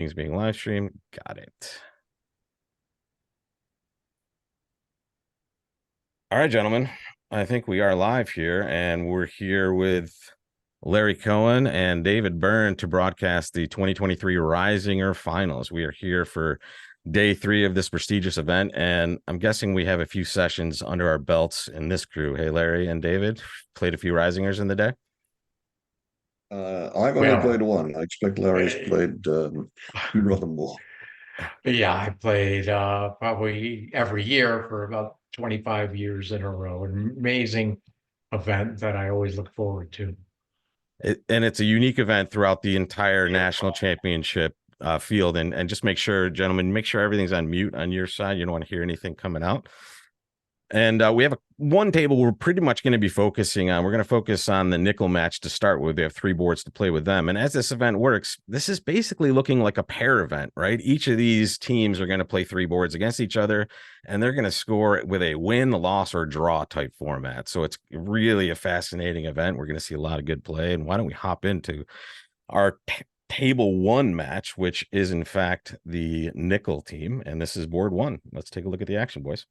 Things being live streamed. Got it. All right, gentlemen. I think we are live here, and we're here with Larry Cohen and David Byrne to broadcast the 2023 Reisinger Finals. We are here for day 3 of this prestigious event, and I'm guessing we have a few sessions under our belts in this crew. Hey, Larry and David, played a few Reisingers in the day? I've only played Well, one. I expect Larry's eh, played rather more. yeah, I played probably every year for about 25 years in a row. An amazing event that I always look forward to. And it's a unique event throughout the entire national championship field. And just make sure, gentlemen, make sure everything's on mute on your side. You don't want to hear anything coming out. And we have one table we're pretty much going to be focusing on. We're going to focus on the nickel match to start with. They have 3 boards to play with them. And as this event works, this is basically looking like a pair event, right? Each of these teams are going to play 3 boards against each other, and they're going to score with a win, loss, or draw type format. So it's really a fascinating event. We're going to see a lot of good play. And why don't we hop into our table 1 match, which is in fact the nickel team. And this is board 1. Let's take a look at the action, boys.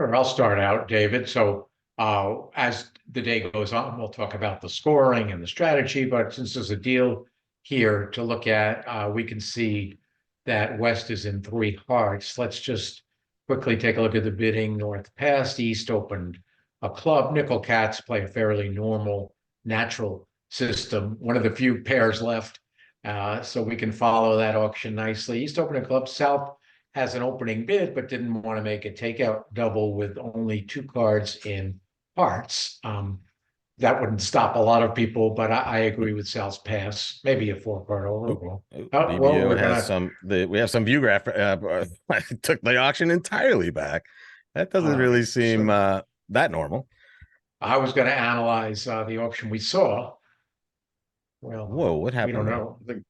Sure, I'll start out, David. So as the day goes on, we'll talk about the scoring and the strategy. But since there's a deal here to look at, we can see that West is in 3 hearts. Let's just quickly take a look at the bidding. North passed, East opened a club. Nickel Cats play a fairly normal, natural system. One of the few pairs left, so we can follow that auction nicely. East opened a club. South has an opening bid, but didn't want to make a takeout double with only 2 cards in hearts. That wouldn't stop a lot of people, but I agree with Sal's pass. Maybe a 4-card overall. Well, BBO we're has gonna. some. We have some view graph. Took the auction entirely back. That doesn't All really right. seem So that normal. I was going to analyze the auction we saw. Well, Whoa, what we don't happened there? know. I think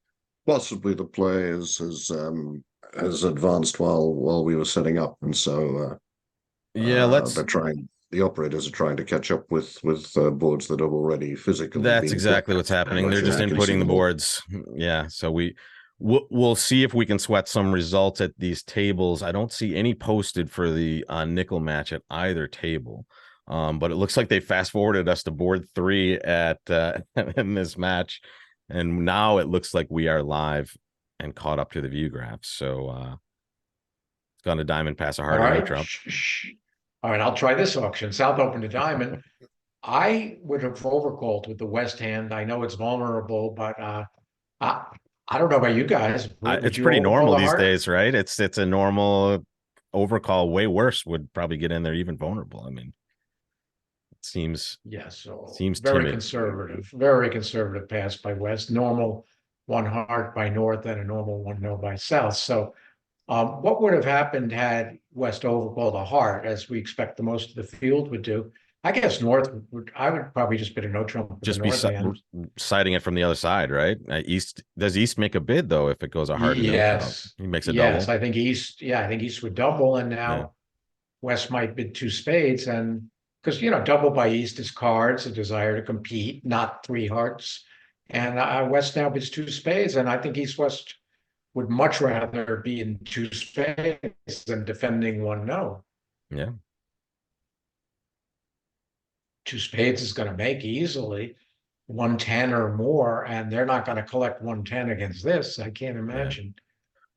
possibly the play has advanced while we were setting up, and so Yeah, they're let's. trying. The operators are trying to catch up with boards that are already physically That's being played. exactly what's I'm happening. not They're sure just how can see inputting the the board. boards. Yeah, so we'll see if we can sweat some results at these tables. I don't see any posted for the nickel match at either table. But it looks like they fast forwarded us to board 3 at in this match, and now it looks like we are live and caught up to the view graph. So it's gone to diamond, pass a All heart, or no right. trump. All right. I'll try this auction. South opened a diamond. I would have overcalled with the West hand. I know it's vulnerable, but I, I don't know about you guys. Would It's you pretty overcall normal the these heart? days, right? It's a normal overcall. Way worse would probably get in there even vulnerable. I mean, it Yes. So seems timid. very conservative pass by West. Normal 1 heart by North and a normal 1 no by South. So what would have happened had West overcalled a heart, as we expect the most of the field would do? I guess North would. I would probably just bid a no trump for the Just be North hand. citing it from the other side, right? East does East make a bid though if it goes a hard and no trump? Yes, He makes a yes. double. I think East. Yeah, I think East would double, and Yeah, now West might bid 2 spades, and because double by East is cards, a desire to compete, not 3 hearts, and West now bids 2 spades, and I think East West would much rather be in 2 spades than defending 1 no. yeah. 2 spades is going to make easily 110 or more, and they're not going to collect 110 against this. I can't Yeah. imagine.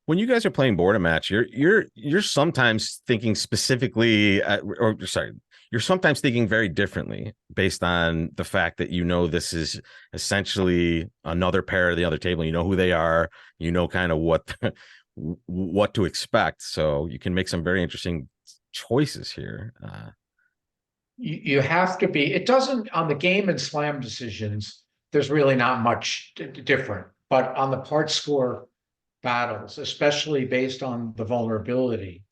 When you guys are playing board a match, you're sometimes thinking specifically, or sorry, you're sometimes thinking very differently based on the fact that this is essentially another pair of the other table. You know who they are. You know kind of what to expect. So you can make some very interesting choices here. You have to be, it doesn't, on the game and slam decisions, there's really not much different. But on the part score battles, especially based on the vulnerability,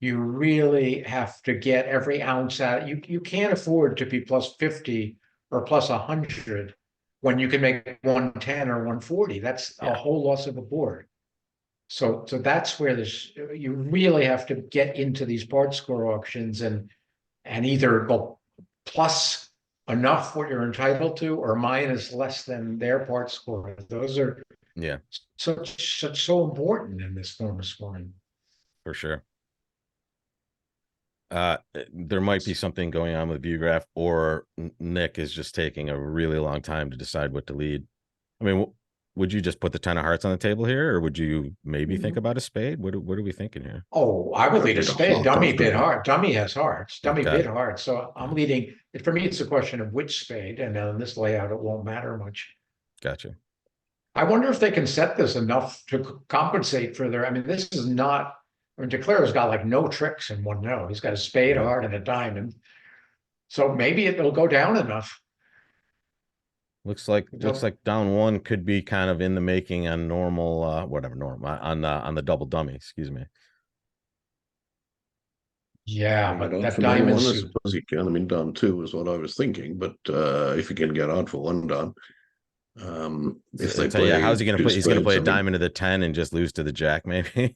you really have to get every ounce out. You can't afford to be plus 50 or plus 100 when you can make 110 or 140. That's a Yeah. whole loss of a board. So that's where you really have to get into these part score auctions and either go plus enough what you're entitled to or minus less than their part score. Those are Yeah, such so important in this form of scoring. for sure. There might be something going on with ViewGraph, or Nick is just taking a really long time to decide what to lead. I mean, would you just put the 10 of hearts on the table here, or would you maybe think about a spade? What are we thinking here? Oh, I would lead a Bid a spade. heart, Dummy bid definitely. heart. Dummy has hearts. Dummy Okay. bid hearts. So I'm leading. For me, it's a question of which spade, and in this layout, it won't matter much. Gotcha. I wonder if they can set this enough to compensate for their. I mean, this is not. I mean, Declare's got like no tricks in one note. He's got a spade, a Yeah. heart, and a diamond. So maybe it'll go down enough. Looks like down one could be kind of in the making on normal, whatever normal on the double dummy. Excuse me. Yeah, You get but on that for number diamond one, I suit. suppose you can. I mean, down two is what I was thinking, but if you can get on for one down, if they So yeah, play how's he going to two play? He's going to play spades, a I mean, diamond to the 10 and just lose to the jack, maybe.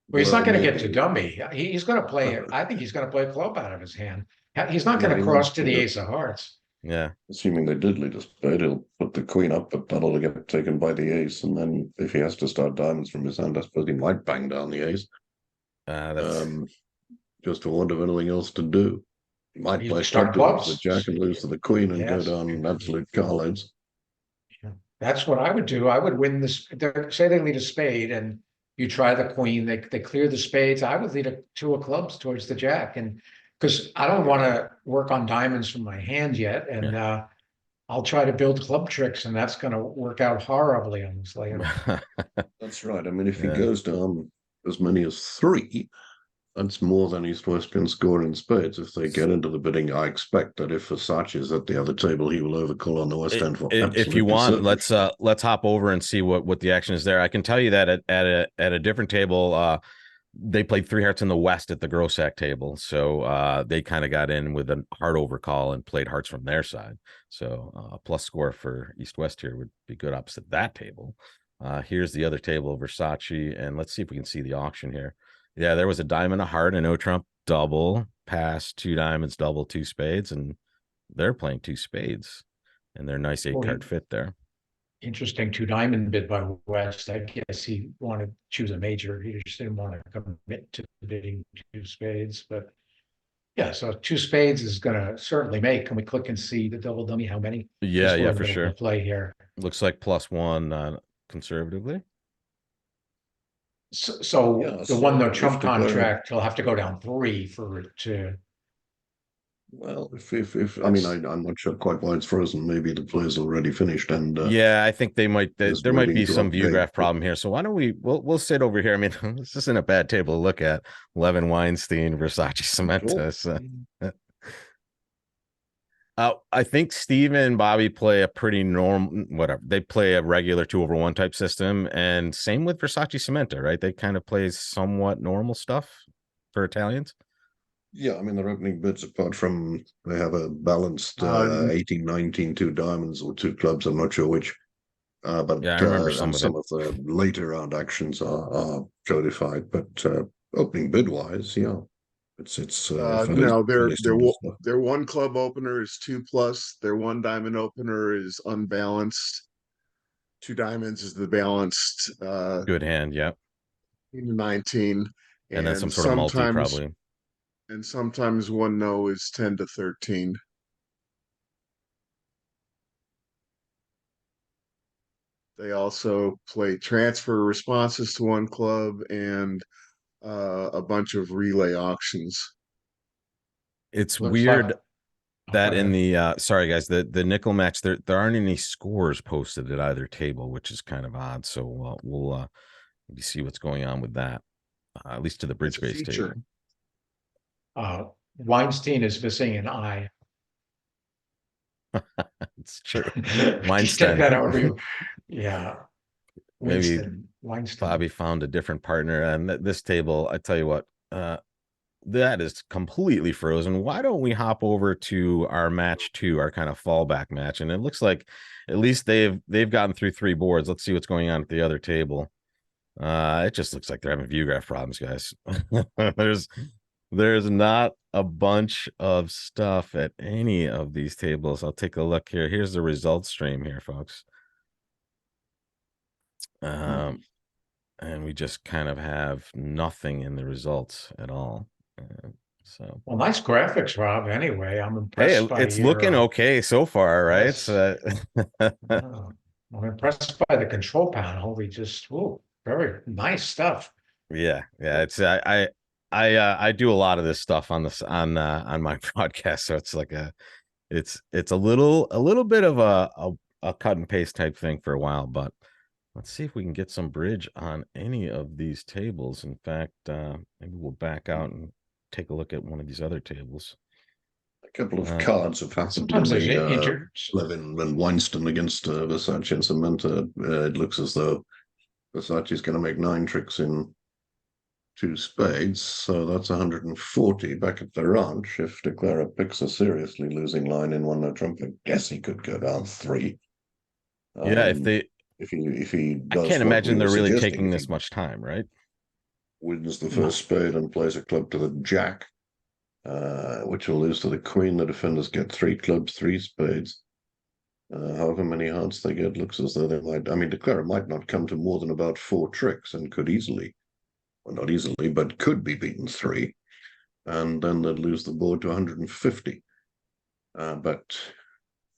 Well, he's not going to get to maybe. dummy. He's going to play. I think he's going to play a club out of his hand. He's not Yeah, going to he cross wants to to the do. ace of hearts. Yeah. Assuming they did lead a spade, he'll put the queen up, but that'll get taken by the ace. And then if he has to start diamonds from his hand, I suppose he might bang down the ace. That's Just for want of anything else to do. He might He play start club to lose the clubs. jack and lose to the queen and go Yes. down absolute carloads. That's what I would do. I would win this. Say they lead a spade and you try the queen, they clear the spades. I would lead a two of clubs towards the jack. And because I don't want to work on diamonds from my hand yet. And I'll try to build club tricks, and that's going to work out horribly on this layout. That's right. I mean, if he Yeah. goes down as many as three, that's more than East West can score in spades. If they get into the bidding, I expect that if Versace is at the other table, he will overcall on the West End for If you absolutely want, certain. let's hop over and see what the action is there. I can tell you that at a different table, they played three hearts in the West at the Grossack table, so they kind of got in with a heart overcall and played hearts from their side. So a plus score for East West here would be good opposite that table. Here's the other table, Versace, and let's see if we can see the auction here. Yeah, there was a diamond, a heart, and no trump double, pass, two diamonds, double, two spades, and they're playing two spades, and they're nice 8-card fit there. Interesting two diamond bid by West. I guess he wanted to choose a major. He just didn't want to commit to bidding two spades. But yeah, so two spades is going to certainly make. Can we click and see the double dummy? How many? Yeah, for sure. Play here. Looks like +1 conservatively. So Yeah, the one no if trump Declare- contract, he'll have to go down 3 for it to. Well, if I mean, I'm not sure quite why it's frozen. Maybe the play's already finished, and yeah, I think they might. just There might waiting be to some update. ViewGraph problem here. So why don't we'll sit over here? I mean, this isn't a bad table to look at. Levin Weinstein, Versace Cementos. I think Steve and Bobby play a pretty normal, whatever. They play a regular 2/1 type system, and same with Versace Cementa, right? They kind of play somewhat normal stuff for Italians. Yeah, I mean, their opening bids, apart from they have a balanced 18, 19, two diamonds or two clubs, I'm not sure which. But Yeah, I remember some and of some it. of the later round actions are codified. But opening bid wise, yeah, it's No, fairly standard stuff. their one club opener is 2+. Their one diamond opener is unbalanced. Two diamonds is the balanced Good hand, yeah. 19, And then some sort of multi, probably. and sometimes one no is 10 to 13. They also play transfer responses to one club and a bunch of relay auctions. It's Looks weird like- that in Okay. the sorry guys, the nickel match there aren't any scores posted at either table, which is kind of odd. So we'll see what's going on with that, at least to the bridge It's a base feature. table. Weinstein is missing an eye. It's true. Take Weinstein. that over you. Yeah. Maybe Weinstein. Bobby found a different partner, and this table, I tell you what, that is completely frozen. Why don't we hop over to our match 2, our kind of fallback match? And it looks like at least they've gotten through 3 boards. Let's see what's going on at the other table. It just looks like they're having ViewGraph problems, guys. There's not a bunch of stuff at any of these tables. I'll take a look here. Here's the results stream here, folks. And we just kind of have nothing in the results at all. So Well, nice graphics, Rob. Anyway, I'm hey, impressed by it's looking your. okay so far, right? Yes. So I'm impressed by the control panel. Very nice stuff. yeah, it's I do a lot of this stuff on this on my podcast, so it's like it's a little bit of a cut and paste type thing for a while, but let's see if we can get some bridge on any of these tables. In fact, maybe we'll back out and take a look at one of these other tables. A couple of cards have happened in Sometimes there's the Levin and Weinstein against Versace and Samantha. It looks as though Versace's going to make 9 tricks in 2 spades, so that's 140 back at the ranch. If De Clara picks a seriously losing line in 1 no trump, I guess he could go down 3. Yeah, if he I does can't what imagine we they're were really suggesting, taking if this he much time, right? wins the first spade and plays a club to the jack, which will lose to the queen, the defenders get 3 clubs, 3 spades. However many hearts they get, looks as though they might. I mean, De Clara might not come to more than about 4 tricks and could easily, well, not easily, but could be beaten 3, and then they'd lose the board to 150. But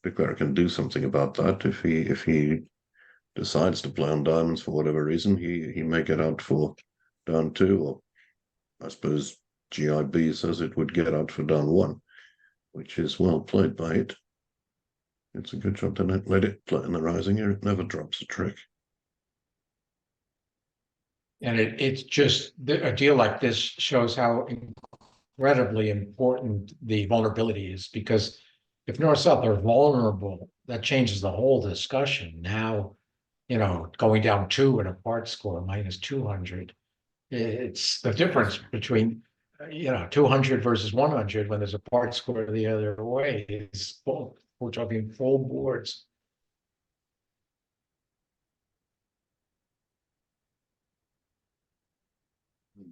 De Clara can do something about that if he decides to play on diamonds for whatever reason. He may get out for down 2, or I suppose GIB says it would get out for down 1, which is well played by it. It's a good job to not let it play in the Reisinger. It never drops a trick. And it's just a deal like this shows how incredibly important the vulnerability is, because if north-south are vulnerable, that changes the whole discussion. Now, going down 2 in a part score minus 200, it's the difference between 200 versus 100 when there's a part score the other way is full. We're talking full boards.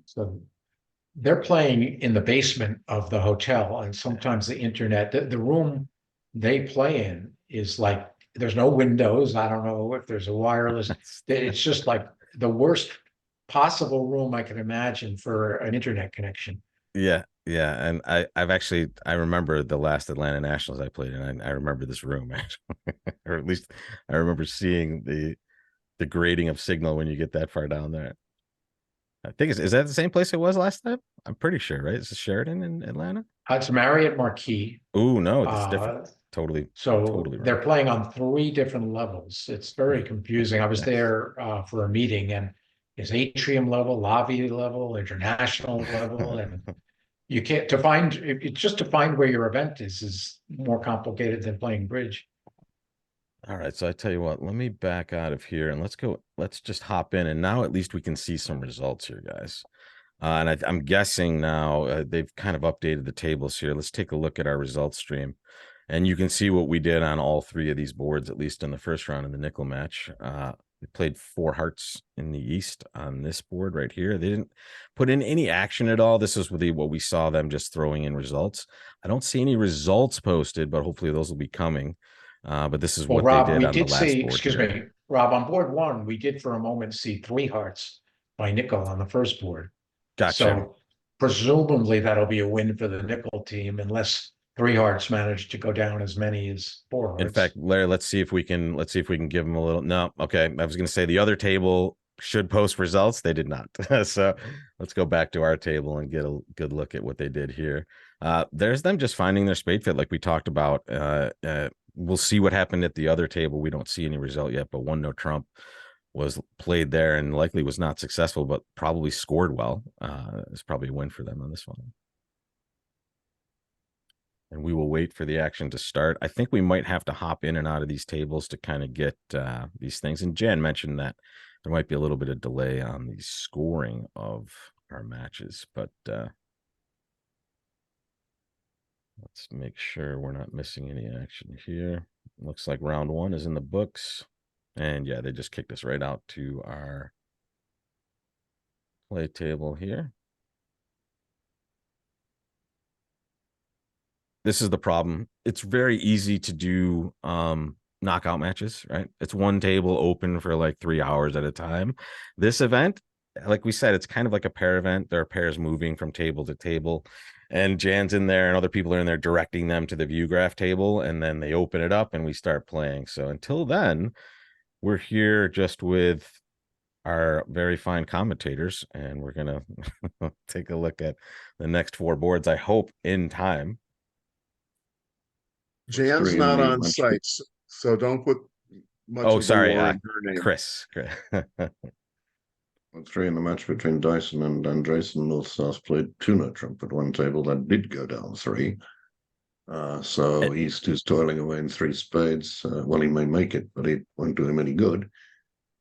So they're playing in the basement of the hotel, and sometimes the internet, the room they play in is like there's no windows. I don't know if there's a wireless. It's just like the worst possible room I can imagine for an internet connection. Yeah, and I remember the last Atlanta Nationals I played in. I remember this room actually, or at least I remember seeing the grading of signal when you get that far down there. I think is that the same place it was last time? I'm pretty sure, right? It's Sheridan in Atlanta. It's Marriott Marquis. Oh no, it's different. Totally So they're wrong. playing on 3 different levels. It's very confusing. I was there for a meeting, and it's atrium level, lobby level, international level, and you can't it's just to find where your event is more complicated than playing bridge. All right, so I tell you what, let me back out of here and let's just hop in, and now at least we can see some results here, guys. And I'm guessing now they've kind of updated the tables here. Let's take a look at our results stream, and you can see what we did on all 3 of these boards, at least in the first round in the nickel match. We played 4 hearts in the East on this board right here. They didn't put in any action at all. This is what we saw them just throwing in results. I don't see any results posted, but hopefully those will be coming. But this is what Rob, they did we on the did last see, board. excuse me, Rob, on board 1, we did for a moment see 3 hearts by nickel on the first board. Gotcha. So presumably that'll be a win for the nickel team, unless 3 hearts manage to go down as many as 4 hearts. In fact, Larry, let's see if we can give them a little. No, okay. I was going to say the other table should post results. They did not. So let's go back to our table and get a good look at what they did here. There's them just finding their spade fit, like we talked about. We'll see what happened at the other table. We don't see any result yet, but 1 no trump was played there and likely was not successful, but probably scored well. It's probably a win for them on this one. And we will wait for the action to start. I think we might have to hop in and out of these tables to kind of get these things. And Jen mentioned that there might be a little bit of delay on the scoring of our matches, but let's make sure we're not missing any action here. Looks like round 1 is in the books. And yeah, they just kicked us right out to our play table here. This is the problem. It's very easy to do knockout matches, right? It's one table open for like 3 hours at a time. This event, like we said, it's kind of like a pair event. There are pairs moving from table to table, and Jan's in there and other people are in there directing them to the view graph table, and then they open it up and we start playing. So until then, we're here just with our very fine commentators, and we're gonna take a look at the next 4 boards, I hope in time. Jan's Three in not the on match. site, so don't put much Oh, of the sorry, lore in her name. Chris. 3 in the match between Dyson and Andresen. North South played 2 no trump at one table that did go down 3. So East is toiling away in 3 spades. Well, he may make it, but it won't do him any good.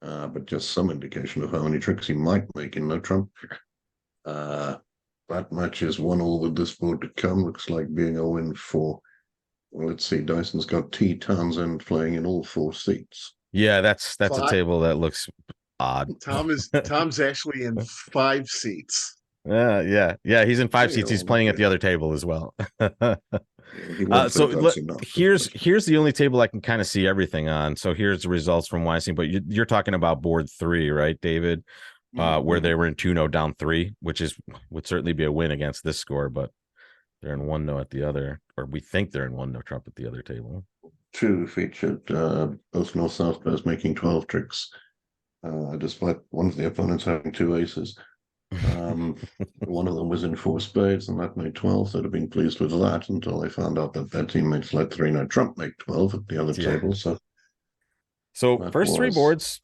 But just some indication of how many tricks he might make in no trump. That match is 1-1 with this board to come. Looks like being a win for. Well, let's see. Dyson's got T. Townsend playing in all 4 seats. Yeah, that's a Five. table that looks odd. Tom's actually in 5 seats. Yeah. He's in 5 seats. He's playing at the other table as well. So here's the only table I can kind of see everything on. So here's the results from Weissing, but you're talking about board 3, right, David? Where they were in 2-0 down 3, which would certainly be a win against this score, but they're in 1-0 at the other, or we think they're in 1-0 trump at the other table. 2 featured both North-South players making 12 tricks, despite one of the opponents having 2 aces. One of them was in 4 spades, and that made 12. They'd have been pleased with that until they found out that their teammates let 3 no trump make 12 at the other table. So first 3 boards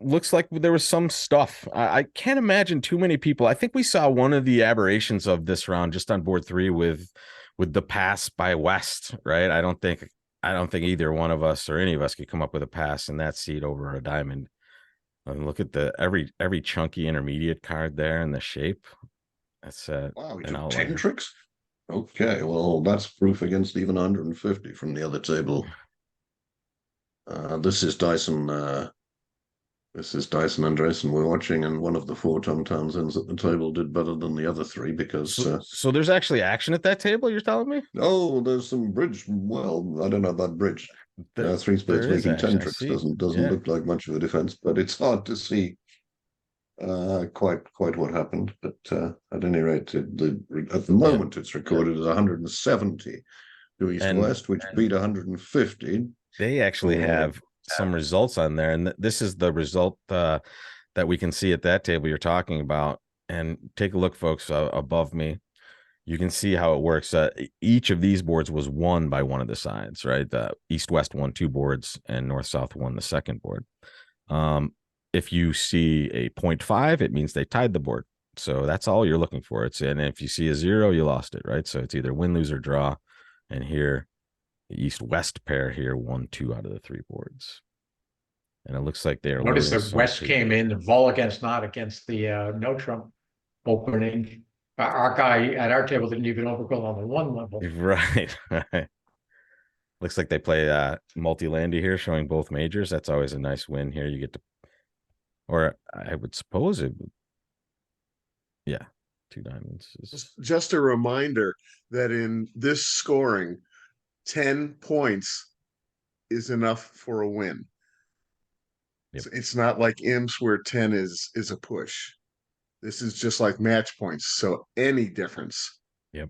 looks like there was some stuff. I can't imagine too many people. I think we saw one of the aberrations of this round just on board 3 with the pass by West, right? I don't think either one of us or any of us could come up with a pass in that seat over a diamond. And look at the every chunky intermediate card there and the shape. That's wow, we took 10 tricks. Okay, well, that's proof against even 150 from the other table. This is Dyson. This is Dyson Andresen we're watching, and one of the 4 Tom Townsends at the table did better than the other 3 because. So there's actually action at that table, you're telling me? Oh, there's some bridge. Well, I don't know about bridge. 3 spades making 10 tricks doesn't look like much of a defense, but it's hard to see quite what happened. But at any rate, at the moment it's recorded as 170 to East West, which beat 150. They actually have some results on there, and this is the result that we can see at that table you're talking about. And take a look, folks, above me. You can see how it works. Each of these boards was won by one of the sides, right? The East-West won 2 boards and North-South won the second board. If you see a 0.5, it means they tied the board. So that's all you're looking for. And if you see a 0, you lost it, right? So it's either win, lose, or draw. And here, the East-West pair here won 2 out of the 3 boards. And it looks like they are. Notice that West came in the vol against not against the no trump opening. Our guy at our table didn't even overgo on the 1 level. Right. Looks like they play multi-landy here, showing both majors. That's always a nice win here. You get to, or I would suppose it would, yeah, 2 diamonds. Just a reminder that in this scoring, 10 points is enough for a win. Yep. It's not like IMS where 10 is a push. This is just like match points. So any difference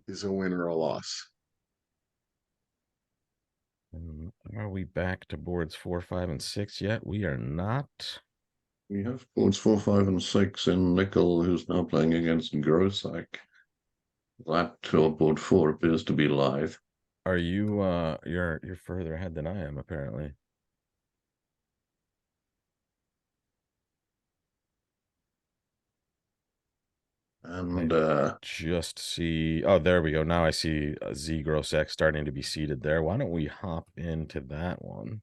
is a win or a loss. Are we back to boards 4, 5, and 6 yet? We are not. We have boards 4, 5, and 6 in Nickel, who's now playing against Grossack. That board 4 appears to be live. Are you you're further ahead than I am, apparently. And just see, oh, there we go. Now I see Z Grossack starting to be seated there. Why don't we hop into that one?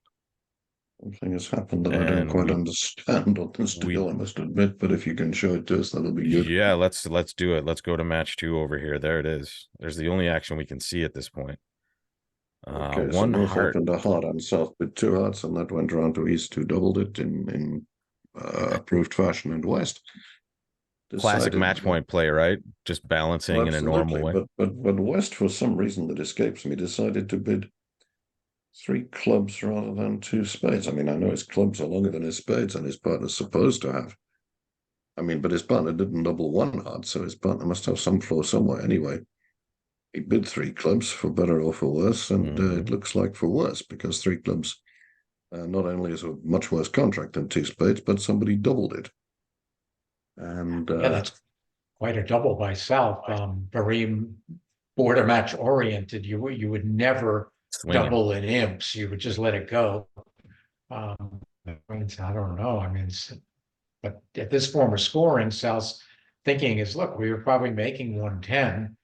Something has happened that I don't quite understand on this deal, I must admit, but if you can show it to us, that'll be good. Yeah, let's do it. Let's go to match 2 over here. There it is. There's the only action we can see at this point. Okay, so one North heart opened a heart and South with 2 hearts, and that went around to East, who doubled it in approved fashion, and West. Classic match point play, right? Just balancing in a normal way. But West, for some reason that escapes me, decided to bid Three clubs rather than two spades. I mean, I know his clubs are longer than his spades, and his partner's supposed to have. I mean, but his partner didn't double one heart, so his partner must have some flaw somewhere anyway. He bid three clubs for better or for worse, and it looks like for worse because three clubs not only is a much worse contract than two spades, but somebody doubled it. And Yeah, that's quite a double by South. Very border match oriented. You would never Swinging. double in imps. You would just let it go. I don't know. I mean, but at this form of scoring, South's thinking is, look, we were probably making 110.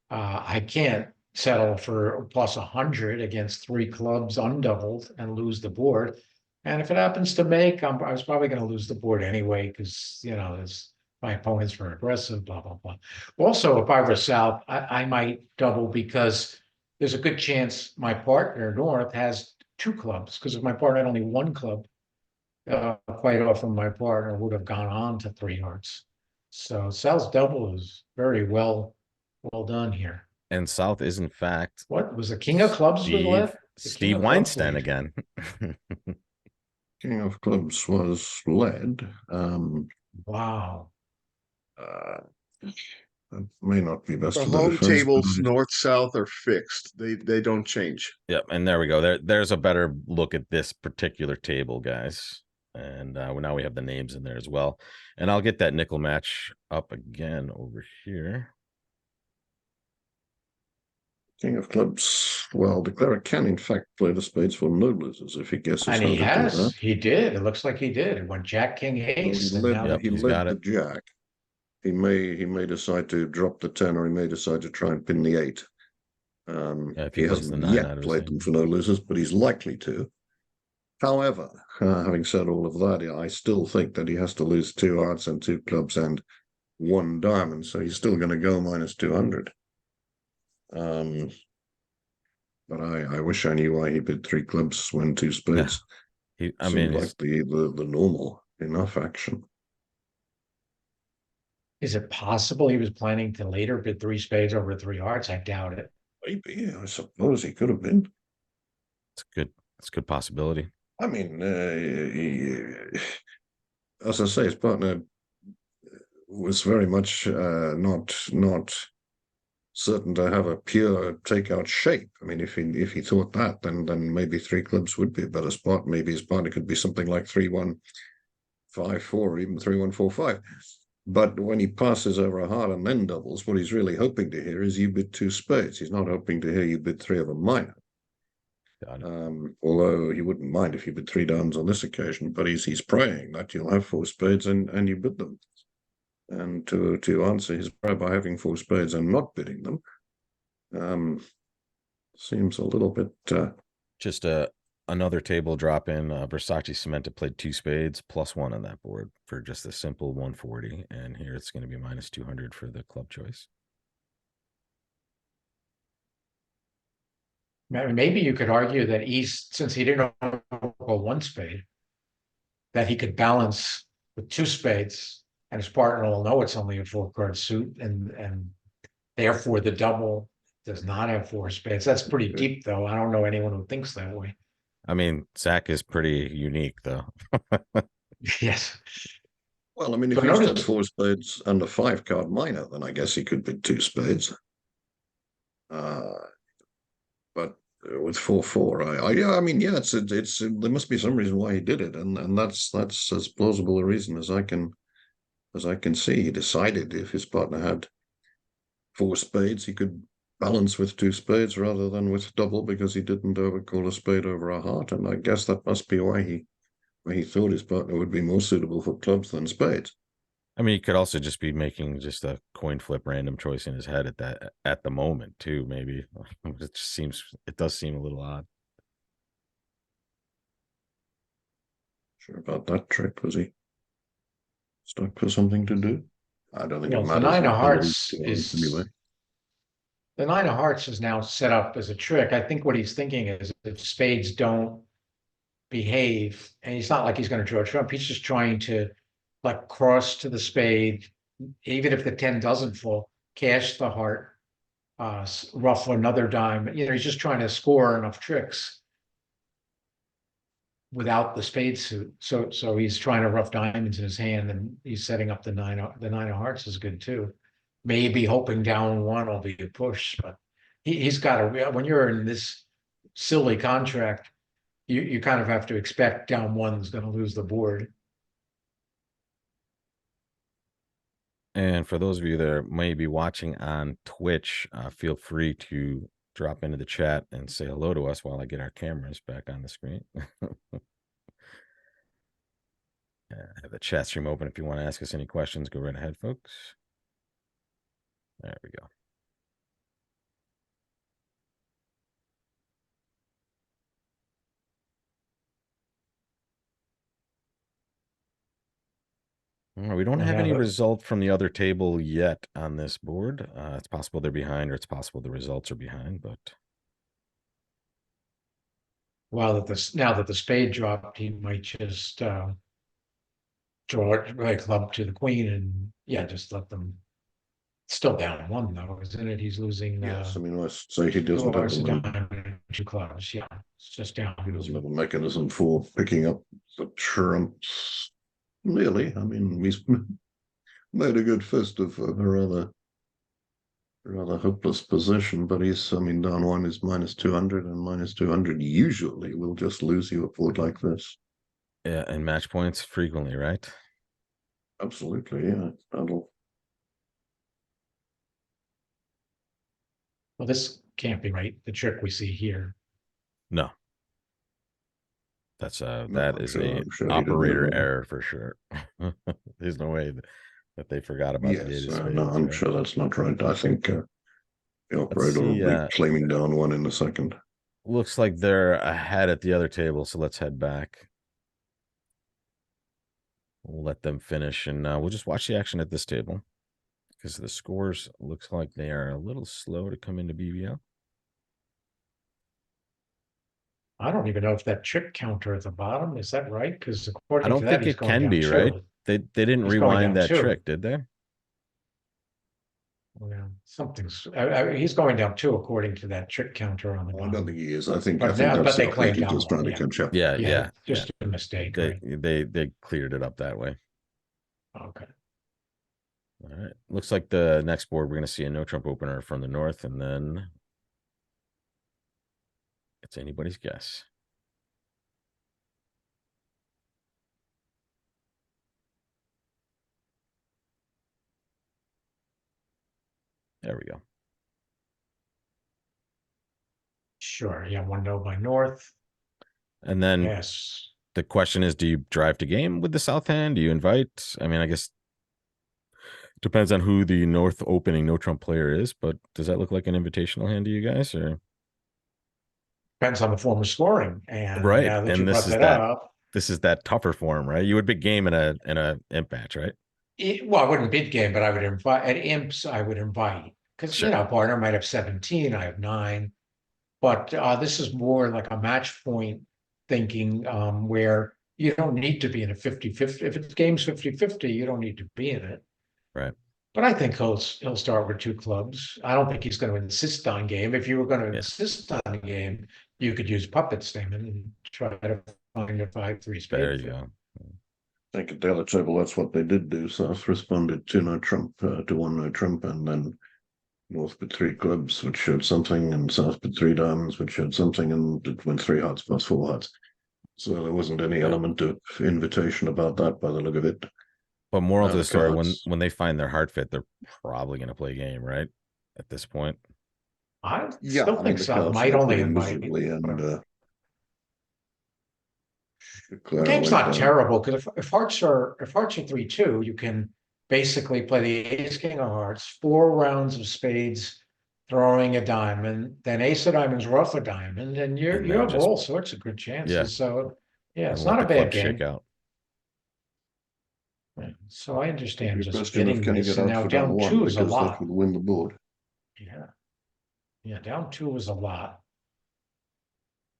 I can't settle for plus 100 against three clubs undoubled and lose the board. And if it happens to make, I was probably going to lose the board anyway because, you know, my opponents were aggressive, blah, blah, blah. Also, if I were South, I might double because there's a good chance my partner, North, has two clubs. Because if my partner had only one club, quite often my partner would have gone on to three hearts. So South's double is very well done here. And South is in fact What was the king of clubs was left? Steve Weinstein again. king of clubs was led. Wow. That may not be best The for the home defense, tables, but north, south are fixed. They don't change. Yep, and there we go. There's a better look at this particular table, guys. And now we have the names in there as well. And I'll get that nickel match up again over here. king of clubs, well, the cleric can in fact play the spades for no losers if he guesses And how he to do has. that. He did. It looks like he did. It went Jack, King, Ace. He And now led, he he's led got the it. jack. He may decide to drop the 10, or he may decide to try and pin the 8. If he he plays the hasn't 9 out yet of his played hand. them for no losers, but he's likely to. However, having said all of that, I still think that he has to lose 2 hearts and 2 clubs and 1 diamond, so he's still going to go minus 200. But I wish I knew why he bid 3 clubs when 2 spades. I mean, like the normal enough action. is it possible he was planning to later bid 3 spades over 3 hearts? I doubt it. Maybe, I suppose he could have been. it's good. It's a good possibility. I mean, as I say, his partner was very much not certain to have a pure takeout shape. I mean, if he thought that, then maybe 3 clubs would be a better spot. Maybe his partner could be something like 3-1-5-4 or even 3-1-4-5. But when he passes over a heart and then doubles, what he's really hoping to hear is you bid 2 spades. He's not hoping to hear you bid 3 of a minor. Although he wouldn't mind if you bid 3 diamonds on this occasion, but he's praying that you'll have 4 spades and you bid them. And to answer his prayer by having 4 spades and not bidding them, seems a little bit. Just another table drop in. Versace Cementa played 2 spades plus 1 on that board for just a simple 140, and here it's going to be minus 200 for the club choice. Maybe you could argue that East, since he didn't go 1 spade, that he could balance with 2 spades, and his partner will know it's only a 4-card suit, and therefore the double does not have 4 spades. That's pretty deep, though. I don't know anyone who thinks that way. I mean, Zach is pretty unique, though. Yes. Well, I mean, if he had 4 spades and a 5-card minor, then I guess he could bid 2 spades. But with 4-4, yeah, I mean, yeah, it's there must be some reason why he did it, and that's as plausible a reason as I can see. He decided if his partner had 4 spades, he could balance with 2 spades rather than with double, because he didn't overcall a spade over a heart, and I guess that must be why he thought his partner would be more suitable for clubs than spades. I mean, he could also just be making just a coin flip random choice in his head at the moment too. Maybe it does seem a little odd. Sure about that trick? Was he stuck for something to do? I don't think it matters. The 9 of hearts is anyway. The 9 of hearts is now set up as a trick. I think what he's thinking is if spades don't behave, and he's not like he's going to draw trump, he's just trying to like cross to the spade, even if the 10 doesn't fall, cash the heart, ruffle another dime. He's just trying to score enough tricks without the spade suit. So he's trying to rough diamonds in his hand, and he's setting up the nine of hearts is good too. Maybe hoping down one will be a push, but he's got to, when you're in this silly contract, you kind of have to expect down one's going to lose the board. And for those of you that may be watching on Twitch, feel free to drop into the chat and say hello to us while I get our cameras back on the screen. I have the chat stream open. If you want to ask us any questions, go right ahead, folks. There we go. We don't have any result from the other table yet on this board. It's possible they're behind, or it's possible the results are behind, but Now that the spade dropped, he might just draw it like club to the queen, and just let them. Still down one though, isn't it? He's losing. Yes, I mean, let's say he doesn't have two clubs. Yeah, it's just down. He doesn't have a mechanism for picking up the trumps. Really, I mean, he's made a good fist of a rather hopeless position, but I mean, down one is -200, and -200 usually will just lose you a board like this. Yeah, and match points frequently, right? Absolutely, yeah. That'll. Well, this can't be right. The trick we see here. No. That's No, that is a operator error for sure. There's no way that they forgot about the eight of spades. No, I'm sure that's not right. I think the operator will be claiming down one in a second. Looks like they're ahead at the other table, so let's head back. We'll let them finish, and we'll just watch the action at this table, because the scores looks like they are a little slow to come into BBL. I don't even know if that trick counter at the bottom is that right, because according I don't to that, think it can be right. They didn't rewind that trick, did they? Yeah, something's. He's going down 2 according to that trick counter on the bottom. I don't think he is. I think but they claimed down just trying to catch up. Yeah. Just a mistake. They cleared it up that way. Okay. All right. Looks like the next board we're going to see a no trump opener from the north, and then it's anybody's guess. There we go. Sure. Yeah, 1-0 by north. And then yes, the question is, do you drive to game with the south hand? Do you invite? I mean, I guess depends on who the north opening no trump player is, but does that look like an invitational hand to you guys, or depends on the form of scoring? And right, now that and you this brought is that up, this is that tougher form, right? You would big game in a imp match, right? Well, I wouldn't bid game, but I would invite at imps. I would invite because Sure. partner might have 17, I have 9, but this is more like a match point thinking where you don't need to be in a 50-50. If it's game's 50-50, you don't need to be in it. Right. But I think he'll start with 2 clubs. I don't think he's going to insist on game. If you were going to insist on game, you could use puppet statement and try to find a 5-3 spade. There you go. I think at the other table, that's what they did do. South responded to no trump, to 1 no trump, and then North put 3 clubs, which showed something, and South put 3 diamonds, which showed something, and it went 3 hearts plus 4 hearts. So there wasn't any element of invitation about that by the look of it. But moral to the story, when they find their heart fit, they're probably going to play game, right? At this point. I still think South might only invite. And the game's not terrible, because if hearts are 3-2, you can basically play the ace king of hearts, 4 rounds of spades, throwing a diamond, then ace of diamonds, rough a diamond, and you have all sorts of good chances. Yeah. So it's not a bad game. Out. So I understand just getting this, and now down 2 is a lot. That would win the board. Yeah, down 2 is a lot.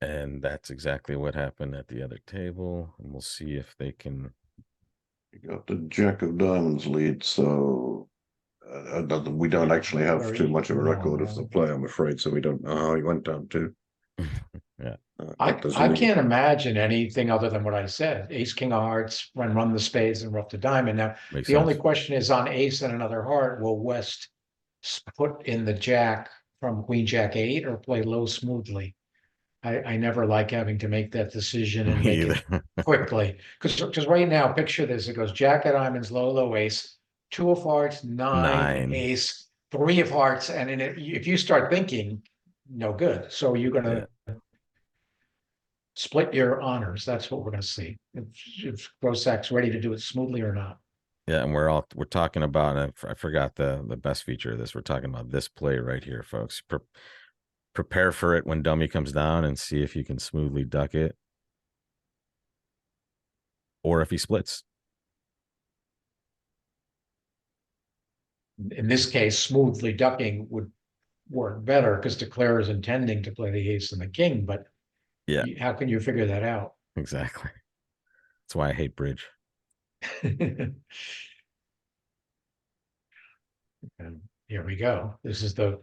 And that's exactly what happened at the other table. And we'll see if they can. You got the jack of diamonds lead, so we don't actually have too much of a record of the play, I'm afraid. So we don't know how he went down 2. Yeah. I, That doesn't I mean- can't imagine anything other than what I said. Ace, king of hearts, run the spades and rough the diamond. Now, Makes the only sense. question is on ace and another heart, will West put in the jack from queen jack eight or play low smoothly? I never like having to make that decision and Me make it either. quickly. Because right now, picture this, it goes jack of diamonds, low ace, two of hearts, nine, 9. ace, three of hearts, and if you start thinking, no good. So you're gonna split your honors. That's what we're gonna see. If Grossack's ready to do it smoothly or not. Yeah, and we're talking about, I forgot the best feature of this. We're talking about this play right here, folks. Prepare for it when dummy comes down and see if you can smoothly duck it. Or if he splits. In this case, smoothly ducking would work better because Declare is intending to play the ace and the king, but Yeah, how can you figure that out? exactly. That's why I hate bridge. And here we go. This is the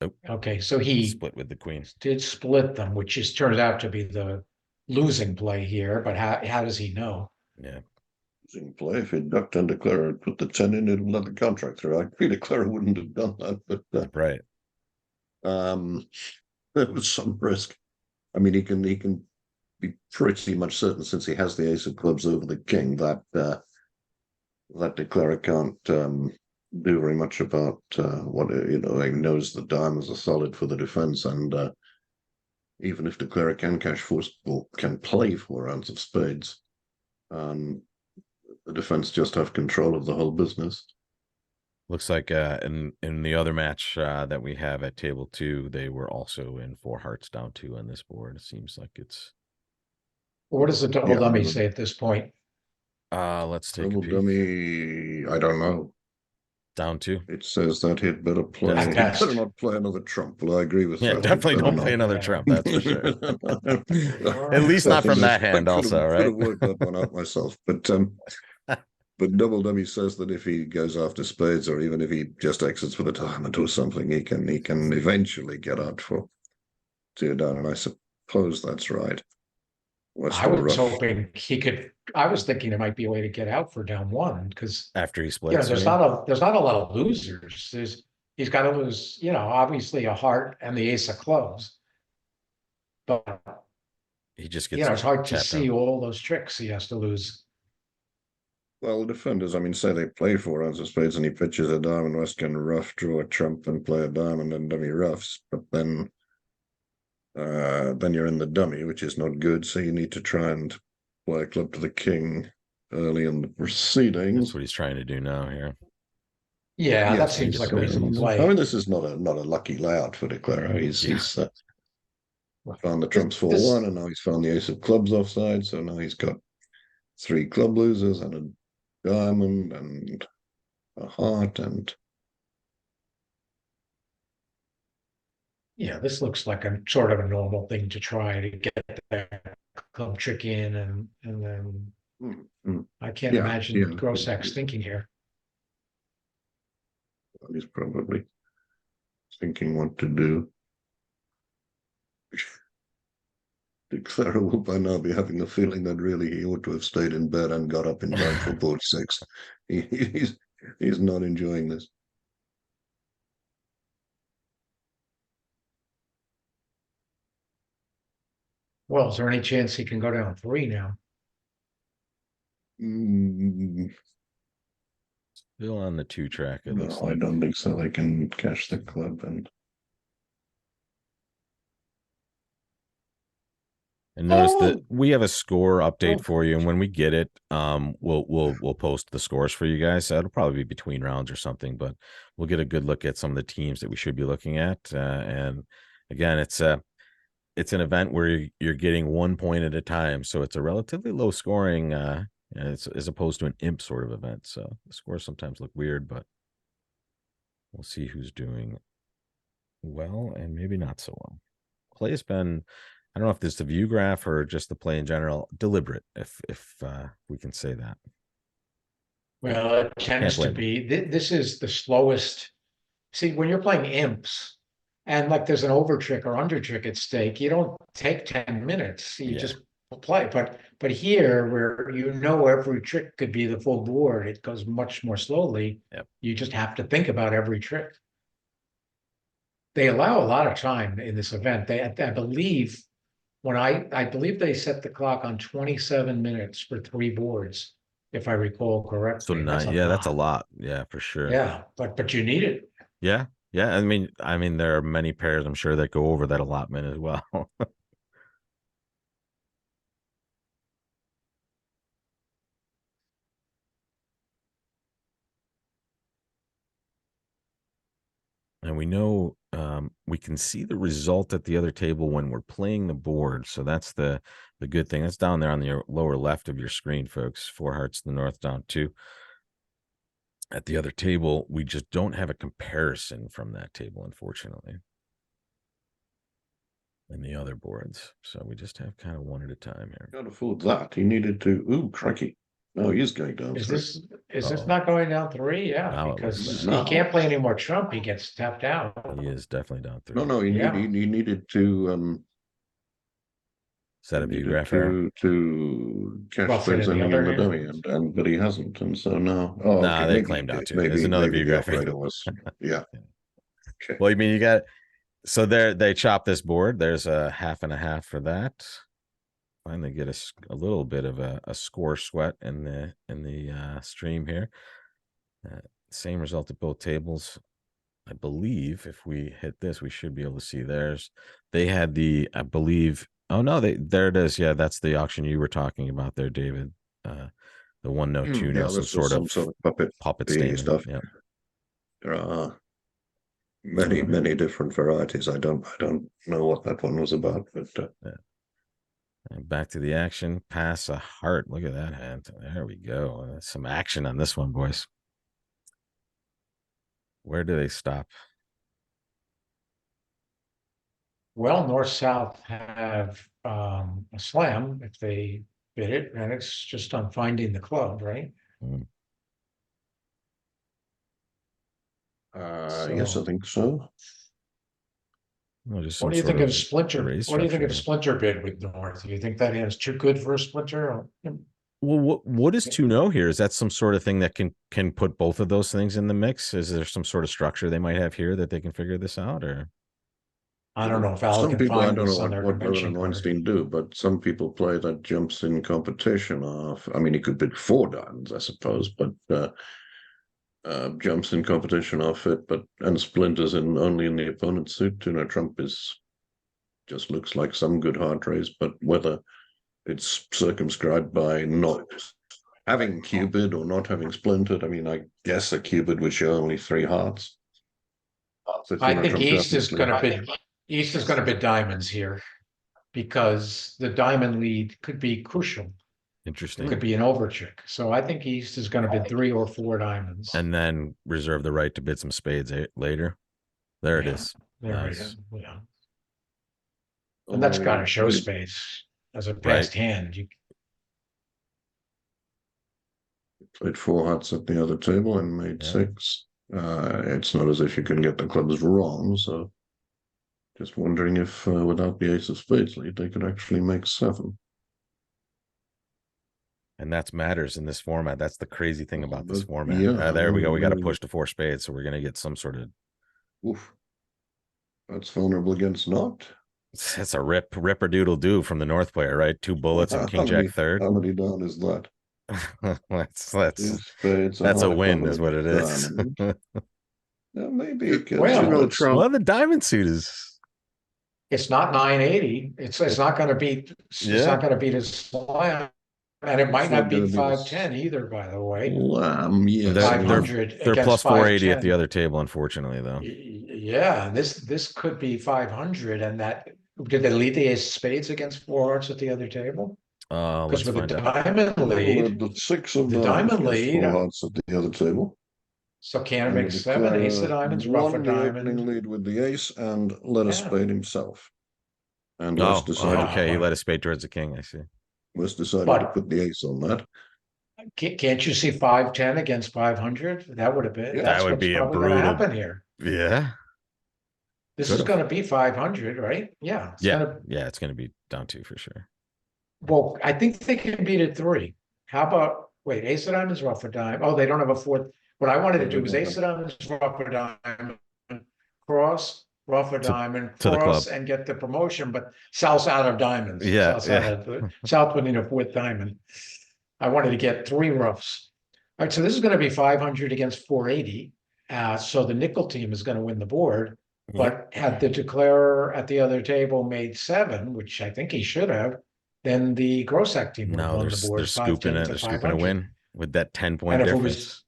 Oh, okay. So he split with the queen. did split them, which just turns out to be the losing play here. But how does he know? Yeah. Losing play. If he'd ducked and Declare and put the 10 in, he'd let the contract through. I agree Declare wouldn't have done that, but Right. there was some risk. I mean, he can be pretty much certain, since he has the ace of clubs over the king, that that Declare can't do very much about what he knows the diamonds are solid for the defense, and even if Declare can cash four or can play 4 rounds of spades, the defense just have control of the whole business. Looks like in the other match that we have at table 2, they were also in 4 hearts down 2 on this board. It seems like it's What does the double Yeah, dummy never- say at this point? let's take a Double peek. dummy, I don't know. Down 2. It says that he'd better play. At He'd best. better not play another trump. Well, I agree with Yeah, that. definitely He'd don't better play not. another trump, that's for sure. At At least not from that I hand also, Could right? have worked that one out myself, but double dummy says that if he goes after spades, or even if he just exits for the diamond or something, he can eventually get out for 2 down, and I suppose that's right. West I or was rough. hoping he could. I was thinking there might be a way to get out for down 1 because After he splits. there's you mean? not a lot of losers. He's got to lose, obviously a heart and the ace of clubs. But He just gets it's hard to tapped see out. all those tricks he has to lose. Well, the defenders, I mean, say they play 4 rounds of spades and he pitches a diamond, West can rough, draw a trump, and play a diamond, and dummy roughs. But then you're in the dummy, which is not good. So you need to try and play a club to the king early in the proceedings. That's what he's trying to do now here. Yeah, that Yes, seems he like a gets reasonable spades. I play. mean, this is not a lucky layout for Declaro. He's found the trumps for This- 1, and now he's found the ace of clubs offside. So now he's got 3 club losers and a diamond and a heart, and Yeah, this looks like a sort of a normal thing to try to get that club trick in, and then I can't Yeah, imagine yeah. Grossack's thinking here. he's probably thinking what to do. Declaro will by now be having the feeling that really he ought to have stayed in bed and got up in time for board 6. He's not enjoying this. Well, is there any chance he can go down 3 now? Mm, Still on the 2 track, it looks no, I like. don't think so. They can cash the club, and And notice that we have a score update for you, and when we get it, we'll post the scores for you guys. So it'll probably be between rounds or something, but we'll get a good look at some of the teams that we should be looking at. And again, it's an event where you're getting 1 point at a time, so it's a relatively low scoring, as opposed to an imp sort of event. So the scores sometimes look weird, but we'll see who's doing well and maybe not so well. Play has been, I don't know if this is the view graph or just the play in general, deliberate, if we can say that. Well, it tends to blame be. This is the slowest. See, when you're playing imps, And like there's an over trick or under trick at stake. You don't take 10 minutes. You Yeah. just play. But here where you know every trick could be the full board, it goes much more slowly. Yep. You just have to think about every trick. They allow a lot of time in this event. I believe I believe they set the clock on 27 minutes for 3 boards, if I recall So correctly. That's that's a lot. lot. Yeah, for sure. Yeah, but you need it. Yeah. Yeah. I mean, there are many pairs I'm sure that go over that allotment as well. And we know we can see the result at the other table when we're playing the board. So that's the good thing. That's down there on the lower left of your screen, folks. 4 hearts to the north, down 2. At the other table, we just don't have a comparison from that table, unfortunately, in the other boards. So we just have kind of one at a time here. Can't afford that. He needed to. Ooh, crikey! No, he's going down. Is three. this not going down 3? Yeah, Now it looks because bad. he can't play any more trump. He gets tapped out. He is definitely down 3. No, Yeah. he needed to Set a view graph to cash Well, fit spades in the ending in other the dummy, hand. and but he hasn't, and so now. Oh, Nah, okay, they maybe claimed he out did. too. There's another view the graph right operator was. Yeah. Okay. Well, I mean, you got so there they chop this board. There's a half and a half for that. Finally, get a little bit of a score sweat in the stream here. Same result at both tables. I believe if we hit this, we should be able to see theirs. They had I believe. Oh no, there it is. Yeah, that's the auction you were talking about there, David. The 1-0, 2-0, Yeah, some this sort was some of puppet staining stuff. Yeah. There are many different varieties. I don't know what that one was about, but Yeah. And back to the action. Pass a heart. Look at that hand. There we go. Some action on this one, boys. Where do they stop? Well, north-south have a slam if they bid it, and it's just on finding the club, right? yes, I think so. Well, just What some do you sort think of of Splinter? raise What do you think of structure. Splinter bid with North? Do you think that is too good for a Splinter? Well, what is 2-0 here? Is that some sort of thing that can put both of those things in the mix? Is there some sort of structure they might have here that they can figure this out, or? I don't know if Al Some can people, I find don't know this on their what Rowan convention and card. Weinstein do, but some people play that jumps in competition off. I mean, he could bid 4 diamonds, I suppose, but jumps in competition off it, and splinters in only in the opponent's suit. You know, trump just looks like some good heart raise, but whether it's circumscribed by not having cubed or not having splintered, I mean, I guess a cubed would show only 3 hearts. So, I know, think Trump East is definitely- going to bid. East is going to bid diamonds here because the diamond lead could be crucial. It Interesting. could be an overcheck. So I think East is going to bid 3 or 4 diamonds. And then reserve the right to bid some spades later. There it Yeah. is. There Nice. we go. Yeah. And that's got to show Right. space as a passed hand. You Played 4 hearts at the other table and made Yeah. 6. It's not as if you can get the clubs wrong, so just wondering if without the ace of spades lead, they could actually make 7. And that's matters in this format. That's the crazy thing about this But, format. yeah, There we go. We got to really- push to 4 spades, so we're going to get some sort of. Oof. That's vulnerable against not. That's a rip or doodle do from the North player, right? 2 bullets and King Jack third. How many down is that? that's 2 spades. that's a heart, win, double, is what it is. diamond. Yeah, maybe it gets Well, You know, Trump. Well, the diamond suit is. It's not 980. It's not going to beat. It's Yeah. not going to beat a slam, and it might It's not not beat gonna beat a 510 either. By the way, yes. They're- 500. They're against plus 480 at 510. the other table, unfortunately, though. Yeah, this could be 500, and that did they lead the ace of spades against 4 hearts at the other table? Let's Because with find the out. diamond lead, The 6 of the diamonds diamond plus lead, 4 hearts at the other table. so can it And make we 7? Ace of declare diamonds, rough a won the opening diamond. lead with the ace and let a Yeah. spade himself. And Oh, West decided, okay. He let a spade towards the king. I see. West decided But- to put the ace on that. Can't you see 510 against 500? That would have been. Yeah. That's That would what's be a probably going to brutal- happen here. Yeah. This is Could've. gonna be 500, right? Yeah. It's Yeah, gonna, yeah, it's going to be down 2 for sure. well, I think they can beat it 3. How about, wait, ace of diamonds, rough a dime. Oh, they don't have a fourth. What I wanted to do was ace of diamonds, rough a diamond, cross, rough a diamond, To the club. cross, and get the promotion, but South's out of diamonds. Yeah, South's yeah. out of the, South would need a fourth diamond. I wanted to get 3 roughs. All right, so this is gonna be 500 against 480. So the nickel team is gonna win the board. But had the declarer at the other table made 7, which I think he should have, then the Grossack team would have No, won the board they're scooping 510 it. to They're scooping a 500. win with that 10-point And if it difference. was,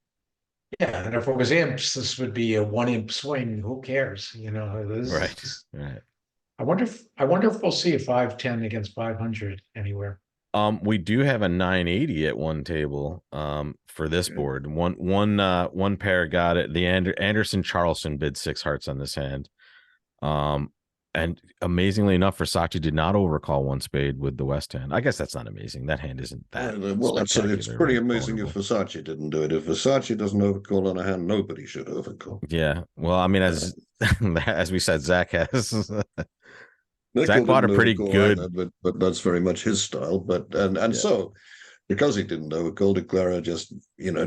yeah, and if it was imps, this would be a 1 imp swing. Who cares? You know, this Right, is, right. I wonder if we'll see a 510 against 500 anywhere. We do have a 980 at one table for this Okay. board. One pair got it. The Anderson Charleston bid 6 hearts on this hand. And amazingly enough, Versace did not overcall one spade with the West hand. I guess that's not amazing. That hand isn't that Well, it's pretty spectacularly amazing if vulnerable. Versace didn't do it. If Versace doesn't overcall on a hand, nobody should overcall. Yeah. Well, I mean, as as we said, Zach has Nickel Zach bought a didn't pretty overcall good. either, but that's very much his style. But Yeah. so because he didn't overcall, Declara just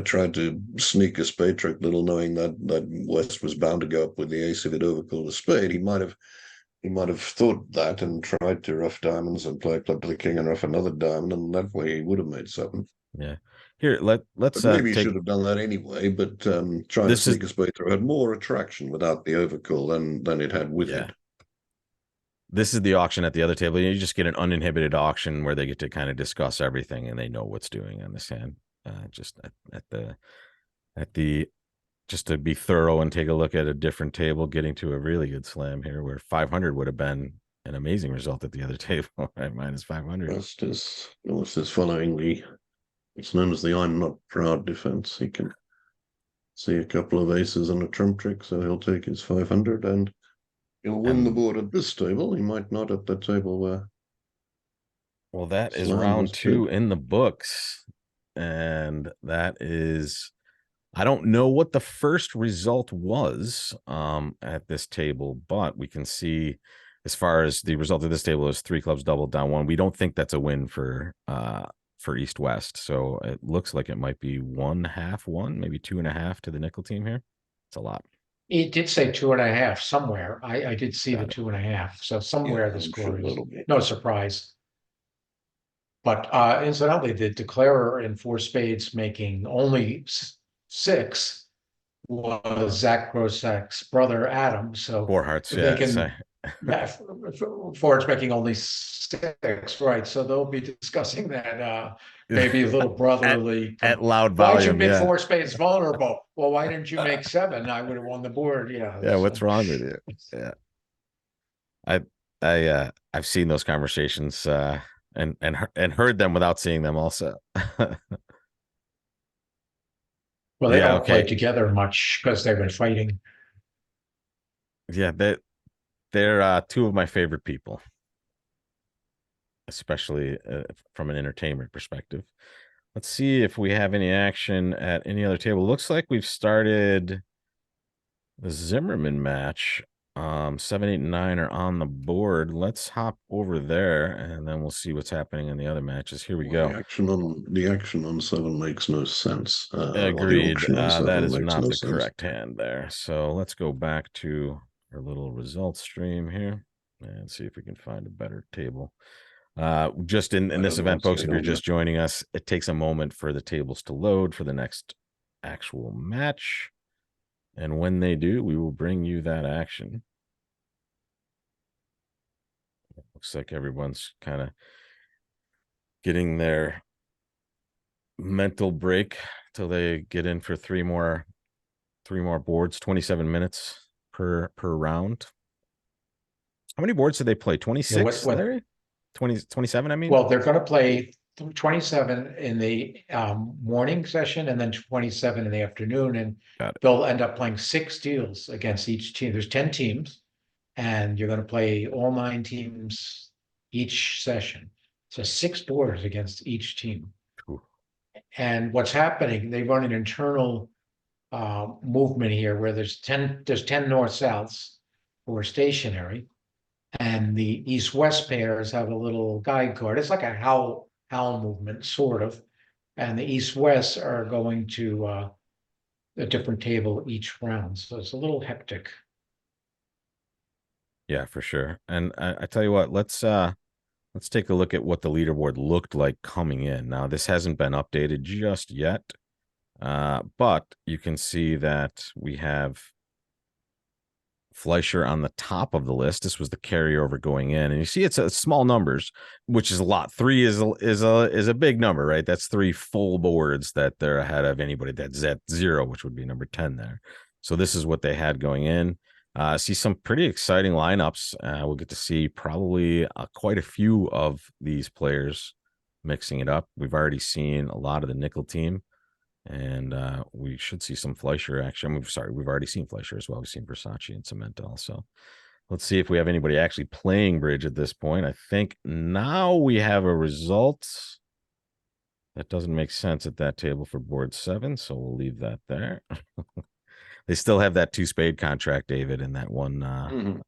tried to sneak a spade trick, little knowing that West was bound to go up with the ace if it overcalled a spade. He might have thought that and tried to rough diamonds and play club to the king and rough another diamond, and that way he would have made 7. Yeah. Here, let's But maybe he take. should have done that anyway. But trying to This is sneak a spade through had more attraction without the overcall than it had with Yeah. it. This is the auction at the other table. You just get an uninhibited auction where they get to kind of discuss everything and they know what's doing on this hand. Just at the just to be thorough and take a look at a different table, getting to a really good slam here where 500 would have been an amazing result at the other table, right? Minus 500. West is following it's known as the I'm not proud defense. He can see a couple of aces and a trump trick, so he'll take his 500 and he'll win the board at this table. He might not at the table where. Well, that is Slam round was 2 good. in the books. And that is, I don't know what the first result was at this table, but we can see as far as the result of this table is 3 clubs doubled down 1. We don't think that's a win for East West. So it looks like it might be 1/2, maybe 2.5 to the nickel team here. It's a lot. It did say 2.5 somewhere. I did see Got the it. 2.5. So somewhere the I'm score sure is that'll be. no surprise. But incidentally, the declarer in 4 spades making only 6 was Zach Grossack's brother Adam. So 4 hearts. if they Yeah. can, Ford's making only 6, right? So they'll be discussing that maybe a little brotherly at loud Why'd you volume. make Yeah. 4 spades vulnerable? Well, why didn't you make 7? I would have won the board. Yeah. Yeah. What's so- wrong with you? Yeah. I've seen those conversations and heard them without seeing them also. Well, they Yeah, don't play okay. together much because they've been fighting. Yeah, they're 2 of my favorite people, especially from an entertainment perspective. Let's see if we have any action at any other table. Looks like we've started the Zimmerman match. 7, 8, and 9 are on the board. Let's hop over there and then we'll see what's happening in the other matches. Here we go. The action on 7 makes no sense. Or the Agreed. auction on 7 That is makes not no the sense. correct hand there. So let's go back to our little results stream here and see if we can find a better table. Just in this event, folks, if you're just joining us, it takes a moment for the tables to load for the next actual match. And when they do, we will bring you that action. Looks like everyone's kind of getting their mental break till they get in for three more boards, 27 minutes per round. How many boards did they play? 26? what- Larry? 27, I mean? Well, they're going to play 27 in the morning session and then 27 in the afternoon. And Got it. they'll end up playing 6 deals against each team. There's 10 teams. And you're going to play all 9 teams each session. So 6 boards against each team. Ooh. And what's happening, they run an internal movement here where there's 10 north-souths or stationary. And the east-west pairs have a little guide card. It's like a howl movement, sort of. And the east-west are going to a different table each round. So it's a little hectic. Yeah, for sure. And I tell you what, let's take a look at what the leaderboard looked like coming in. Now, this hasn't been updated just yet, but you can see that we have Fleischer on the top of the list. This was the carryover going in, and you see it's a small numbers, which is a lot. 3 is a big number, right? That's 3 full boards that they're ahead of anybody that's at 0, which would be number 10 there. So this is what they had going in. See some pretty exciting lineups. We'll get to see probably quite a few of these players mixing it up. We've already seen a lot of the nickel team, and we should see some Fleischer action. We've already seen Fleischer as well. We've seen Versace and Cemental. So let's see if we have anybody actually playing bridge at this point. I think now we have a result. That doesn't make sense at that table for board 7, so we'll leave that there. They still have that 2 spade contract, David, and that one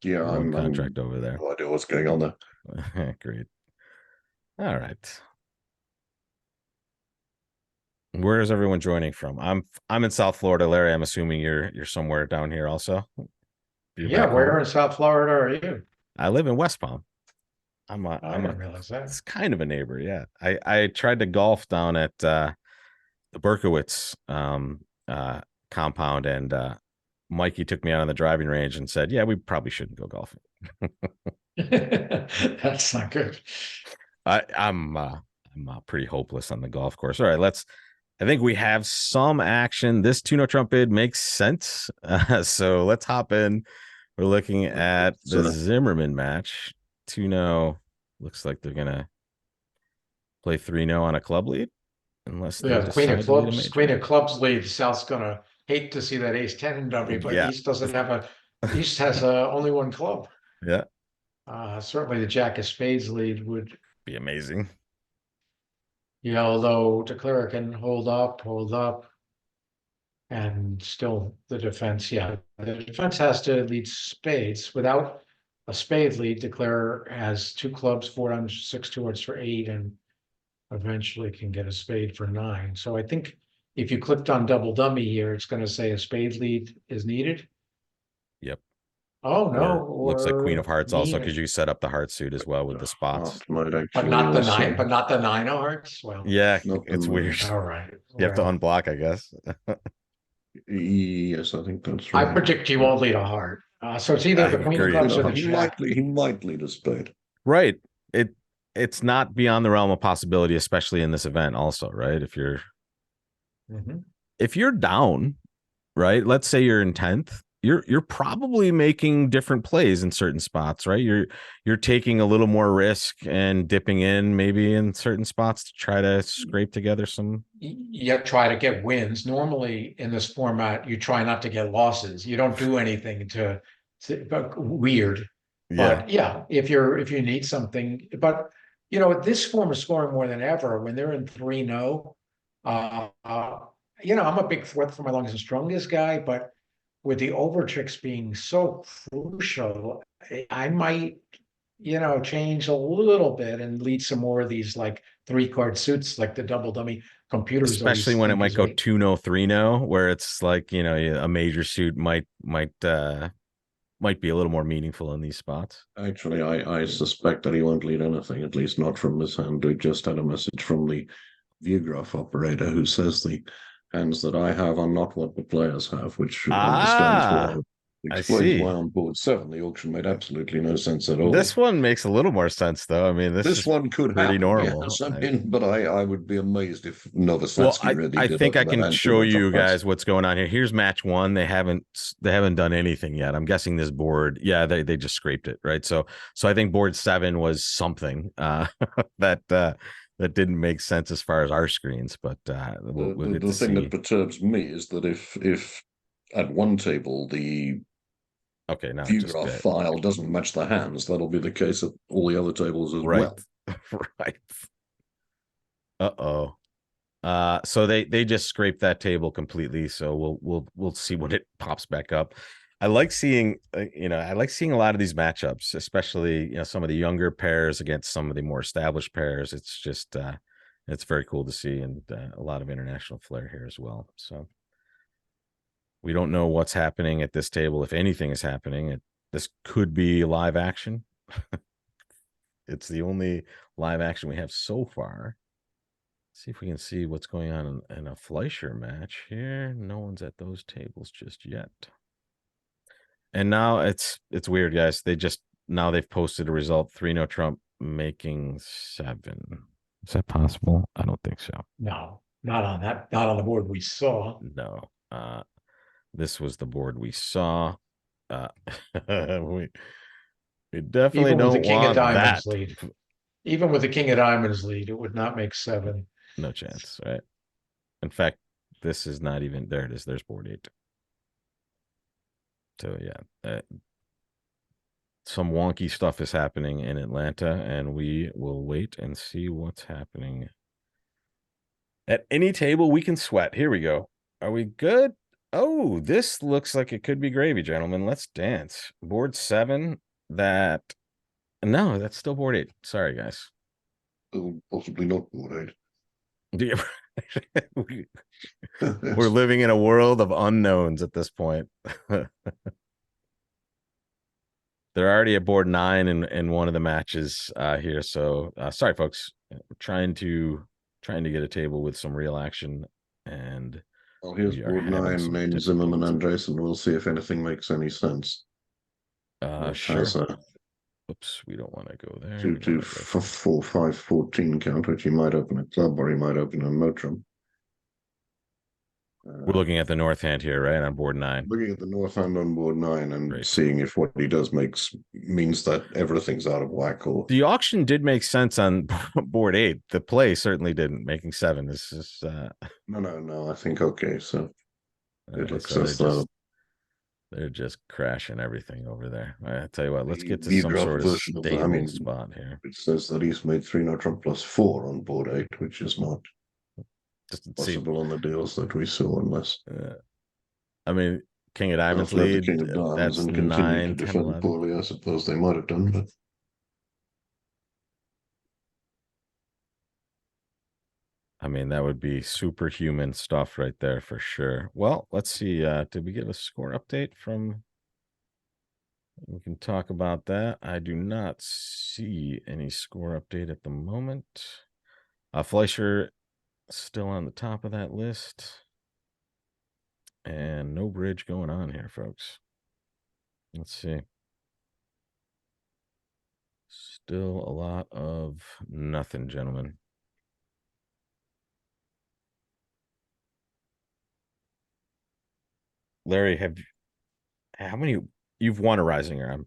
Yeah, one contract over there. No idea what's going on there. Great. All right. Where is everyone joining from? I'm in South Florida, Larry. I'm assuming you're somewhere down here also. Yeah, where in South Florida are you? I live in West Palm. I didn't realize that. It's kind of a neighbor, yeah. I tried to golf down at the Berkowitz compound, and Mikey took me out on the driving range and said, "Yeah, we probably shouldn't go golfing." That's not good. I'm pretty hopeless on the golf course. All right, I think we have some action. This 2-no Trump bid makes sense. So let's hop in. We're looking at the Zimmerman match. 2-no looks like they're gonna play 3-no on a club lead, unless they Queen of Clubs lead. South's gonna hate to see that ace 10 in W, but East doesn't have East has only one club. Yeah. Certainly the Jack of Spades lead would be amazing. Yeah, although Declare can hold up, and still the defense. Yeah, the defense has to lead spades. Without a spade lead, Declare has 2 clubs, 4 diamonds, 6 2-hearts for 8, and eventually can get a spade for 9. So I think if you clicked on double dummy here, it's going to say a spade lead is needed. Yep. Oh no! Looks like Queen of Hearts also, because you set up the heart suit as well with the spots. But not the 9. But not the 9 of hearts. Well, yeah, it's weird. All right. You have to unblock, I guess. Yes, I think that's right. I predict he won't lead a heart. So it's either the Queen of Clubs or the Jack. He might lead a spade. Right. It's not beyond the realm of possibility, especially in this event. Also, right? If you're down, right? Let's say you're in 10th. You're probably making different plays in certain spots, right? You're taking a little more risk and dipping in maybe in certain spots to try to scrape together some. You try to get wins. Normally in this format, you try not to get losses. You don't do anything to weird. Yeah. But yeah, if you need something, but this form of scoring more than ever when they're in 3-no. I'm a big fourth for my longest and strongest guy, but with the over tricks being so crucial, I might, change a little bit and lead some more of these like 3-card suits, like the double dummy computers. Especially when it might go 2-no, 3-no, where it's like, a major suit might be a little more meaningful in these spots. Actually, I suspect that he won't lead anything, at least not from this hand. We just had a message from the Viewgraph operator who says the hands that I have are not what the players have, which explains why on board 7 the auction made absolutely no sense at all. This one makes a little more sense, though. I mean, this one could pretty happen, normal. Yes, but I would be amazed if Novosadski really did. I think I can show you guys what's going on here. Here's match 1. They haven't done anything yet. I'm guessing this board, yeah, they just scraped it, right? So I think board 7 was something that didn't make sense as far as our screens, but the thing that perturbs me is that if at one table the Viewgraph file doesn't match the hands, that'll be the case at all the other tables as well. Right. So they just scraped that table completely. So we'll see when it pops back up. I like seeing, I like seeing a lot of these matchups, especially, some of the younger pairs against some of the more established pairs. It's just, it's very cool to see, and a lot of international flair here as well. So we don't know what's happening at this table. If anything is happening, this could be live action. It's the only live action we have so far. See if we can see what's going on in a Fleischer match here. No one's at those tables just yet. And now it's weird, guys. Now they've posted a result: 3-no Trump, making 7. Is that possible? I don't think so. No, not on the board we saw. No. This was the board we saw. We definitely Even with the don't King of want Diamonds that. lead. Even with the King of Diamonds lead, it would not make 7. No chance, right? In fact, this is not even there. It is. There's board 8. So yeah, some wonky stuff is happening in Atlanta, and we will wait and see what's happening. At any table we can sweat. Here we go. Are we good? Oh, this looks like it could be gravy, gentlemen. Let's dance. Board 7. No, that's still board 8. Sorry, guys. Oh, possibly not board We're 8. living in a world of unknowns at this point. They're already at board 9 in one of the matches here. So sorry, folks. We're trying to get a table with some real action, and Well, here's we are board having 9, some named Zimmerman difficulty. Andresen. We'll see if anything makes any sense. Sure. Has a Oops, we don't want to go there. 2 2 4 5 14 count, which he might open a club or he might open a Motrum. We're looking at the north hand here, right, on board 9. Looking at the north hand on board 9 and Great. seeing if what he does means that everything's out of whack. Or The auction did make sense on board 8. The play certainly didn't. Making 7 is just no. I think okay. So it looks so as though they're just crashing everything over there. I tell you what, let's get to the some draft sort of version of the- stable spot here. it says that he's made 3-no Trump plus 4 on board 8, which is not Just to see. possible on the deals that we saw, unless I mean, King of Diamonds after the lead. King of Diamonds That's and continue 9, to 10, defend 11. poorly. I suppose they might have done, but I mean, that would be superhuman stuff right there for sure. Well, let's see. Did we get a score update from? We can talk about that. I do not see any score update at the moment. Fleischer still on the top of that list. And no bridge going on here, folks. Let's see. Still a lot of nothing, gentlemen. Larry, how many you've won a Reisinger?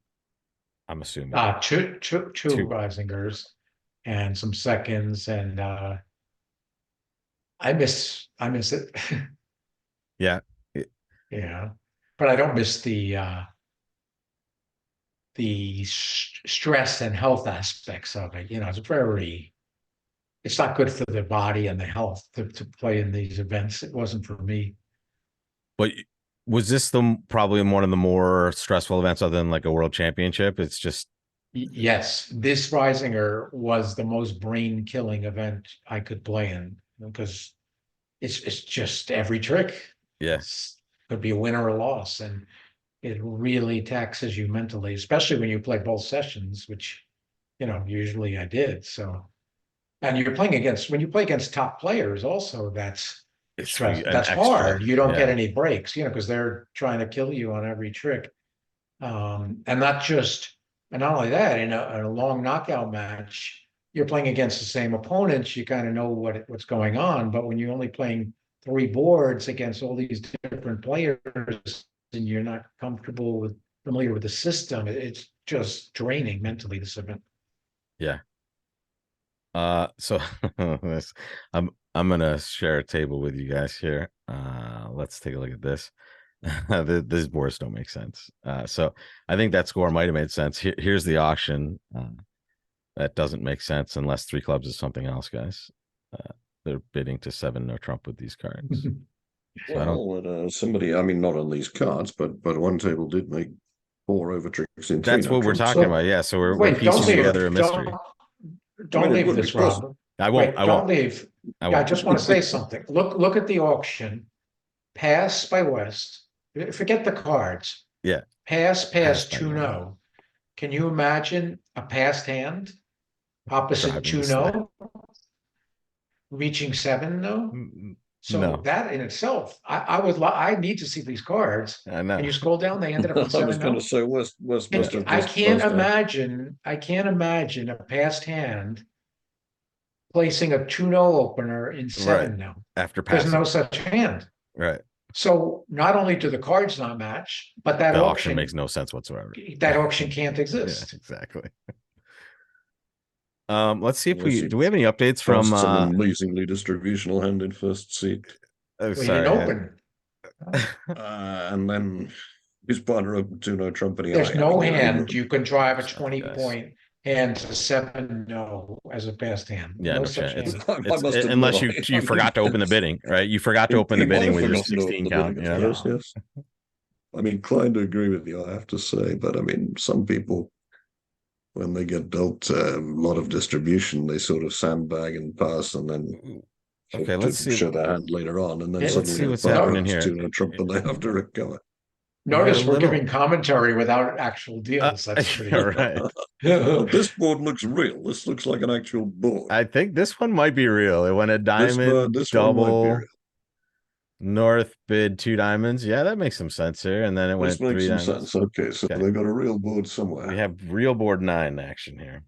I'm assuming. Two Two. Reisingers and some seconds, and I miss it. Yeah. Yeah, but I don't miss the stress and health aspects of it. It's not good for the body and the health to play in these events. It wasn't for me. But was this probably one of the more stressful events other than like a world championship? It's just Yes, this Reisinger was the most brain killing event I could play in, because it's just every trick. yes. Could be a win or a loss, and it really taxes you mentally, especially when you play both sessions, which usually I did. So, and when you play against top players also, that's stress. That's hard. You don't get any breaks, because they're trying to kill you on every trick. And not only that, in a long knockout match, you're playing against the same opponents. You kind of know what's going on. But when you're only playing 3 boards against all these different players, and you're not familiar with the system, it's just draining mentally, this event. Yeah. So I'm gonna share a table with you guys here. Let's take a look at this. These boards don't make sense. So I think that score might have made sense. Here's the auction. That doesn't make sense unless 3 clubs is something else, guys. They're bidding to 7 no Trump with these cards. So I don't. Well, somebody, I mean, not on these cards, but one table did make 4 over tricks in 3 That's what we're trump, talking so about. Yeah. So we're Wait, don't piecing leave, together a mystery. don't I mean, it leave would be this, possible. Rob. I won't. Wait, I don't won't. leave. I Yeah, I won't. just want to say something. Look at the auction. Pass by West. Forget the cards. Yeah. Pass, Pass by 2-0. Can you imagine a passed hand opposite Driving the sled. 2-0? Reaching 7-0? So No, that in itself, I need to see these cards. I know. Can you scroll down? They ended up with I was going to 7-0. say West must have I just can't buzzed out. imagine. I can't imagine a passed hand placing a 2-0 opener in Right. 7-0. After There's passing. no such hand. Right. So not only do the cards not match, but that The auction auction makes no sense whatsoever. that auction can't Yeah, exist. exactly. Let's see if Unless you do we have any updates from Cast some amazingly distributional hand in first seat, oh, Well, you sorry. didn't open. and then his partner opened 2-0 trump and he There's no I mean, hand you can drive a Stop, 20 guys. point hand to 7-0 as a passed hand. Yeah, no such chance. hand. I must admit, Unless I you forgot to open the bidding, right? You forgot to open the He might bidding have with your forgotten to open 16 the count. bidding Yeah. at first, yes. I'm inclined to agree with you, I have to say, but I mean, some people, when they get dealt a lot of distribution, they sort of sandbag and pass, and then Okay, to let's see. show their hand later on, and then Let's suddenly see the what's partner happening opens here. 2-0 trump, and they have to recover. We got a Notice we're little- giving commentary without actual deals. That's pretty right. But this board looks real. This looks like an actual board. I think this one might be real. It went a diamond This one might be double. real. North bid 2 diamonds. Yeah, that makes some sense here. And then it This went makes 3 some diamonds. sense. Okay, so Okay. they've got a real board somewhere. We have real board 9 action here.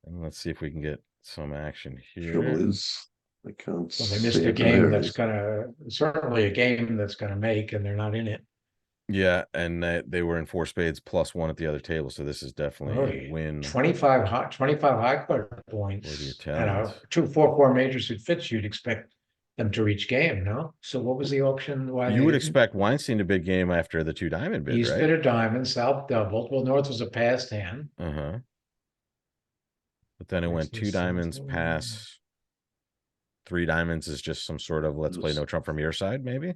And let's see if we can get some action Trouble here. is, I can't Well, they see missed a it. game There it that's is. certainly a game that's gonna make, and they're not in it. Yeah, and they were in 4 spades plus 1 at the other table. So this is definitely a win. 25 high card For the points and Italians. a 2-4-4 major suit fits. You'd expect them to reach game, no? So what was the auction? Why You they would didn't? expect Weinstein to bid game after the 2 diamond bid, East right? bid a diamond, South doubled. Well, North was a passed hand. Uh-huh. But then it went 2 diamonds pass. 3 diamonds is just some sort of let's play no trump from your side, maybe.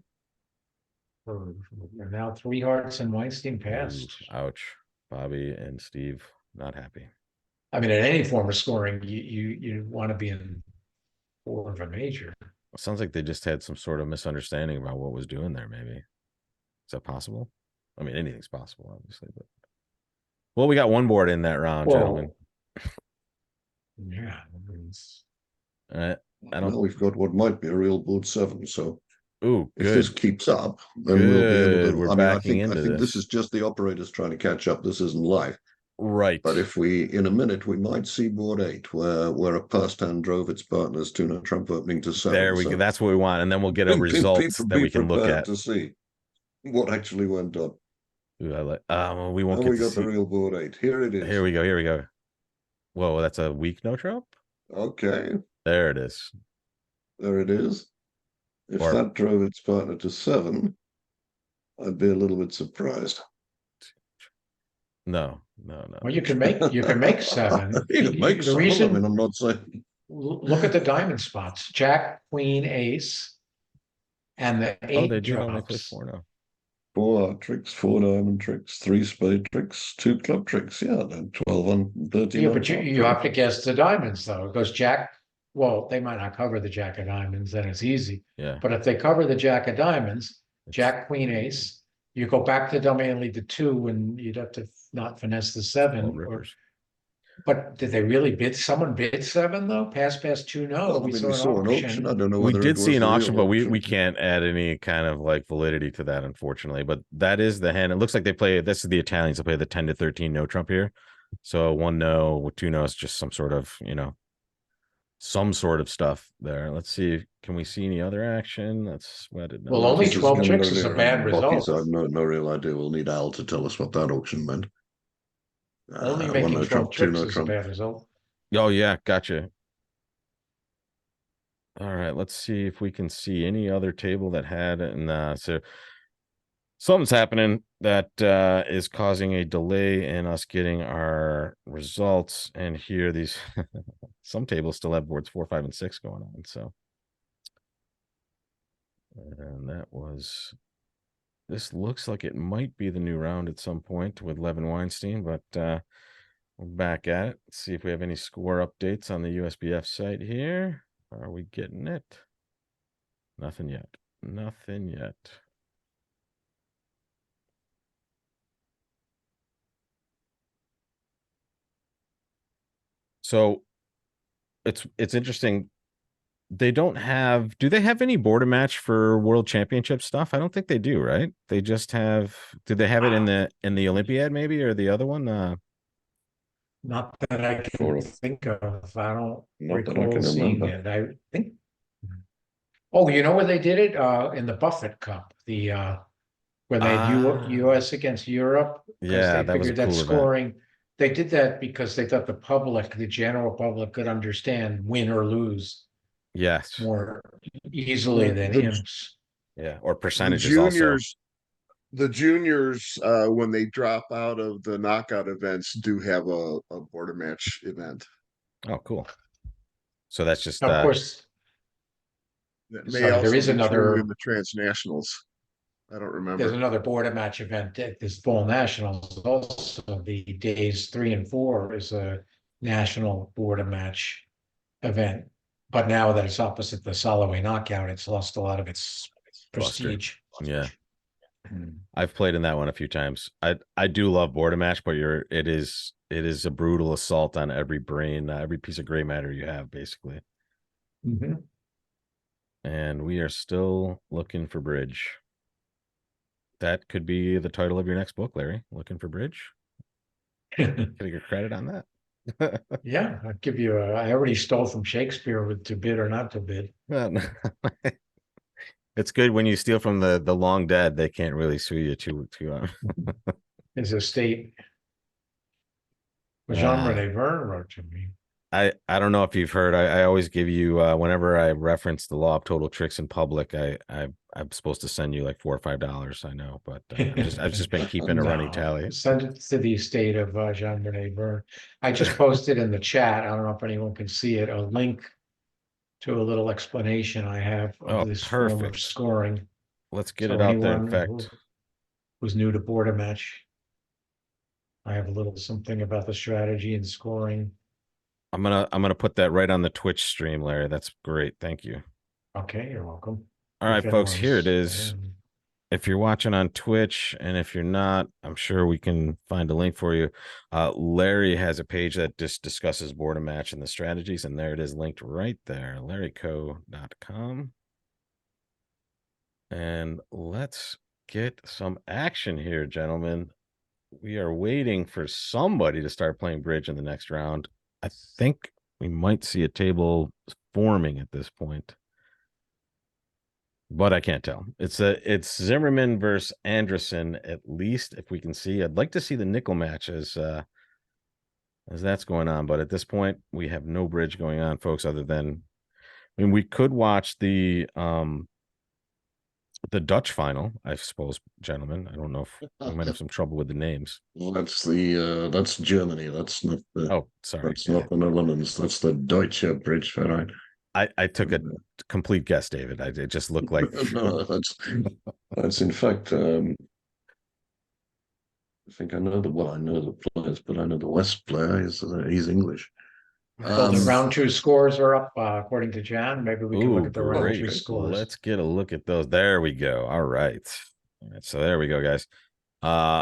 And now 3 hearts and Weinstein passed. Ooh, ouch. Bobby and Steve not happy. I mean, in any form of scoring, you want to be in 4 of a major. It sounds like they just had some sort of misunderstanding about what was doing there, maybe. Is that possible? I mean, anything's possible, obviously, but well, we got 1 board in that round, gentlemen. Yeah. I don't. Well, we've got what might be a real board 7. So Ooh, if this good. keeps up, then we'll be able Good. to. We're I mean, I backing think into this this. is just the operators trying to catch up. This isn't live. Right. But if in a minute, we might see board 8, where a passed hand drove its partners 2-0 trump opening to 7. There we So go. That's what we want, and then we'll get a results that we can look prepared at. to see what actually went on. Ooh, I like. Well, we won't And get we to got see. the real board 8. Here it is. Here we go. Here we go. Whoa, that's a weak no trump. Okay, There it is. there it is. If Or- that drove its partner to 7, I'd be a little bit surprised. No. Well, you can make 7. You can make The some. I reason, mean, I'm not saying. look at the diamond spots: Jack, Queen, Ace, and the 8 Oh, they do only play drops. 4 now. 4 heart tricks, 4 diamond tricks, 3 spade tricks, 2 club tricks. Yeah, then 12 on 13. Yeah, on but top. you have to guess the diamonds though, because Jack. Well, they might not cover the Jack of diamonds, then it's easy. Yeah. But if they cover the Jack of diamonds, Jack, Queen, Ace, you go back to dummy and lead the 2, and you'd have to not finesse the 7. All or- rippers. But did they really bid? Someone bid 7 though? Pass 2, no. Well, I we mean, saw we an saw an auction. auction. I don't know We whether did it see was an the auction, real but we auction. can't add any kind of like validity to that, unfortunately. But that is the hand. It looks like they play. This is the Italians. They play the 10 to 13 no trump here. So 1 no with 2 no's, just some sort of some sort of stuff there. Let's see. Can we see any other action? That's what it. Well, only This is 12 gonna tricks go is a there. bad Bocky's, result. I have no real idea. We'll need Al to tell us what that auction meant. Only 1 making no 12 trump, 2 tricks no is a trump. bad result. Oh yeah, gotcha. All right, let's see if we can see any other table that had and so something's happening that is causing a delay in us getting our results. And here these some tables still have boards 4, 5, and 6 going on. So And this looks like it might be the new round at some point with Levin Weinstein, but we're back at it. Let's see if we have any score updates on the USBF site here. Are we getting it? Nothing yet. Nothing yet. So it's interesting. They don't have, do they have any border match for world championship stuff? I don't think they do, right? They just have, do they have it in the Olympiad maybe, or the other one? Not that I can Sort of. think of. I don't Not that I recall can seeing remember. it. I think. Oh, you know where they did it? In the Buffett Cup, when they had US against Europe, because Yeah, they that was a figured that cool event. scoring, they did that because they thought the general public could understand win or lose Yes. more easily than The, imps. Yeah. Or the percentages also. juniors, when they drop out of the knockout events, do have a border match event. Oh, cool. So that's just Now, of course, That may sorry, there also is be true in another. the transnationals. I don't There's remember. another border match event at this fall nationals. Also, the days 3 and 4 is a national border match event. But now that it's opposite the Soloway knockout, it's lost a lot of its Luster. prestige. Yeah. Mm. I've played in that one a few times. I do love border match, but it is a brutal assault on every brain, every piece of gray matter you have, basically. Mhm. And we are still looking for bridge. That could be the title of your next book, Larry. Looking for bridge. Can I get credit on that? Yeah, I'll give you I already stole from Shakespeare with to bid or not to bid. It's good when you steal from the long dead. They can't really sue you too. His estate. Jean Ah, Rene Verne wrote to me. I don't know if you've heard. I always give you whenever I reference the law of total tricks in public. I'm supposed to send you like $4 or $5. I know, but I've just been keeping a running No, tally. send it to the estate of Jean Rene Verne. I just posted in the chat. I don't know if anyone can see it. A link to a little explanation I have of Oh, this form of perfect. scoring. Let's get So it out there. In anyone fact, who's new to border match, I have a little something about the strategy and scoring. I'm gonna put that right on the Twitch stream, Larry. That's great. Thank you. Okay, you're welcome. All right, If folks, here it anyone's is. If you're watching on Twitch, and if you're not, I'm sure we can find a link for you. Larry has a page that just discusses border match and the strategies, and there it is linked right there, larryco.com. And let's get some action here, gentlemen. We are waiting for somebody to start playing bridge in the next round. I think we might see a table forming at this point, but I can't tell. It's Zimmerman versus Anderson, at least if we can see. I'd like to see the nickel match as that's going on, but at this point we have no bridge going on, folks, other than, I mean, we could watch the Dutch final, I suppose, gentlemen. I don't know if we might have some trouble with the names. Well, that's Germany. That's not the Oh, sorry. that's not the Netherlands. That's the Deutsche Bridgeverein. I took a complete guess, David. It just looked like No, that's in fact. I think I know I know the players, but I know the West player is he's English. Well, the round 2 scores are up according to Jan. Maybe we can look ooh, at the round 2 great. scores. Let's get a look at those. There we go. All right. So there we go, guys.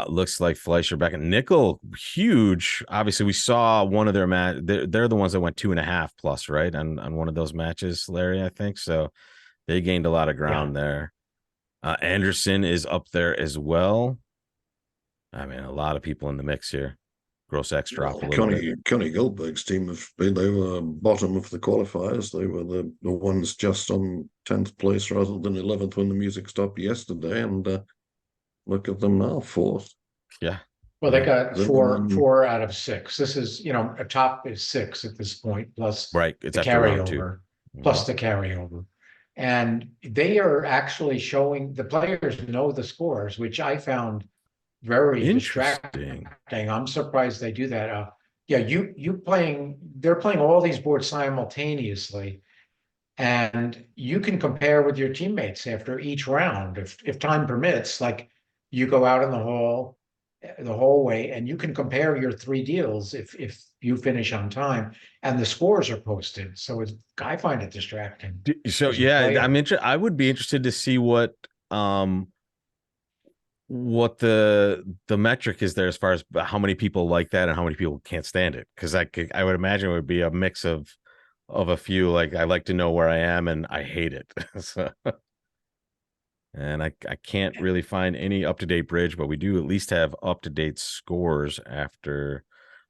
Looks like Fleischer back at nickel, huge. Obviously, we saw one of their match. They're the ones that went 2.5 plus, right? On one of those matches, Larry, I think. So they gained a lot of ground there. Anderson is up there as well. I mean, a lot of people in the mix here. Gross X drop a little bit. Connie Goldberg's team they were bottom of the qualifiers. They were the ones just on 10th place rather than 11th when the music stopped yesterday. And look at them now, 4th. Yeah. Well, they got Zimmerman. four out of 6. This is, a top is 6 at this point, plus Right. It's the after round 2. carryover, plus the carryover. And they are actually showing, the players know the scores, which I found very distracting. I'm surprised they do that. Yeah, they're playing all these boards simultaneously. And you can compare with your teammates after each round, if time permits, like you go out in the hallway, and you can compare your three deals if you finish on time, and the scores are posted. So I find it distracting. So as a yeah, player. I would be interested to see what the metric is there as far as how many people like that and how many people can't stand it. Because I would imagine it would be a mix of a few. Like, I like to know where I am and I hate it. So, and I can't really find any up-to-date bridge, but we do at least have up-to-date scores after.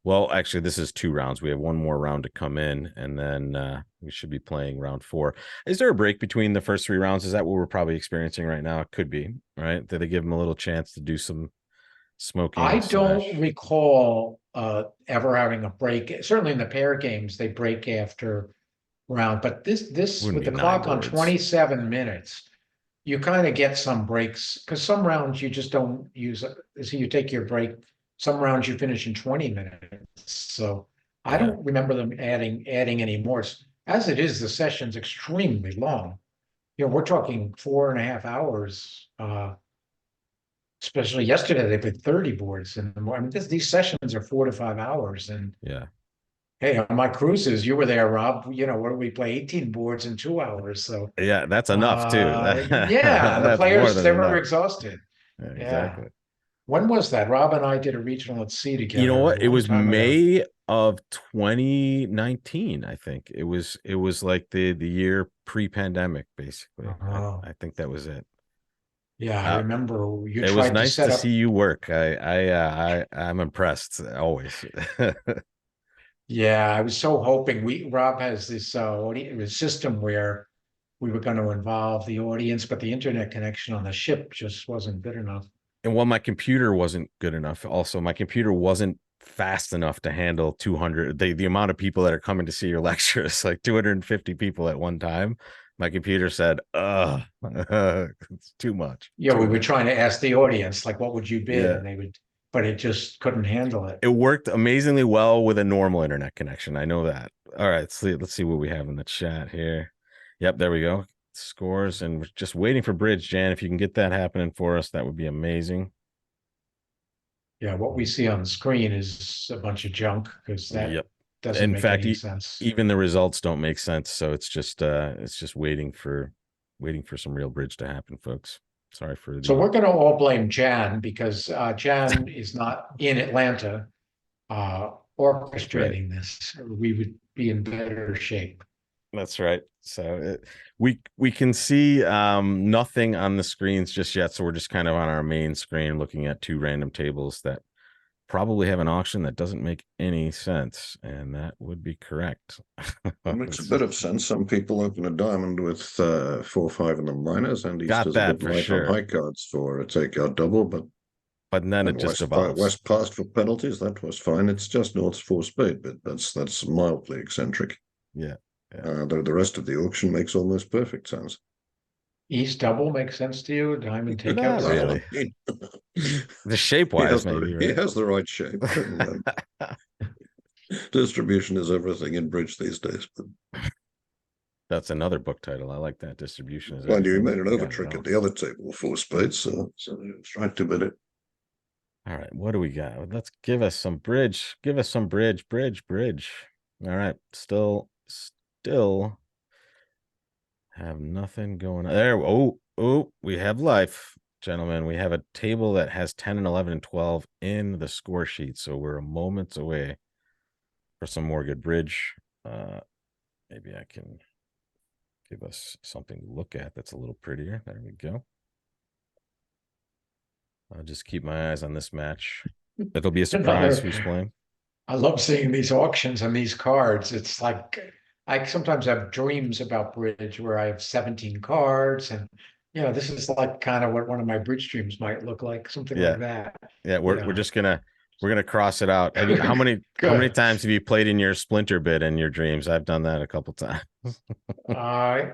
Well, actually, this is 2 rounds. We have one more round to come in, and then we should be playing round 4. Is there a break between the first 3 rounds? Is that what we're probably experiencing right now? It could be, right? Did they give them a little chance to do some smoking? I don't recall ever having a break. Certainly in the pair games, they break after round, but this Wouldn't with be the 9 clock on boards. 27 minutes, you kind of get some breaks, because some rounds you just don't use it. So you take your break. Some rounds you finish in 20 minutes. So I Yeah. don't remember them adding any more. As it is, the session's extremely long. We're talking 4.5 hours. Especially yesterday, they put 30 boards in the morning. I mean, these sessions are 4 to 5 hours. And Yeah. hey, on my cruises, you were there, Rob. Where we play 18 boards in 2 hours. So Yeah, that's enough too. yeah, the That's more players, than they were enough. exhausted. Yeah, Yeah. exactly. When was that? Rob and I did a regional at sea You know together what? a It long was time ago. May of 2019, I think. It was like the year pre-pandemic, basically. Oh. I think that was it. Yeah, I Uh, remember you it was tried to nice set to up. see you work. I'm impressed always. Yeah, I was so hoping Rob has this system where we were going to involve the audience, but the internet connection on the ship just wasn't good enough. And while my computer wasn't good enough, also my computer wasn't fast enough to handle 200. The amount of people that are coming to see your lectures, like 250 people at one time. My computer said, it's too much. Yeah, Too we were much. trying to ask the audience, like, what would you bid? Yeah. And they would, but it just couldn't handle it. It worked amazingly well with a normal internet connection. I know that. All right, let's see what we have in the chat here. Yep, there we go. Scores, and we're just waiting for bridge, Jan. If you can get that happening for us, that would be amazing. Yeah, what we see on the screen is a bunch of junk, because that Yep. doesn't In make fact, any sense. even the results don't make sense. So it's just waiting for some real bridge to happen, folks. Sorry for So the. we're going to all blame Jan, because Jan is not in Atlanta orchestrating this. We would be in better shape. That's right. So we can see nothing on the screens just yet. So we're just kind of on our main screen looking at 2 random tables that probably have an auction that doesn't make any sense, and that would be correct. It makes a bit of sense. Some people open a diamond with 4-5 in the minors, and he's Got does a that bit for light on sure. high cards for a takeout double, but Then it and just West passed for penalties. That was fine. It's just North's 4 spade, but that's mildly eccentric. Yeah. The rest of the auction makes almost perfect sense. East double makes sense to you? Diamond takeout? Not really. The shape wise, maybe, He right? has the right shape. And, distribution is everything in bridge these days. But That's another book title. I like that. Distribution is mind you, he everything. made an over trick at the other table, 4 spades, so it's right to bid it. All right, what do we got? Let's give us some bridge. Give us some bridge. All right, still have nothing going on there. Oh, we have life, gentlemen. We have a table that has 10 and 11 and 12 in the score sheet, so we're a moments away for some more good bridge. Maybe I can give us something to look at that's a little prettier. There we go. I'll just keep my eyes on this match. It'll be a surprise who's playing. I love seeing these auctions and these cards. It's like I sometimes have dreams about bridge where I have 17 cards, and this is like kind of what one of my bridge dreams might look like, something like that. Yeah, we're just gonna cross it out. How many times have you played in your splinter bid in your dreams? I've done that a couple times. My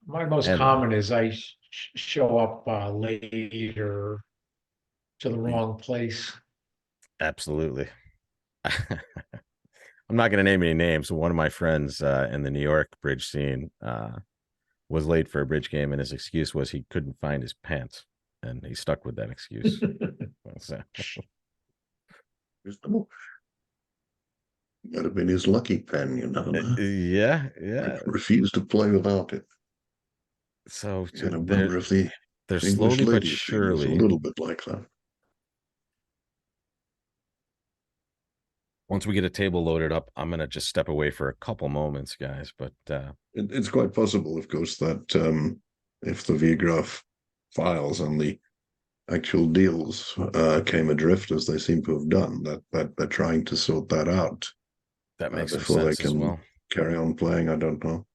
most common is I show up later to the wrong place. Absolutely. I'm not going to name any names. One of my friends in the New York bridge scene was late for a bridge game, and his excuse was he couldn't find his pants, and he stuck with that excuse. So, Might have been his lucky pen, you never know. yeah, yeah. Refused to play without it. So You gotta wonder if the they're English slowly but ladies thing was a surely. little bit like that. Once we get a table loaded up, I'm gonna just step away for a couple moments, guys. But It's quite possible, of course, that if the VGraph files and the actual deals came adrift, as they seem to have done, that they're trying to sort that out that makes some before they sense as can well. carry on playing. I don't know.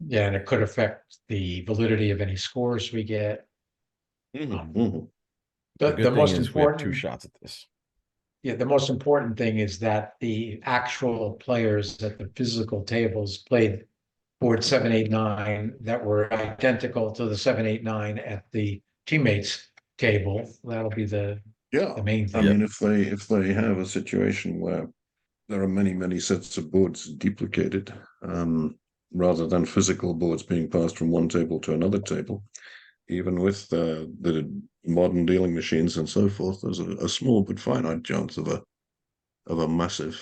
Yeah, and it could affect the validity of any scores we get. Mhm. The The good thing most is we have 2 important, shots at this. yeah, the most important thing is that the actual players at the physical tables played board 7, 8, 9 that were identical to the 7, 8, 9 at the teammates table. That'll be the Yeah, main I thing. mean, if they have a situation where there are many sets of boards duplicated, rather than physical boards being passed from one table to another table, even with the modern dealing machines and so forth, there's a small but finite chance of a massive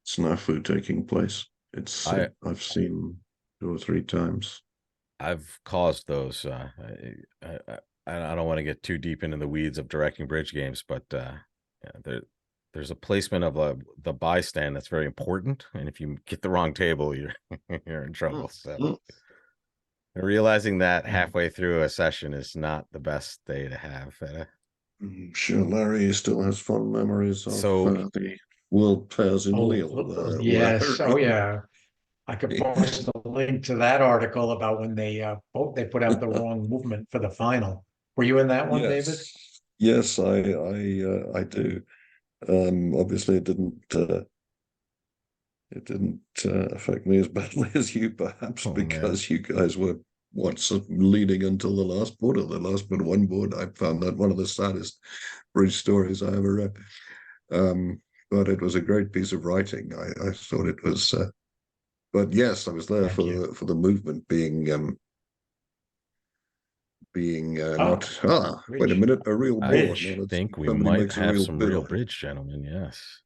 snafu taking place. I've seen 2 or 3 times. I've caused those. I don't want to get too deep into the weeds of directing bridge games, but yeah, there's a placement of the buy stand that's very important, and if you get the wrong table, you're you're in trouble. So realizing that halfway through a session is not the best day to have. I'm sure Larry still has fond memories of So the World Fairs in Oh, Lille. yes. Where Oh, yeah. I could post a link to that article about when they put out the wrong movement for the final. Were you in that one, David? yes, I do. Obviously, it didn't affect me as badly as you, perhaps, oh man, because you guys were leading until the last board or the last but one board. I found that one of the saddest bridge stories I ever read. But it was a great piece of writing. I thought it was. But yes, I was there Thank you. for the movement being Oh, not. Wait a bridge. minute, a real I board. Now Bridge. let's think we somebody might makes a have real some bid real on it. bridge, gentlemen. Yes.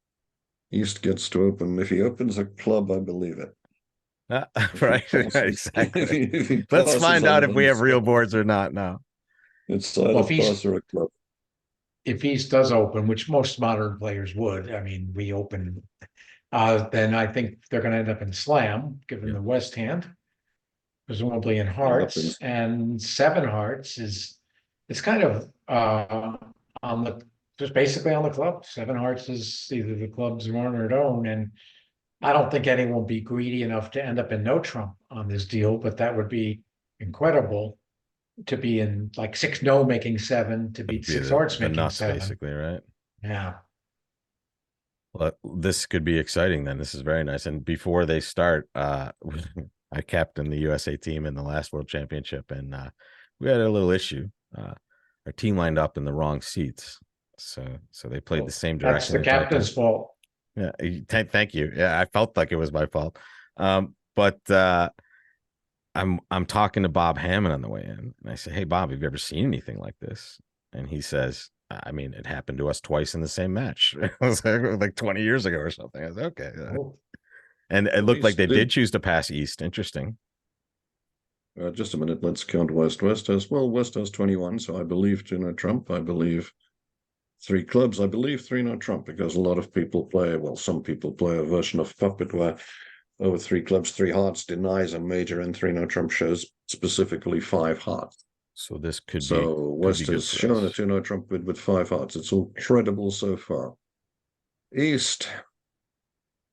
East gets to open. If he opens a club, I believe it. If he Right, passes, exactly. if he Let's passes, find I'm out if going we to have real say boards or not now. it's either Well, if pass or a club. East does open, which most modern players would, I mean, we open, then I think they're going to end up in slam, given Yep. the West hand, presumably in It hearts, happens. and 7 hearts is it's kind of on the just basically on the club. 7 hearts is either the club's run or don't, and I don't think anyone will be greedy enough to end up in no trump on this deal, but that would be incredible to be in like 6 no making 7 to beat It'd be 6 hearts the making nuts, 7. basically, right? Yeah. Well, this could be exciting then. This is very nice. And before they start, I captained the USA team in the last World Championship, and we had a little issue. Our team lined up in the wrong seats, so they played the same That's direction the the entire time. captain's fault. Yeah, thank you. Yeah, I felt like it was my fault. But I'm talking to Bob Hammond on the way in, and I say, "Hey, Bob, have you ever seen anything like this?" And he says, "I mean, it happened to us twice in the same match. It was like 20 years ago or something." I was okay, Oh, and it Well, looked like East they did. did choose to pass East. Interesting. Just a minute. Let's count West. West has 21. So I believe 2 no trump. I believe 3 clubs. I believe 3 no trump because a lot of people play. Well, some people play a version of puppet where over 3 clubs, 3 hearts denies a major, and 3 no trump shows specifically 5 hearts. So this could So West be good has for shown a us. 2 no trump bid with 5 hearts. It's all credible so far. East.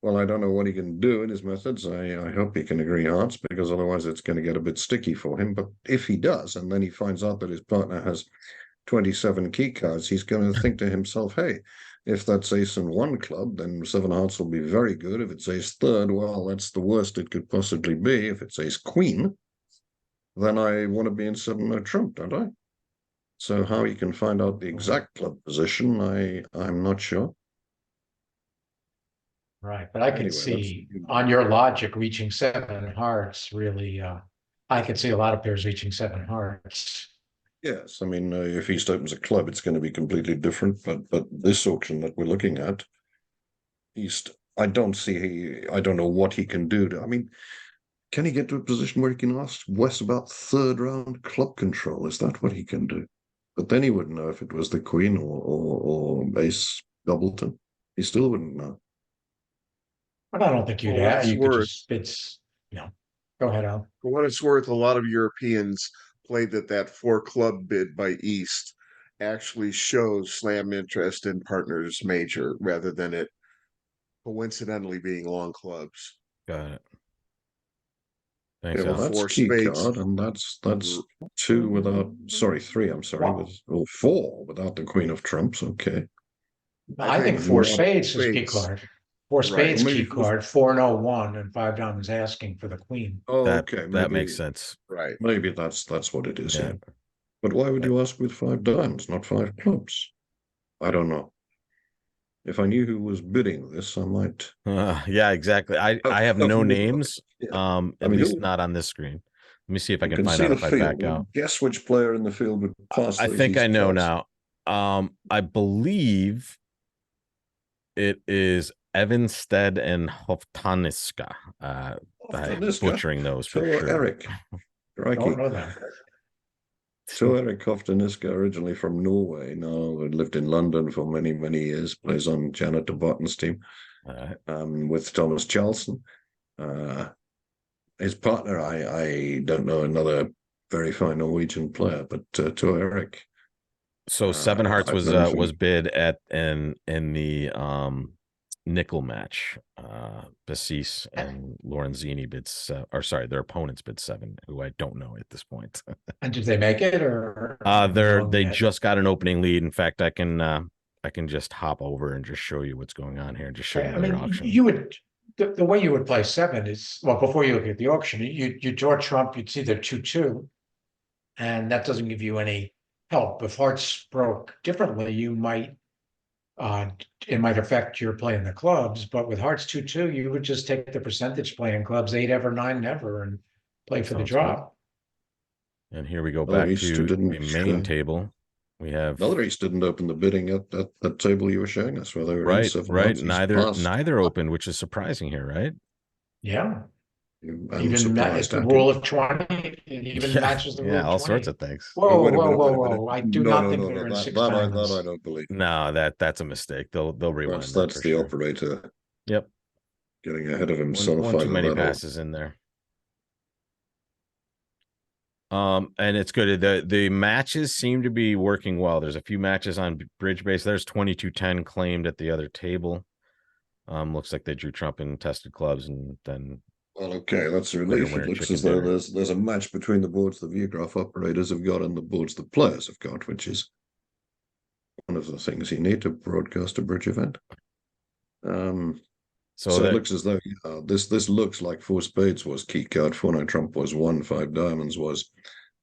Well, I don't know what he can do in his methods. I hope he can agree hearts because otherwise it's going to get a bit sticky for him. But if he does, and then he finds out that his partner has 27 key cards, he's going to think to himself, hey, if that's ace in one club, then 7 hearts will be very good. If it's ace third, well, that's the worst it could possibly be. If it's ace queen, then I want to be in 7 no trump, don't I? So how he can find out the exact club position, I'm not sure. Right, but I could Anyway, that's- see on your logic reaching 7 hearts really, I could see a lot of pairs reaching 7 hearts. Yes, I mean, if East opens a club, it's going to be completely different. But this auction that we're looking at, East, I don't know what he can do. I mean, can he get to a position where he can ask West about third round club control? Is that what he can do? But then he wouldn't know if it was the Queen or Ace Doubleton. He still wouldn't know. But I don't think you'd For what have, it's you could worth. just, go ahead, Al. For what it's worth, a lot of Europeans played that 4 club bid by East actually shows slam interest in Partners Major rather than it coincidentally being long clubs. Got it. Thanks, Yeah, well, Al. that's 4 key spades. card, and that's 2 without. Sorry, 3. I'm sorry, Wow. or 4 without the Queen of Trumps. Okay. I think think four more spades is key spades. card. Four Right, spades maybe key four- card, 4-0-1 and 5 diamonds asking for the queen. Oh, That okay. that Maybe makes sense. Right. maybe that's what it is. Yeah. Yeah. But why would you ask with 5 diamonds, not 5 clubs? I don't know. If I knew who was bidding this, I might. Yeah, exactly. I have Of no more. names. Yeah. At mean, least who- not on this screen. Let me see if I You can find see out the if I field. back out. Guess which player in the field would pass. I those think I East know cards. now. I believe it is Evanstead and Hoftaniska. I'm Hoftaniska? butchering those for So sure. Eric. Don't Crikey. know that. So Eric Hoftaniska, originally from Norway, now lived in London for many, many years, plays on Janet de Botton's team with Thomas Charlson. His partner, I don't know, another very fine Norwegian player, but to Eric. So 7 hearts I've was known him. was bid at in the nickel match. Basis and Lorenzini bid their opponents bid 7, who I don't know at this point. And did they make it or? They just got an opening lead. In fact, I can just hop over and just show you what's going on here and just show you I their mean, auction. you would, the way you would play 7 is, well, before you look at the auction, you draw trump, you'd see the 2-2. And that doesn't give you any help. If hearts broke differently, you might, it might affect your play in the clubs, but with hearts 2-2, you would just take the percentage play in clubs 8 ever, 9 never, and play for the Sounds drop. And here we go Another back East to didn't the main show. table. We have Another East didn't open the bidding at that table you were showing us, where they were in right. 7 hearts. He's passed. Neither opened, which is surprising here, right? Yeah. I'm Even surprised the at rule it. of 20, it even matches the rule of all 20. sorts of things. Whoa, Wait a whoa, minute, whoa, wait a minute. whoa! I do No, not no, think no, they're no. in That, 6 that diamonds. I don't believe. No, that's a mistake. They'll rewind That's that for the sure. operator Yep. getting ahead of himself. One too either many that or- passes in there. And it's good. The matches seem to be working well. There's a few matches on bridge base. There's 22-10 claimed at the other table. Looks like they drew Trump in tested clubs and then. Well, okay, that's a Winner, relief. winner, It looks chicken as though dinner. there's a match between the boards the Viewgraph operators have got and the boards the players have got, which is one of the things you need to broadcast a bridge event. So it looks as though this looks like 4 spades was key card, 4 no trump was 1, 5 diamonds was.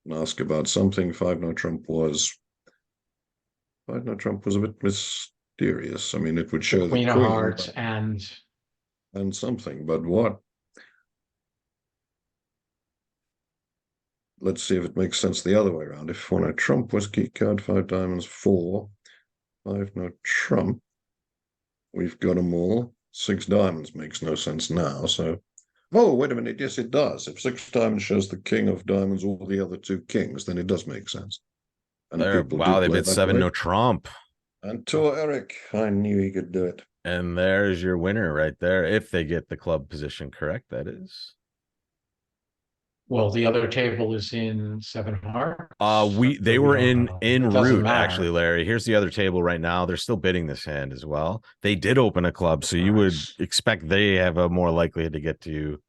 And ask about something, 5 no trump was. 5 no trump was a bit mysterious. I mean, it would show the Queen of queen Hearts and something, but what? Let's see if it makes sense the other way around. If 4 no trump was key card, 5 diamonds, 4, 5 no trump, we've got them all. 6 diamonds makes no sense now. So, oh, wait a minute. Yes, it does. If 6 diamonds shows the king of diamonds, all the other 2 kings, then it does make sense. And people wow, do they play bid that 7 way. no Trump. And to Eric, I knew he could do it. And there's your winner right there. If they get the club position correct, that is. well, the other table is in 7 hearts. They So were don't know. in It doesn't route, matter. actually, Larry. Here's the other table right now. They're still bidding this hand as well. They did open a club, so you would Nice. expect they have a more likelihood to get to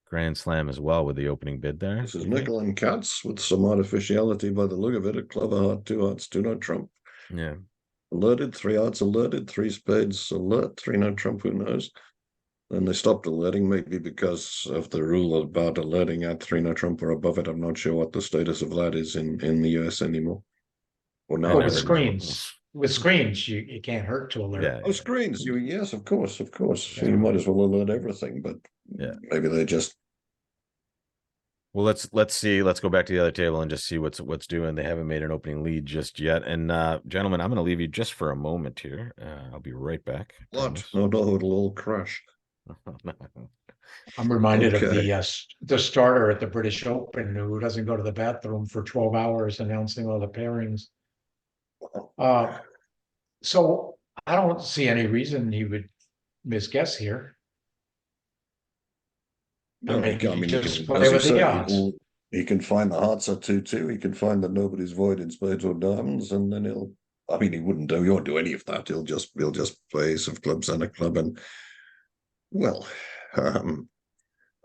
Grand Slam as well with the opening bid there. This is nickel and cats with some artificiality by the look of it. A clever heart, 2 hearts, 2 no trump. Yeah. Alerted, 3 hearts alerted, 3 spades alert, 3 no trump, who knows? Then they stopped alerting, maybe because of the rule about alerting at 3 no trump or above it. I'm not sure what the status of that is in the US anymore. Or now Well, never the know. screens. with screens, you can't hurt to alert. Yeah. Oh, screens. Yes, of course, of course. Yeah. You might as well alert everything, but Yeah. maybe they just. Well, let's see. Let's go back to the other table and just see what's doing. They haven't made an opening lead just yet. And gentlemen, I'm going to leave you just for a moment here. I'll be right back. I What? promise. No, no, it'll all crash. I'm reminded of Okay. the starter at the British Open who doesn't go to the bathroom for 12 hours announcing all the pairings. So I don't see any reason he would misguess here. No, I mean, he just can, play as you with the say, odds. he can find the hearts at 2-2. He can find that nobody's void in spades or diamonds, and then he'll. I mean, he won't do any of that. He'll just play ace of clubs and a club, and well, at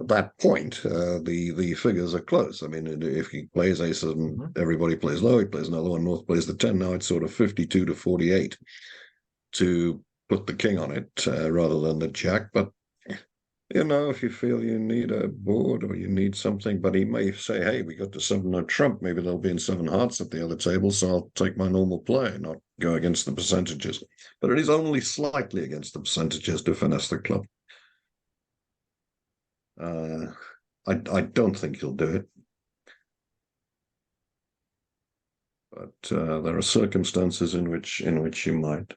that point, the figures are close. I mean, if he plays ace and everybody plays low, he plays another one. North plays the 10. Now it's sort of 52 to 48 to put the king on it rather than the jack, but. You know, if you feel you need a board or you need something, but he may say, hey, we got to 7 no trump. Maybe they'll be in 7 hearts at the other table, so I'll take my normal play, not go against the percentages. But it is only slightly against the percentages to finesse the club. I don't think he'll do it. But there are circumstances in which you might.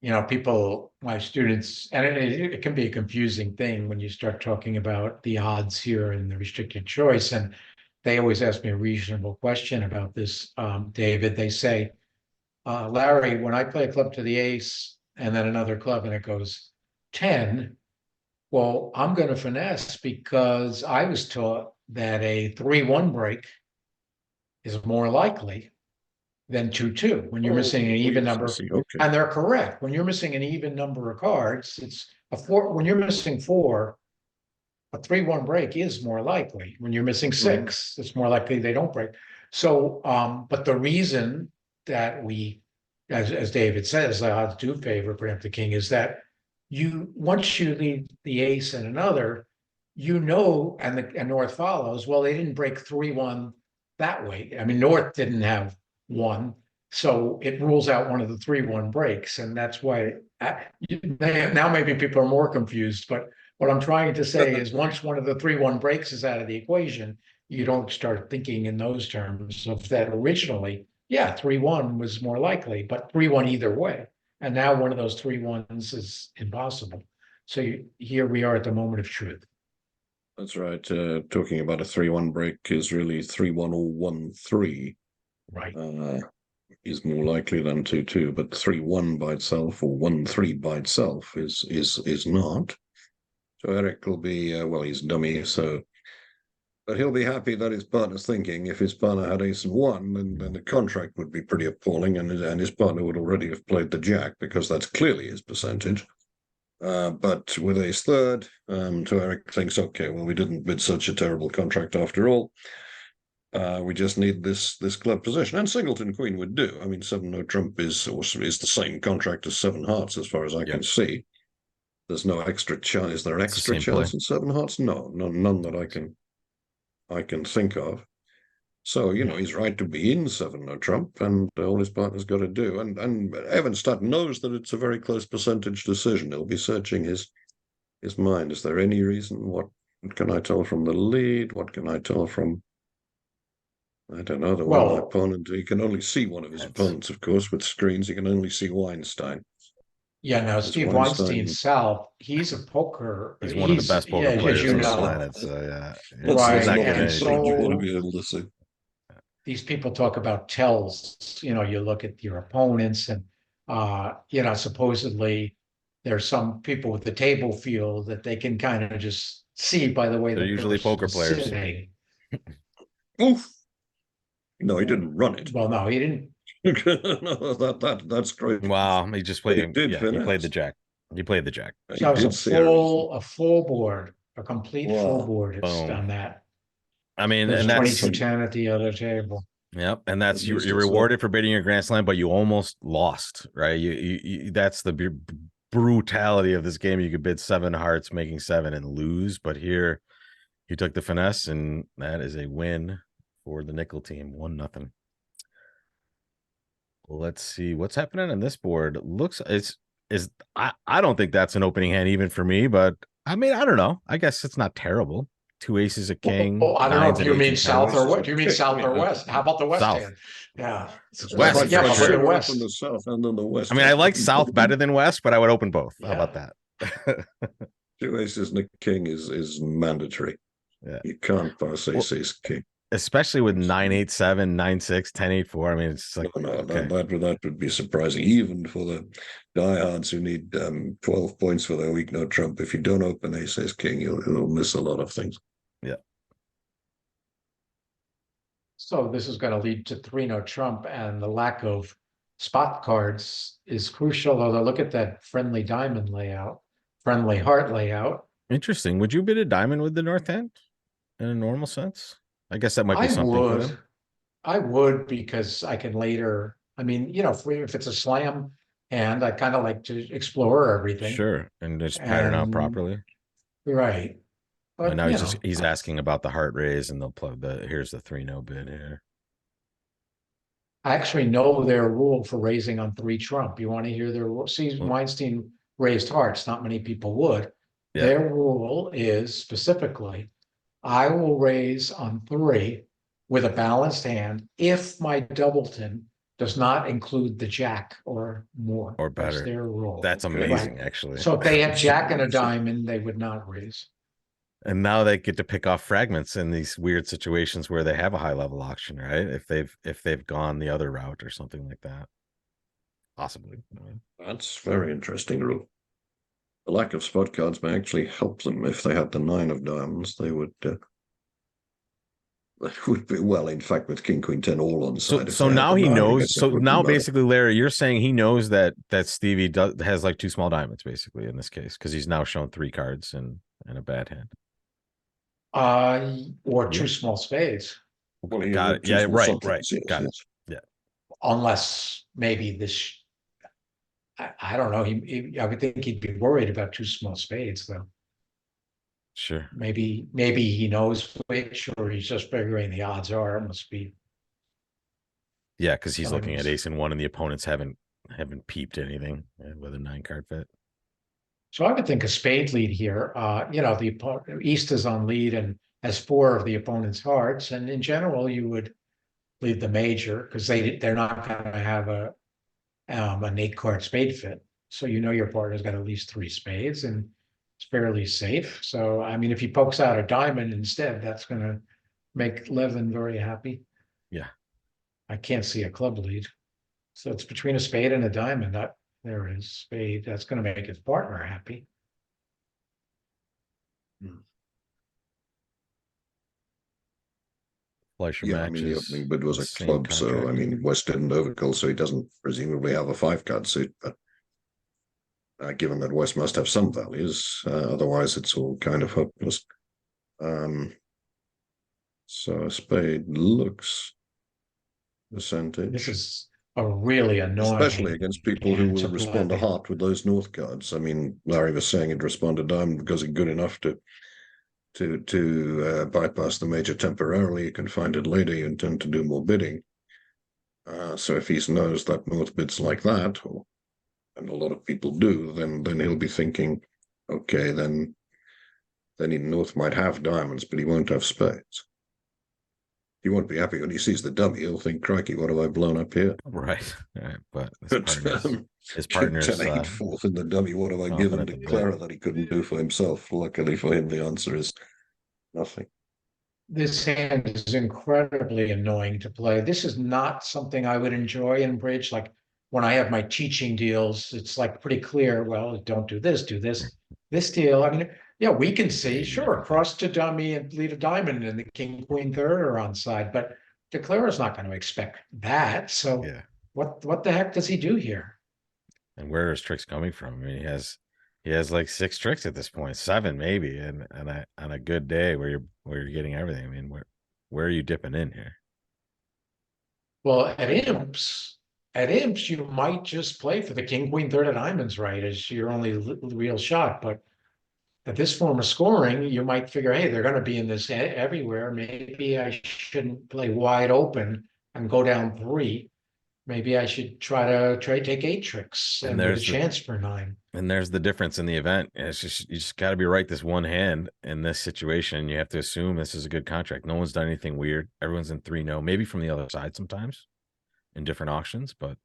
You know, people, my students, and it can be a confusing thing when you start talking about the odds here and the restricted choice. And they always ask me a reasonable question about this, David. They say, Larry, when I play a club to the ace and then another club and it goes 10, well, I'm going to finesse because I was taught that a 3-1 break is more likely than 2-2 when you're missing an even number. Okay. And they're correct. When you're missing an even number of cards, it's a 4. When you're missing 4, a 3-1 break is more likely. When you're missing 6, it's more likely they don't break. So, but the reason that we, as David says, the odds do favor preempt the king is that once you leave the ace and another, you know, and North follows. Well, they didn't break 3-1 that way. I mean, North didn't have 1, so it rules out one of the 3-1 breaks, and that's why now maybe people are more confused. But what I'm trying to say is, once one of the 3-1 breaks is out of the equation, you don't start thinking in those terms of that originally. Yeah, 3-1 was more likely, but 3-1 either way. And now one of those 3-1s is impossible. So here we are at the moment of truth. That's right. Talking about a 3-1 break is really 3-1 or 1-3. Right. Is more likely than 2-2, but 3-1 by itself or 1-3 by itself is not. So Eric will be well, he's dummy, so but he'll be happy that his partner's thinking. If his partner had ace and 1, then the contract would be pretty appalling, and his partner would already have played the jack because that's clearly his percentage. But with ace third, so Eric thinks, okay, well, we didn't bid such a terrible contract after all. We just need this club position, and Singleton Queen would do. I mean, 7 no trump is the same contract as 7 hearts, as far as I can see. There's no extra chance. Is there extra chance in 7 hearts? No, none that I can think of. So you know, he's right to be in 7 no trump, and all his partner's got to do. And Evanstadt knows that it's a very close percentage decision. He'll be searching his mind. Is there any reason? What can I tell from the lead? What can I tell from? I don't know. My opponent, he can only see one of his opponents, of course, with screens. He can only see Weinstein. Yeah, now Steve Weinstein South, he's a poker. He's one of the best poker players on the planet. So yeah, right. And so be able to see. These people talk about tells. You know, you look at your opponents, and you know, supposedly there's some people with the table feel that they can kind of just see by the way they're usually poker players. Sitting. Oof. No, he didn't run it. Well, no, he didn't. No, that's great. Wow, he just played. He played the jack. He played the jack. So it was a full board, a complete full board. It's done that. I mean, there's and that's 22-10 at the other table. Yep, and that's you're rewarded for bidding your grand slam, but you almost lost, right? You that's the brutality of this game. You could bid 7 hearts, making 7 and lose, but here you took the finesse, and that is a win for the nickel team, 1-0. Let's see what's happening on this board. Looks is I don't think that's an opening hand even for me, but I mean, I don't know. I guess it's not terrible. Two aces, a king, Oh, I don't know nines if and you eights mean and south tens. or what. Do you mean south or west? How about the west South. hand? Yeah. West Yeah, for how about sure. the west? From the south and then the west. I mean, I like South better than West, but I would open both. How about Yeah. that? Two aces and a king is mandatory. Yeah. You can't pass Well, ace king. especially with 9-8-7, 9-6, 10-8-4. I mean, it's like No, okay. that would be surprising, even for the diehards who need 12 points for their week no trump. If you don't open ace king, you'll miss a lot of things. Yeah. So this is going to lead to 3-no trump, and the lack of spot cards is crucial. Although look at that friendly diamond layout, friendly heart layout. Interesting. Would you bid a diamond with the north end in a normal sense? I guess that might be I something for would. them. I would, because I can later, I mean, if it's a slam hand, I kind of like to explore everything. Sure. And just pattern out properly. Right. And But now he's asking about the heart raise, and they'll plug here's the 3-no bid here. I actually know their rule for raising on 3 trump. You want to hear their rule? See, Weinstein raised hearts. Not many people would. Yeah. Their rule is specifically, I will raise on 3 with a balanced hand if my doubleton does not include the jack or more. Or better. That's their rule. That's amazing, Right. actually. So if they had jack and a diamond, they would not raise. And now they get to pick off fragments in these weird situations where they have a high level auction, right? If they've gone the other route or something like that. Possibly. That's very interesting rule. The lack of spot cards may actually help them. If they had the 9 of diamonds, they would be, well, in fact, with king, queen, 10 all on side. So now he knows. So now matter. basically, Larry, you're saying he knows that Stevie has like 2 small diamonds, basically, in this case, because he's now shown 3 cards and a bad hand. Or 2 small spades. Well, got it. Yeah, right. Yes, got it. Yeah. Unless maybe this, I don't know. I would think he'd be worried about 2 small spades, though. Sure. Maybe he knows which, or he's just figuring the odds are. It must be. Yeah, because he's looking at ace and 1, and the opponents haven't peeped anything with a 9-card fit. So I would think a spade lead here. The East is on lead and has 4 of the opponent's hearts, and in general, you would lead the major because they're not going to have an 8-card spade fit. So your partner's got at least 3 spades, and it's fairly safe. So I mean, if he pokes out a diamond instead, that's going to make Levin very happy. Yeah, I can't see a club lead, so it's between a spade and a diamond. There is spade. That's going to make his partner happy. Fleischer yeah, I mean, the matches. opening bid was a club, so I mean, West didn't overcall, so he doesn't presumably have a 5-card suit. But given that West must have some values, otherwise it's all kind of hopeless. So a spade looks percentage. This is a really annoying, especially against people who will respond to play. heart with those north cards. I mean, Larry was saying he'd respond to diamond because he's good enough to bypass the major temporarily. You can find it later. You intend to do more bidding. So if he knows that north bids like that, and a lot of people do, then he'll be thinking, okay, then north might have diamonds, but he won't have spades. He won't be happy when he sees the dummy. He'll think, crikey, what have I blown up here? Right. But his 10, partner's 8, 4th in the dummy. What have I given to Clara that he couldn't do for himself? Luckily for him, the answer is nothing. This hand is incredibly annoying to play. This is not something I would enjoy in bridge. Like when I have my teaching deals, it's like pretty clear. Well, don't do this, do this. This deal, I mean, yeah, we can see, sure, cross to dummy and lead a diamond, and the king, queen, third are on side, but DeClare's not going to expect that. So yeah. What the heck does he do here? And where are his tricks coming from? I mean, he has like 6 tricks at this point, 7 maybe, and on a good day where you're getting everything. I mean, where are you dipping in here? Well, at imps, you might just play for the king, queen, third of diamonds, right? As your only real shot. But at this form of scoring, you might figure, hey, they're going to be in this everywhere. Maybe I shouldn't play wide open and go down 3. maybe I should try to take 8 tricks And and with a there's the chance for 9. and there's the difference in the event. It's just you just got to be right this one hand in this situation. You have to assume this is a good contract. No one's done anything weird. Everyone's in 3-0, maybe from the other side sometimes in different auctions, but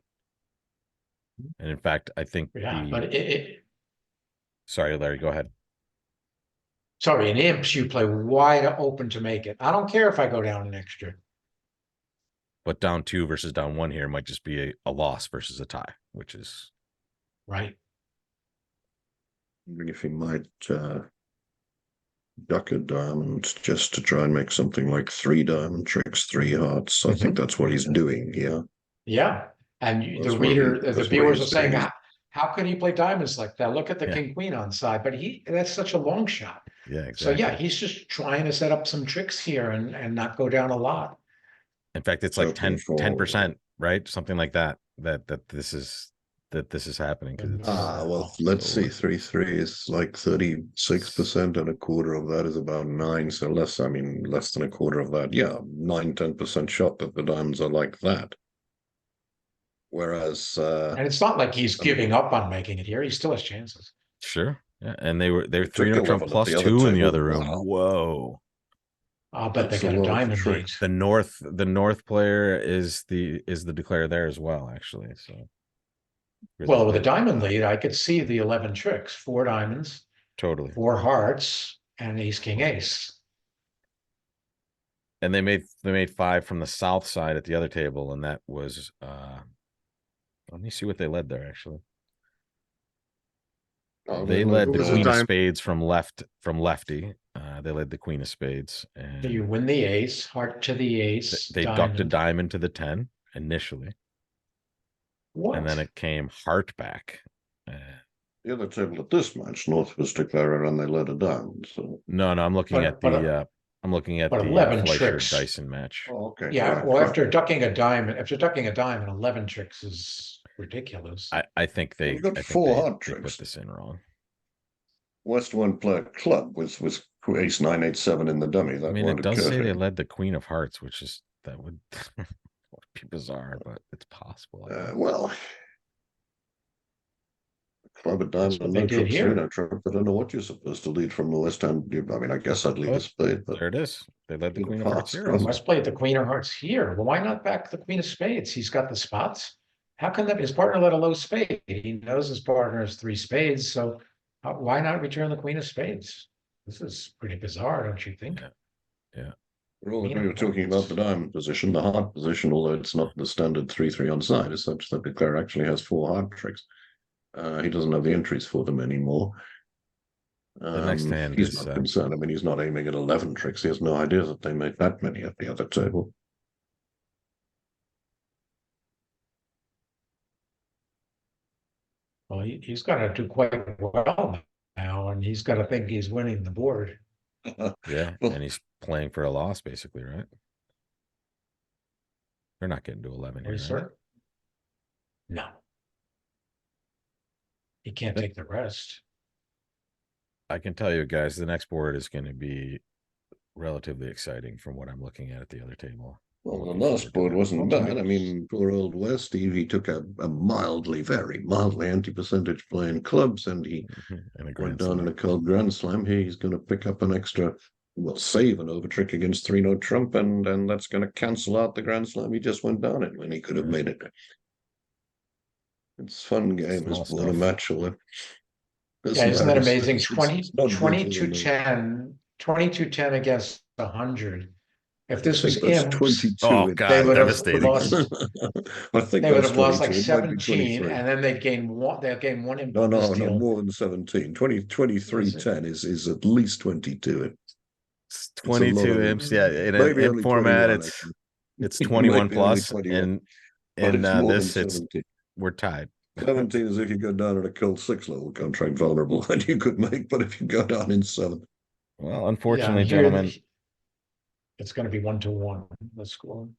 and in fact, I think Yeah, the but sorry, Larry, go ahead. sorry, in imps you play wide open to make it. I don't care if I go down an extra. But down 2 versus down 1 here might just be a loss versus a tie, which is Right. Wondering if he might duck a diamond just to try and make something like 3 diamond tricks, 3 hearts. I think that's what he's doing here. Yeah. And That's the what reader, he- the that's what viewers he's are saying, doing. how can he play diamonds like that? Look at the Yeah. king queen on side, but that's such a long shot. yeah, So exactly. yeah, he's just trying to set up some tricks here and not go down a lot. In fact, it's So like 10 for- 10%, right? Something like that. That this is happening because it's well, let's so- see. 3-3 is like 36%, and a quarter of that is about 9. So less than a quarter of that. Yeah, 9-10% shot that the diamonds are like that. Whereas And it's not like he's giving up on making it here. He still has chances. sure. Yeah. And they're took 3 a Trump level at plus the other 2 in the table. other room. Wow. Whoa. I'll bet they That's a got a lot of diamond lead. tricks. The North player is the declare there as well, actually. So Well, with a diamond lead, I could see the 11 tricks, 4 diamonds, totally. 4 hearts, and ace, king, ace. And they made 5 from the south side at the other table, and that was let me see what they led there actually. Oh, They then led look the at queen of diamond. spades from lefty. They led the queen of spades, and So you win the ace, heart to the ace, they ducked a diamond. diamond to the 10 initially, What? and then it came heart back. the other table at this match, North was declarer and they led a diamond. So No, I'm looking But- at but- the I'm looking at but the 11 Fleischer tricks. Dyson match. okay. Yeah, right, well, right. after ducking a diamond, 11 tricks is ridiculous. I think they you got I think 4 they hard put tricks. this in wrong. West one player club was ace 9-8-7 in the dummy. That I mean, won't it does occur say to they him. led the queen of hearts, which is that would be bizarre, but it's possible. I guess. Well, club at That's diamond, what no they did trump, 3, here. no trump. I don't know what you're supposed to lead from the West Hand. I mean, I guess I'd lead Oh, a spade, but There it is. They led the Queen queen of of hearts hearts, here. oh, He also. must play the queen of hearts here. Well, why not back the queen of spades? He's got the spots. How can that his partner led a low spade? He knows his partner has 3 spades, so why not return the queen of spades? This is pretty bizarre, don't you think? Yeah. we're all Queen agree of we're talking about the diamond position. The heart position, although it's not the standard 3-3 on side, is such that the player actually has 4 heart tricks. He doesn't have the entries for them anymore. The next hand He's is not concerned. I mean, he's not aiming at 11 tricks. He has no idea that they make that many at the other table. Well, he's got to do quite well now, and he's got to think he's winning the board. yeah, Well- and he's playing for a loss, basically, right? They're not getting to 11 Are here. you right? sure? No. He can't take the rest. I can tell you guys, the next board is going to be relatively exciting from what I'm looking at the other table. Well, the Looking last forward to board that. wasn't Okay. bad. I mean, poor old West, he took a mildly, very mildly anti-percentage play in clubs, and he And a went grand down in slam. a cold grand slam. He's going to pick up an extra, well, save an over trick against 3-no trump, and that's going to cancel out the grand slam he just went down in when he could have Yeah. made it. It's a fun game. Small It's born a stuff. match. Yeah, isn't that amazing? 22 22-10. 22-10 against 100. If this was that's imps, 22. Oh, It- God, they would have devastating. lost. I think They would that's have lost like 22. It might be 17, 23. and then they'd gain one. They'll gain one imp. No, on this no, deal. more than 17. 23-10 is at least 22. It's a lot of 22 them. imps. Yeah, in Maybe in only format, 21, it's actually. it's 21 Maybe only plus, 21, and but in it's more this, than it's 17. we're tied. 17 is if you go down at a cold 6 level contract vulnerable, and you could make, but if you go down in 7. Well, Yeah, unfortunately, and here gentlemen, it's going to be 1-1. The score.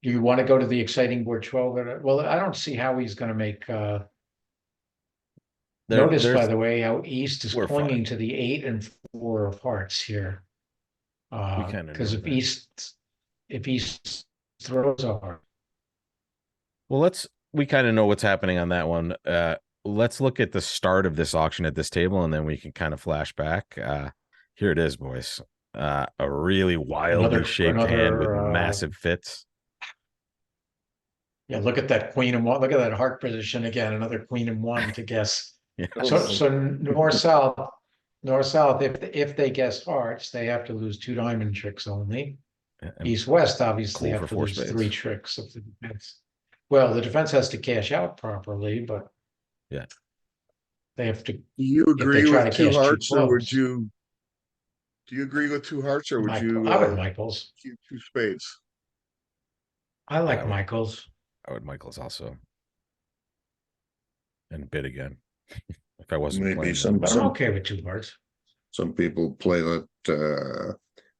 Do you want to go to the exciting board 12? Well, I don't see how he's going to make. Notice, by there's the way, how East is We're clinging fine. to the 8 and 4 of hearts here. We kinda Because know if that. East if he throws hard. Well, we kind of know what's happening on that one. Let's look at the start of this auction at this table, and then we can kind of flash back. Here it is, boys. A really wildly shaped hand with massive fits. Yeah, look at that queen and one. Look at that heart position again. Another queen and one to guess. Yeah. So north south. If they guess hearts, they have to lose 2 diamond tricks only. And East west obviously Cool have for to 4 lose spades. 3 tricks of the defense. Well, the defense has to cash out properly, but yeah, they have to. Do you they agree try with to two cash 2 hearts, or would clubs. you? Do you agree with 2 hearts, or would you I would Michaels. keep 2 spades? I like I would- Michaels. I would Michaels also. And bid again. If I wasn't Maybe playing. some- But I'm okay with 2 hearts. Some people play that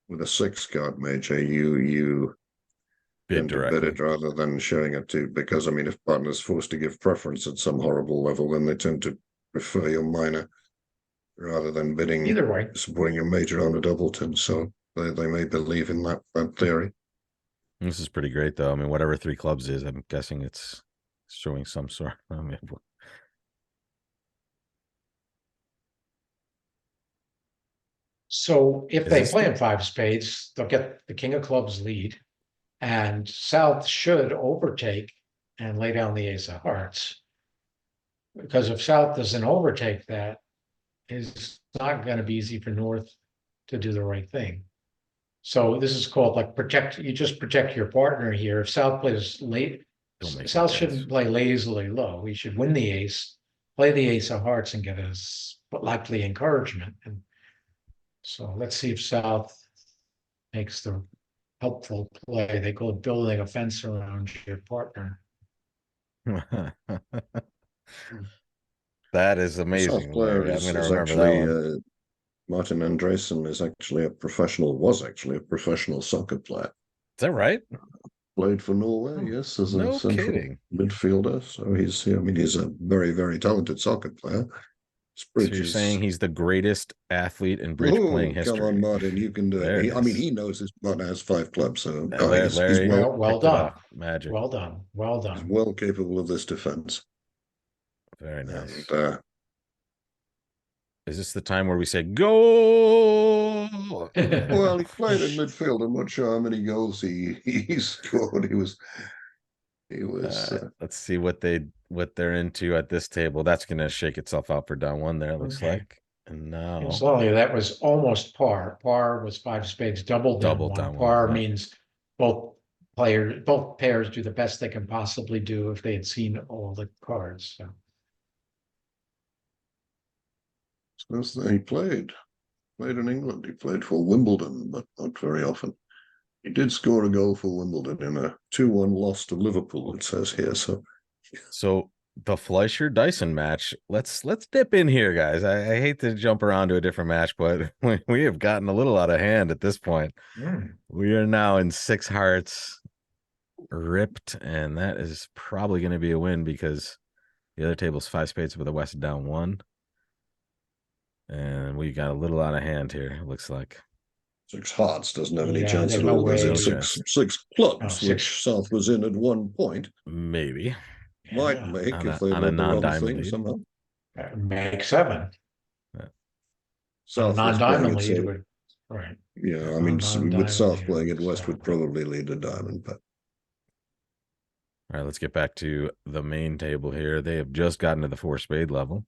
with a 6-card major. You bid tend to bid directly. it rather than showing it to, because I mean, if partner's forced to give preference at some horrible level, then they tend to prefer your minor rather than bidding, Either way. supporting your major on a doubleton. So they may believe in that theory. This is pretty great, though. I mean, whatever 3 clubs is, I'm guessing it's showing some sort. I mean, So if Is they this play the- in 5 spades, they'll get the king of clubs lead, and South should overtake and lay down the ace of hearts. Because if South doesn't overtake that, it's not going to be easy for North to do the right thing. So this is called like protect. You just protect your partner here. If South plays late, Don't make South any shouldn't sense. play lazily low. We should win the ace, play the ace of hearts, and get us likely encouragement. And so let's see if South makes the helpful play. They call it building a fence around your partner. That is amazing. South player Larry. I'm is, going to is remember actually that one. Martin Andresen is actually was actually a professional soccer player. Is that right? Played for Norway, yes, as a No central kidding. midfielder. So he's a very, very talented soccer player. So you're saying he's the greatest athlete in bridge playing history? Come on, Martin, you can do There it. it I mean, is. he knows his partner has 5 clubs, so Larry, he's well, Well picked it done. up. Magic. Well done. Well he's done. well capable of this defense. Very nice. And, Is this the time where we say go? well, he played in midfield. I'm not sure how many goals he scored. He was. Let's see what they're into at this table. That's going to shake itself out for down 1 there. It looks Okay. like. And now Slowly, that was almost par. Par was 5 spades, doubled down Doubled one. down one, Par yeah. means both pairs do the best they can possibly do if they had seen all the cards. So. He played in England. He played for Wimbledon, but not very often. He did score a goal for Wimbledon in a 2-1 loss to Liverpool, it says here. So the Fleischer Dyson match. Let's dip in here, guys. I hate to jump around to a different match, but we have gotten a little out of hand at this point. We are now in 6 hearts ripped, and that is probably going to be a win because the other table's 5 spades with the West down 1. And we got a little out of hand here, it looks like. 6 hearts doesn't have any chance there's at no all. There's way. six clubs, Oh, 6. which South was in at one point. Maybe. Might Yeah. make On if a they did the wrong non-diamond thing lead. somehow. Make 7. South was Non-diamond playing it, lead so, would, right. yeah, I mean, with Non-diamond South lead, playing it, West so. would probably lead a diamond, but All right, let's get back to the main table here. They have just gotten to the 4 spade level.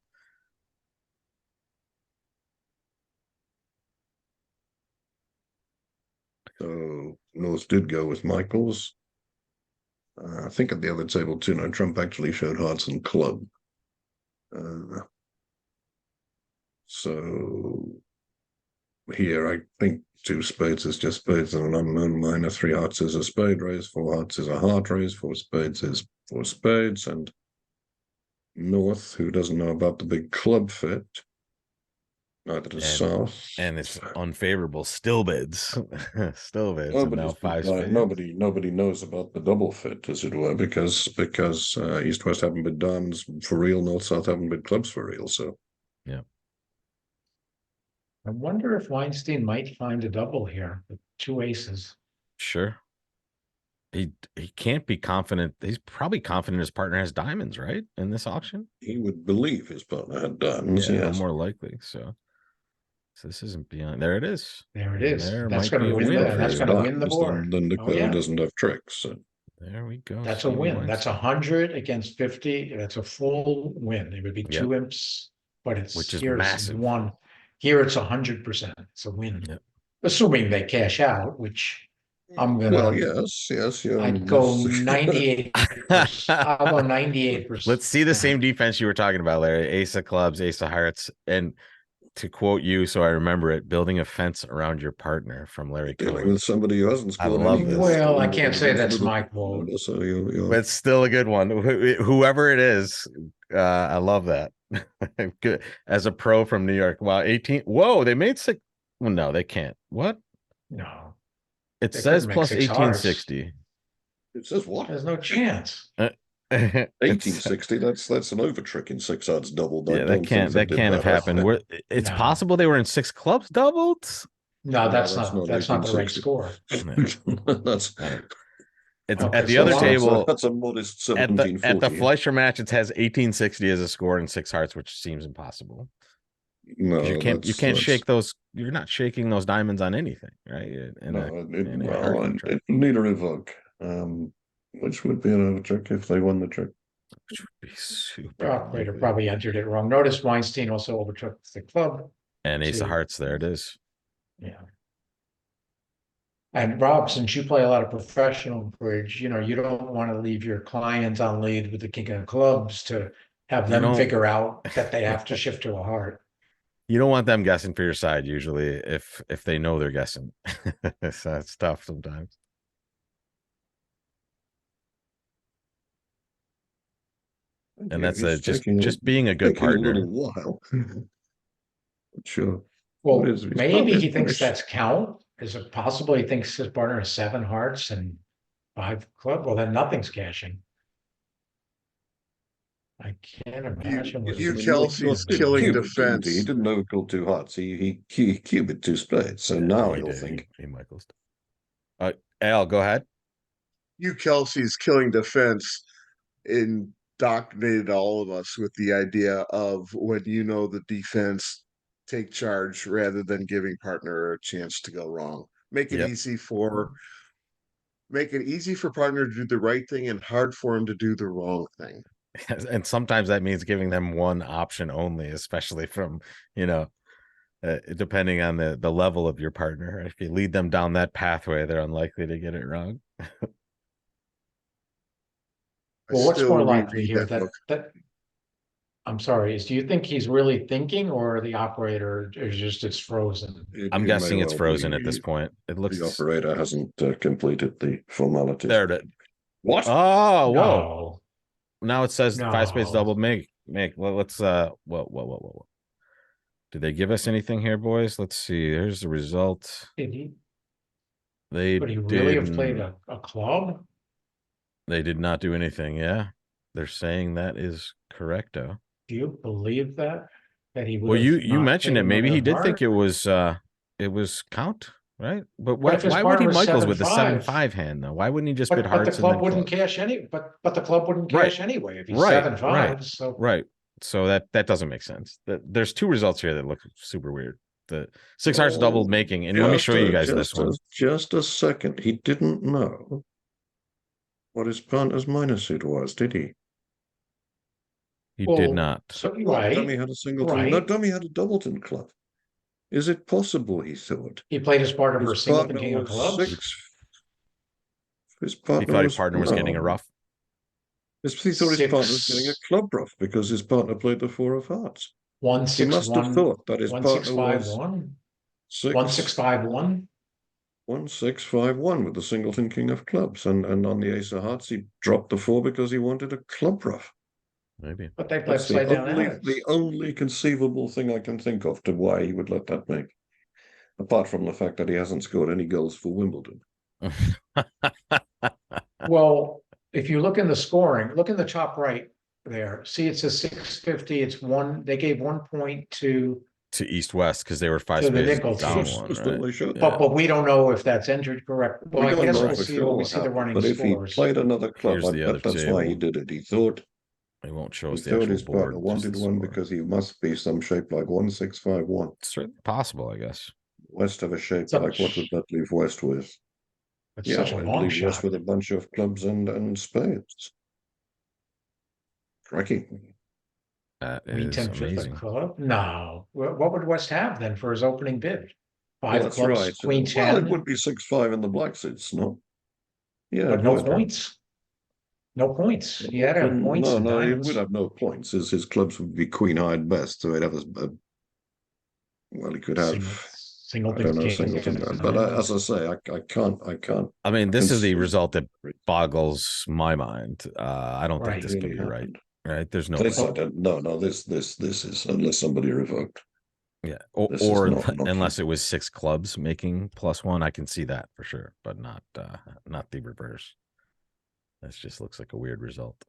so North did go with Michaels. I think at the other table too. No, Trump actually showed hearts and club. So here, I think 2 spades is just spades and an unknown minor. 3 hearts is a spade raise. 4 hearts is a heart raise. 4 spades is 4 spades. And North, who doesn't know about the big club fit, neither does South. And it's unfavorable. Still bids. Still bids. And now 5 spades. Nobody knows about the double fit, as it were, because East West haven't bid diamonds for real, North South haven't bid clubs for real. So yeah. I wonder if Weinstein might find a double here with 2 aces. Sure. he can't be confident. He's probably confident his partner has diamonds, right? In this auction. He would believe his partner had diamonds. Yeah, no Yes. more likely. So this isn't beyond. There it is. There it And is. there That's might going be to a win win the, for that's you. going to win the Diamonds, board. then the Oh, code yeah. doesn't have tricks. So. There we go. That's a Stevie win. That's Weinstein. 100 against 50. That's a full win. It would be Yep. 2 imps, but it's Which is here it's massive. 1. Here it's 100%. It's a win. Yep. Assuming they cash out, which I'm gonna. Well, yes. I'd go 98%. I'll go 98%. Let's see the same defense you were talking about, Larry. Ace of clubs, ace of hearts, and to quote you, so I remember it, building a fence around your partner from Larry Dealing Cohen. with somebody who hasn't scored love any this. goals. Well, I can't say that's my quote. So you're It's still a good one. Whoever it is, I love that. Good. As a pro from New York. Wow, 18. Whoa, they made 6. Well, no, they can't. What? No, It They says couldn't make plus 6 hearts. 1860. It says what? there's no chance. It's- 1860. That's an over trick in 6 odds doubled. I Yeah, don't that can't think they that did can't have happened. It's No. possible they were in 6 clubs doubled. No, that's that's not not that's not the right 1860. score. That's It's Okay, at the so other long- table. That's a modest At the 1740. Fleischer match, it has 1860 as a score and 6 hearts, which seems impossible. No, 'Cause you can't that's- shake those. You're not shaking those diamonds on anything, right? In No, a heart contract. it need a revoke. Which would be an over trick if they won the trick. Which would be super. The operator unlikely. probably entered it wrong. Notice Weinstein also overtook the club. And ace of See. hearts. There it is. Yeah. And Rob, since you play a lot of professional bridge, you don't want to leave your client on lead with the king of clubs to have You them don't- figure out that they have to shift to a heart. You don't want them guessing for your side usually if they know they're guessing. So it's tough sometimes. And that's just being a good taking a partner. little while. Sure. Well, What is- he's maybe probably he thinks punished. that's count. Is it possible he thinks his partner has 7 hearts and 5 club? Well, then nothing's cashing. I can't imagine. what you it is. Kelsey's He killing cubed, defense. He didn't overcall 2 hearts. He cubed 2 spades. So Yeah, now he he'll did. think. He Michaels. Al, go ahead. You Kelsey's killing defense indoctrinated all of us with the idea of when the defense, take charge rather than giving partner a chance to go wrong. Make it Yep. easy for partner to do the right thing and hard for him to do the wrong thing. And sometimes that means giving them one option only, especially from, depending on the level of your partner. If you lead them down that pathway, they're unlikely to get it wrong. Well, what's still more likely reread here that book. that I'm sorry, do you think he's really thinking or the operator is just it's frozen? I'm It guessing may it's well frozen be at this point. It looks The operator hasn't completed the formalities. there. It is. What? Oh, whoa! No, Now it says 5 spades No. double make. Well, let's whoa. Did they give us anything here, boys? Let's see. Here's the result. did he? They Would he really have did- played a club? They did not do anything. Yeah, they're saying that is correcto. Do you believe that? That he would Well, have you not mentioned played it. Maybe he another did heart? think it was count, right? But But if his why would he partner was Michaels with the 7-5? 7-5 hand though? Why wouldn't he just bid But the hearts and club then wouldn't clubs? cash but the club wouldn't Right. cash anyway if he's Right, 7-5. So Right. So that doesn't make sense. There's 2 results here that look super weird. The 6 hearts Oh, doubled making, and let me show you guys this one. Just a second. He didn't know what his partner's minor suit was, did he? He Well, did not. so What, right, Dummy had a singleton. right. No, Dummy had a doubleton club. Is it possible, he thought? he played his partner for His singleton partner king of was clubs. 6. His He partner thought his partner was getting a no. rough. He thought his partner was 6. getting a club rough because his partner played the 4 of hearts. He 1-6-1. must have thought that his partner was 1-6-5-1. 6. 1-6-5-1. 1-6-5-1 with the singleton king of clubs, and on the ace of hearts he dropped the 4 because he wanted a club rough. Maybe. But they play That's upside down the ads. only conceivable thing I can think of to why he would let that make. Apart from the fact that he hasn't scored any goals for Wimbledon. Well, if you look in the scoring, look in the top right there. See, it says 650. It's 1. They gave 1 point to to east-west because they were five To the spaces nickel down team. one, That's what right? they should. Yeah. But we don't know if that's entered correct. Well, We I don't guess know we'll for see sure when we what see the happened, running but if he scores. played another club, Here's I the bet other that's why he table. did it. He thought They won't show he us the thought actual his partner board. wanted just the one score. because he must be some shape like 1651. It's certainly possible, I guess. West have a shape Such- like what would that leave West with? It's Yeah, such a well, it'd long leave West shot. with a bunch of clubs and spades. Cracking. That Queen is 10 fifth amazing. club? No. What would West have then for his opening bid? Well, Five that's clubs, right. Queen Well, 10, it would be 6-5 in the black seats, no? Yeah, but it no would. points. No points. He had to have points No, and no, he diamonds. would have no points. His clubs would be queen high at best, so he'd have well, he could have, I don't know, singleton. But as I say, I can't. I mean, this is the conceive result that it boggles my mind. I don't think Right. this can really be right. happened. Right? There's no This, way. I don't, no, this is, unless somebody revoked. Yeah. This is Or not unless it was 6 clubs making +1, I can see that for sure, but not the reverse. This just looks like a weird result.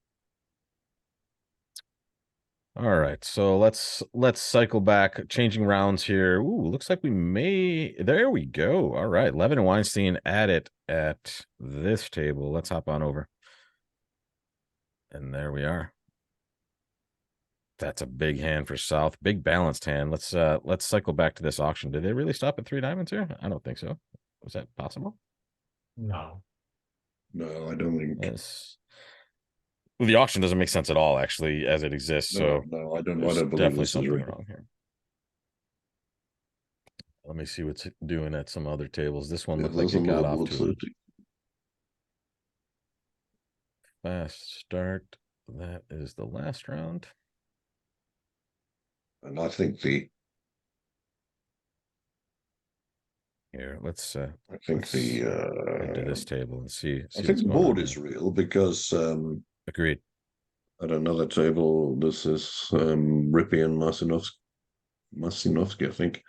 All right, so let's cycle back, changing rounds here. Ooh, looks like we may. There we go. All right, Levin and Weinstein at it at this table. Let's hop on over. And there we are. That's a big hand for South. Big balanced hand. Let's cycle back to this auction. Did they really stop at 3 diamonds here? I don't think so. Was that possible? No. No, I don't think. Yes. Well, the auction doesn't make sense at all, actually, as it exists. So No, I don't. I there's don't believe definitely this is something real. wrong here. Let me see what's doing at some other tables. This one Yeah, looked like there's it a got little off to a 30. fast start. That is the last round. And I think the Here, let's I think let's the head to this table and see I think what's the going board on is here. real because Agreed. at another table this is Rippy and Masinovsky, I think.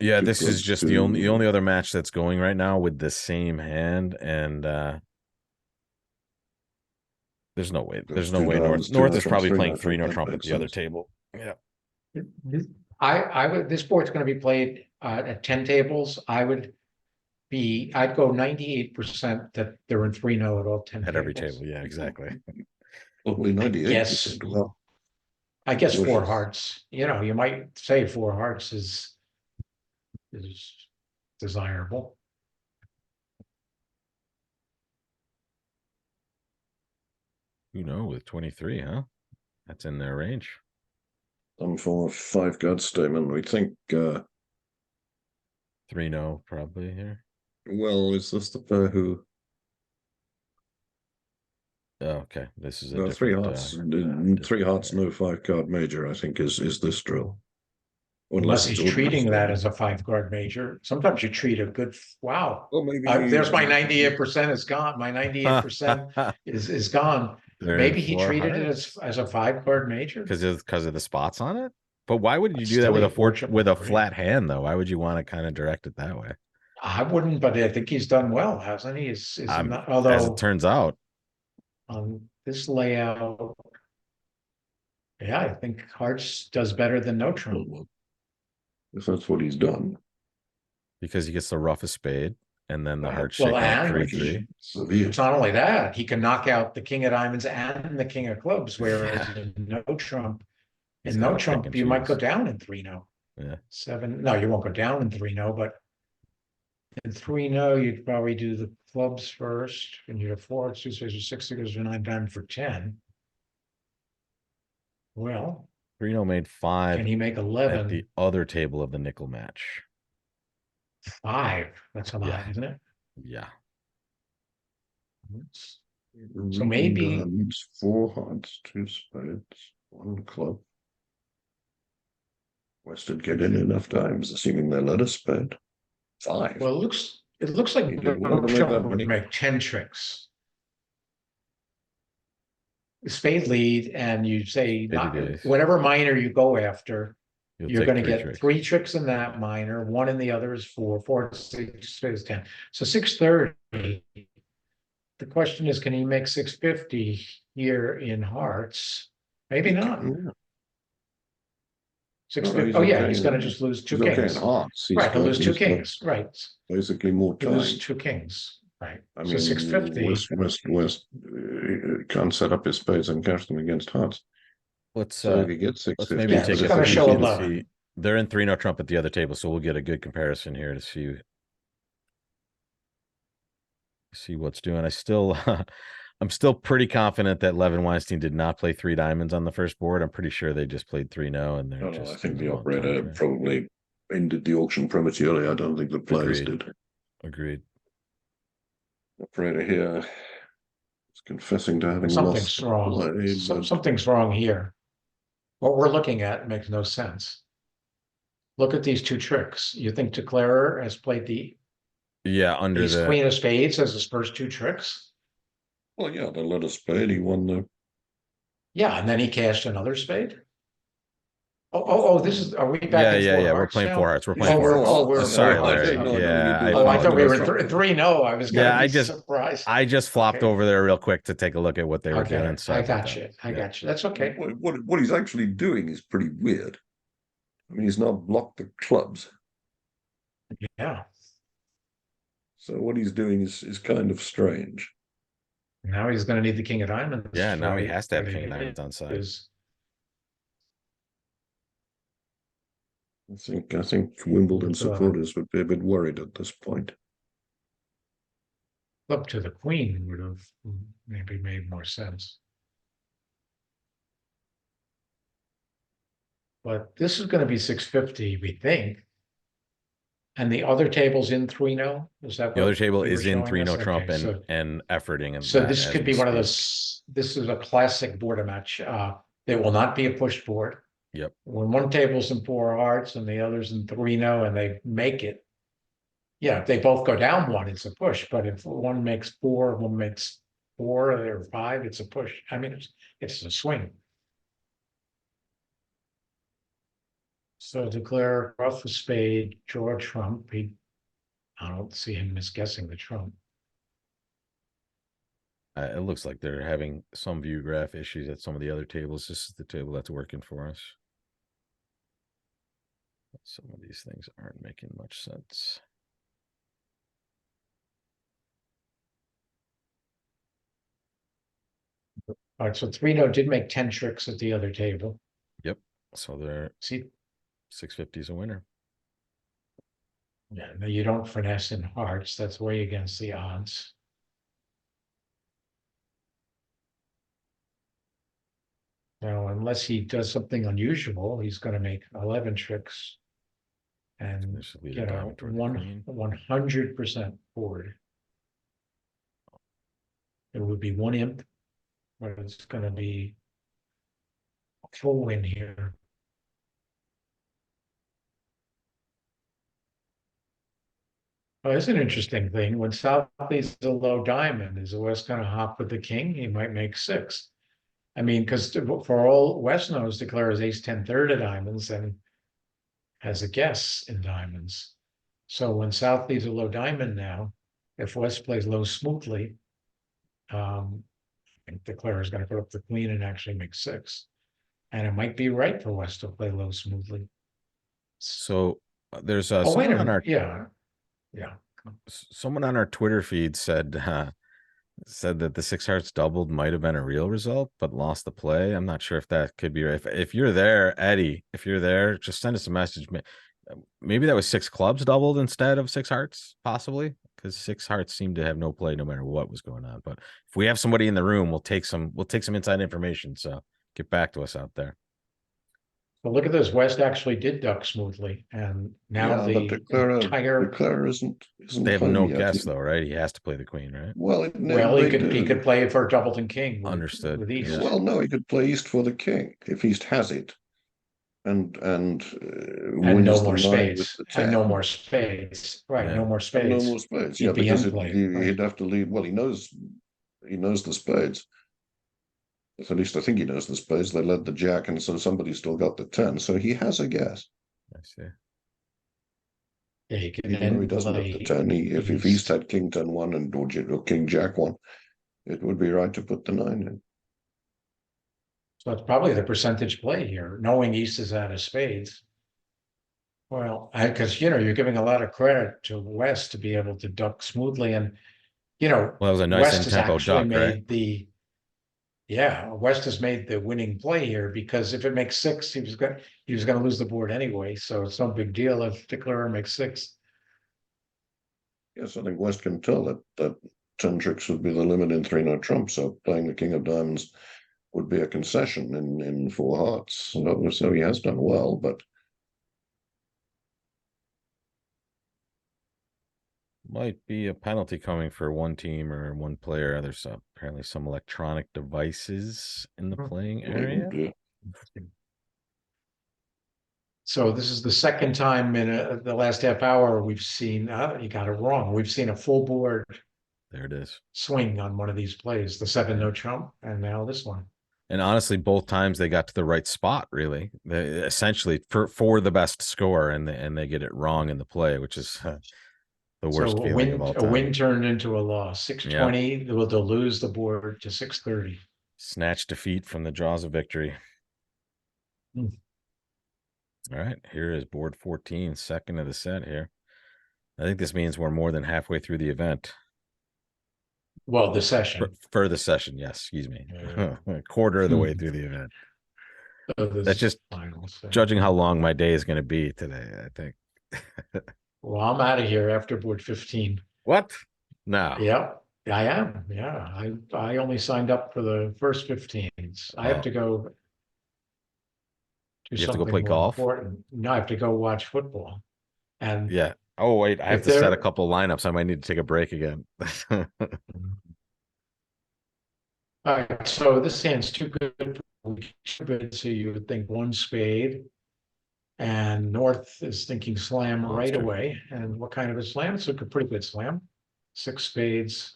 Yeah, Two this is clubs just to the only other match that's going right now with the same hand, and there's no way. There's no two way diamonds, North two is probably trumps, playing three, 3 no that trump at makes the other sense. table. Yeah. I would, this board's gonna be played at 10 tables. I'd go 98% that they're in 3-0 at all 10 At every tables. table. Yeah, exactly. Only 98%. Well, I guess 4 delicious. hearts, you might say 4 hearts is desirable. With 23, huh? That's in their range. some form of 5 guard statement. We think 3-0 probably here. well, is this the pair who Oh, okay. This is a no, different 3 hearts, no 5 card major, I think is this drill. Unless he's it's treating that ordinary as a 5-guard major. Sometimes you treat a good, wow. well, maybe There's my 98% is gone. My 98% is gone. Maybe he treated it as a 5-card major. because of the spots on it. But why would you do that Still with a unfortunate with a for flat hand though? Why would you want to kind of direct it that way? I wouldn't, but I think he's done well, hasn't he? Is he not, As although it turns out, on this layout, yeah, I think Hearts does better than no trump. Well, if that's what he's done. because he gets the roughest spade and then the heart Well, shaking at and 3-3. Severe. It's not only that, he can knock out the king of diamonds and the king of clubs, whereas in no trump, He's in gotta no pick trump, and you might go choose. down in 3-0. Yeah. 7, no, you won't go down in 3-0, but in 3-0, you'd probably do the clubs first, and you'd have 4, 2, 6, 6, 9 diamond for 10. Well, 3-0 made 5 can he make at 11? the other table of the nickel match. 5. That's a lot, Yeah. isn't it? Yeah. So maybe- Diamonds, 4 hearts, 2 spades, 1 club. West would get in enough times, assuming they let us spade. 5. Well, it looks like He did well to make that Trump would many. make 10 tricks. Spade lead, and you say Spade lead ace. whatever minor you go after, You'll you're take going to 3 get tricks. 3 tricks in that minor, 1 in the other is 4, 4, 6 is 10. So 630. The question is, can he make 650 here in hearts? Maybe not. Yeah. 650. he's Oh, yeah, okay he's gonna in- just lose two he's okay kings. in hearts. Right, he'll lose two he's got kings, right. basically more He'll lose time. two kings, right. I So mean, 650. West can't set up his spades and cash them against hearts. Let's So if he gets let's 650, maybe Yeah, take it's a gonna peek show and 11. see. They're in 3-0 trump at the other table, so we'll get a good comparison here to see what's doing. I'm still pretty confident that Levin Weinstein did not play 3 diamonds on the first board. I'm pretty sure they just played 3-0 and they're no, just I think using the wrong operator contract. probably ended the auction prematurely. I don't think the players Agreed. did. Agreed. Operator here is confessing to having Something's lost the wrong. play, but Something's wrong here. What we're looking at makes no sense. Look at these two tricks. You think Declarer has played the Yeah, under ace the queen of spades as his first two tricks? well, yeah, they let us spade. He won the. Yeah, and then he cashed another spade. Oh, this is, are we back in yeah. four We're hearts playing now? 4 hearts. We're Oh, playing 4 we're, hearts. oh, we're in Sorry, four hearts. Larry. No, Yeah, you Oh, I do. thought we were Sorry. 3-0. I was Yeah, gonna be surprised. I just flopped Okay. over there real quick to take a look at what they were Okay, doing. Sorry I about got that. you. I Yeah. got you. That's okay. What he's actually doing is pretty weird. I mean, he's not blocked the clubs, Yeah. so what he's doing is kind of strange. Now he's gonna need the king of diamonds. Yeah, now he try has to have what king he of diamonds on side. is. I think Wimbledon It's, supporters would be a bit worried at this point. Up to the queen would have maybe made more sense. But this is gonna be 650, we think. And the other table's in 3-0? Is that The other what table you were is in showing 3-0 us? trump Okay, so and efforting. So that this as could we be one of speak. those, this is a classic board match. They will not be a push board. Yep. When one table's in 4 hearts and the other's in 3-0 and they make it. Yeah, if they both go down 1, it's a push, but if one makes 4, one makes 4 or 5, it's a push. I mean, it's a swing. So declare off the spade, draw trump. I don't see him misguessing the trump. It looks like they're having some view graph issues at some of the other tables. This is the table that's working for us. Some of these things aren't making much sense. All right, so 3-0 did make 10 tricks at the other table. Yep. So they're See, 650 is a winner. yeah, no, you don't finesse in hearts. That's way against the odds. Now, unless he does something unusual, he's going to make 11 tricks. And This should lead you a know, diamond toward the queen. 100% forward. It would be 1 imp, but it's going to be a full win here. Oh, it's an interesting thing. When South plays a low diamond, is the West going to hop with the king? He might make 6. I mean, because for all West knows, declares ace-10 third of diamonds and has a guess in diamonds. So when South leads a low diamond now, if West plays low smoothly, I think declare is going to put up the queen and actually make 6. And it might be right for West to play low smoothly. So there's Oh, wait a someone on minute. our Yeah. someone on our Twitter feed said that the 6 hearts doubled might have been a real result, but lost the play. I'm not sure if that could be right. If you're there, Eddie, if you're there, just send us a message. Maybe that was 6 clubs doubled instead of 6 hearts, possibly, because 6 hearts seemed to have no play no matter what was going on. But if we have somebody in the room, we'll take some inside information. So get back to us out there. But look at this. West actually did duck smoothly, and now but Declarer isn't They have home no yet. guess though, right? He has to play the queen, right? Well, he could play for Doubleton King. Understood. With East. Yeah. Well, no, he could play East for the king if East has it, and no more spades. And no more spades. Right, Yeah. no more spades. No more spades. Yeah, He'd be because in play, he'd have to lead. Well, he knows the spades. At least I think he knows the spades. They led the jack, and so somebody's still got the 10. So he has a guess. I see. Yeah, he can Even though he doesn't have the 10, if East had King 10-1 and or King Jack 1, it would be right to put the 9 in. So it's probably the percentage play here, knowing East is out of spades. Well, because you're giving a lot of credit to West to be able to duck smoothly, and Well, it was a nice West has in-tempo actually duck, right? made West has made the winning play here, because if it makes six, he was gonna lose the board anyway, so it's no big deal if Declarer makes six. Yes, I think West can tell that 10 tricks would be the limit in 3-note trump, so playing the king of diamonds would be a concession in 4 hearts. So he has done well, but Might be a penalty coming for one team or one player. There's apparently some electronic devices in the playing area. So this is the second time in the last half hour we've seen, you got it wrong. We've seen a full board There it is. swing on one of these plays, the 7-note trump, and now this one. And honestly, both times they got to the right spot, really. They essentially for the best score, and they get it wrong in the play, which is the worst So feeling of all time. a win turned into a loss. 620, they'll lose the board to 630. Snatch defeat from the jaws of victory. Hmm. All right, here is board 14, second of the set here. I think this means we're more than halfway through the event. Well, the session. For the session, yes, excuse me. Yeah. A quarter of the way through the event. That's just judging judging how long my day is going to be today, I think. Well, I'm out of here after board 15. What? No. Yeah, I am. Yeah, I only signed up for the first 15s. I have to go do You have to go something play more golf? important. No, I have to go watch football. And Yeah. Oh, wait, I have If to set a they're- couple lineups. I might need to take a break again. all right, so this hand's too good. So you would think one spade. And North is thinking slam right Monster. away. And what kind of a slam? It's a pretty good slam. 6 spades.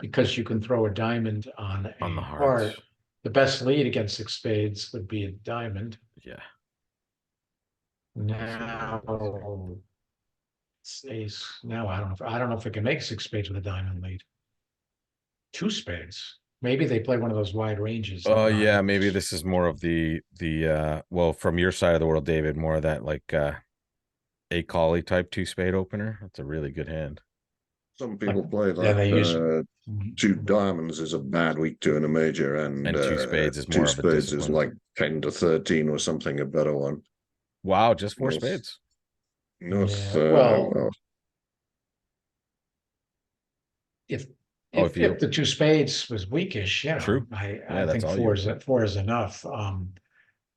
Because you can throw a diamond on a On the heart. hearts. The best lead against 6 spades would be a diamond. Yeah. Now, it's ace. Now I don't know if it can make 6 spades with a diamond lead. 2 spades. Maybe they play one of those wide ranges. Oh, yeah, maybe this is more of the well, from your side of the world, David, more of that like a collie type 2-spade opener. That's a really good hand. some people play yeah, they use- that 2 diamonds is a bad week to in a major, and 2 spades is 2 more of a spades is discipline. like 10 to 13 or something, a better one. Wow, just 4 Yes. spades. North, Yeah, well, if Oh, if the 2 spades was weakish, True. I that's think all 4 is enough.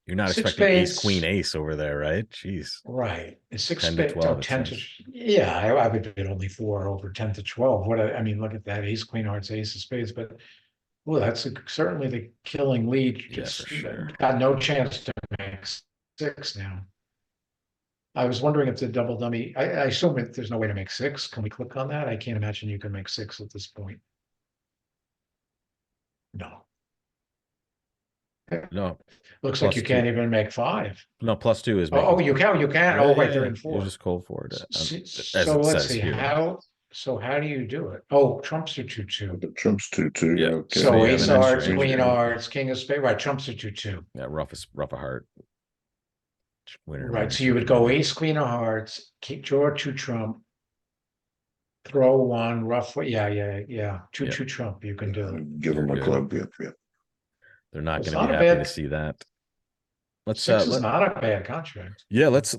You're not 6 expecting ace, spades- queen, ace over there, right? Jeez. Right. 6 10 to spades, 12, it 10 to, seems. yeah, I would bet only 4 over 10 to 12. I mean, look at that, ace, queen, hearts, ace of spades, but well, that's certainly the killing lead. Yeah, for sure. Got no chance to make 6 now. I was wondering if the double dummy, I assume that there's no way to make 6. Can we click on that? I can't imagine you can make 6 at this point. No. No, Looks like Plus you 2. can't even make 5. no, +2 is Oh, making. you can. Yeah, Oh, wait, yeah, they're yeah. in 4. You're just cold for it. As So it let's says see, here. how do you do it? Oh, trumps are 2-2. the trumps 2-2. Yeah. Okay. So you have ace an extra hearts, range queen there. hearts, king of spades, right, trumps are 2-2. Yeah, rough a heart. Winner, Right, winner, so you would chicken go dinner. ace, queen of hearts, draw 2 trump. Throw 1, rough, yeah, 2-2 trump, you can do it. Give them You're a good. club. Yep, yep. They're not It's going to be not a happy to bad- see that. Let's 6 is not a bad contract. yeah, let's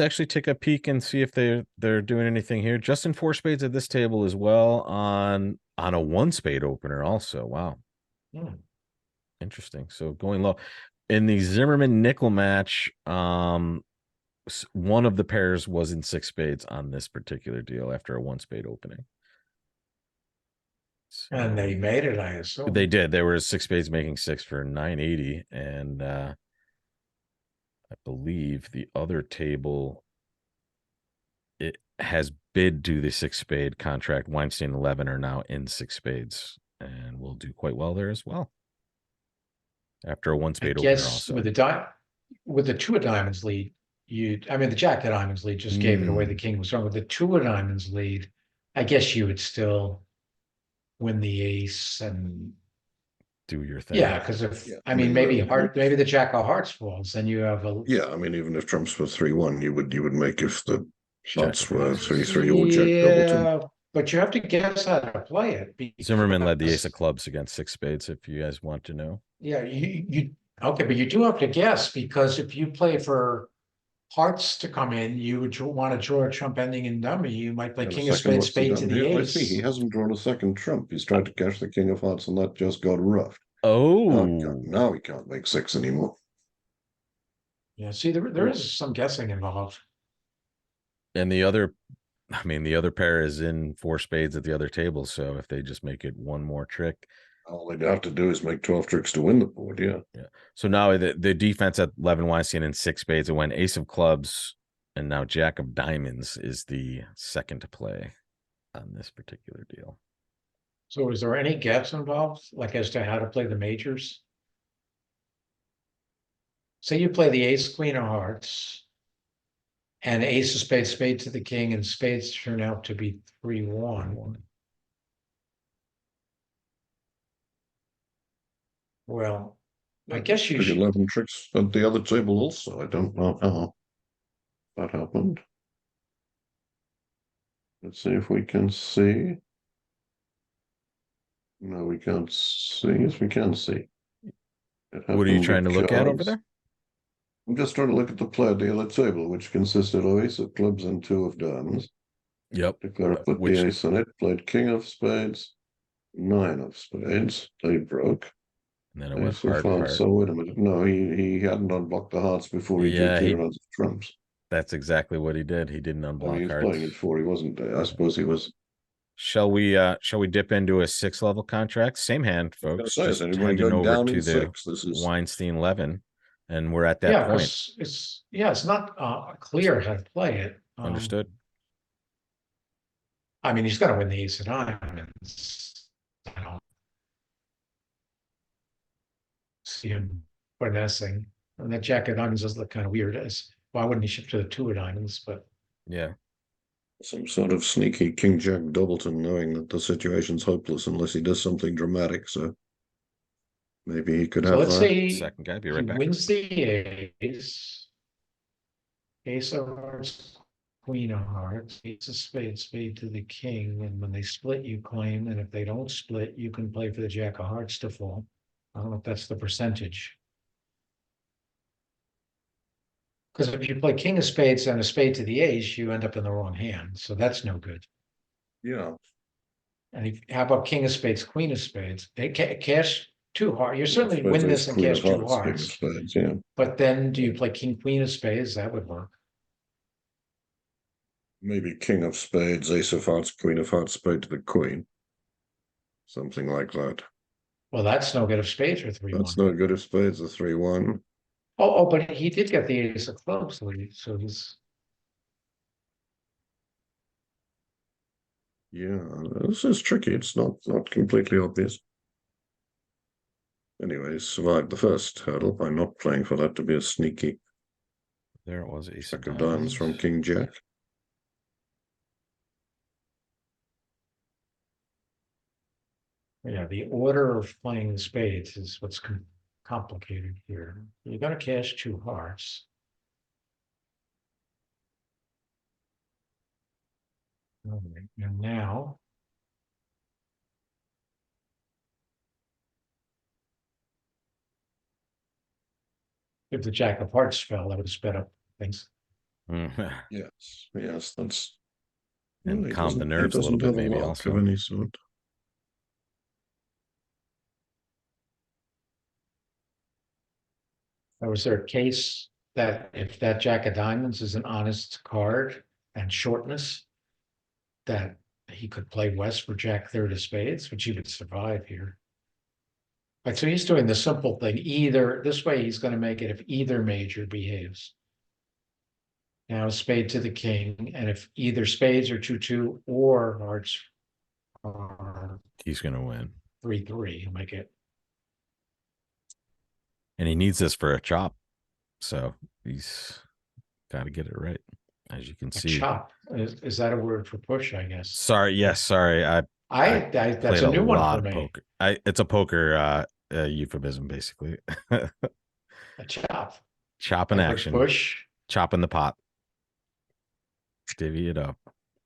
actually take a peek and see if they're doing anything here. Just in 4 spades at this table as well on a 1 spade opener also. Wow. Hmm. Interesting. So going low in the Zimmerman nickel match, one of the pairs was in 6 spades on this particular deal after a 1 spade opening. So And they made it, I assume. they did. There were 6 spades making 6 for 980, and I believe the other table it has bid to the 6 spade contract. Weinstein 11 are now in 6 spades and will do quite well there as well. After a 1 spade opener Yes, also. with the 2 of diamonds lead, the jack of diamonds lead just gave it away. The king was wrong. With the 2 of diamonds lead, I guess you would still win the ace and do your thing. Yeah, because if, Yeah, I mean, maybe the- maybe the jack of hearts falls, then you have a. Yeah, I mean, even if trumps were 3-1, you would make if the Jack hearts of were hearts. 3-3 or Jack Doubleton. Yeah, but you have to guess how to play it. Zimmerman led the ace because- of clubs against 6 spades, if you guys want to know. Yeah, okay, but you do have to guess, because if you play for hearts to come in, you would want to draw a trump ending in dummy. You might play And king a of second, spades, what's he spade to done the here? I see he ace. hasn't drawn a second trump. He's tried to cash the king of hearts, and that just got roughed. Oh, Now he can't make 6 anymore. Yeah, see, there is some guessing involved. and the other, I mean, the other pair is in 4 spades at the other table. So if they just make it one more trick. All they'd have to do is make 12 tricks to win the board. Yeah. So now the defense at Levin Weinstein in 6 spades, it went ace of clubs, and now jack of diamonds is the second to play on this particular deal. So is there any guess involved, like as to how to play the majors? Say you play the ace, queen of hearts, and ace of spades, spade to the king, and spades turn out to be 3-1. Well, I guess you Took should. 11 tricks at the other table also. I don't know how that happened. Let's see if we can see. No, we can't see. Yes, we can see. What are you trying to look at over there? I'm just trying to look at the player dealer table, which consisted of ace of clubs and 2 of diamonds. Yep. Declare put Which- the ace on it, played king of spades, 9 of spades. They broke. And then it went Ace of heart, hearts. heart. So wait a minute. No, he hadn't unblocked the hearts before he Yeah, did he- clear hands of trumps. That's exactly what he did. He didn't I mean, unblock he was playing hearts. it 4. He wasn't. I suppose he was. Shall we dip into a 6-level contract? Same hand, folks. Say, is Just anybody heading going over down to in the 6? This is Weinstein Levin, and we're at that Yeah, point. 'cause it's not clear how to play it. Understood. I mean, he's got to win the ace of diamonds. I don't see him finessing, and that jack of diamonds does look kind of weird. As why wouldn't he shift to the 2 of diamonds? But Yeah. some sort of sneaky King Jack Doubleton, knowing that the situation's hopeless unless he does something dramatic. So maybe he could so have let's that. say Second guy, be he right back. wins the ace of hearts, queen of hearts, ace of spades, spade to the king, and when they split, you claim, and if they don't split, you can play for the jack of hearts to fall. I don't know if that's the percentage. Because if you play king of spades and a spade to the ace, you end up in the wrong hand, so that's no good. Yeah. And how about king of spades, queen of spades? They cash 2 hearts. You certainly Suppose win it's this and queen cash of 2 king of hearts. spades, yeah. But then do you play king, queen of spades? That would work. Maybe king of spades, ace of hearts, queen of hearts, spade to the queen. Something like that. Well, that's no good if spades are 3-1. That's no good if spades are 3-1. Oh, but he did get the ace of clubs, so he's. Yeah, this is tricky. It's not completely obvious. Anyways, survived the first hurdle by not playing for that to be a sneaky There it was. Ace check of diamonds from King Jack. Yeah, the order of playing the spades is what's complicated here. You're gonna cash 2 hearts. All right, and now. If the jack of hearts fell, that would have sped up things. Yes, that's. And he calm the doesn't- he nerves a little doesn't bit, have maybe lock also. of any sort. Or was there a case that if that jack of diamonds is an honest card and shortness, that he could play west for jack third of spades, which he would survive here? Right, so he's doing the simple thing. Either this way, he's going to make it if either major behaves. Now spade to the king, and if either spades are 2-2 or hearts are He's going to win. 3-3, he'll make it. And he needs this for a chop. So he's got to get it right, as you can A see. chop. Is that a word for push, I guess? Sorry. Yes. Sorry. I That's played a new one lot for of me. poker. It's a poker euphemism, basically. A chop. Chopping Like with action, push. chopping the pot, divvy it up.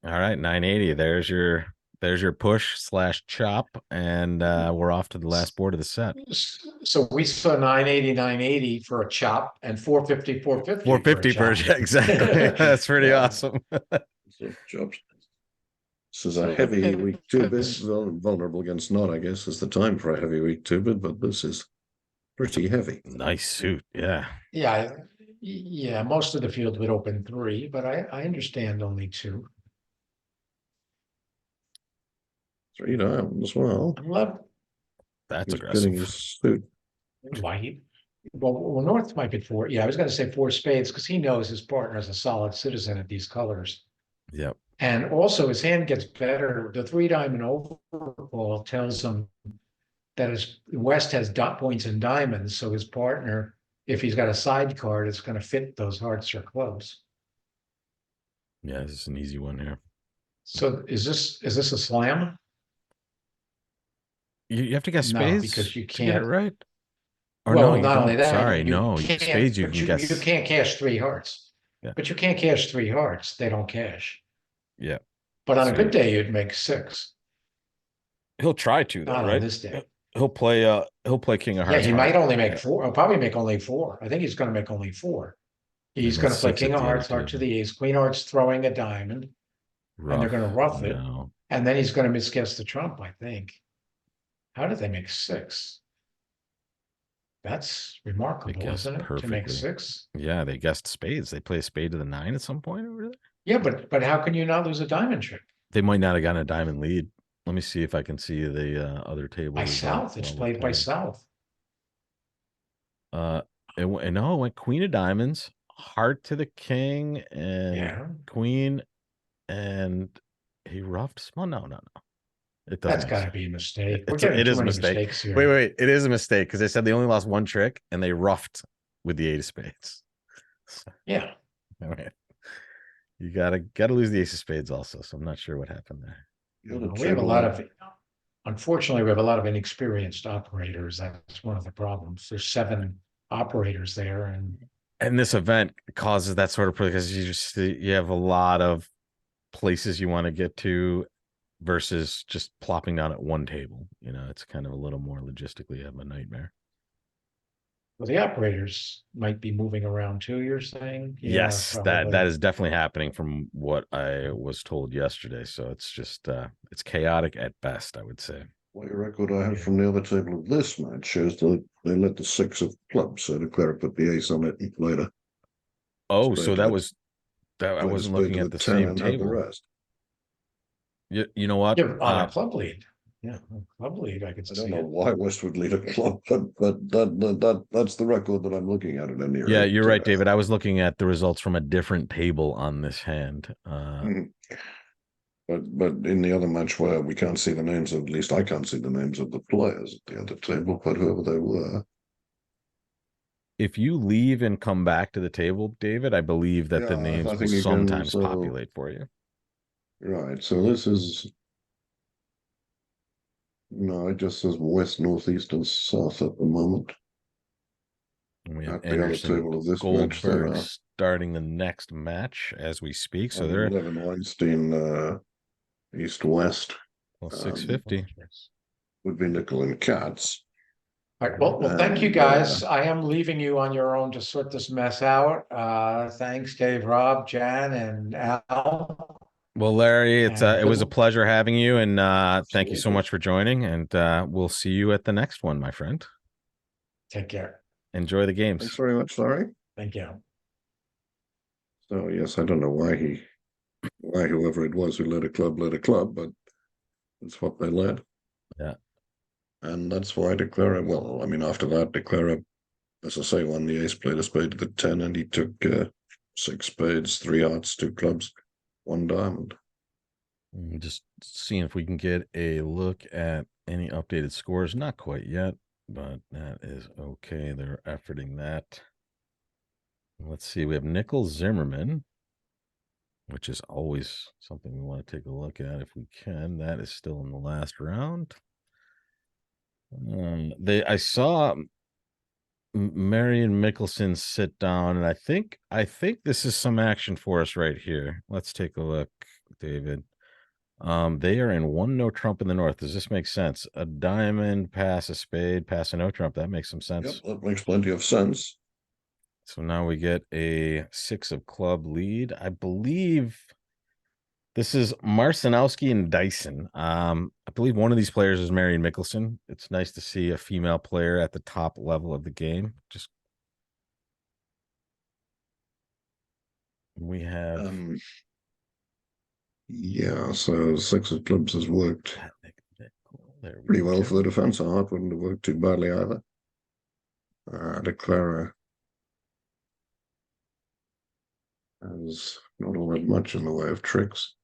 All right, 980. There's your push / chop, and we're off to the last board of the set. So we saw 980 for a chop and 450 for a 450 per chop. exactly. That's pretty Yeah. awesome. So chops. This is a heavy week 2 bid, vulnerable against not, I guess, is the time for a heavy week 2 bid, but this is pretty heavy. Nice suit, yeah. Yeah, most of the field would open 3, but I understand only 2. 3 diamond as well. I love That's He's bidding aggressive. his suit. white. Well, North might be 4. Yeah, I was going to say 4 spades because he knows his partner is a solid citizen at these colors. Yep. And also his hand gets better. The 3 diamond overball tells him that his West has dot points and diamonds. So his partner, if he's got a side card, it's going to fit those hearts or clubs. Yeah, this is an easy one here. So is this a slam? You have to guess No, spades because you to get it can't. right. Or Well, no, you not don't. only that, Sorry, you no. can't, Spades you but can guess. you can't cash 3 hearts. Yeah. But you can't cash 3 hearts. They don't cash. Yeah. But on So a good day, you'd make 6. he'll try to though, Not on right? this day. He'll play king of Yeah, hearts. he heart. might only make Yeah. 4. He'll probably make only 4. I think he's going to make only 4. He's And going to that's play 6 king at of the other hearts, heart to table. the ace, queen hearts throwing a diamond, and they're going to rough it. No. And then he's going to misguess the trump, I think. How did they make 6? That's remarkable, guessed isn't it? To make perfectly. 6. Yeah, they guessed spades. They play a spade to the 9 at some point over there. Yeah, but how can you not lose a diamond trick? They might not have gotten a diamond lead. Let me see if I can see the other table. By South, it's played by South. No, it went queen of diamonds, heart to the king, and queen, and he roughed small. No. It doesn't. That's got to be a mistake. We're It getting too is a many mistake. mistakes here. Wait. It is a mistake because they said they only lost 1 trick and they roughed with the 8 of spades. Yeah. All right. You gotta lose the ace of spades also. So I'm not sure what happened there. We have a lot of, unfortunately, we have a lot of inexperienced operators. That's one of the problems. There's 7 operators there, and this event causes that sort of because you have a lot of places you want to get to versus just plopping down at one table. You know, it's kind of a little more logistically of a nightmare. well, the operators might be moving around too, you're saying? Yeah, Yes, probably. that is definitely happening from what I was told yesterday. So it's just it's chaotic at best, I would say. What record I have from the other table of this match shows that they let the 6 of clubs, so Declare put the ace on it later. Oh, Spade so to that the- was that I played wasn't spade looking to at the 10 same and had the table. rest. You know what? Yeah, on a club lead. Yeah, club lead, I could I see don't know it. why West would lead a club, but that's the record that I'm looking at any rate. Yeah, you're right, David. I was looking at the results from a different table on this hand. But in the other match where we can't see the names of, at least I can't see the names of the players at the other table, but whoever they were. If you leave and come back to the table, David, I believe that the Yeah, names I will think you can, sometimes so- populate for you. Right, so this is. No, it just says west, northeast, and south at the moment. And we have At the other Anderson table of this match, there Goldberg are starting the next match as we speak. So they're 11 Weinstein, east west. well, 650. Would be nickel and cats. All right, well, thank you And, guys. I am leaving you on your own to sort this mess out. Thanks, Dave, Rob, Jan, and Al. Well, Larry, it was a good- pleasure having you, and thank you so Absolutely. much for joining. And we'll see you at the next one, my friend. Take care. Enjoy the Thanks games. very much, Larry. Thank you. So yes, I don't know why whoever it was who led a club, but that's what they led. Yeah. And that's why Declare, well, I mean, after that, Declare, as I say, won the ace, played a spade to the 10, and he took 6 spades, 3 hearts, 2 clubs, 1 diamond. Just seeing if we can get a look at any updated scores. Not quite yet, but that is okay. They're efforting that. Let's see. We have Nickel Zimmerman, which is always something we want to take a look at if we can. That is still in the last round. I saw Marion Mickelson sit down, and I think this is some action for us right here. Let's take a look, David. They are in one no trump in the north. Does this make sense? A diamond, pass a spade, pass a no trump. That makes some sense. Yep, that makes plenty of sense. So now we get a 6 of club lead. I believe this is Marcinowski and Dyson. I believe one of these players is Marion Mickelson. It's nice to see a female player at the top level of the game. Just we have Yeah, so 6 of clubs has worked there pretty go, well Kevin. for the defense. A heart wouldn't have worked too badly either. Declara has not all that much in the way of tricks.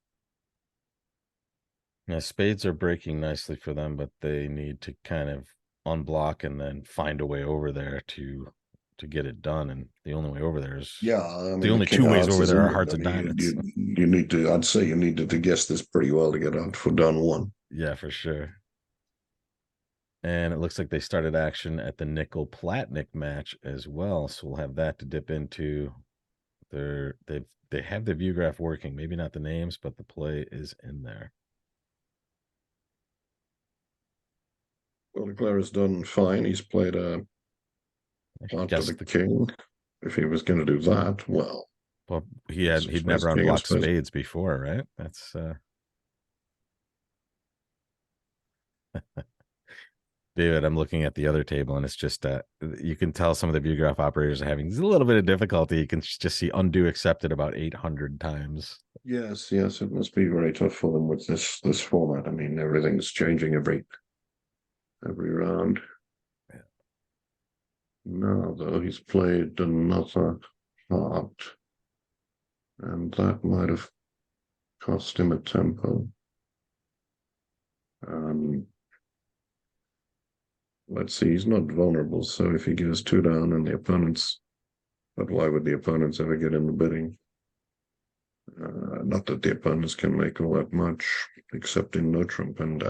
Yeah, spades are breaking nicely for them, but they need to kind of unblock and then find a way over there to get it done. And the only way over there is Yeah, I mean, the only king two of ways hearts over is there in are it. hearts I and mean, diamonds. you need to, I'd say you needed to guess this pretty well to get out for done one. Yeah, for sure. And it looks like they started action at the nickel Platnick match as well. So we'll have that to dip into. They have the view graph working. Maybe not the names, but the play is in there. Well, Declara's done fine. He's played a heart to Guess the king. If he was going to do that, well, well, he's he'd plays never king of unblocked spades. spades before, right? That's David, I'm looking at the other table, and it's just you can tell some of the view graph operators are having a little bit of difficulty. You can just see undo accepted about 800 times. Yes, it must be very tough for them with this format. I mean, everything's changing every round. Yeah. Now, though, he's played another heart, and that might have cost him a tempo. Let's see, he's not vulnerable, so if he goes 2 down and the opponents, but why would the opponents ever get in the bidding? Not that the opponents can make all that much, except in no trump, and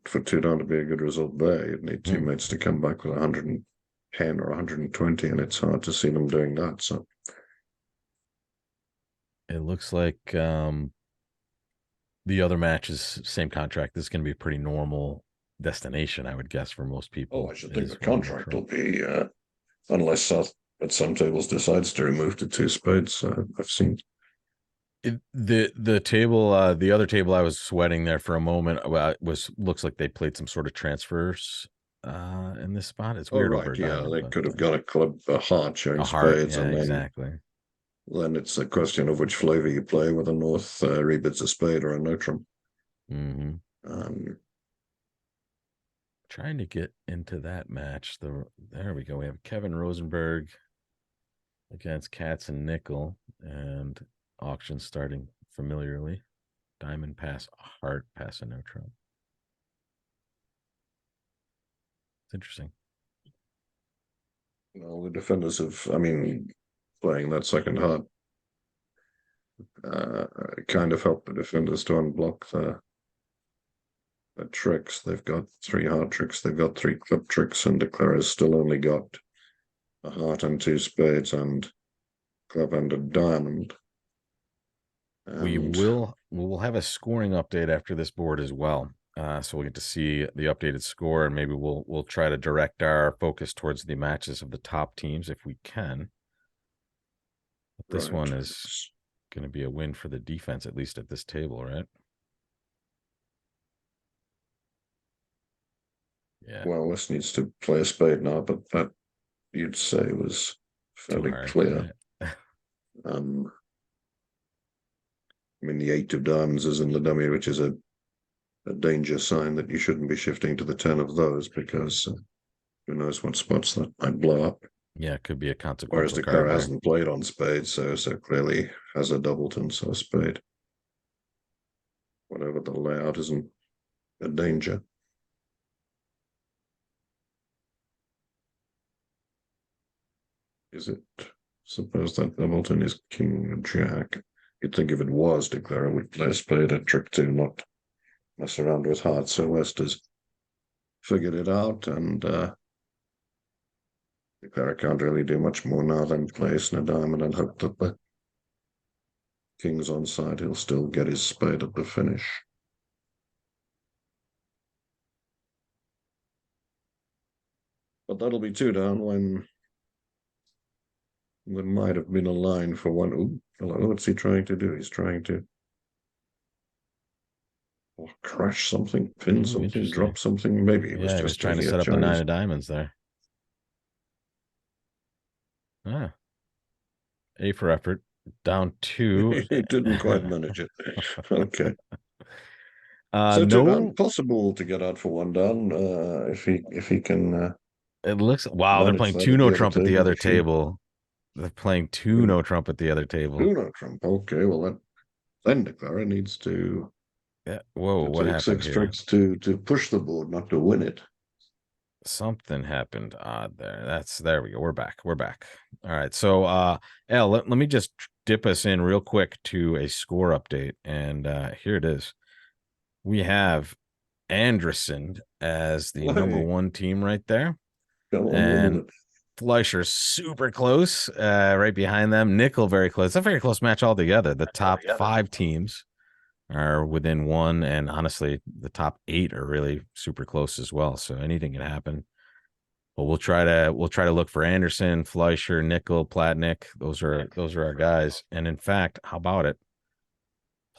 for 2 down to be a good result there, you'd need teammates to come back with 110 or 120, and it's hard to see them doing that. So it looks like the other match is same contract. This is going to be a pretty normal destination, I would guess, for most people. I should think the contract will be, unless at some tables decides to remove the 2 spades. I've seen the table, the other table I was sweating there for a moment looks like they played some sort of transfers in this spot. It's weird over diamond, they but, could have got a heart showing a heart, spades, yeah, and then exactly. Then it's a question of which flavor you play, whether North rebids a spade or a no trump. Trying to get into that match. There we go. We have Kevin Rosenberg against Katz and Nickel, and auction starting familiarly. Diamond pass, heart pass, a no trump. It's interesting. Well, the defenders have, I mean, playing that second heart kind of helped the defenders to unblock the tricks. They've got 3 heart tricks, they've got 3 club tricks, and Declara's still only got a heart and 2 spades and club and a diamond. We will have a scoring update after this board as well. So we'll get to see the updated score, and maybe we'll try to direct our focus towards the matches of the top teams if we can. But this one is going to be a win for the defense, at least at this table, right? Yeah. Well, this needs to play a spade now, but that you'd say was fairly clear. Right? I mean, the 8 of diamonds is in the dummy, which is a danger sign that you shouldn't be shifting to the 10 of those, because who knows what spots that might blow up. Yeah, it could be a consequential. Whereas the card hasn't played on spades, so clearly has a doubleton, so a spade. Whatever the layout isn't a danger. Is it? Suppose that doubleton is king or jack. You'd think if it was, Declara would play a spade at trick 2, not mess around with hearts. So West has figured it out, and Clara can't really do much more now than place in a diamond and hope that the king's on side. He'll still get his spade at the finish. But that'll be 2 down when there might have been a line for 1. Ooh, hello, what's he trying to do? He's trying to crash something, pin something, interesting. drop something. Maybe he was Yeah, he just was trying to taking set a up the 9 Chinese. of diamonds there. Ah. A for effort. Down 2. He didn't quite manage it. Okay. So 2 down, possible to get out for 1 down if he can. It looks wow. They're manage playing that 2 at no the other trump at the table other if you- table. They're playing 2 no trump at the other table. Uno trump. Okay, well then Clara needs to Yeah. Whoa, what take happened 6 here? tricks to push the board, not to win it. Something happened odd there. There we go. We're back. All right. So Al, let me just dip us in real quick to a score update. And here it is. We have Anderson as the number Hey. 1 team right there. Come on, And Fleischer super close, right behind them. Nickel very close. It's a very close match altogether. The top 5 teams are within 1, and honestly, the top 8 are really super close as well. So anything can happen. But we'll try to look for Anderson, Fleischer, Nickel, Platnick. Those are our guys. And in fact, how about it?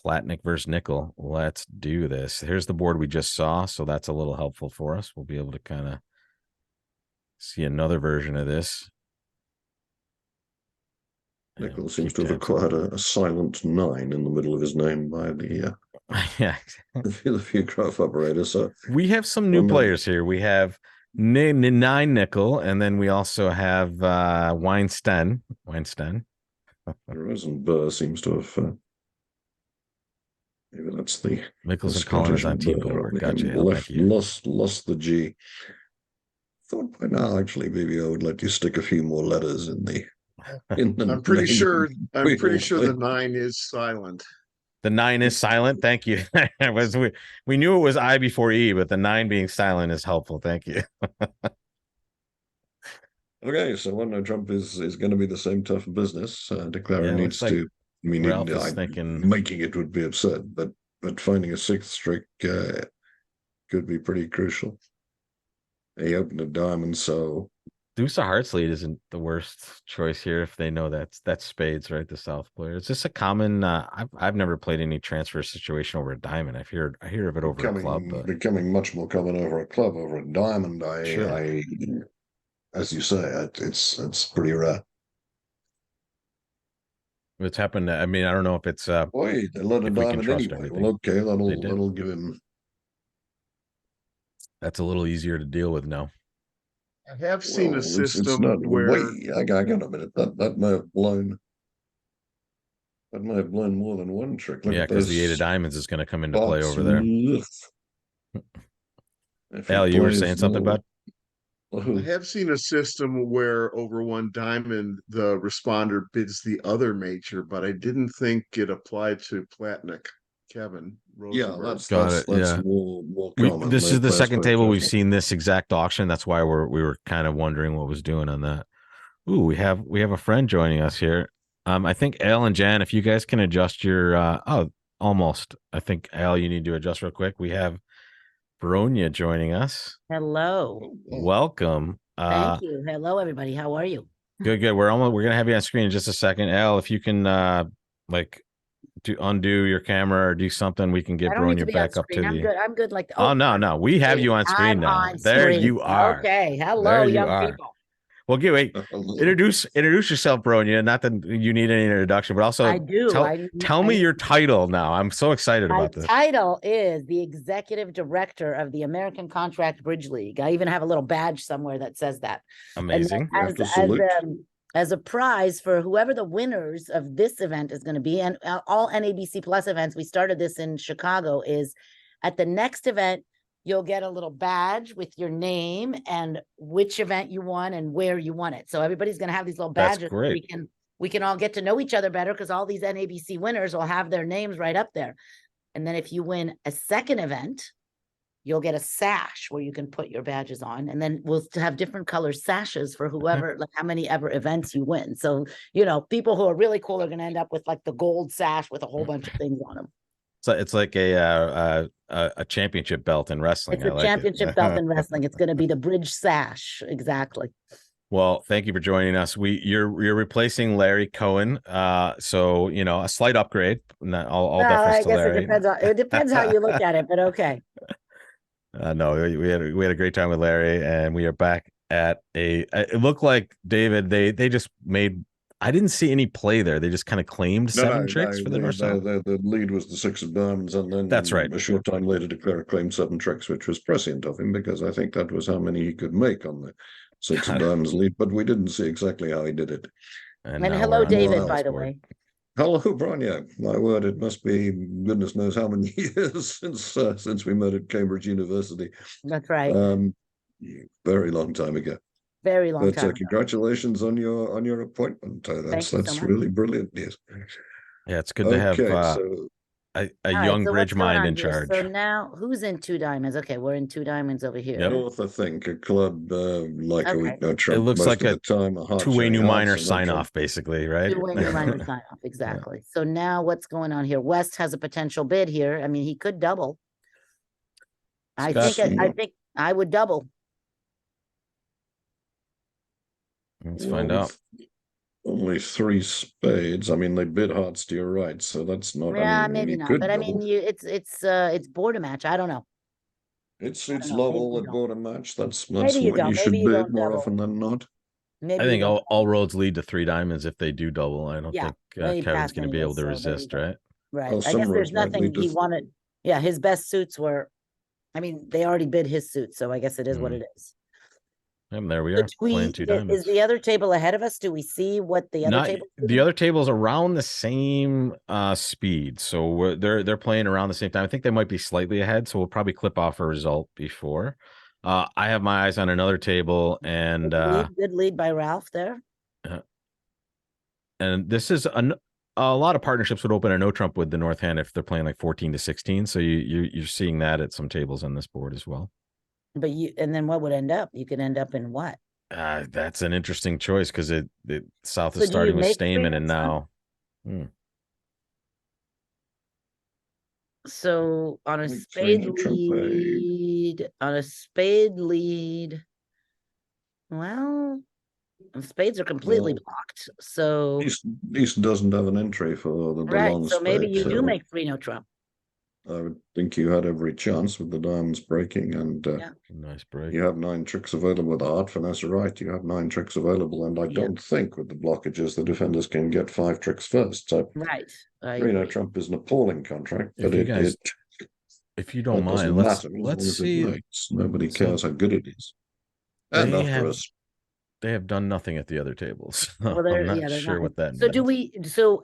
Platnick versus Nickel. Let's do this. Here's the board we just saw, so that's a little helpful for us. We'll be able to kind of see another version of this. Nickel seems to have acquired a silent 9 in the middle of his name by the yeah, the few graph operator. So we have some new players here. We have 9 Nickel, and then we also have Weinstein. Rosenberg seems to have. Maybe that's the Mickelson calling us on Team Goldberg. Gotcha. Thank you. Lost the G. Thought by now, actually, maybe I would let you stick a few more letters in the. I'm pretty sure the 9 is silent. The 9 is silent. Thank you. We knew it was I before E, but the 9 being silent is helpful. Thank you. Okay, so 1 no trump is going to be the same tough business. Declarer needs to. I mean, making it would be absurd, but finding a 6th trick could be pretty crucial. He opened a diamond, so Deuce of Hearts lead isn't the worst choice here if they know that's spades, right? The South player. It's just a common. I've never played any transfer situation over a diamond. I hear of it over a club, but becoming much more common over a club. Over a diamond, I as you say, it's pretty rare. What's happened? I mean, I don't know if it's boy, they let a diamond anyway. Everything. Well, okay, that'll give him. That's a little easier to deal with now. I have seen a system it's not, where I got a minute. That may have blown. That might have blown more than 1 trick. Yeah, because the 8 of diamonds is going to come into play over there. Al, you were saying something about? I have seen a system where over 1 diamond the responder bids the other major, but I didn't think it applied to Platnick. Kevin Rosenberg. Yeah, that's more common. This is the 2nd table we've seen this exact auction. That's why we were kind of wondering what was doing on that. Ooh, we have a friend joining us here. I think Al and Jan, if you guys can adjust your almost. I think Al, you need to adjust real quick. We have Bronya joining us. Hello. Welcome. Thank you. Hello, everybody. How are you? Good. We're gonna have you on screen in just a second. Al, if you can undo your camera or do something, we can get Bronya back up to the. I'm good. Like no, we have you on screen now. There you are. Okay. Hello, young people. Well, introduce yourself, Bronya. Not that you need any introduction, but also I do. Tell me your title now. I'm so excited about this. My title is the Executive Director of the American Contract Bridge League. I even have a little badge somewhere that says that. Amazing. As a prize for whoever the winners of this event is going to be, and all NABC Plus events, we started this in Chicago, is at the next event, you'll get a little badge with your name and which event you won and where you won it. So everybody's going to have these little badges. That's great. We can all get to know each other better because all these NABC winners will have their names right up there. And then if you win a second event, you'll get a sash where you can put your badges on. And then we'll have different color sashes for whoever, like how many ever events you win. So, you know, people who are really cool are going to end up with like the gold sash with a whole bunch of things on them. So it's like a championship belt in wrestling. It's a championship belt in wrestling. It's going to be the bridge sash. Exactly. Well, thank you for joining us. You're replacing Larry Cohen. So, you know, a slight upgrade. Not all Well, deference I to guess Larry. it depends how you look at it, but okay. No, we had a great time with Larry, and we are back at it looked like, David, they just made, I didn't see any play there. They just kind of claimed seven tricks for the North South. The lead was the 6 of diamonds, and then That's right. A short time later, Declare claimed 7 tricks, which was prescient of him because I think that was how many he could make on the 6 of diamonds lead. But we didn't see exactly how he did it. And now hello, we're on David, the by the board. way. Hello, Bronya. My word, it must be goodness knows how many years since we met at Cambridge University. That's right. Very long time ago. Very long But time ago. congratulations on your appointment. Thank you so That's much. really brilliant. Yes. Yeah, it's good to have So a All right, young so bridge what's going mind on in here? charge. So now who's in 2 diamonds? Okay, we're in 2 diamonds over here. Yep. North, I think, a club like a Okay. week no It Trump. looks Most like of a the time, a heart two-way showing new hearts minor and no sign Trump. off, basically, right? 2-way new minor sign off. Exactly. So now what's going on here? West has a potential bid here. I mean, he could double. I Scott, think I would double. let's Well, find out. Only 3 spades. I mean, they bid hearts to your right, so that's not. Yeah, I mean, maybe you not. could But I double. mean, it's board a match. I don't know. It suits know. Maybe Lovell you at don't. board a match. That's Maybe you when don't. you Maybe should you bid don't more double. often than not. Maybe I you think don't all roads lead to 3 diamonds if they do double. I don't Yeah, think well, he Kevin's passed going to be anyway, able to so there you resist, go. right? Right. Well, I some guess there's roads might nothing lead to he wanted. Yeah, his best suits were, I mean, they already bid his suits, so I guess it is what it is. And there we So are, playing 2 diamonds. is the other table ahead of us? Do we see what the other Not table? the other table's around the same speed, so they're playing around the same time. I think they might be slightly ahead, so we'll probably clip off a result before. I have my eyes on another table, and good lead by Ralph there. And this is a lot of partnerships would open a no trump with the North Hand if they're playing like 14 to 16. So you're seeing that at some tables on this board as well. But and then what would end up? You could end up in what? That's an interesting choice because it South So is do you starting with make Stamen, and three now. So on a Like spade three no trump, lead, well, spades are completely Well, blocked. So East doesn't have an entry for the right, long so maybe spade, you do so make 3 no trump. I would think you had every chance with the diamonds breaking, and Nice break. you have 9 tricks available with the heart finesse right. You have 9 tricks available, and I don't think with the blockages the defenders can get 5 tricks first. So Right. 3 no trump is an appalling contract, If but you guys, if you don't mind, let's see. Nobody cares how good it is. And after us, They have done nothing at the other tables. Well, I'm not sure what that means. So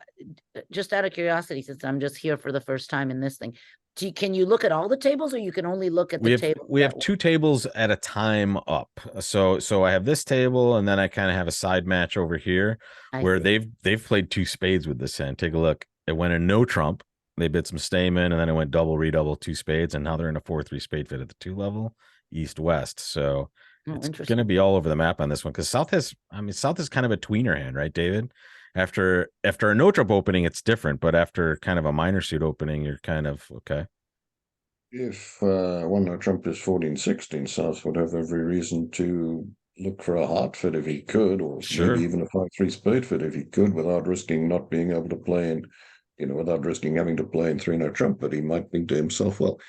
just out of curiosity, since I'm just here for the first time in this thing, can you look at all the tables, or you can only look at the table? We have 2 tables at a time up. So I have this table, and then I kind of have a side match over here where they've played 2 spades with this hand. Take a look. It went a no trump. They bid some Stamen, and then it went double, redouble, 2 spades, and now they're in a 4-3 spade fit at the 2 level, east west. So it's going to be all over the map on this one because South is kind of a tweener hand, right, David? After a no trump opening, it's different, but after kind of a minor suit opening, you're kind of okay. If one no trump is 14-16, South would have every reason to look for a heart fit if he could, or maybe even a 5-3 spade fit if he could, without risking not being able to play in, without risking having to play in 3 no trump. But he might think to himself, well,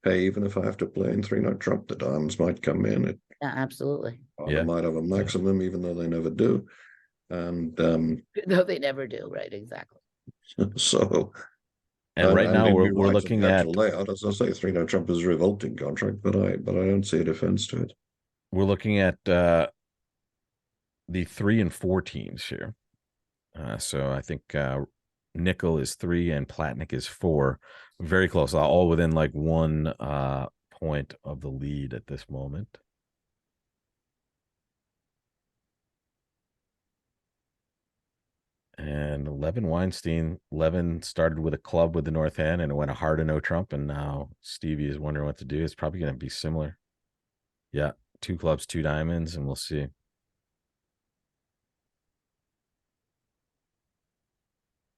hey, even if I have to play in 3 no trump, the diamonds might come in. Yeah, absolutely. They might have a maximum, even though they never do. And no, they never do. Right, exactly. So, and right now we're looking at layout. As I say, 3 no trump is a revolting contract, but I don't see a defense to it. We're looking at the 3 and 4 teams here. So I think nickel is 3 and Platnik is 4. Very close, all within like 1 point of the lead at this moment. And Levin Weinstein, Levin started with a club with the North Hand and it went a hard to no trump. And now Stevie is wondering what to do. It's probably going to be similar. Yeah. 2 clubs, 2 diamonds, and we'll see.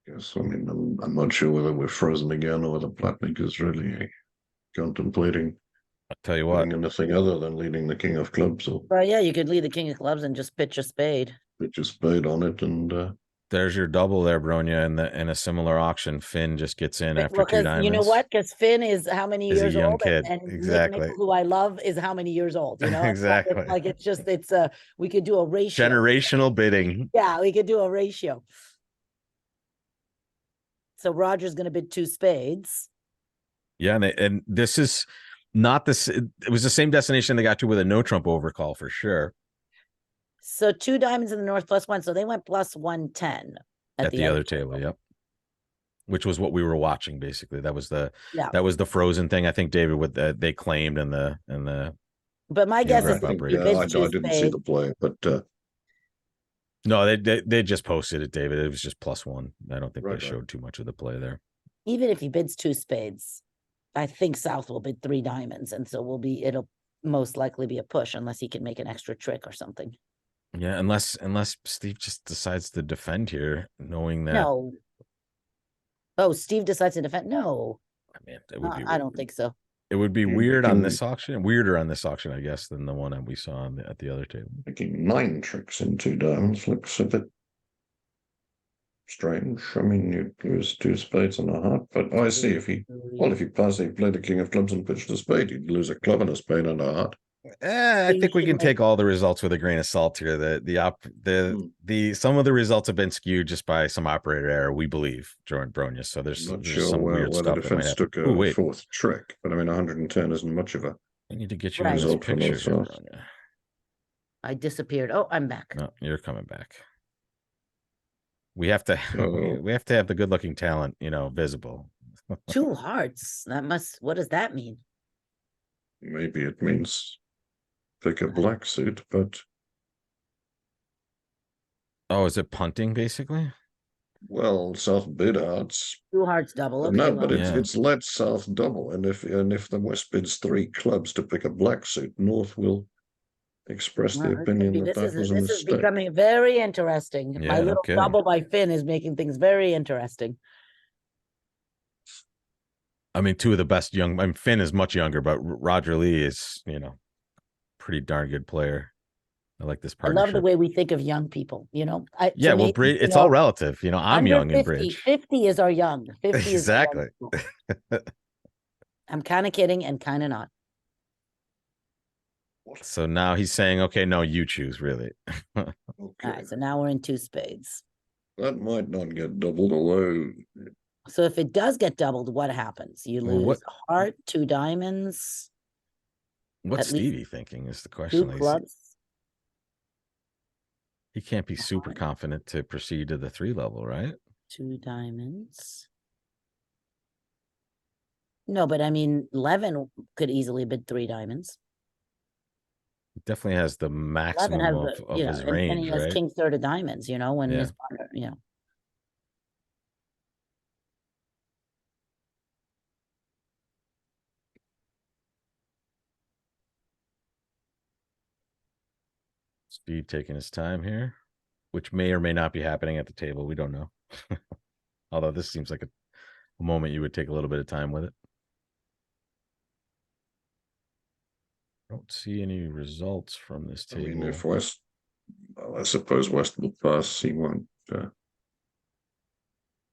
Yes, I mean, I'm not sure whether we're frozen again or whether Platnik is really contemplating I'll tell you what, doing anything other than leading the king of clubs or Well, yeah, you could lead the king of clubs and just pitch a spade. pitch a spade on it. And there's your double there, Bronya, in a similar auction. Finn just gets in after Well, 2 because diamonds. you know what? Because Finn is how many Is a years young old, kid. and Nick Exactly. Nichol, who I love, is how many years old? You know, It's Exactly. like it's just we could do a ratio. Generational bidding. Yeah, we could do a ratio. So Roger's going to bid 2 spades. Yeah, and this is not this. It was the same destination they got to with a no trump overcall for sure. So 2 diamonds in the north +1. So they went +110 At the other table. Yep. Which was what we were watching basically. That was the frozen thing. I think David with they claimed in the. But my guess is I didn't see the play, but no, they just posted it, David. It was just +1. I don't think they showed too much of the play there. Even if he bids 2 spades, I think South will bid 3 diamonds, and so it'll most likely be a push unless he can make an extra trick or something. Yeah, unless Steve just decides to defend here, knowing that. No. Oh, Steve decides to defend. No, I mean, it would be. I don't think so. It would be weird on this auction, weirder on this auction, I guess, than the one that we saw at the other table. making 9 tricks in 2 diamonds looks a bit strange. I mean, you lose 2 spades and a heart, but I see if he played the king of clubs and pitched a spade, he'd lose a club and a spade and a heart. I think we can take all the results with a grain of salt here. The some of the results have been skewed just by some operator error, we believe, Jordan Bronya. So there's some weird stuff. The defense took a 4th trick, but I mean 110 isn't much of a. I need to get you in this picture here, Bronya. I disappeared. Oh, I'm back. No, you're coming back. We have to have the good-looking talent, visible. 2 hearts. What does that mean? Maybe it means pick a black suit, but is it punting basically? Well, South bid hearts. 2 hearts double. Okay, No, but it's let South double, and if the West bids 3 clubs to pick a black suit, North will express the opinion that was a mistake. This is becoming very interesting. Yeah, My little double by Finn is making things very interesting. I mean, 2 of the best young. I mean, Finn is much younger, but Roger Lee is, pretty darn good player. I like this partnership. I love the way we think of young people. It's all relative. I'm young in bridge. 50 is our young. 50 exactly. Is I'm kind of kidding and kind of not. So now he's saying, okay, no, you choose, really. Okay. All right, so now we're in 2 spades. That might not get doubled, although. So if it does get doubled, what happens? You lose a heart, 2 diamonds. What's Stevie thinking is the question. 2 clubs. He can't be super confident to proceed to the 3 level, right? 2 diamonds. No, but I mean, Levin could easily bid 3 diamonds. He definitely has the maximum of his range, and he has right? king 3rd of diamonds, when his partner, Steve taking his time here, which may or may not be happening at the table. We don't know. Although this seems like a moment you would take a little bit of time with it. I don't see any results from this table. I mean, if West, I suppose West will pass. He won't.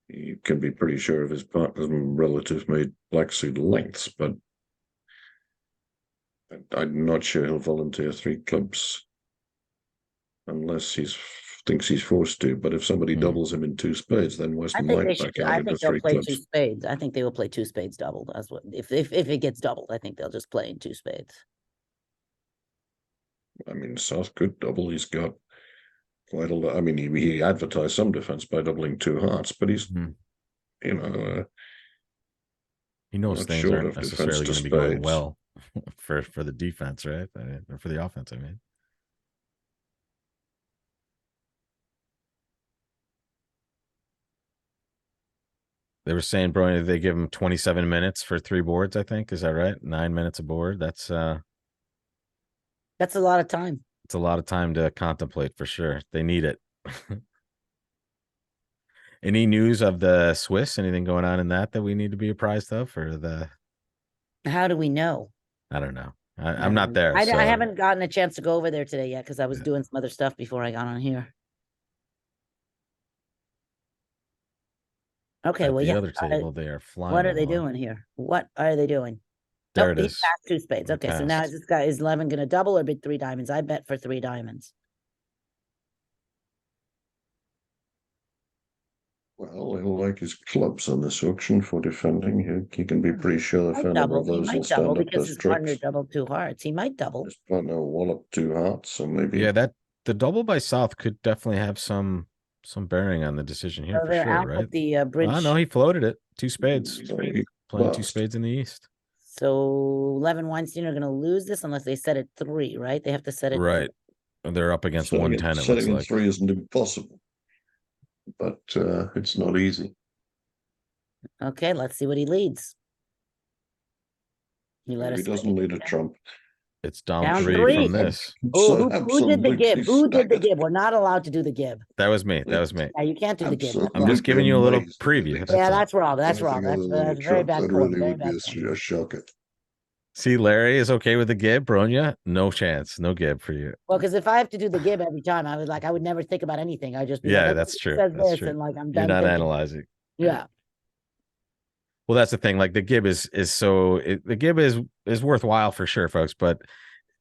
He can be pretty sure of his partner's relative made black suit lengths, but I'm not sure he'll volunteer 3 clubs unless he thinks he's forced to. But if somebody doubles him in 2 spades, then West might back out into 3 play clubs. 2 spades. I think they will play 2 spades doubled. As what if it gets doubled, I think they'll just play in 2 spades. I mean, South could double. He's got quite a lot. I mean, he advertised some defense by doubling 2 hearts, but he's, he knows things aren't necessarily going to be going well for the defense, right? Or for the offense, I mean. They were saying, bro, they give him 27 minutes for 3 boards, I think. Is that right? 9 minutes a board. That's a lot of time. it's a lot of time to contemplate for sure. They need it. Any news of the Swiss? Anything going on in that we need to be apprised of, or How do we know? I don't know. I'm not there. I so haven't gotten a chance to go over there today yet because I was doing some other stuff before I got on here. Okay, at well, the yeah. other table, they are flying. What are they along. doing here? What are they doing? There Oh, it he is. passed 2 spades. He Okay, so now passed. this guy is Levin going to double or bid 3 diamonds? I bet for 3 diamonds. Well, he'll like his clubs on this auction for defending. He can be pretty sure if Might a number of double. He those will might double stand up because as his partner tricks. doubled 2 hearts. He might double. His partner will wallop 2 hearts, so maybe. Yeah, that the double by South could definitely have some bearing on the decision here So for they're sure, out right? with the bridge. No, he floated it. 2 spades. Maybe Playing 2 bust. spades in the East. So Levin Weinstein are going to lose this unless they set it 3, right? They have to set it. Right. They're up against Setting 110, it looks setting in like. 3 isn't impossible, but it's not easy. Okay, let's see what he leads. He let He us. doesn't lead a trump. It's down, Down 3 3. from this. Oh, who did the gib? Absolutely Who did the staggered. gib? We're not allowed to do the gib. That was me. That was me. Yeah, you can't do the gib. That's I'm just wrong. giving you a little Amazed preview. that That's Yeah, all. that's wrong. That's wrong. anything That's other than a a very trump, bad that form. really Very would be bad form. a shocker. See, Larry is okay with the gib, Bronya. No chance. No gib for you. Well, because if I have to do the gib every time, I would never think about anything. I just be Yeah, like, that's it true. says That's this, true. and like I'm You're done not thinking. analyzing. Yeah. Well, that's the thing. Like the gib is the gib is worthwhile for sure, folks, but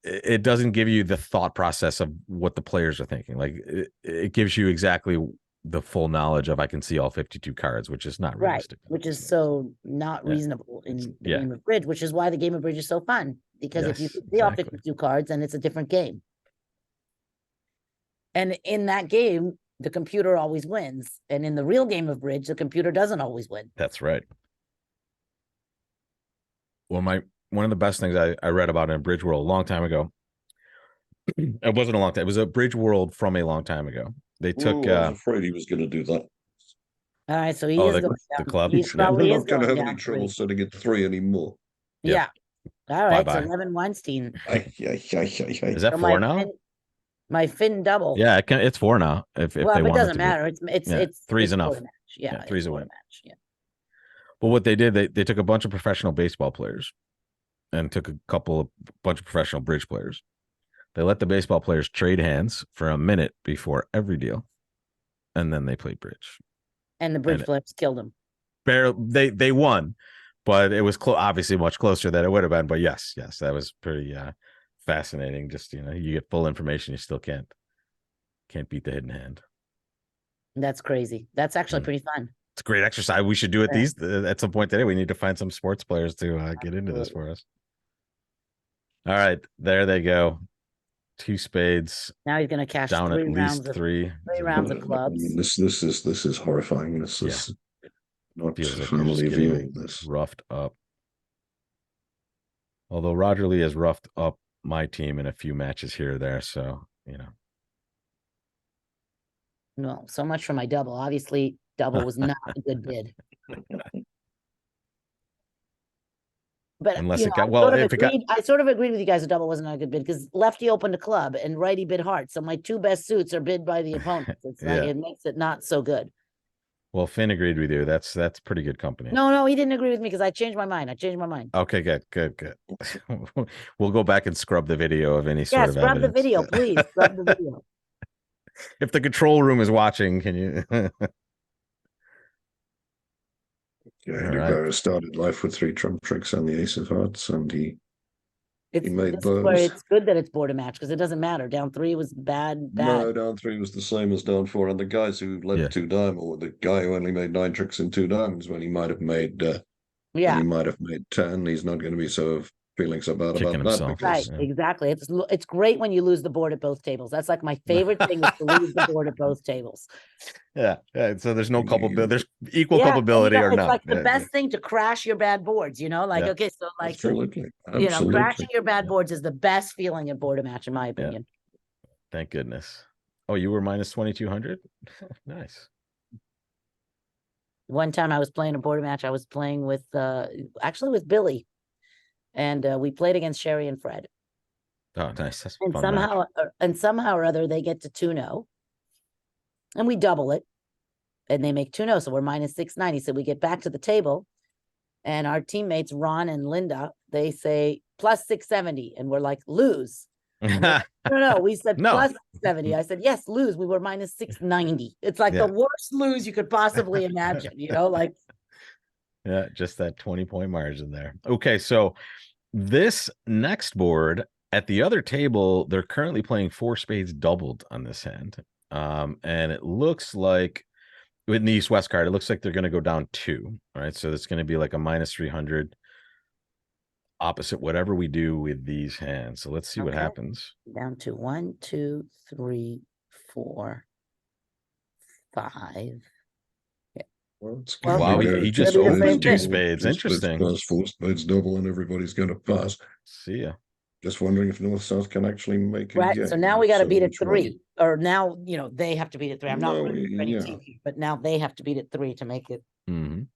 it doesn't give you the thought process of what the players are thinking. Like it gives you exactly the full knowledge of I can see all 52 cards, which is not Right. realistic. Which is so not reasonable in the game of bridge, which is why the game of bridge is so fun. Because if you Yes, see all exactly. 52 cards, then it's a different game. And in that game, the computer always wins. And in the real game of bridge, the computer doesn't always win. That's right. Well, one of the best things I read about in Bridge World a long time ago. It wasn't a long time. It was a Bridge World from a long time ago. They took. I was afraid he was going to do that. All right, so he Oh, is the going down. club? He Yeah. probably We're is not going to going have any down trouble 3. setting it 3 anymore. Yeah. All right, Bye-bye. so Levin Weinstein. Is that So 4 now? My Finn double. Yeah, it's 4 now. If Well, they it wanted doesn't to be. matter. It's 3's enough. quarter match. Yeah, Yeah, 3's a quarter win. match. Yeah. But what they did, they took a bunch of professional baseball players and took a bunch of professional bridge players. They let the baseball players trade hands for a minute before every deal, and then they played bridge. And the bridge flips killed him. They won, but it was obviously much closer than it would have been. But yes, that was pretty fascinating. Just you get full information, you still can't beat the hidden hand. That's crazy. That's actually pretty fun. It's a great exercise. We should do it at some point today. We need to find some sports players to get into this for us. All right, there they go. 2 spades. Now he's going to cash down 3 at rounds least of 3 rounds of clubs. This is horrifying. This is not Feels like you're just family getting viewing this. roughed up. Although Roger Lee has roughed up my team in a few matches here or there, so No, so much for my double. Obviously, double was not a good bid. But Unless you it know, got- I well, sort of if it got- agreed. I sort of agreed with you guys. The double wasn't a good bid because lefty opened a club and righty bid heart. So my 2 best suits are bid by the opponent. It's like Yeah. it makes it not so good. Well, Finn agreed with you. That's pretty good company. No, he didn't agree with me because I changed my mind. Okay, good. We'll go back and scrub the video of any sort Yeah, of scrub the evidence. video, please. Scrub the video. If the control room is watching, can you? Yeah, All Andy right. Barrow started life with 3 trump tricks and the ace of hearts, and he made This is where those. it's good that it's border match because it doesn't matter. Down 3 was bad. No, down 3 was the same as down 4, and the guys who led 2 diamond, or the guy who only made 9 tricks in 2 diamonds, when he might have made Yeah, he might have made 10, he's not going to be feeling so bad Kicking about that himself. right. because Exactly. It's great when you lose the board at both tables. That's like my favorite thing is to lose the board at both tables. Yeah. So there's no You- culpability. There's equal Yeah, culpability or it's not. like the Yeah, best thing to crash your bad boards. Like Yeah. okay, so like absolutely, crashing your bad boards is the best feeling in border match, in my opinion. Thank goodness. Oh, you were minus 2,200. Nice. One time I was playing a board match. I was playing with actually with Billy, and we played against Sherry and Fred. Oh, nice. That's a And fun match. somehow or other they get to 2-0, and we double it, and they make 2-0, so we're minus 690. So we get back to the table, and our teammates Ron and Linda, they say plus 670, and we're like, lose. And they're like, no, we said No. plus 70. I said, yes, lose. We were minus 690. It's like Yeah. the worst lose you could possibly imagine, like. Yeah, just that 20-point margin there. Okay, so this next board at the other table, they're currently playing 4 spades doubled on this hand. And it looks like with the East West card, it looks like they're going to go down 2. All right, so it's going to be like a minus 300 opposite whatever we do with these hands. So let's see what Okay. happens. Down to 1, 2, 3, 4, 5. Well, it's Well, gonna Wow, be he there. just It'll be the opened same 2 thing. spades. Interesting. Plus 4 spades double, and everybody's going to pass. See ya. Just wondering if North South can actually make a Right. game. So now we got to So beat it which one? 3, or now, they have to beat it 3. I'm not No, rooting for any yeah. team here, but now they have to beat it 3 to make it. Mhm.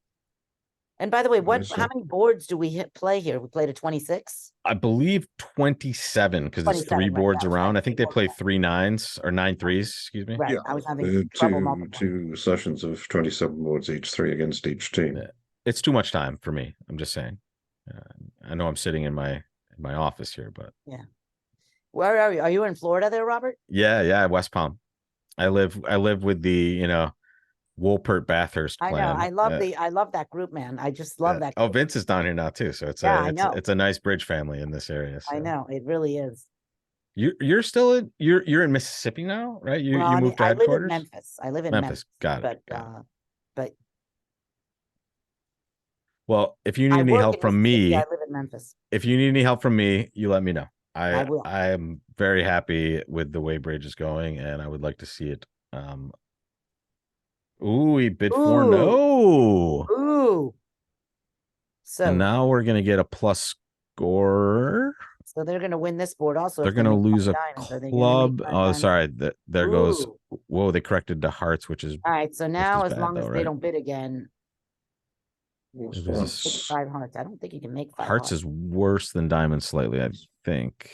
And by the way, Nice, how many boards do we play here? We played a 26. I believe 27 because it's 27, 3 right, boards that was around. right, I think three they play boards. 3 9s or 9 3s. Excuse me. Right. Yeah, I was having trouble multiplying. two sessions of 27 boards each, 3 against each team. Yeah. It's too much time for me. I'm just saying. I know I'm sitting in my office here, but Where are you? Are you in Florida there, Robert? yeah, West Palm. I live with the Wolpert Bathurst I know. plan. I love that group, man. I just love that Oh, group. Vince is down here now too, so Yeah, I know. it's a nice bridge family in this area. I So. know. It really is. You're still you're in Mississippi now, right? You Well, moved to I live in headquarters. Memphis. I live in Memphis. Got it. But Well, if you need I any work help in from Mississippi. me, I live in Memphis. if you need any help from me, you let me know. I will. I am very happy with the way Bridge is going, and I would like to see it. Ooh, he bid 4 no. Ooh. So And now we're gonna get a plus score. So they're going to win this board also. They're if they gonna make lose a 5 diamonds. Are they gonna make club. 5 Oh, diamonds? sorry. There goes. Ooh. Whoa, they corrected to hearts, which is All right. So now, is as bad long though, as right? they don't bid again, What's It is a that? s- 5 hearts. I don't think you can make 5 hearts is worse than diamonds slightly. I think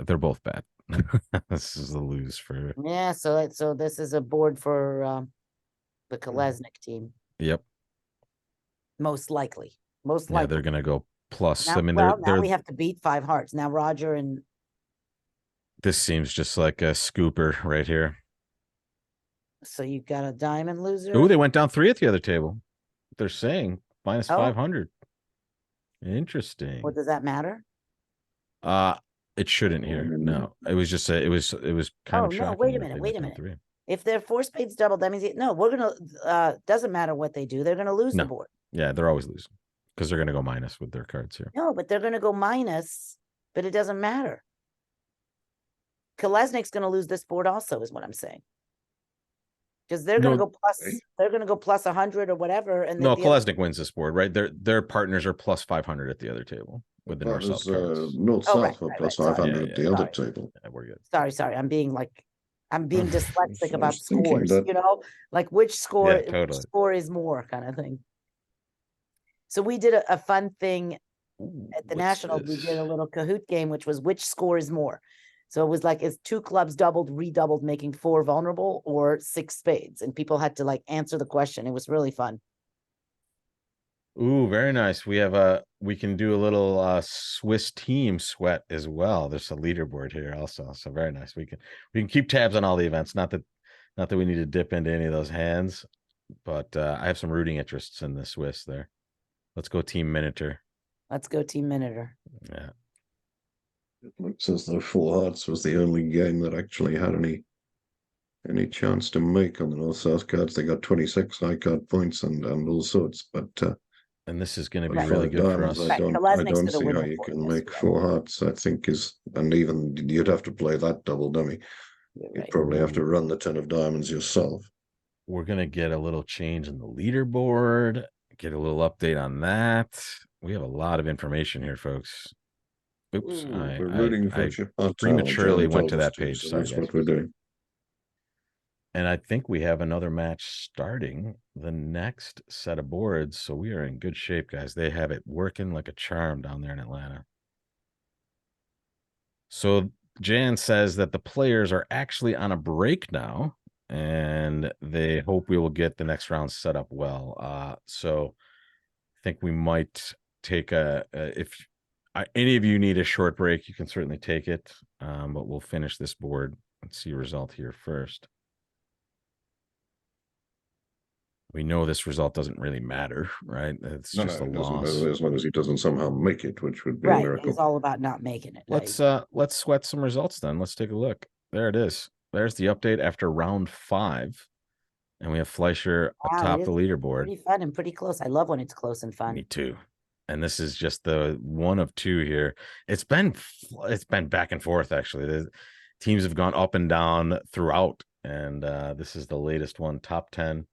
they're both bad. This is a lose for. Yeah. So this is a board for the Kolesnik team, Yep. most likely. Most Yeah, likely. they're gonna go plus. Now, I mean, now they're we have to beat 5 hearts. Now Roger and this seems just like a scooper right here. so you've got a diamond loser. Oh, they went down 3 at the other table. They're saying minus Oh. 500. Interesting. What does that matter? It shouldn't here. No, it was just it was kind Oh, of no, shocking. wait a that minute, they wait went a down minute. 3. If they're 4 spades double, that means no. We're gonna doesn't matter what they do. They're gonna lose the No. board. Yeah, they're always losing because they're gonna go minus with their cards here. No, but they're gonna go minus. But it doesn't matter. Kolesnik's gonna lose this board also, is what I'm saying. Because they're gonna No, go plus. They're gonna go plus 100 or whatever, and No, then the other- Kolesnik wins this board, right? Their partners are plus 500 at the other table with the That North was South cards. North Oh, South right, were right, plus right, sorry. 500 Yeah, at the yeah, other sorry. table. Yeah, we're good. Sorry. I'm being dyslexic I about was thinking scores. that- Like which score, Yeah, totally. which score is more kind of thing. So we did a fun thing at the What's Nationals. We this? did a little Kahoot game, which was which score is more. So it was like, is 2 clubs doubled, redoubled, making 4 vulnerable, or 6 spades? And people had to like answer the question. It was really fun. Ooh, very nice. We can do a little Swiss team sweat as well. There's a leaderboard here also. So very nice. We can keep tabs on all the events. Not that we need to dip into any of those hands, but I have some rooting interests in the Swiss there. Let's go Team Minotaur. Let's go Team Minotaur. Yeah. It looks as though 4 hearts was the only game that actually had any chance to make on the North South cards. They got 26 high card points and all sorts, but And this is going to be Right. really good for diamonds, us. Right, I Kolesnik's don't gonna see win how the you board, can yes, make you're 4 hearts. I think and even you'd have to play that double dummy. You're You'd right. probably have to run the 10 of diamonds yourself. We're going to get a little change in the leaderboard, get a little update on that. We have a lot of information here, folks. Oops, We're rooting for I Chipotle. prematurely John went to told us that page. so Sorry, that's guys. what we're doing. And I think we have another match starting the next set of boards. So we are in good shape, guys. They have it working like a charm down there in Atlanta. So Jan says that the players are actually on a break now, and they hope we will get the next round set up well. So I think we might take if any of you need a short break, you can certainly take it. But we'll finish this board and see a result here first. We know this result doesn't really matter, right? It's just a it doesn't loss. matter as long as he doesn't somehow make it, which would be a Right. miracle. It's all about not making it. Let's sweat some results then. Let's take a look. There it is. There's the update after round 5. And we have Fleischer Wow, atop it the is leaderboard. pretty fun and pretty close. I love when it's close and fun. Me too. And this is just the one of 2 here. It's been back and forth, actually. The teams have gone up and down throughout. And this is the latest one, top 10.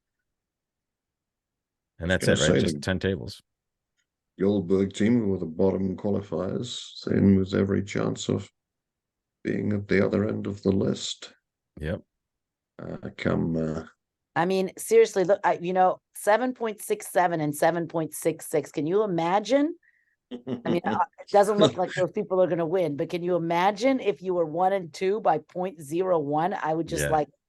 And that's it, right? Just 10 tables. Goldberg team with the bottom qualifiers, same with every chance of being at the other end of the list. Yep. I mean, seriously, look, 7.67 and 7.66. Can you imagine? I mean, it doesn't look like those people are going to win, but can you imagine if you were 1 and 2 by 0.01? I would just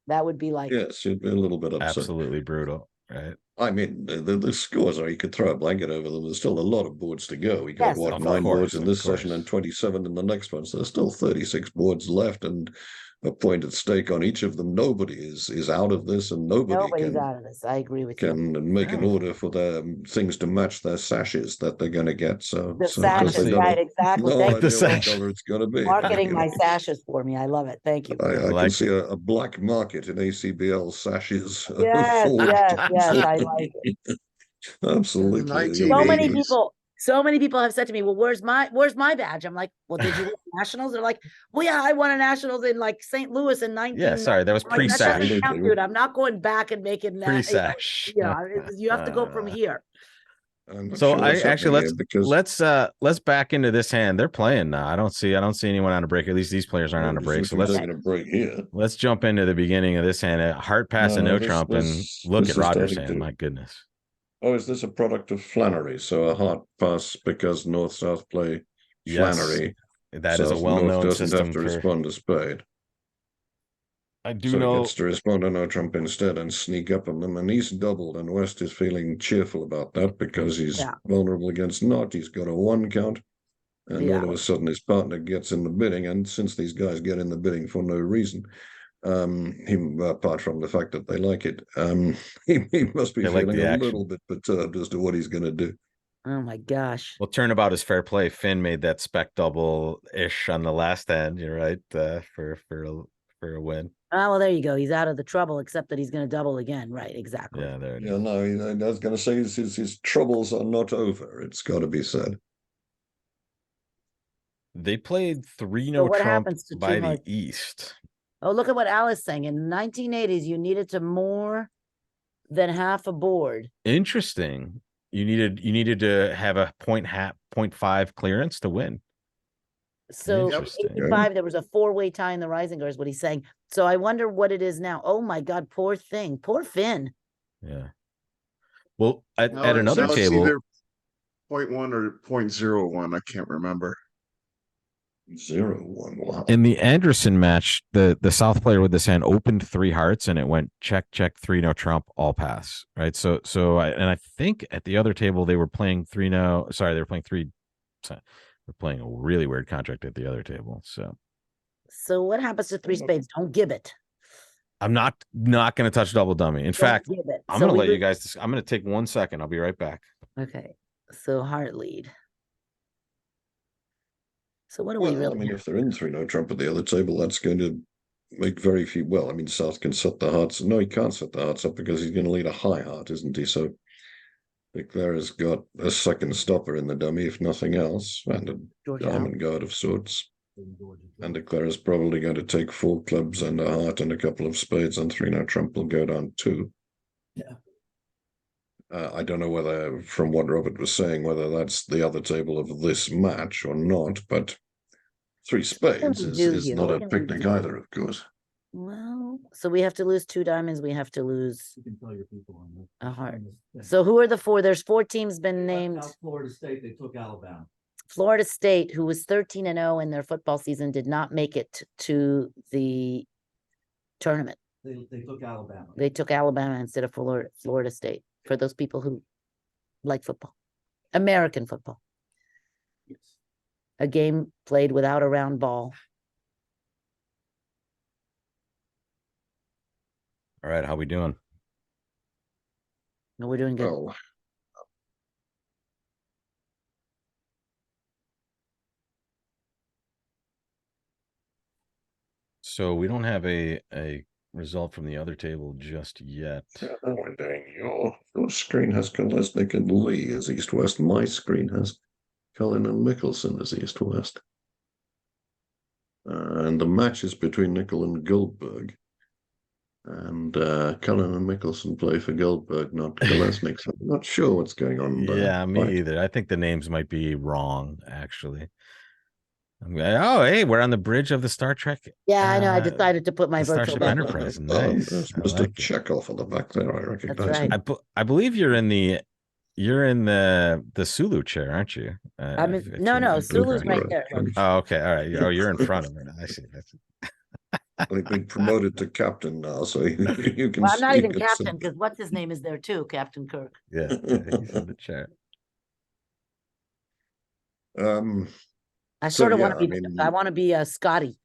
that would be like, yes, it'd be a little bit upset. Absolutely brutal, right? I mean, the scores are, you could throw a blanket over them. There's still a lot of boards to go. We got, Yes, 9 boards in this session and 27 in the next one. So there's still 36 boards left and a point at stake on each of them. Nobody is out of this, and nobody's out of this. I agree with you. Can make an order for their things to match their sashes that they're going to get. So The sashes, right, exactly. No Thank idea you. what color it's going to be. Marketing my sashes for me. I love it. Thank you. I like can see a black market in ACBL sashes. Yes, for- yes, I like it. Absolutely. 1980s. So many people have said to me, well, where's my badge? I'm like, well, did you win nationals? They're like, well, yeah, I won a nationals in like St. Louis in 19. Yeah, sorry, that was I'm like, that doesn't pre-sash. count, dude. I'm not going back and making that. Pre-sash. You have to go from here. So let's back into this hand. They're playing now. I don't see anyone on a break. At least these players aren't on a break. So taking a break here. Let's jump into the beginning of this hand. Heart pass and no trump, and look at Roger's hand. My goodness. Oh, is this a product of Flannery? So a heart pass because North-South play Flannery. Yes, that is a well-known North system. doesn't have to respond to spade. I do so know. He gets to respond to no trump instead and sneak up on them, and he's doubled. And West is feeling cheerful about that because he's vulnerable against Knott. He's got a 1 count, and all of a sudden his partner gets in the bidding. And since these guys get in the bidding for no reason, apart from the fact that they like it, he must be feeling a little bit perturbed as to what he's going to do. Oh my gosh. Well, turnabout is fair play. Finn made that spec double-ish on the last hand, you're right, for a win. Oh, well, there you go. He's out of the trouble, except that he's going to double again. Right, exactly. Yeah, there it is. Yeah, no, I was going to say his troubles are not over. It's got to be said. They played 3 no trump by the East. Oh, look at what Alice saying. In the 1980s, you needed to more than half a board. Interesting. You needed to have a 0.5 clearance to win. So 85, there was a 4-way tie in the Reisinger is what he's saying. So I wonder what it is now. Oh my God, poor thing. Poor Finn. Yeah. Well, at another table. Either 0.1 or 0.01. I can't remember. 0-1. Wow. In the Anderson match, the South player with this hand opened 3 hearts and it went check, 3 no trump, all pass. Right. So I think at the other table they were playing 3 no. Sorry, they were playing 3. They're playing a really weird contract at the other table. So what happens to 3 spades? Don't give it. I'm not going to touch double dummy. In fact, I'm going to let you guys. I'm going to take 1 second. I'll be right back. Okay. So heart lead. So what do we really? I mean, if they're in 3 no trump at the other table, that's going to make very few. Well, I mean, South can set the hearts. No, he can't set the hearts up because he's going to lead a high heart, isn't he? So Clara's got a second stopper in the dummy, if nothing else, and a diamond guard of sorts. And Clara's probably going to take 4 clubs and a heart and a couple of spades, and 3 no trump will go down 2. Yeah. I don't know whether, from what Robert was saying, whether that's the other table of this match or not, but 3 spades is not a picnic either, of course. Well, so we have to lose 2 diamonds, we have to lose You can tell your people on this. a heart. on this thing. So who are the 4? There's 4 teams been They left named. out Florida State, they took Alabama. Florida State, who was 13-0 in their football season, did not make it to the tournament. They took Alabama. They took Alabama instead of Florida State, for those people who like football. American football. Yes. A game played without a round ball. All right, how we doing? No, we're doing good. Well, So we don't have a result from the other table just yet. oh, dang, your screen has Kolesnik and Lee as East-West. My screen has Cullen and Mickelson as East-West. And the match is between Nicol and Goldberg. And Cullen and Mickelson play for Goldberg, not Kolesnik. So I'm not sure what's going on there. Yeah, me Right. either. I think the names might be wrong, actually. Oh, hey, we're on the bridge of the Star Trek. Yeah, I know. I uh, decided to put my the virtual Starship back. Enterprise. Oh, Nice. there's I Mr. like it. Chekhov on the back there. I recognize right. him. I believe you're in the Sulu chair, aren't you? I'm if in, you no, no, remember Sulu's right correctly. there. Look. Oh, okay. All right. Oh, you're in front of it. I see. That's They've been promoted to captain now, so you can. Well, I'm not you even can captain sit- because what's his name is there too, Captain Kirk. yeah, he's in the chair. I So, sort of want yeah, to be. I mean- I want to be Scotty.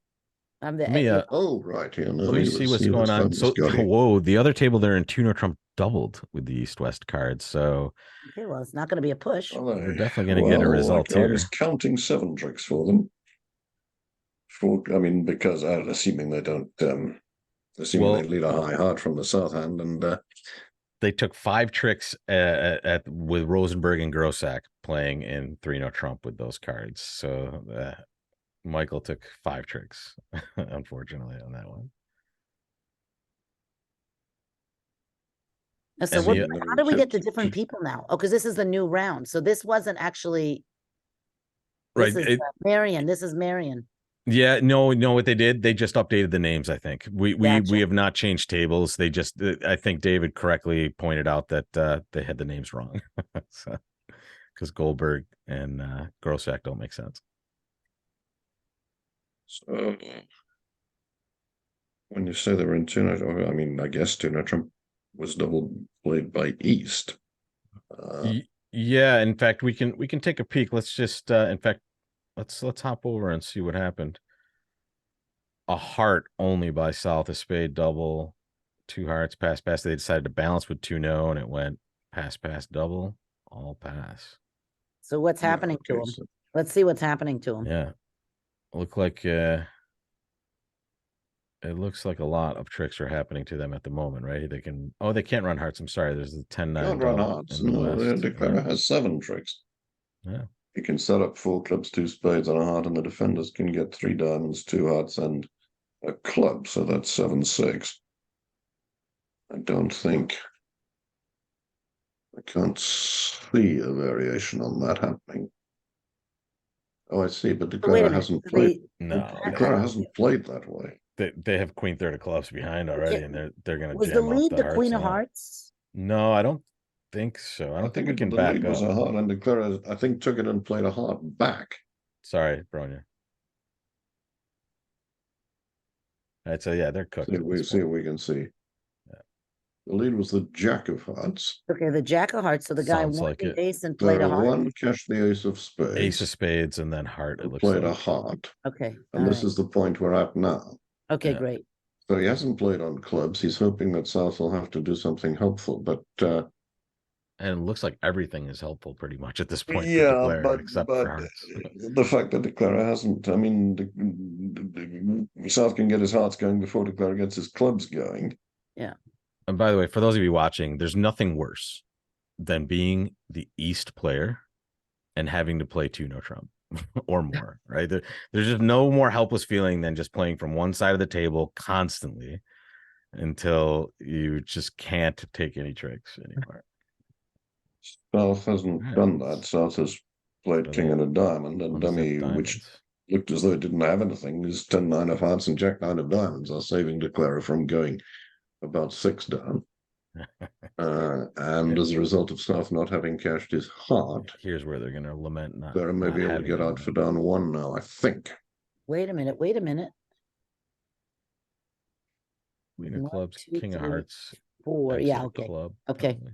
I'm the. Let me, Oh, right. Yeah, no, Let me he see was- what's he was going on. fun, So, Scotty. whoa, the other table there in Tuner Trump doubled with the East-West cards. So Okay, well, it's not going to be a push. Are we're they? definitely going to get a Well, result I here. was counting 7 tricks for them. Because assuming they don't, assuming Well- they lead a high heart from the south hand, and They took 5 tricks with Rosenberg and Grossack playing in 3-0 Trump with those cards. So Michael took 5 tricks, unfortunately, on that one. And so, And what, the- how do we get the different people now? Oh, because this is the new round. So this wasn't actually. This Right, is Marion. This is Marion. Yeah, no, what they did, they just updated the names. I think we Gotcha. have not changed tables. They just, I think David correctly pointed out that they had the names wrong, so because Goldberg and Grossack don't make sense. so when you say they were in Tuner, I guess Tuner Trump was double played by East. Yeah, in fact, we can take a peek. Let's just, in fact, let's hop over and see what happened. A heart only by South, a spade double, 2 hearts, pass. They decided to balance with 2-0, and it went pass, double, all pass. So what's happening to him? So Let's see what's happening to him. Yeah, look like it looks like a lot of tricks are happening to them at the moment, right? They can't run hearts. I'm sorry. There's the 10-9 can't run double hearts. in the No, West. the declarer has 7 tricks. Yeah. You can set up 4 clubs, 2 spades, and a heart, and the defenders can get 3 diamonds, 2 hearts, and a club. So that's 7-6. I can't see a variation on that happening. Oh, I see, but But wait a Declara minute. hasn't so played. No, Declara hasn't played that way. they have queen 3 of clubs behind already, and they're going to Was jam the up lead the hearts Queen of now. Hearts? No, I don't think so. I don't think we can the back lead was up. a heart, and Declara, I think, took it and played a heart back. Sorry, Bronya. All right, so yeah, they're cooked. at this See point. what we can see. Yeah. The lead was the Jack of Hearts. Okay, the Jack of Hearts. So the guy Sounds won like the it. ace and played a Declara heart. won, cashed the Ace of Spades. Ace of spades and then heart. It and looks played a like. heart. Okay. And all this right. is the point we're at now. Okay, yeah. great. So he hasn't played on clubs. He's hoping that South will have to do something helpful. But And it looks like everything is helpful pretty much at this point. for yeah, Declara, except for but hearts. the fact that Declara hasn't, South can get his hearts going before Declara gets his clubs going. And by the way, for those of you watching, there's nothing worse than being the East player and having to play 2-0 Trump or more, right? There's just no more helpless feeling than just playing from one side of the table constantly until you just can't take any tricks anymore. South hasn't Right. done that. South has played So King they- and a Diamond, and Unzipped Dummy, which diamonds. looked as though it didn't have anything. His 10-9 of hearts and Jack-9 of diamonds are saving Declarer from going about 6 down. And as a result of Staff not having cashed his heart, Here's where they're gonna lament not. Declarer may not be able to having get it out now. for down 1 now, I think. Wait a minute, wait a minute. Queen of 1, clubs, 2, king of 3, hearts. 4. exit Yeah, a okay. club, Okay. probably.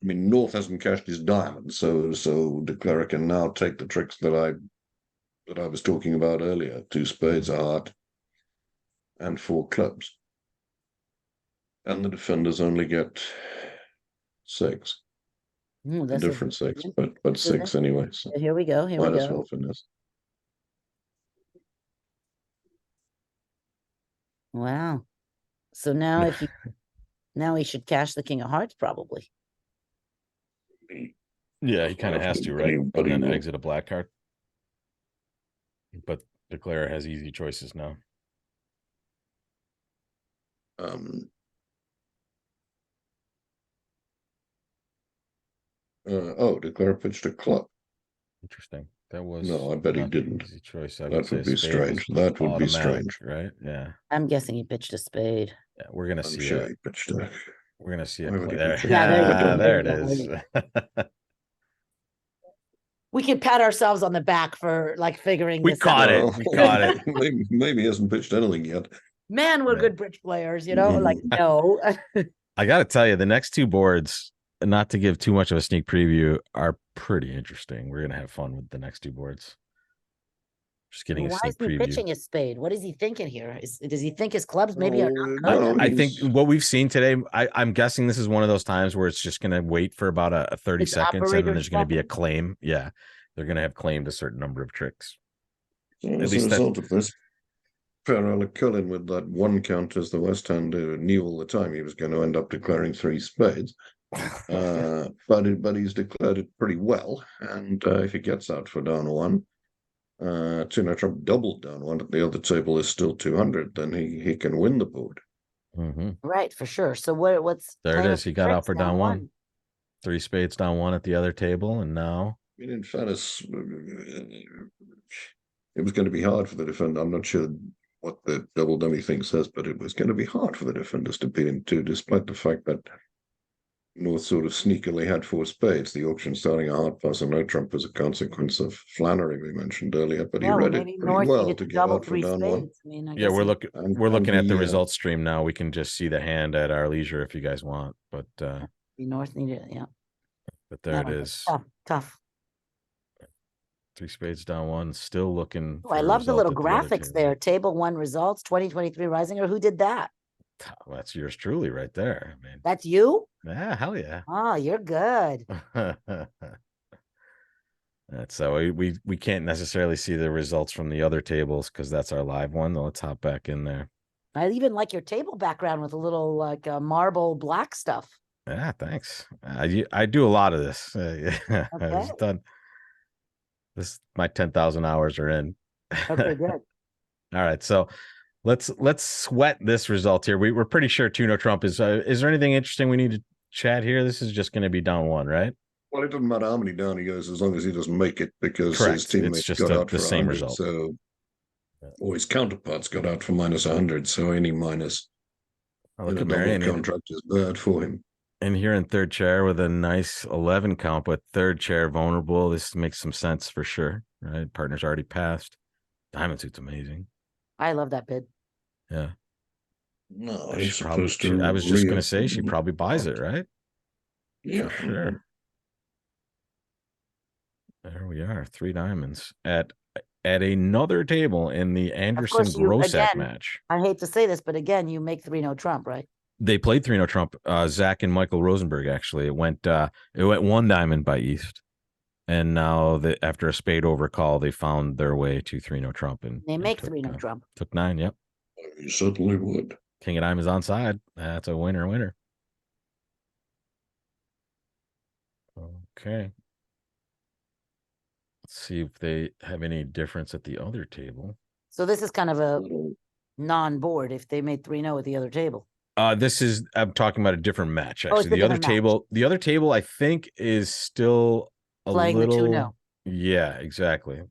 I mean, North hasn't cashed his diamond, so Declarer can now take the tricks that I was talking about earlier. 2 spades, a heart, and 4 clubs. And the defenders only get 6. Ooh, A that's a different 6, brilliant but decision. 6 anyway. So Here we go, here we might as go. well finesse. Wow. So now if you, now he should cash the king of hearts probably. Yeah, he kind of has to, right? And But he then will. exit a black card. But Declarer has easy choices now. Declare pitched a club. Interesting. That was No, I bet he not the didn't. easy choice. I That would say would be a spade was strange. That would be automatic, strange. right? Yeah. I'm guessing he pitched a spade. Yeah, we're gonna I'm see sure it. he pitched a. We're gonna see Why it. would he There, pitch a- Yeah, there you go. there it There is. you We can pat ourselves on the back for like figuring We this caught out. it. We caught it. Maybe he hasn't pitched anything yet. Man, we're Yeah. good bridge players, you know, Mhm. like no. I got to tell you, the next 2 boards, not to give too much of a sneak preview, are pretty interesting. We're gonna have fun with the next 2 boards. Just getting a Why sneak is he preview. pitching a spade? What is he thinking here? Does he think his clubs maybe are not cut? No, I think he's- what we've seen today, I'm guessing this is one of those times where it's just going to wait for about a 30 It's seconds and then operator there's going to be a stuff. claim. Yeah. They're going to have claimed a certain number of tricks. As a least that- result of this, Perella Cullen with that 1 count as the West Hand knew all the time he was going to end up declaring 3 spades. But he's declared it pretty well, and if he gets out for down 1, Trump doubled down 1 at the other table is still 200, then he can win the board. Right, for sure. So what's There it claim is. of He got out tricks for down 1. 3 spades down 1 at the other table. And now I mean, in fairness, it was going to be hard for the defender. I'm not sure what the double dummy thing says, but it was going to be hard for the defenders to beat him too, despite the fact that North sort of sneakily had 4 spades. The auction starting a hard pass and no trump as a consequence of Flannery we mentioned earlier, but he Yeah, well, read it maybe pretty North well needed to to get double out for 3 down 1. spades. I mean, I yeah, guess we're he- looking And- we're looking and at the he, results stream now. We can just see the hand at our leisure if you guys want. But North needed, yeah. there it No, is. Tough. 3 spades down 1, still looking. Oh, I for a love the result little at other graphics table. there. Table 1 results, 2023 Reisinger. Who did that? Well, that's yours truly right there. I mean, That's you? yeah, hell yeah. Oh, you're good. That's so we can't necessarily see the results from the other tables because that's our live one. Let's hop back in there. I even like your table background with a little like marble black stuff. Yeah, thanks. I do a lot of this. I've Okay. done this. My 10,000 hours are in. Okay, good. All right, so let's sweat this result here. We're pretty sure Tuno Trump is. Is there anything interesting we need to chat here? This is just going to be down 1, right? Well, it doesn't matter how many down he goes as long as he doesn't make it because Correct. his It's teammates just got the out for same 100. result. So, or his counterparts got out for minus 100. So any minus Oh, in look a at double Marion contract is bad for him. in here in third chair with a nice 11 count, but third chair vulnerable. This makes some sense for sure, right? Partner's already passed. Diamond suit's amazing. I love that bid. Yeah. No, She he's probably, supposed to. I was just going to say she probably buys it, right? Yeah, For sure. There we are, 3 diamonds at another table in the Anderson course, you- Grossack again, match. I hate to say this, but again, you make 3-0 Trump, right? They played 3-0 Trump. Zach and Michael Rosenberg actually. It went 1 diamond by East, and now after a spade overcall, they found their way to 3-0 Trump and They make took, 3-0 Trump. Took 9. Yep. You certainly would. King of Diamonds on side. That's a winner. Okay. Let's see if they have any difference at the other table. So this is kind of a non-board if they made 3-0 at the other table. I'm talking about a different match Oh, it's actually. a different match. The other table I think is still a Playing the little 2-0. Yeah, exactly.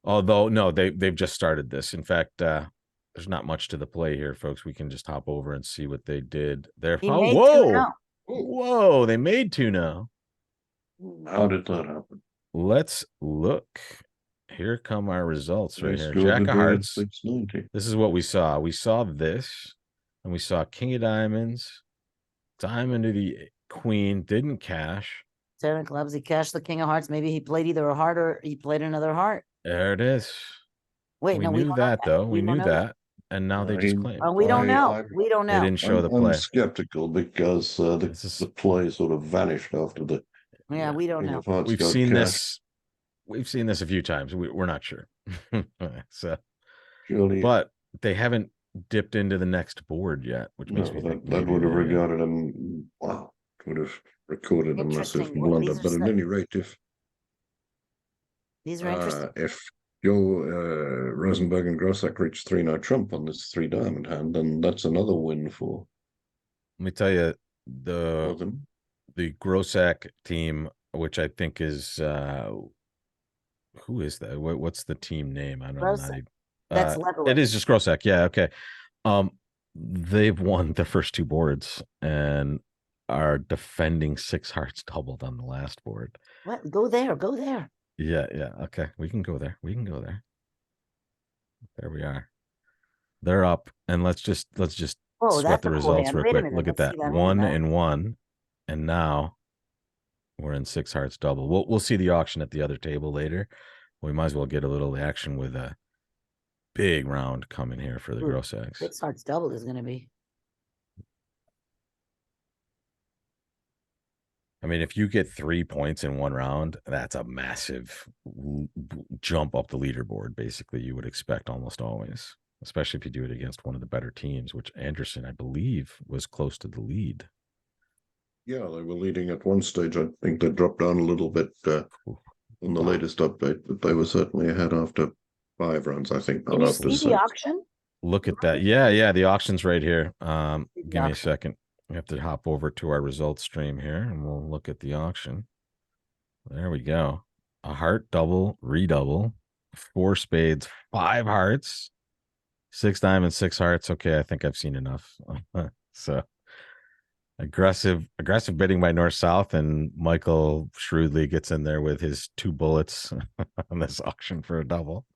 Although no, they've just started this. In fact, there's not much to the play here, folks. We can just hop over and see what they did there. He Oh, made whoa, 2-0. whoa! They made 2-0. How did that happen? Let's look. Here come our results right They here. scored Jack the of day at Hearts. 690. This is what we saw. We saw this, and we saw King of Diamonds, Diamond to the Queen, didn't cash. 10 of clubs. He cashed the king of hearts. Maybe he played either a heart or he played another heart. There it is. Wait, We no, we knew don't know that though. We don't knew know that, and now they just claim. Oh, we don't know. I- We don't They know. didn't show the I'm play. skeptical because This is- the play sort of vanished after the Yeah, we don't King know. of Hearts We've got seen cashed. this. We've seen this a few times. We're not sure. So, Surely, but they haven't dipped into the next board yet, which makes me think that maybe would have they, regarded him. Wow, would have recorded a massive Interesting. Well, blunder. these are But at any rate, These are interesting. if Joe Rosenberg and Grossack reach 3-0 trump on this 3-diamond hand, then that's another win for let me tell you, them. the Grossack team, which I think is who is that? What's the team name? I don't know. Grossack. That's It Leatherwood. is just Grossack. Yeah, okay. They've won the first two boards and are defending 6 hearts doubled on the last board. What? Go there. Go there. Yeah, okay. We can go there. There we are. They're up, and let's just Oh, sweat that's the a cool results hand. real Wait a quick. minute. Look at Let's see that. that 1 hand. and 1, and now we're in 6 hearts double. We'll see the auction at the other table later. We might as well get a little action with a big round coming here for the Ooh, Grossacks. 6 hearts double is going to be. I mean, if you get 3 points in one round, that's a massive jump up the leaderboard. Basically, you would expect almost always, especially if you do it against one of the better teams, which Anderson, I believe, was close to the lead. Yeah, they were leading at one stage. I think they dropped down a little bit on the latest update, but they were certainly ahead after 5 rounds, I think. Can you see the auction? Look at that. Yeah, the auction's right here. Give me a auction. second. We have to hop over to our results stream here, and we'll look at the auction. There we go. A heart double, redouble, 4 spades, 5 hearts, 6 diamonds, 6 hearts. Okay, I think I've seen enough. So aggressive bidding by North South, and Michael shrewdly gets in there with his 2 bullets on this auction for a double.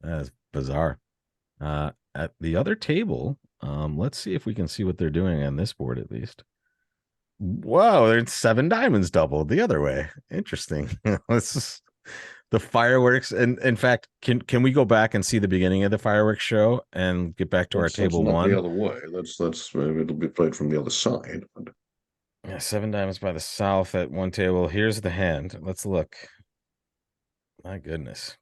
That's bizarre. At the other table, let's see if we can see what they're doing on this board at least. Whoa, there's 7 diamonds doubled the other way. Interesting. This is the fireworks. And in fact, can we go back and see the beginning of the fireworks show and get back to our table not 1? the other way. That's it'll be played from the other side. But... Yeah, 7 diamonds by the south at one table. Here's the hand. Let's look. My goodness.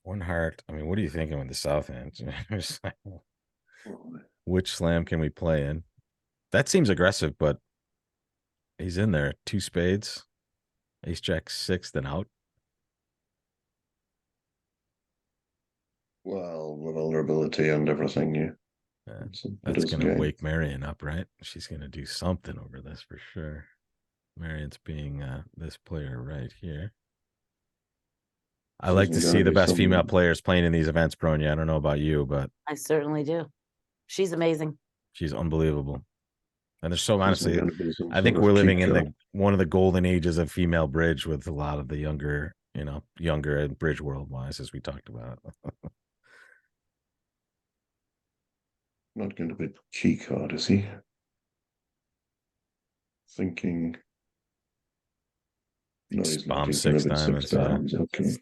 1 heart. I mean, what are you thinking with the south hand? Which slam can we play in? That seems aggressive, but he's in there. 2 spades, ace jack 6, then out. Well, the vulnerability and everything, yeah. That's going to wake Marion up, right? She's going to do something over this for sure. Marion's being this player right here. I like to see the best female players playing in these events, Bronya. I don't know about you, but I certainly do. She's amazing. She's unbelievable. And there's so honestly, I think we're living in one of the golden ages of female bridge with a lot of the younger in bridge world wise, as we talked about. Not going to be key card, is he? Thinking. No, he's not. He's 6 diamonds. 6 diamonds. Okay.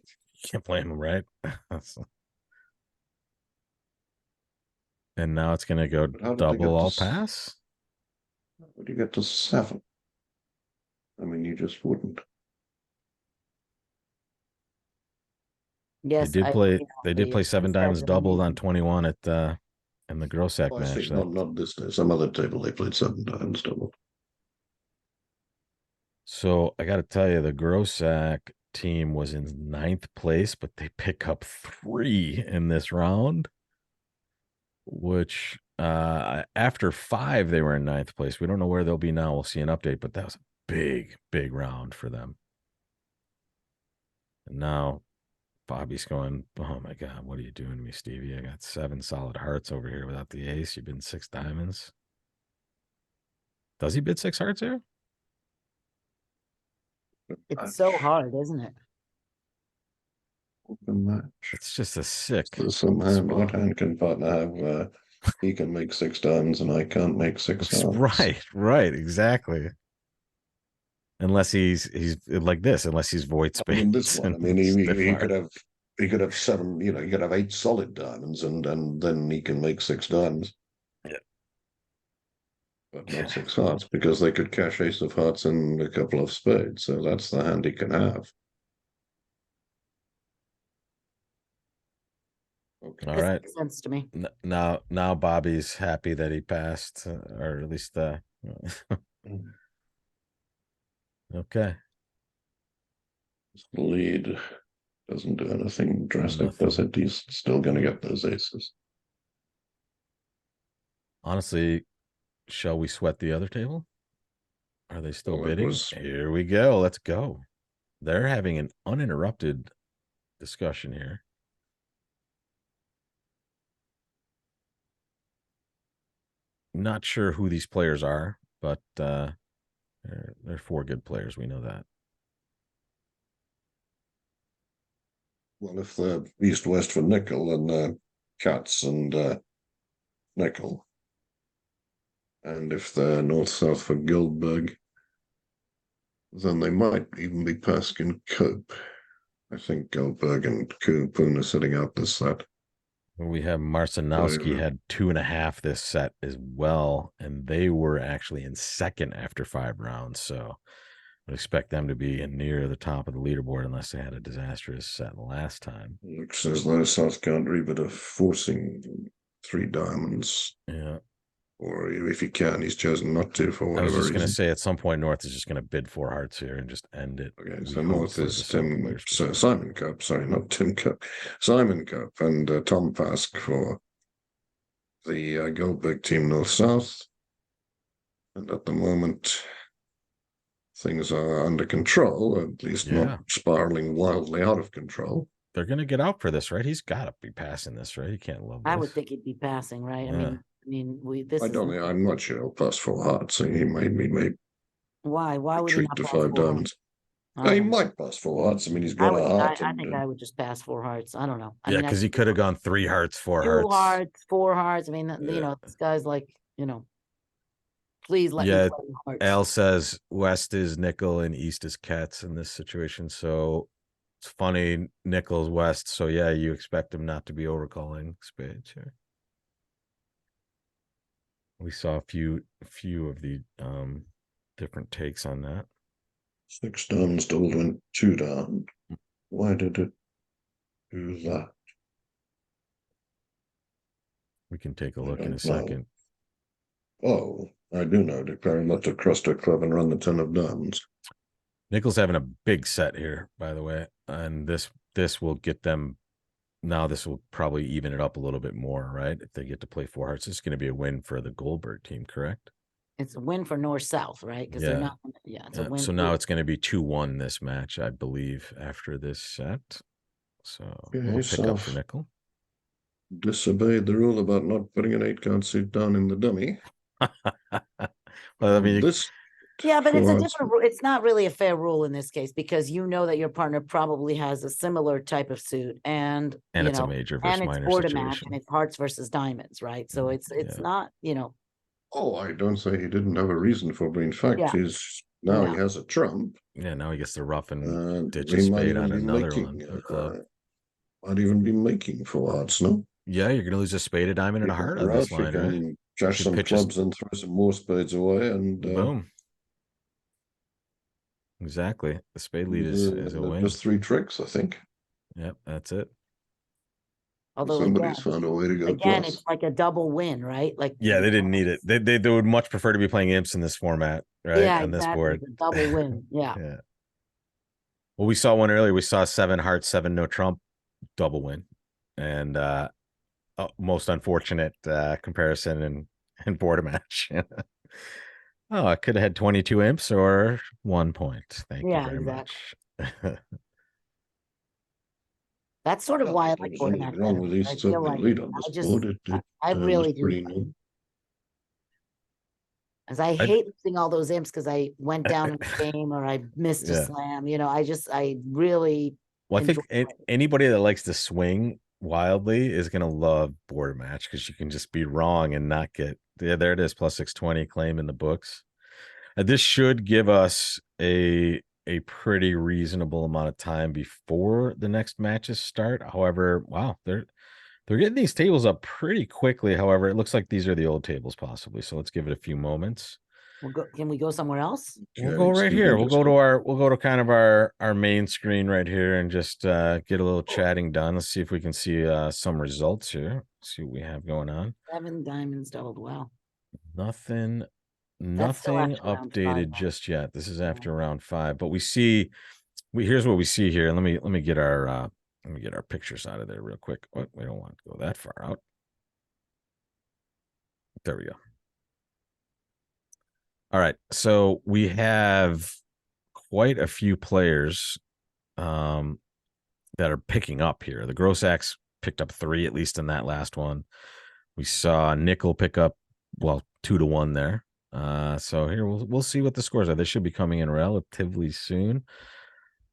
Can't blame him, right? And now it's going to go double all pass. How would you get to 7? I mean, you just wouldn't. Yes, they did play 7 diamonds doubled on 21 at in the Grossack match. Not this day. Some other table they played 7 diamonds doubled. So I got to tell you, the Grossack team was in 9th place, but they pick up 3 in this round, which after 5 they were in 9th place. We don't know where they'll be now. We'll see an update, but that was a big round for them. Now Bobby's going, oh my God, what are you doing to me, Stevie? I got 7 solid hearts over here without the ace. You bid 6 diamonds. Does he bid 6 hearts here? It's so hard, isn't it? Open match. It's just a sick. There's some hand. What spot. hand can partner have? He can make 6 diamonds and I can't make 6 hearts. Right, exactly. Unless he's like this, unless he's void I mean, this spades. one. I and mean, he stiff could heart. have 7. You know, he could have 8 solid diamonds, and then he can make 6 diamonds. Yeah. But not 6 hearts, because they could cash ace of hearts and a couple of spades. So that's the hand he can have. Okay. All This right. makes sense to me. Now Bobby's happy that he passed, or at least okay. Lead doesn't do anything drastic, does it? He's still going to get those aces. Honestly, shall we sweat the other table? Are they still Well, it bidding? was- Here we go. Let's go. They're having an uninterrupted discussion here. Not sure who these players are, but they're 4 good players. We know that. Well, if they're east-west for nickel, then they're Cats and nickel. And if they're north-south for Goldberg, then they might even be Pask and Cope. I think Goldberg and Poon are sitting out this set. We have Marcinowski had 2.5 this set as well, and they were actually in second after 5 rounds. So I'd expect them to be near the top of the leaderboard unless they had a disastrous set last time. Looks as though South Country, but are forcing 3 diamonds. Yeah. Or if he can, he's chosen not to for I was whatever just going to reason. say at some point North is just going to bid 4 hearts here and just end it. Okay, We so hope North for is the South Tim, players' so perspective. Simon Cup, sorry, not Tim Cup, Simon Cup, and Tom Pask for the Goldberg team North-South. And at the moment, things are under control, at least not spiraling wildly out of control. They're going to get out for this, right? He's got to be passing this, right? He can't love this. I would think he'd be passing, right? Yeah. This I don't know, I'm not sure he'll pass 4 hearts. He may Why would he retreat not to pass 5 4 diamonds. hearts? He might pass 4 hearts. I mean, he's got a heart. I think I would just pass 4 hearts. I don't know. Yeah, because he could have gone 3 hearts, 4 2 hearts. hearts, 4 hearts. I mean, Yeah. this guy's like, please let me Yeah, play hearts. Al says West is nickel and East is Cats in this situation. So it's funny, nickel's West. So yeah, you expect him not to be overcalling spades here. We saw a few of the different takes on that. 6 diamonds doubled went 2 down. Why did it do that? We can take a look in a don't know. second. Oh, I do know. They probably let the cross to club and run the 10 of diamonds. Nickel's having a big set here, by the way, and this will get them. Now this will probably even it up a little bit more, right? If they get to play 4 hearts, it's going to be a win for the Goldberg team, correct? It's a win for North-South, right? Because they're not. Yeah, it's a win. So now it's going to be 2-1 this match, I believe, after this set. So we'll pick up for nickel. Disobeyed the rule about not putting an 8-card suit down in the dummy. Well, I mean, this. Yeah, but it's a 4 hearts- different. It's not really a fair rule in this case because you know that your partner probably has a similar type of suit, and it's a major versus and it's minor board a match, situation. and it's hearts versus diamonds, right? So it's not. Oh, I don't say he didn't have a reason for, but in fact, Yeah. he has a trump. Yeah, now he gets to rough and ditch He a might spade even on be another making, one. A club. Might even be making 4 hearts, no? Yeah, you're going to lose a spade, a diamond, and a heart on this line, right? Cash Should some pitch clubs and throw some more spades away, and boom. Exactly. The spade lead is a win. Just 3 tricks, I think. Yep, that's it. Although Somebody's found a way to go again, plus. it's like a double win, right? Like Yeah, they didn't need it. They would much prefer to be playing imps in this format, right? Yeah, on this exactly. board. It's a double win. Yeah. Yeah. Well, we saw one earlier. We saw 7 hearts, 7 no trump, double win, and most unfortunate comparison in board match. Oh, I could have had 22 imps or 1 point. Thank you very much. That's sort of I why I don't think like there's board anything match wrong better. with I these feel taking the like lead on this I just, board. I Was really do. pretty new. As I I- hate losing all those imps because I went down in the game or I missed a Yeah. slam. I really Well, I think enjoy it. anybody that likes to swing wildly is going to love board match because you can just be wrong and not get. Yeah, there it is, plus 620 claim in the books. This should give us a pretty reasonable amount of time before the next matches start. However, wow, they're getting these tables up pretty quickly. However, it looks like these are the old tables possibly. So let's give it a few moments. Can we go somewhere else? We'll go right here. We'll go to kind of our main screen right here and just get a little chatting done. Let's see if we can see some results here. See what we have going on. 7 diamonds doubled. Wow. Nothing That's still Nothing after round 5, updated though. just yet. This is Yeah. after round 5, but here's what we see here. Let me get our pictures out of there real quick. Oh, we don't want to go that far out. There we go. All right. So we have quite a few players that are picking up here. The Grossax picked up 3, at least in that last one. We saw Nickel pick up, 2-1 there. So here we'll see what the scores are. They should be coming in relatively soon.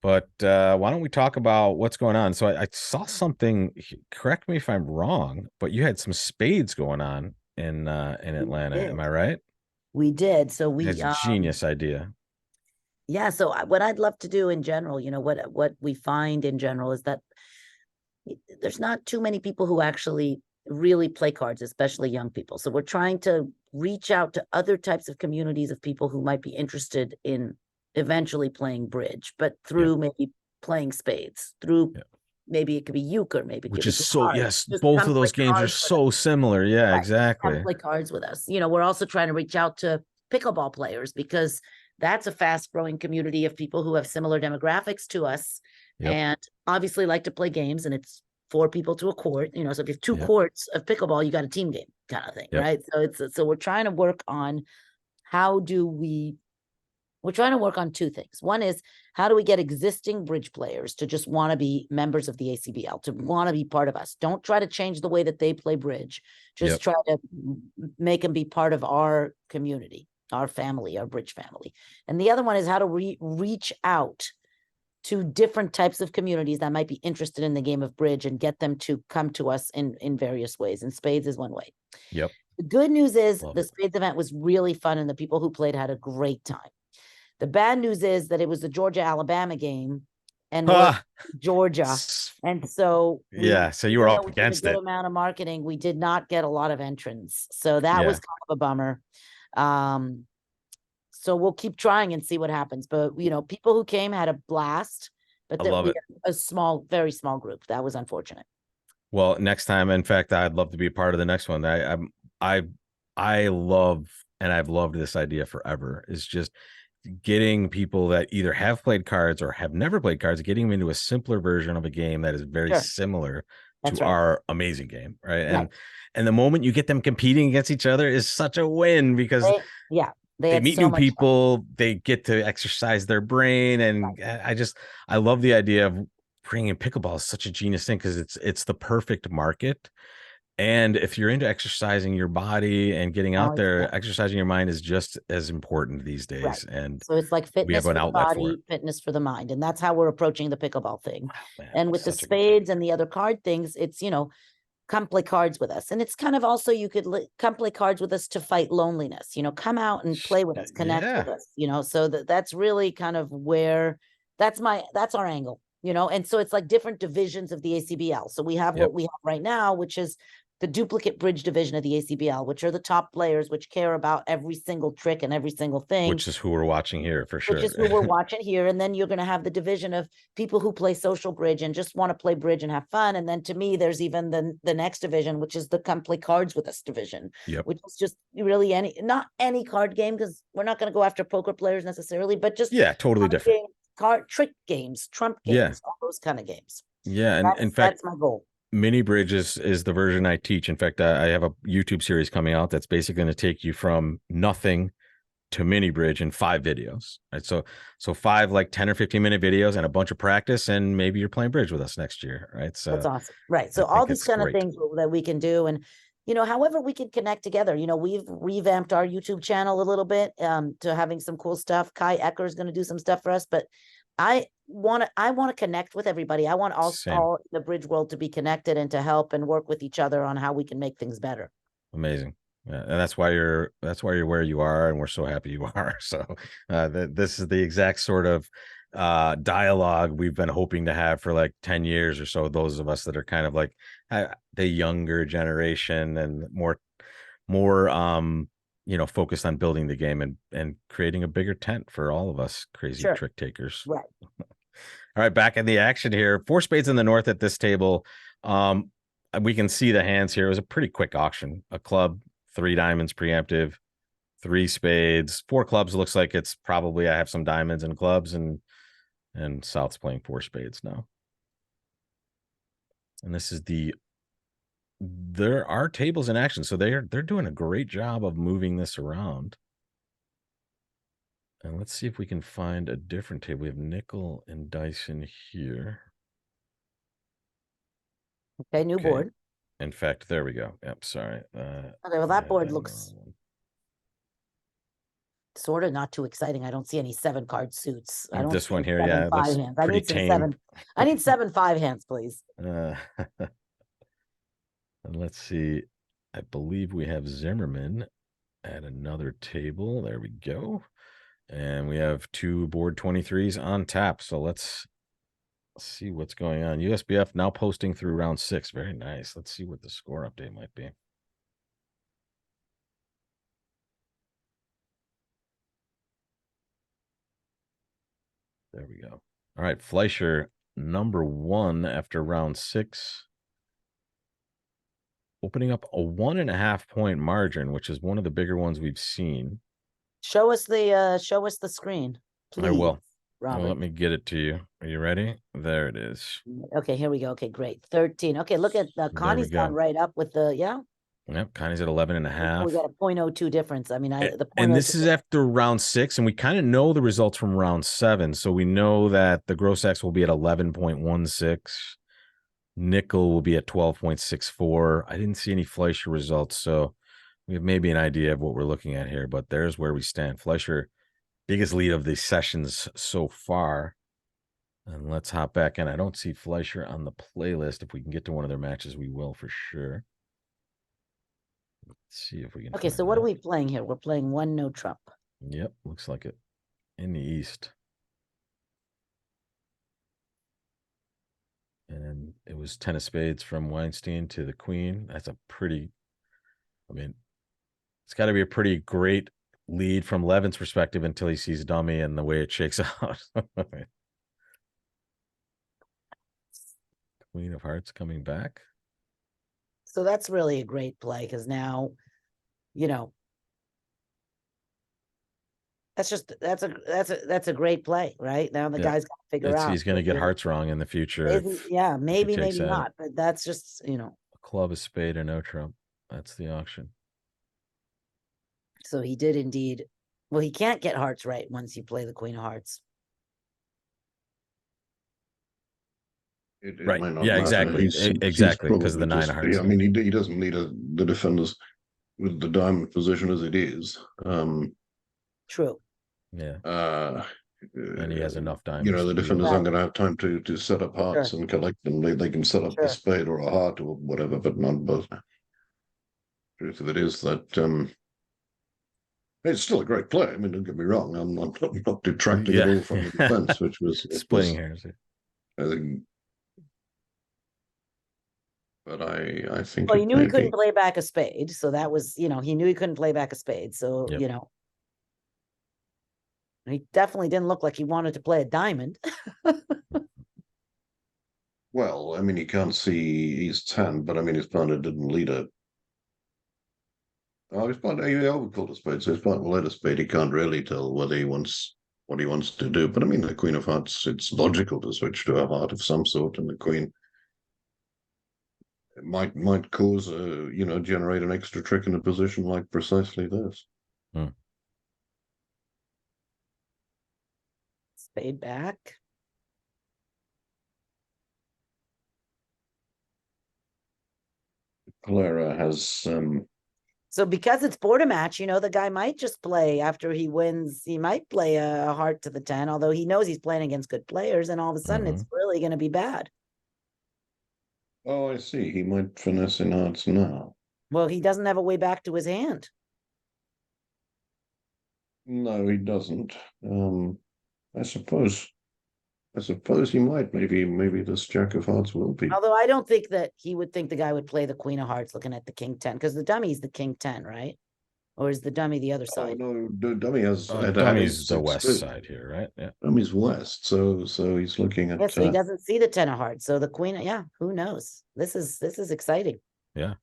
But why don't we talk about what's going on? So I saw something. Correct me if I'm wrong, but you had some spades going on in Atlanta. Am I right? We did. So we It's a genius idea. Yeah. So what I'd love to do in general, what we find in general is that there's not too many people who actually really play cards, especially young people. So we're trying to reach out to other types of communities of people who might be interested in eventually playing bridge, but through maybe playing spades, through maybe it could be euchre, maybe it Which could is be so, cards. yes, Just both come of those play games are cards with so us. similar. Yeah, Right. exactly. Come play cards with us. We're also trying to reach out to pickleball players because that's a fast growing community of people who have similar demographics to us and obviously like to play games, and it's 4 people to a court, so if you have 2 courts of pickleball, you got a team game kind of thing, right? So we're trying to work on we're trying to work on 2 things. One is, how do we get existing bridge players to just want to be members of the ACBL, to want to be part of us? Don't try to change the way that they play bridge. Just try to make them be part of our community, our family, our bridge family. And the other one is how to reach out to different types of communities that might be interested in the game of bridge and get them to come to us in various ways. And spades is one way. Yep. The good news is Love the it. spades event was really fun and the people who played had a great time. The bad news is that it was the Georgia-Alabama game and we're Georgia. And so so you were up against a good it. amount of marketing. We did not get a lot of entrants. So that was kind of a bummer. So we'll keep trying and see what happens. But people who came had a blast, but I love we it. had a very small group. That was unfortunate. Well, next time, in fact, I'd love to be a part of the next one. I love, and I've loved this idea forever, is just getting people that either have played cards or have never played cards, getting them into a simpler version of a game that is very similar to our amazing game, right? And the moment you get them competing against each other is such a win because they meet new people, they get to exercise their brain, and I love the idea of bringing pickleball is such a genius thing because it's the perfect market. And if you're into exercising your body and getting out there, exercising your mind is just as important these days. Right. And so it's like fitness we have for an the outlet for body, it. fitness for the mind. And that's how we're approaching the pickleball thing. Wow, man, And with the such a good job. spades and the other card things, it's, come play cards with us. And it's kind of also, you could come play cards with us to fight loneliness, come out and play with us, connect with us, so that's really kind of where that's our angle, and so it's like different divisions of the ACBL. So we have what we have right now, which is the duplicate bridge division of the ACBL, which are the top players, which care about every single trick and every single thing. Which is who we're watching here for sure. Which is who we're watching here. And then you're going to have the division of people who play social bridge and just want to play bridge and have fun. And then to me, there's even the next division, which is the come play cards with us division, which is just really not any card game, because we're not going to go after poker players necessarily, but just totally different games, trick games, trump games, all those kind of games. And in fact, that's my goal. Mini Bridge is the version I teach. In fact, I have a YouTube series coming out that's basically going to take you from nothing to mini bridge in 5 videos. Right. So 5 like 10 or 15-minute videos and a bunch of practice, and maybe you're playing bridge with us next year. Right. So That's awesome. Right. So I all think these it's kind of great. things that we can do. And, however we can connect together, we've revamped our YouTube channel a little bit to having some cool stuff. Kai Ecker is going to do some stuff for us, but I want to connect with everybody. I want Same. all the bridge world to be connected and to help and work with each other on how we can make things better. Amazing. Yeah, and that's why you're where you are, and we're so happy you are. So this is the exact sort of dialogue we've been hoping to have for like 10 years or so. Those of us that are kind of like the younger generation and more focused on building the game and creating a bigger tent for all of us crazy Sure. trick takers. Right. All right, back in the action here. 4 spades in the north at this table. We can see the hands here. It was a pretty quick auction. A club, 3 diamonds preemptive, 3 spades, 4 clubs. Looks like it's probably I have some diamonds and clubs, and South's playing 4 spades now. And this is there are tables in action, so they're doing a great job of moving this around. And let's see if we can find a different table. We have nickel and dice in here. Okay, new board. In fact, there we go. Yep, sorry. Okay, well, that board looks sort of not too exciting. I don't see any 7-card suits. I don't This see one here, 7 yeah, it looks 5 hands. I pretty need some tame. 7. I need 7 5 hands, please. And let's see. I believe we have Zimmerman at another table. There we go. And we have 2 board 23s on tap. So let's see what's going on. USBF now posting through round 6. Very nice. Let's see what the score update might be. There we go. All right, Fleischer, number 1 after round 6. Opening up a 1.5 point margin, which is one of the bigger ones we've seen. Show us the screen, please. I will. Robert. Well, let me get it to you. Are you ready? There it is. Okay, here we go. Okay, great. 13. Okay, look at Connie's gone right up with the Yep, Connie's at 11.5. We got a 0.02 difference. I mean, and this is after round 6, and we kind of know the results from round 7. So we know that the gross X will be at 11.16. Nickel will be at 12.64. I didn't see any Fleischer results, so we have maybe an idea of what we're looking at here, but there's where we stand. Fleischer, biggest lead of the sessions so far. And let's hop back in. I don't see Fleischer on the playlist. If we can get to one of their matches, we will for sure. Let's see if we can. Okay, so what are we playing here? We're playing 1 no trump. Yep, looks like it. In the East. And it was 10 of spades from Weinstein to the queen. That's a pretty, it's got to be a pretty great lead from Levin's perspective until he sees dummy and the way it shakes out. Queen of Hearts coming back. So that's really a great play because now, that's a great play, right? Now the guy's got to figure out. He's going to get hearts wrong in the future. Maybe not, but that's just, A club, a spade, or no trump. That's the auction. So he did indeed. Well, he can't get hearts right once you play the Queen of Hearts. It right. might not Yeah, matter. exactly. Because of the 9 of hearts. I mean, he doesn't need the defenders with the diamond position as it is. True. Yeah. And he has enough diamonds. The defenders aren't going to have time to set up hearts and collect them. They can set up a spade or a heart or whatever, but not both. Truth of it is that it's still a great play. I mean, don't get me wrong. I'm not detracting at all from the defense, which was splitting hairs. I think, but I think. Well, he knew he couldn't play back a spade, so that was he knew he couldn't play back a spade, so he definitely didn't look like he wanted to play a diamond. Well, I mean, you can't see he's 10, but I mean, his partner didn't lead a. Oh, his partner, he overcalled a spade, so his partner led a spade. He can't really tell whether he wants what he wants to do. But I mean, the Queen of Hearts, it's logical to switch to a heart of some sort, and the Queen might cause generate an extra trick in a position like precisely this. Spade back. Clara has So because it's border match, you know, the guy might just play after he wins. He might play a heart to the 10, although he knows he's playing against good players, and all of a sudden it's really going to be bad. oh, I see. He might finesse in hearts now. Well, he doesn't have a way back to his hand. No, he doesn't. I suppose he might. Maybe this Jack of Hearts will be. Although I don't think that he would think the guy would play the Queen of Hearts looking at the King 10, because the dummy's the King 10, right? Or is the dummy the other Oh side? no, dummy has Dummy's the six west spades. side here, right? Yeah. Dummy's west, so he's looking at. Yeah, so he doesn't see the 10 of hearts. So the Queen, yeah, who knows? This is exciting. Yeah.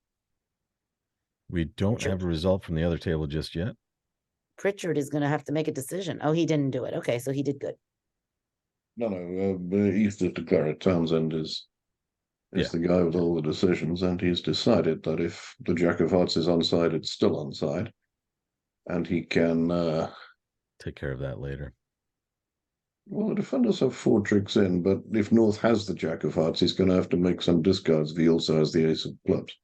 We don't have a result from the other table just yet. Pritchard is going to have to make a decision. Oh, he didn't do it. Okay, so he did good. No, East of Clara Townsend is the guy with all the decisions, and he's decided that if the Jack of Hearts is onside, it's still onside, and he can. Take care of that later. Well, the defenders have 4 tricks in, but if North has the Jack of Hearts, he's going to have to make some discards if he also has the Ace of Clubs.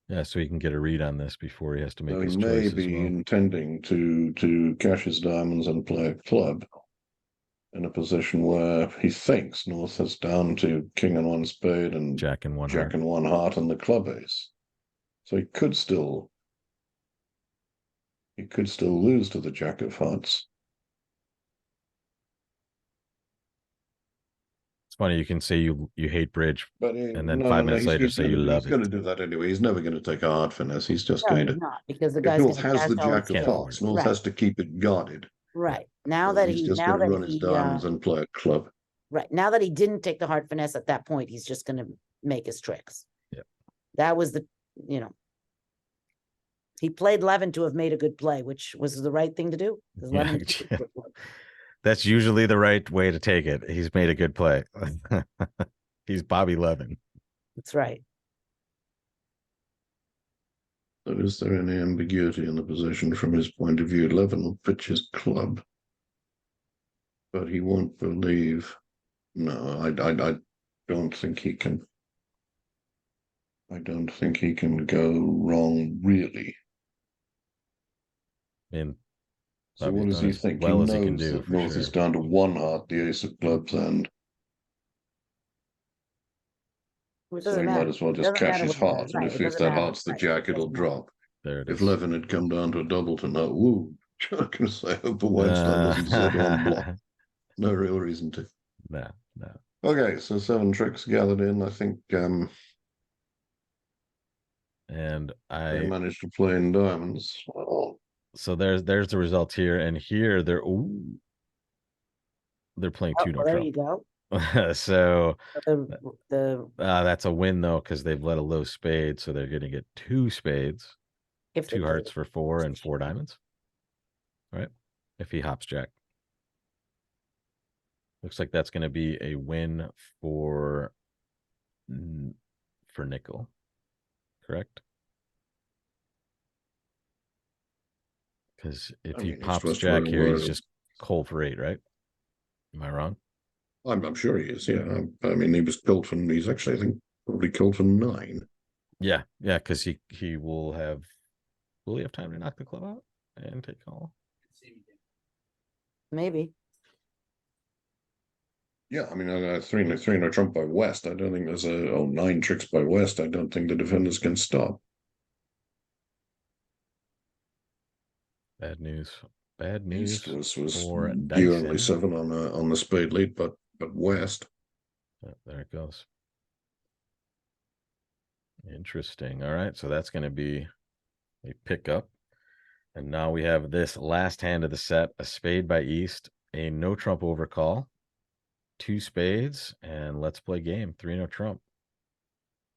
Yeah, so he can get a read on this before he has to make So his he may choice be as well. intending to cash his diamonds and play a club in a position where he thinks North has down to King and 1 spade and Jack and 1 Jack heart. and 1 heart and the club ace. So he could still lose to the Jack of Hearts. It's funny, you can say you hate bridge, But and then 5 minutes later say you love he's going to it. do that anyway. He's never going to take a hard finesse. He's just No, going he's to. not, because the If guy's North going to has the cash all Jack his of chips. Hearts, North Right. has to keep it guarded. Right. Now So that he's he just now going to that run his he diamonds and play a club. right. Now that he didn't take the heart finesse at that point, he's just going to make his tricks. Yeah. That was the, you know, he played Levin to have made a good play, which was the right thing to do. 'Cause Yeah. Levin did a good play. That's usually the right way to take it. He's made a good play. He's Bobby Levin. That's right. So is there any ambiguity in the position from his point of view? Levin will pitch his club, but he won't believe. No, I don't think he can. I don't think he can go wrong, really. And So what does he think? well he as knows he can do, that for North sure. is down to 1 heart, the Ace of Clubs, and It so doesn't he matter. might as well It just doesn't cash matter his what he heart. does. And Right, if it doesn't that matter. heart's the Right, Jack, it it'll doesn't matter. drop. There it If is. Levin had come down to a doubleton, no, woo, I'm not going to say Oprah Weinstein doesn't deserve on block. No real reason to. No. Okay, so 7 tricks gathered in. I think And they I managed to play in diamonds. Well, so there's the result here, and here they're playing 2 no Well, there Trump. you go. So The that's a win though, because they've let a low spade, so they're going to get 2 spades, if they 2 play hearts for 4 and 4 diamonds. Right? If he hops Jack. Looks like that's going to be a win for nickel. Correct? Because if he he's pops supposed to Jack run here, he's wide. just cold for 8, right? Am I wrong? I'm sure he is. Yeah, I mean, he was called for. He's actually, I think, probably called for 9. Yeah, because he will have. Will he have time to knock the club out and take call? maybe. Yeah, I mean, 3 no Trump by West. I don't think there's 9 tricks by West. I don't think the defenders can stop. Bad news. Bad news East was for due only Dyson. 7 on the spade lead, but West. There it goes. Interesting. All right, so that's going to be a pickup. And now we have this last hand of the set, a spade by East, a no Trump overcall, 2 spades, and let's play game. 3 no Trump.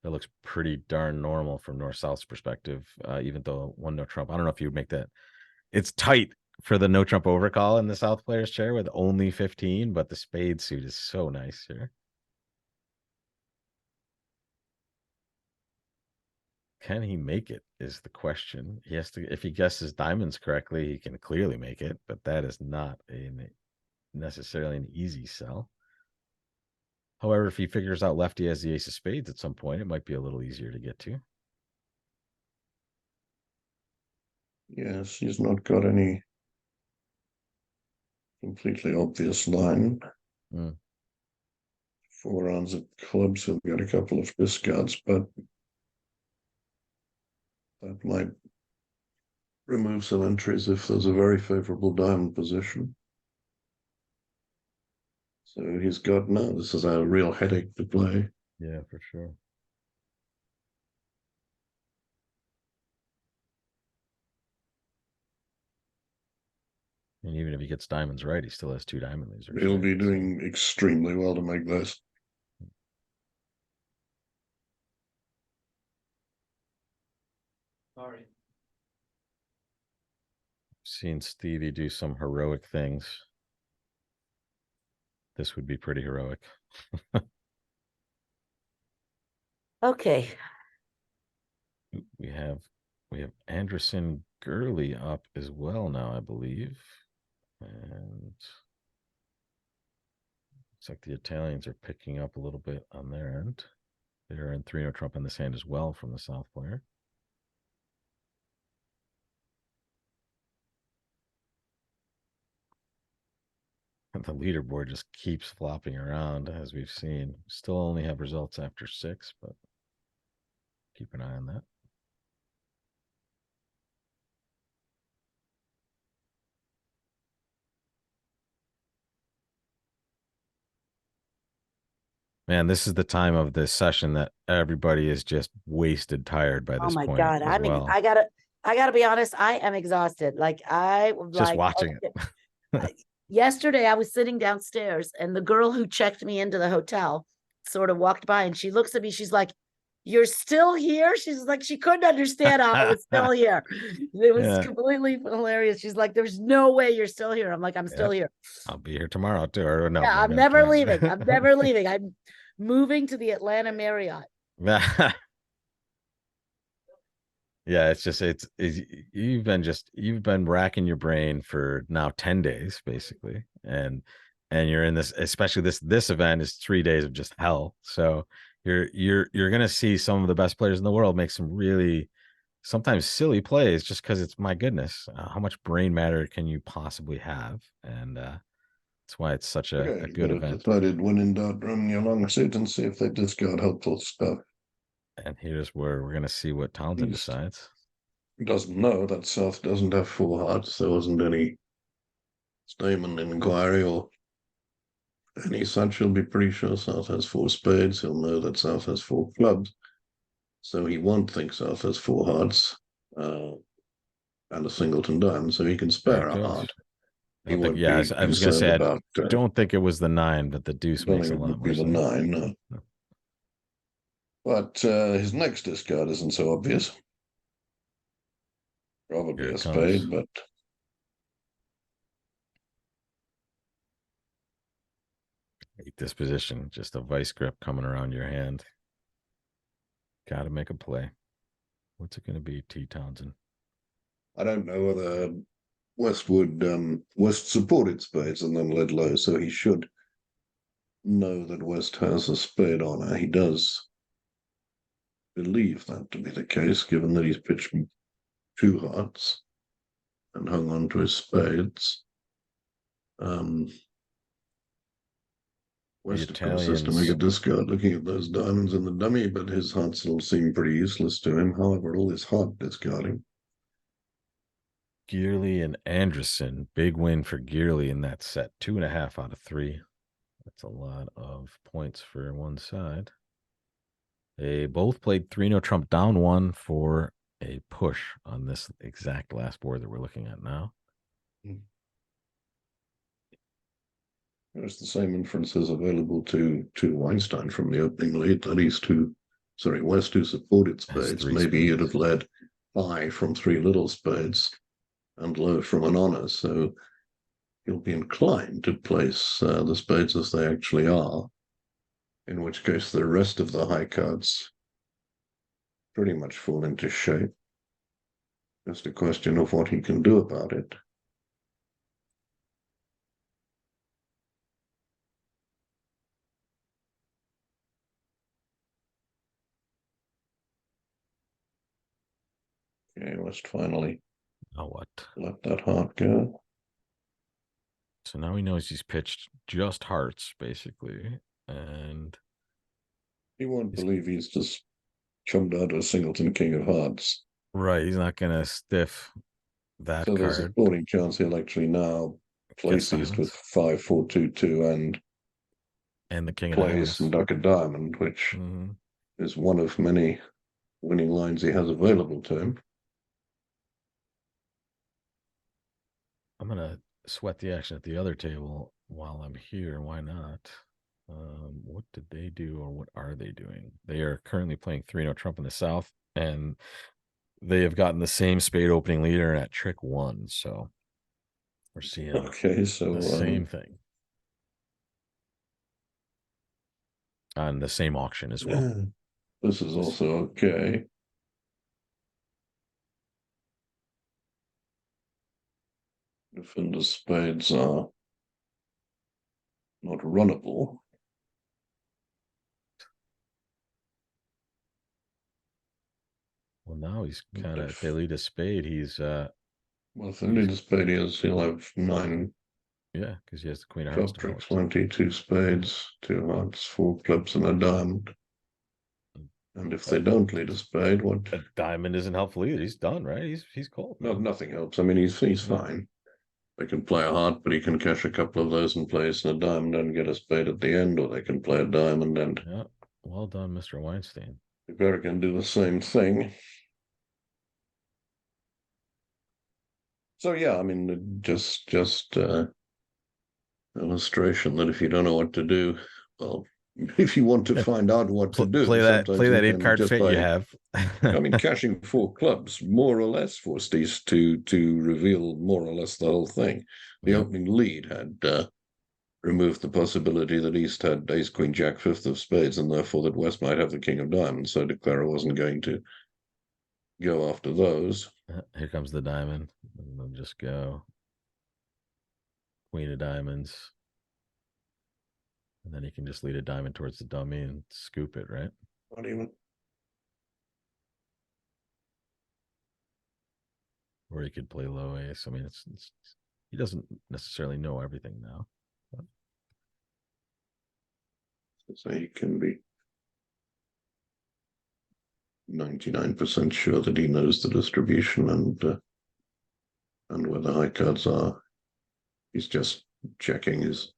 That looks pretty darn normal from North-South's perspective, even though 1 no Trump. I don't know if you would make that. It's tight for the no Trump overcall in the South player's chair with only 15, but the spade suit is so nice here. Can he make it is the question. He has to, if he guesses diamonds correctly, he can clearly make it, but that is not an necessarily an easy sell. However, if he figures out lefty has the ace of spades at some point, it might be a little easier to get to. Yes, he's not got any completely obvious line. Mm. 4 rounds of clubs, he'll get a couple of discards, but that might remove some entries if there's a very favorable diamond position. So he's got, no, this is a real headache to play. Yeah, for sure. And even if he gets diamonds right, he still has 2 diamond losers. He'll right? be So- doing extremely well to make this. Sorry. Seen Stevie do some heroic things. This would be pretty heroic. Okay. We have Anderson Gurley up as well now, I believe. And looks like the Italians are picking up a little bit on their end. They're in 3-0 trump in this hand as well from the South player. And the leaderboard just keeps flopping around as we've seen. Still only have results after 6, but keep an eye on that. Man, this is the time of this session that everybody is just wasted tired by Oh this my point God. as well. I gotta be honest. I am exhausted. Like I was Just like, watching okay. Yesterday I was sitting downstairs and the girl who checked me into the hotel sort of walked by and she looks at me. She's like, "You're still here?" She's like, she couldn't understand how I was still here. It was Yeah. completely hilarious. She's like, "There's no way you're still here." I'm like, "I'm still here. I'll be here tomorrow too. Or no, Yeah, I'm maybe never tonight. leaving. I'm never leaving. I'm moving to the Atlanta Marriott." Yeah, it's you've been racking your brain for now 10 days basically, and you're in this, especially this event is 3 days of just hell. So you're gonna see some of the best players in the world make some really sometimes silly plays just because it's, my goodness, how much brain matter can you possibly have? And that's why it's such a Okay, good but event. decided when in doubt, run your long suit and see if they discard helpful stuff. And here's where we're gonna see what Townsend He's- decides. He doesn't know that South doesn't have 4 hearts. There wasn't any statement inquiry or any such. He'll be pretty sure South has 4 spades. He'll know that South has 4 clubs. So he won't think South has 4 hearts and a singleton diamond, so he can There spare it a goes. heart. I He don't think- won't yeah, be I was gonna say, concerned I about. don't think it was the 9, but the deuce Don't makes a think it lot would more be the sense. 9, no. No. But his next discard isn't so obvious. Probably Here a it comes. spade, but Hate this position, just a vice grip coming around your hand. Got to make a play. What's it going to be, T. Townsend? I don't know whether West supported spades and then led low, so he should know that West has a spade honor. He does believe that to be the case, given that he's pitched 2 hearts and hung on to his spades. West, of course, has to make a discard looking at those diamonds in the dummy, but his hearts will seem pretty useless to him. However, all this heart discarding. Gearley and Anderson, big win for Gearley in that set. 2.5 out of 3. That's a lot of points for one side. They both played 3-0 trump down 1 for a push on this exact last board that we're looking at now. There's the same inferences available to Weinstein from the opening lead, that he's West, who supported spades. Maybe he'd have led high from 3 little spades and low from an honor, so he'll be inclined to place the spades as they actually are, in which case the rest of the high cards pretty much fall into shape. Just a question of what he can do about it. Okay, West finally Oh, what? let that heart go. So now he knows he's pitched just hearts, basically. And He won't He's- believe he's just chummed out a singleton king of hearts. right, he's not going to stiff that So there's a card. sporting chance he'll actually now place these with diamonds. 5-4-2-2 And the king of play diamonds. some Duck a Diamond, which Mhm. is one of many winning lines he has available to him. I'm going to sweat the action at the other table while I'm here. Why not? What did they do or what are they doing? They are currently playing 3-0 Trump in the South, and they have gotten the same spade opening leader at trick 1. So we're seeing Okay, so the same thing on the same auction as well. this is also okay. Defender's spades are not runnable. Well, now he's kind of, if they lead a spade, he's, Well, if they lead a spade, he'll have 9 yeah, because he has the queen of hearts club to tricks, hold. 20, 2 spades, 2 hearts, 4 clubs, and a diamond. And if they don't lead a spade, what? A diamond isn't helpful either. He's done, right? He's cold. No, man. nothing helps. I mean, he's Yeah. fine. They can play a heart, but he can cash a couple of those and place a diamond and get a spade at the end, or they can play a diamond and Yeah. Well done, Mr. Weinstein. Rivera can do the same thing. So yeah, I mean, just illustration that if you don't know what to do, well, if you want to find out what to do, play that sometimes you 8 can card just fit you by, have. I mean, cashing 4 clubs more or less forced these to reveal more or less the whole thing. The Yep. opening lead had removed the possibility that East had ace, queen, jack, 5th of spades, and therefore that West might have the king of diamonds. So De Clara wasn't going to go after those. Here comes the diamond. And they'll just go queen of diamonds. And then he can just lead a diamond towards the dummy and scoop it, right? Not even. Or he could play low ace. I mean, it's he doesn't necessarily know everything now. So he can be 99% sure that he knows the distribution and where the high cards are. He's just checking his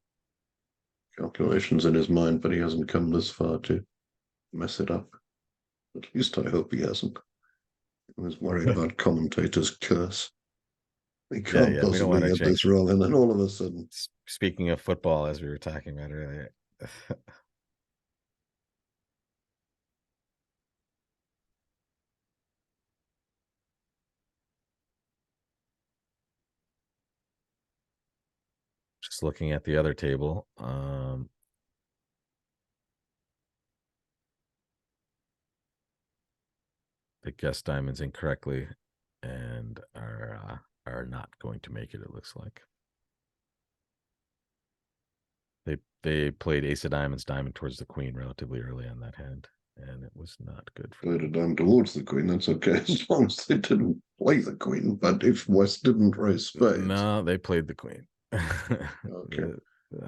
calculations in his mind, but he hasn't come this far to mess it up. At least I hope he hasn't. I was worried about commentators' curse. They can't We don't want possibly to get this wrong, and then all of a sudden, Speaking of football, as we were talking about earlier. Just looking at the other table. They guessed diamonds incorrectly and are not going to make it, it looks like. They played ace of diamonds, diamond towards the queen relatively early on that hand, and it was not good for played them. a dime towards the queen. That's okay, as long as they didn't play the queen. But if West didn't raise spades, No, they played the queen. okay.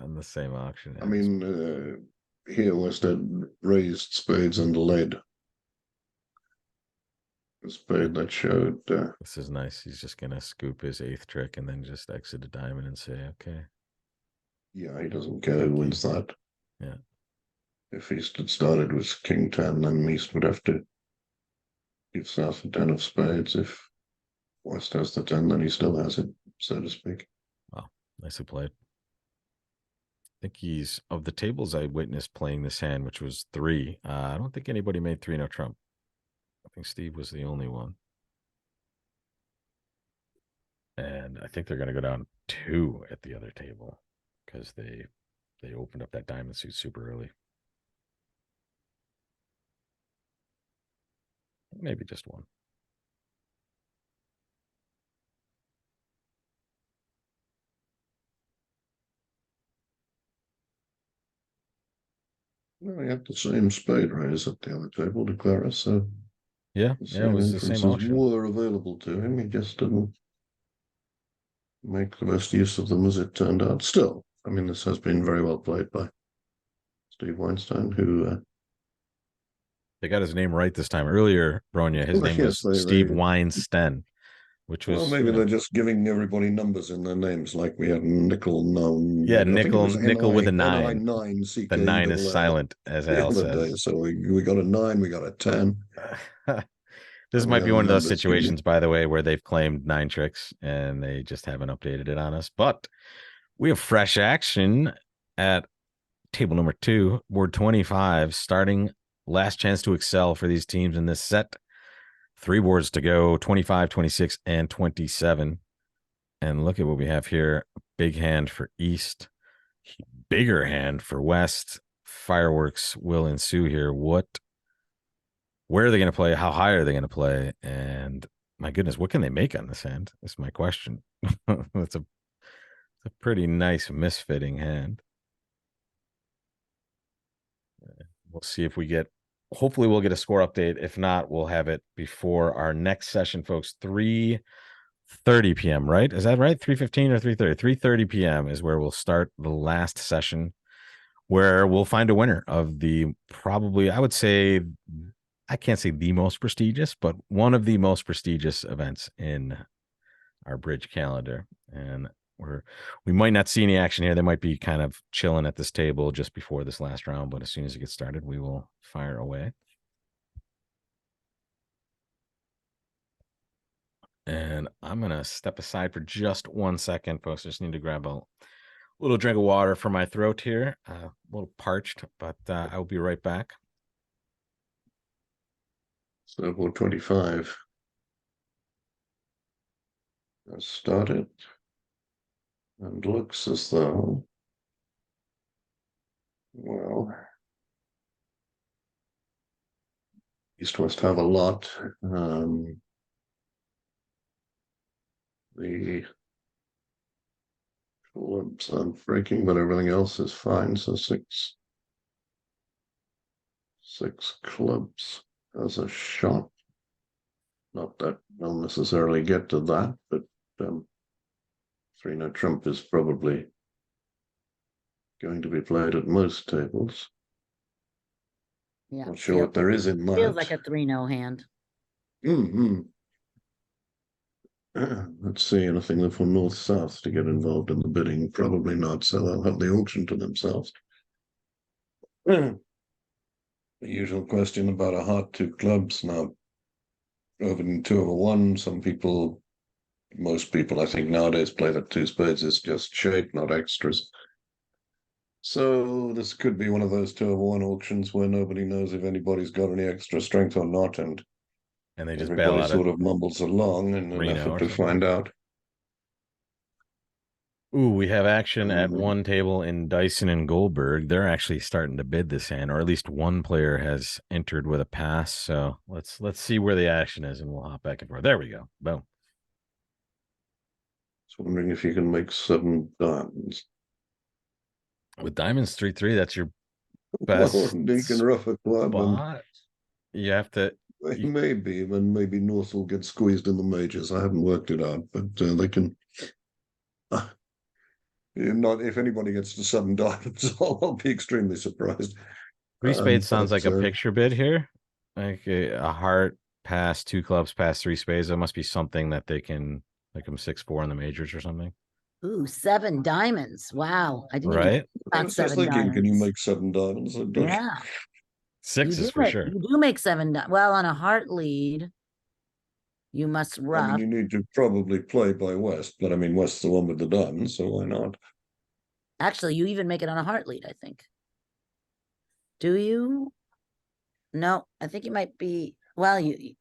On the same auction. I mean, here West had raised spades and led. A spade that showed. This is nice. He's just gonna scoop his 8th trick and then just exit a diamond and say, okay. Yeah, he doesn't care who wins that. Yeah. If East had started with king 10, then East would have to give South the 10 of spades. If West has the 10, then he still has it, so to speak. Wow, nicely played. I think he's, of the tables I witnessed playing this hand, which was 3. I don't think anybody made 3-0 Trump. I think Steve was the only one. And I think they're going to go down 2 at the other table because they opened up that diamond suit super early. Maybe just 1. Well, he had the same spade raise at the other table, De Clara, so Yeah, The yeah, it same was the same inferences auction. were available to him. He just didn't make the best use of them as it turned out. Still, I mean, this has been very well played by Steve Weinstein, who They got his name right this time. Earlier, Bronya, his name yes, was they Steve Weinstein, which well, was, maybe they're just giving everybody numbers in their names, like we had Nickel known. yeah, I think it was nickel with a NI nine. 9 The nine is CKELL silent, as the Al other day. says. So we got a 9, we got a 10. This And might the be other one of those numbers give you- situations, by the way, where they've claimed 9 tricks and they just haven't updated it on us. But we have fresh action at table number 2, board 25, starting last chance to excel for these teams in this set. 3 boards to go, 25, 26, and 27. And look at what we have here. Big hand for East, bigger hand for West. Fireworks will ensue here. Where are they going to play? How high are they going to play? And my goodness, what can they make on this hand? Is my question. It's a pretty nice misfitting hand. We'll see if we get, hopefully we'll get a score update. If not, we'll have it before our next session, folks. 3:30 p.m., right? Is that right? 3:15 or 3:30? 3:30 p.m. is where we'll start the last session, where we'll find a winner of the probably, I would say, I can't say the most prestigious, but one of the most prestigious events in our bridge calendar. And we might not see any action here. They might be kind of chilling at this table just before this last round, but as soon as it gets started, we will fire away. And I'm going to step aside for just 1 second, folks. I just need to grab a little drink of water for my throat here. A little parched, but I will be right back. So board 25 has started and looks as though, well, East West have a lot. The clubs aren't breaking, but everything else is fine. So six clubs as a shot. Not that they'll necessarily get to that, but 3-no trump is probably going to be played at most tables. Yeah. Not sure what there is in that. Feels like a 3-no hand. Let's see, anything from north-south to get involved in the bidding? Probably not, so they'll have the auction to themselves. The usual question about a heart 2 clubs. Now, opening 2 over 1, most people, I think, nowadays play that 2 spades is just shape, not extras. So this could be one of those 2 over 1 auctions where nobody knows if anybody's got any extra strength or not, and they just bail everybody out sort of mumbles along in an Reno effort or to something. find out. Ooh, we have action at one table in Dyson and Goldberg. They're actually starting to bid this hand, or at least one player has entered with a pass. So let's see where the action is, and we'll hop back and forth. There we go. Boom. Just wondering if you can make 7 diamonds. With diamonds 3-3, that's your best Well, you can rough a club spot. You have to. and maybe North will get squeezed in the majors. I haven't worked it out, but they can. Not if anybody gets to 7 diamonds, I'll be extremely surprised. 3 spades sounds but, like a picture bid here, like a heart pass, 2 clubs pass 3 spades. That must be something that they can, like, them 6-4 in the majors or something. Ooh, 7 diamonds. Wow. I didn't even Right? think I about was just 7 thinking, can you diamonds. make 7 diamonds? Yeah. 6 is for sure. You do make 7 well, on a heart lead, you must I mean, rough. you need to probably play by West, but I mean, West's the one with the diamonds, so why not? Actually, you even make it on a heart lead, I think. Do you? No, I think you might be, well,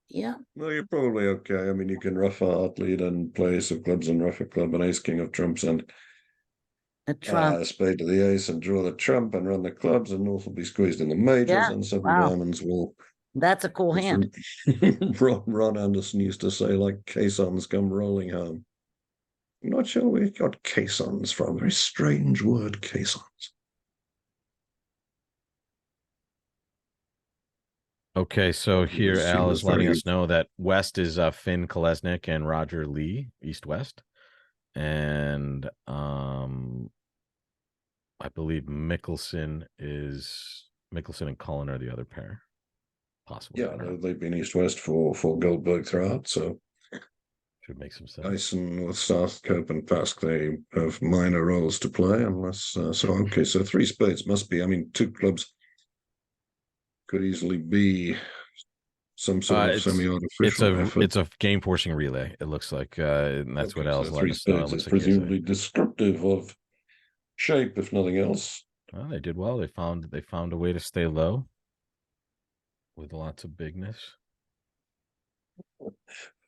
yeah. Well, you're probably okay. I mean, you can rough a heart lead and play ace of clubs and rough a club and ace king of trumps and A trump. spade to the ace and draw the trump and run the clubs, and North will be squeezed in the majors, Yeah, and 7 wow. diamonds will. That's a cool hand. Ron Anderson used to say, like, caissons come rolling home. I'm not sure where he got caissons from. Very strange word, caissons. Okay, so He here was- he Al was is letting very- us know that West is Finn Kolesnik and Roger Lee, East West. And I believe Mickelson and Cullen are the other pair. Possibly. Yeah, they've been east-west for Goldberg throughout, so Should make some sense. Dyson with Southcote and Pask, they have minor roles to play, unless okay, so 3 spades must be. I mean, 2 clubs could easily be some sort of It's semi-artificial effort. it's a game forcing relay, it looks like. And that's what Okay, Al's so letting 3 us know. It spades looks is like he has a- presumably descriptive of shape, if nothing else. Well, they did well. They found a way to stay low with lots of bigness.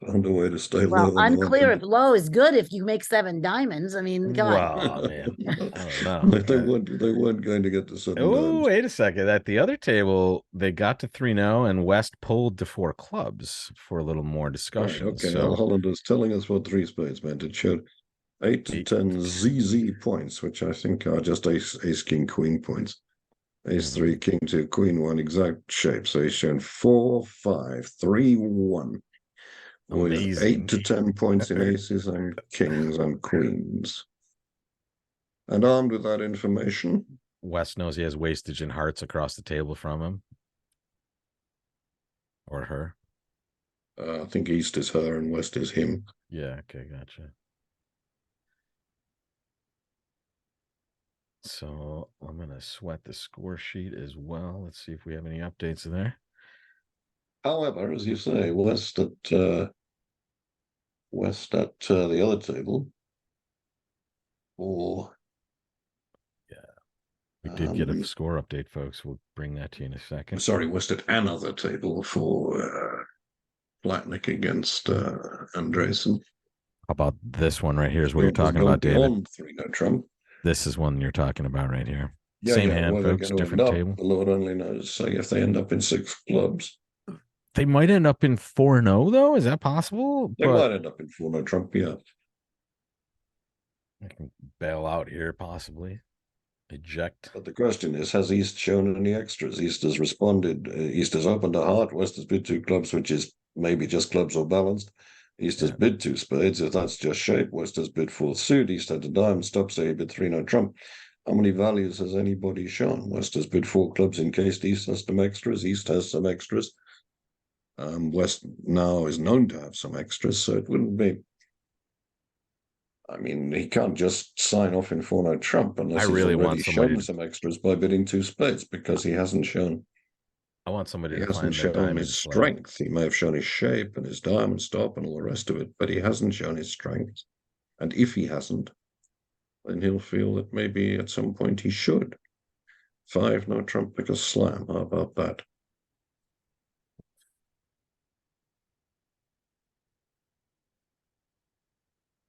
Found a way to stay Well, low. and unclear low. if low is good if you make 7 diamonds. I mean, come on. Wow, man. I don't know. They weren't going to get to 7 Oh, dimes. wait a second. At the other table, they got to 3-0 and West pulled to 4 clubs for a little more Right, discussion. okay, So Al Holland was telling us what 3 spades meant. It showed 8 to 10 ZZ points, which I think are just ace, king, queen points. Ace 3, king 2, queen 1, exact shape. So he's shown 4, 5, 3, 1. With Amazing. 8 to 10 points in aces and kings and queens. And armed with that information, West knows he has wastage in hearts across the table from him. Or her. I think east is her and west is him. Yeah, okay, gotcha. So I'm gonna sweat the score sheet as well. Let's see if we have any updates there. However, as you say, west at the other table, or We did get a score update, folks. We'll bring that to you in a second. sorry, west at another table for Platnick against Andresen. How about this one right here is what you're talking about, David. Beyond 3-0 Trump. This is one you're talking about right here. Yeah, Same yeah, hand, where they're folks, going to different end up, table. the Lord only knows. Say if they end up in 6 clubs. They might end up in 4-0, though. Is that possible? They might end up in 4-0 Trump, yeah. I can bail out here, possibly. Eject. But the question is, has East shown any extras? East has responded. East has opened a heart. West has bid 2 clubs, which is maybe just clubs or balanced. East has bid 2 spades. If that's just shape, West has bid 4 suit. East had a diamond stop, so he bid 3-0 Trump. How many values has anybody shown? West has bid 4 clubs in case East has some extras. East has some extras. West now is known to have some extras, so it wouldn't be. I mean, he can't just sign off in 4-0 Trump unless I really he's already want somebody shown some extras by bidding 2 spades, because he hasn't shown. I want somebody He to hasn't find the shown diamond his slab. strength. He may have shown his shape and his diamond stop and all the rest of it, but he hasn't shown his strength. And if he hasn't, then he'll feel that maybe at some point he should. 5, no Trump pick a slam. How about that?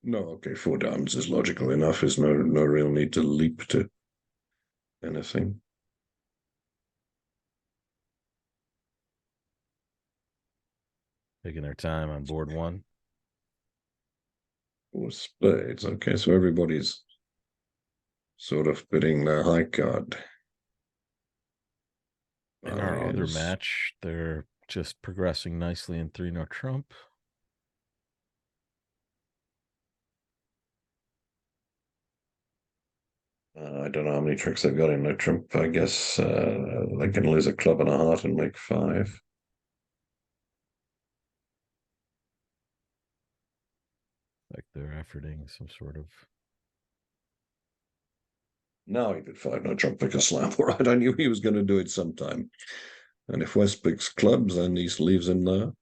No, okay, 4 diamonds is logical enough. There's no real need to leap to anything. Taking their time on board 1. 4 spades. Okay, so everybody's sort of bidding their high card. In our other match, they're just progressing nicely in 3-0 Trump. I don't know how many tricks they've got in no Trump. I guess they can lose a club and a heart and make 5. Like they're efforting some sort of. No, he did 5, no Trump pick a slam. All right, I knew he was going to do it sometime. And if West picks clubs, then East leaves him there.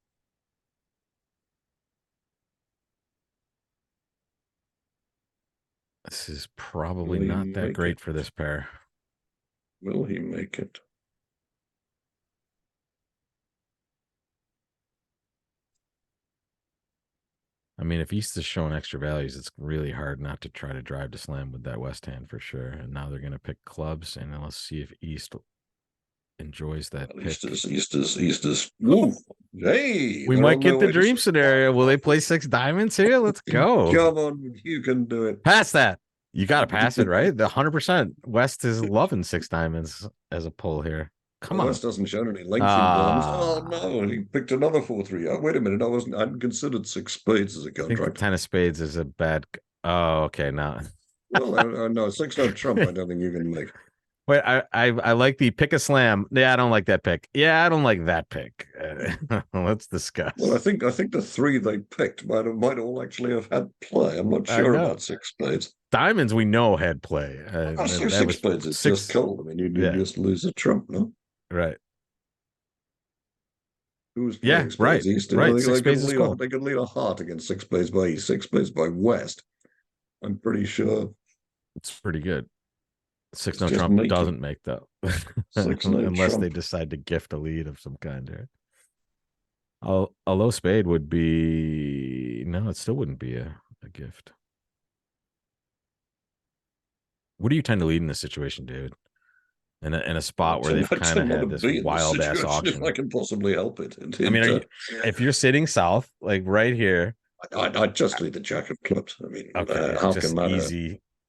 This is probably Will he not that make great it? for this pair. Will he make it? I mean, if East is showing extra values, it's really hard not to try to drive to slam with that West hand for sure. And now they're going to pick clubs, and let's see if East enjoys that Well, pick. East is. Woo! Hey, We they're might on get their the way to dream 6 scenario. Will they clubs. play 6 diamonds here? Let's go. Come on, you can do it. Pass that. You got to pass it, right? The 100% West is loving 6 diamonds as a pull here. Come The on. West hasn't shown any length in diamonds. Oh Ah. no, he picked another 4-3. Oh, wait a minute, I hadn't considered 6 spades as a I think the contract. 10 of spades is a bad. Oh, okay. Now, Well, no, 6 no trump. I don't think you can make. wait. I like the pick a slam. Yeah, I don't like that pick. Yeah, I don't like that pick. Let's discuss. Well, I think the 3 they picked might all actually have had play. I'm not I sure know. about 6 spades. Diamonds we know had play. Oh, so that 6 was spades, it's six- just cold. I mean, you yeah. just lose a trump, no? Right. Who was Yeah, playing spades? right, East. right. They 6 could spades is lead cool. they could lead a heart against 6 spades by East, 6 spades by West. I'm pretty sure. It's pretty good. 6 It's no just trump making. doesn't make though. 6 no Unless they trump. decide to gift a lead of some kind here. A low spade would be no, it still wouldn't be a gift. What do you tend to lead in this situation, David? In a spot where they've I kind of tend not had to this be in wild ass situation auction. if I can possibly help it. I mean, if you're sitting south, like right here, I'd just lead the jack of clubs. I mean, okay, how just can that?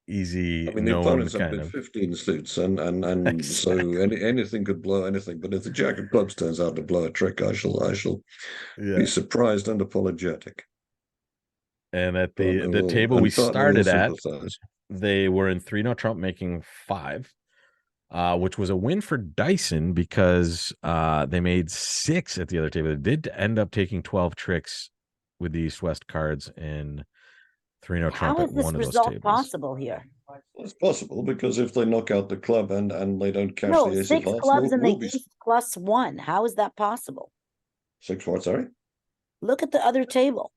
easy, I mean, the known opponents have kind been of 15 suits, and so Exactly. anything could blow anything. But if the jack of clubs turns out to blow a trick, I shall Yeah. be surprised and apologetic. And at Partner the will- table and we partner will started at, sympathize. they were in 3-0 trump, making 5, which was a win for Dyson because they made 6 at the other table. They did end up taking 12 tricks with the East-West cards in 3-0 trump How at is this one of those result tables. possible here? Well, it's possible because if they knock out the club and they don't cash No, the ace 6 of hearts, clubs there in the will be East plus 1. How is that possible? 6 what? Sorry, Look at the other table.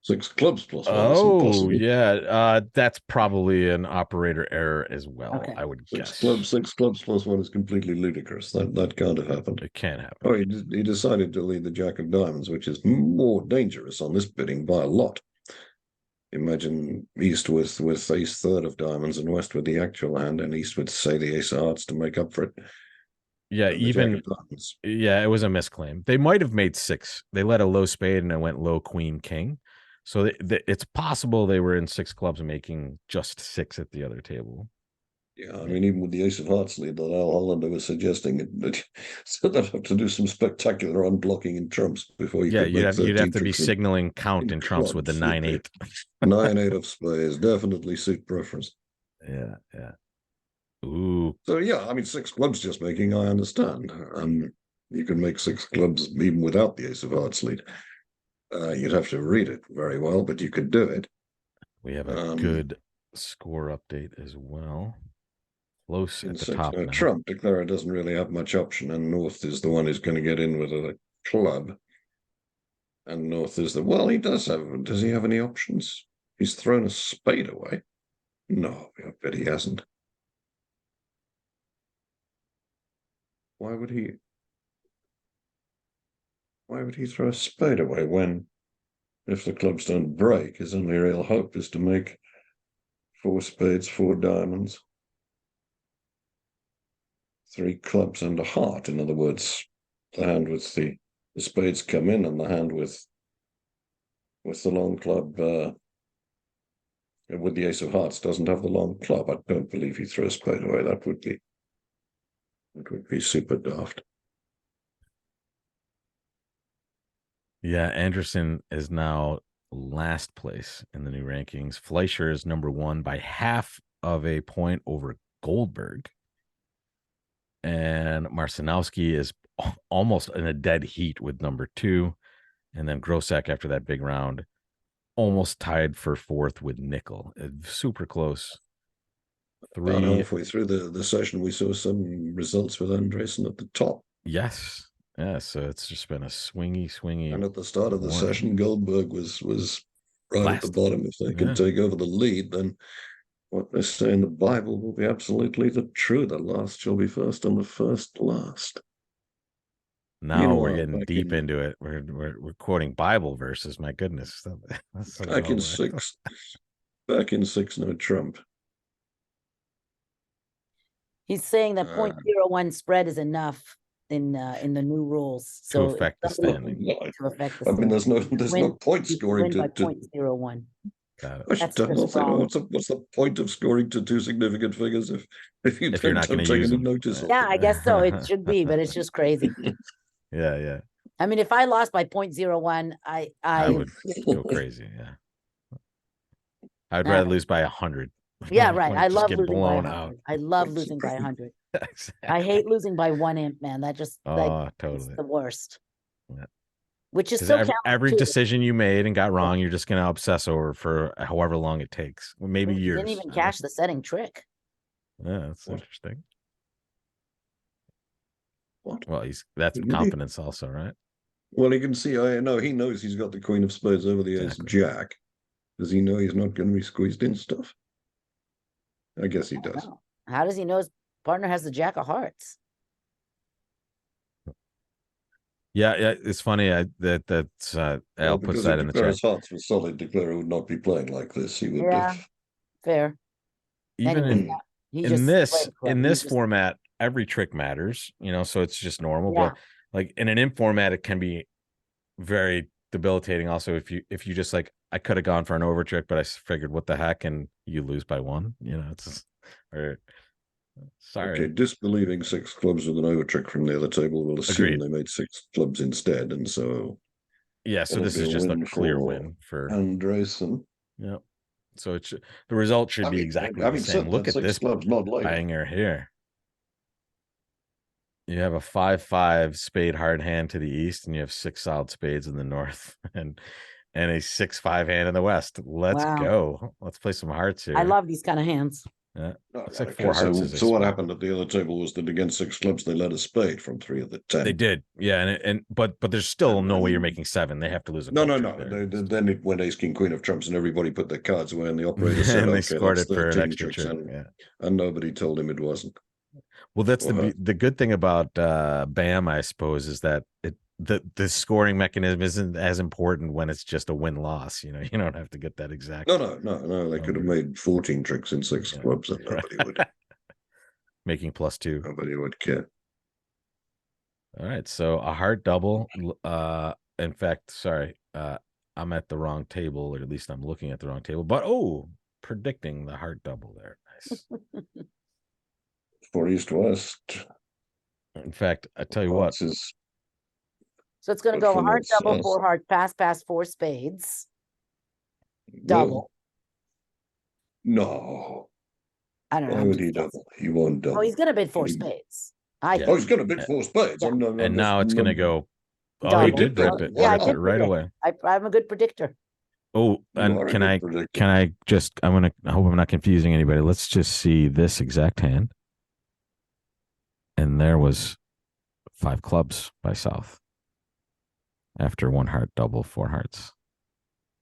6 clubs plus 1 is Oh, impossible. yeah. That's probably an operator error as well, Okay. I would 6 guess. clubs, 6 clubs plus 1 is completely ludicrous. That can't have happened. It can happen. Oh, he decided to lead the jack of diamonds, which is more dangerous on this bidding by a lot. Imagine East with ace third of diamonds and West with the actual hand, and East with, say, the ace of hearts to make up for it. Yeah, And the jack even of diamonds. yeah, it was a misclaim. They might have made 6. They let a low spade and it went low queen king. So it's possible they were in 6 clubs making just 6 at the other table. Yeah, I mean, even with the ace of hearts lead that Al Hollander was suggesting, that so they'd have to do some spectacular unblocking in trumps before you Yeah, could make you'd have 13 to be tricks signaling count in in trumps with the clubs. 9-8. 9-8 of spades, definitely suit preference. Yeah. Ooh, So yeah, I mean, 6 clubs just making, I understand. You can make 6 clubs even without the ace of hearts lead. You'd have to read it very well, but you could do it. we have a good score update as well. Close In at the 6 top now. Trump, Declarer doesn't really have much option, and North is the one who's going to get in with a club. And North is he does he have any options? He's thrown a spade away. No, I bet he hasn't. Why would he throw a spade away when, if the clubs don't break, his only real hope is to make 4 spades, 4 diamonds, 3 clubs and a heart. In other words, the hand with the spades come in, and the hand with the long club with the ace of hearts doesn't have the long club. I don't believe he throws spade away. That would be super daft. Yeah, Anderson is now last place in the new rankings. Fleischer is number 1 by half of a point over Goldberg. And Marcinowski is almost in a dead heat with number 2. And then Grosek, after that big round, almost tied for 4th with Nickel. Super close. About halfway through the session, we saw some results with Andresen at the top. Yes. Yeah, so it's just been a swingy. And at the start of the morning. session, Goldberg was right Last. at the bottom. If they can take over the lead, then what they say in the Bible will be absolutely true. The last shall be first, and the first last. Now we're getting deep into it. We're quoting Bible verses. My goodness, that's back in 6 no Trump. He's saying that 0.01 spread is enough in the new rules. So to affect the standing. To affect the I mean, standing. there's no point scoring by to 0.01. Got it. I should That's tell just nothing. wrong. What's the point of scoring to two significant figures if you If you're not don't gonna take use any them. notice of Yeah, them? I guess so. It should be, but it's just crazy. Yeah, yeah. I mean, if I lost by 0.01, I would go crazy. Yeah. I'd All rather right. lose by 100. Yeah, right. I Just love get losing by blown 100. out. I love losing by 100. I Exactly. hate losing by 1 imp, man. That just like Oh, it's totally. the worst. Yeah. Which is Because so every counterintuitive. decision you made and got wrong, you're just gonna obsess over for however long it takes, maybe You years. didn't even cash the setting trick. Yeah, that's interesting. What? Well, that's Didn't he? confidence also, right? Well, you can see. I know he knows he's got the queen of spades over the ace Exactly. jack. Does he know he's not going to be squeezed in stuff? I guess he does. No. How does he know his partner has the jack of hearts? Yeah, yeah. It's funny. Al Well, puts because that if in the chat. Declare's hearts was solid, Declare would not be playing like this. He would Yeah. have. Fair. Even Anyways, in yeah, he in just this played club. in He this just- format, every trick matters, so it's just normal. Yeah. But like in an imp format, it can be very debilitating. Also, if you just like, I could have gone for an over trick, but I figured what the heck, and you lose by 1. It's just, or sorry. Okay, disbelieving 6 clubs with an over trick from the other table will assume Agreed. they made 6 clubs instead, and so Yeah, so it'll this be is a just a win clear for win for Andresen. yeah. So the result should I be mean, exactly having the same. said Look that, at 6 this clubs not late. banger here. You have a 5-5 spade hard hand to the east, and you have 6 solid spades in the north, and a 6-5 hand in the west. Let's Wow. go. Let's play some hearts here. I love these kind of hands. Yeah. Oh, Looks like okay, 4 hearts is a so what spot. happened at the other table was that against 6 clubs they led a spade from 3 of the 10. They did, yeah, but there's still And no way you're then- making 7. They have to lose a No, club no, trick no. there. Then it went ace king queen of trumps, and everybody put their cards away, and the operator said, And they "Okay, scored that's it for an 13 extra tricks," trick. and, Yeah. and nobody told him it wasn't. Well, that's Or her. the good thing about BAM, I suppose, is that the scoring mechanism isn't as important when it's just a win-loss. You don't have to get that exact. No. They could have made 14 tricks in 6 clubs, and nobody would. Making +2. Nobody would care. All right, so a heart double. In fact, sorry, I'm at the wrong table, or at least I'm looking at the wrong table. But predicting the heart double there. Nice. For East West. In fact, I tell you what. Hearts is So it's going to Good go for a heart North double, South. 4 heart, pass, 4 spades, double. No. I don't know. Why I'm would he just guessing. double? He won't double. Oh, he's going to bid 4 He- spades. I Yeah. Oh, think. he's going to bid 4 spades. Yeah. And now it's going to go. Oh, Double. he did rip it. Yeah, I Rip it did right predict. away. I'm a good predictor. Oh, You and are a can good I predictor. just, I hope I'm not confusing anybody. Let's just see this exact hand. And there was 5 clubs by South after 1 heart double, 4 hearts.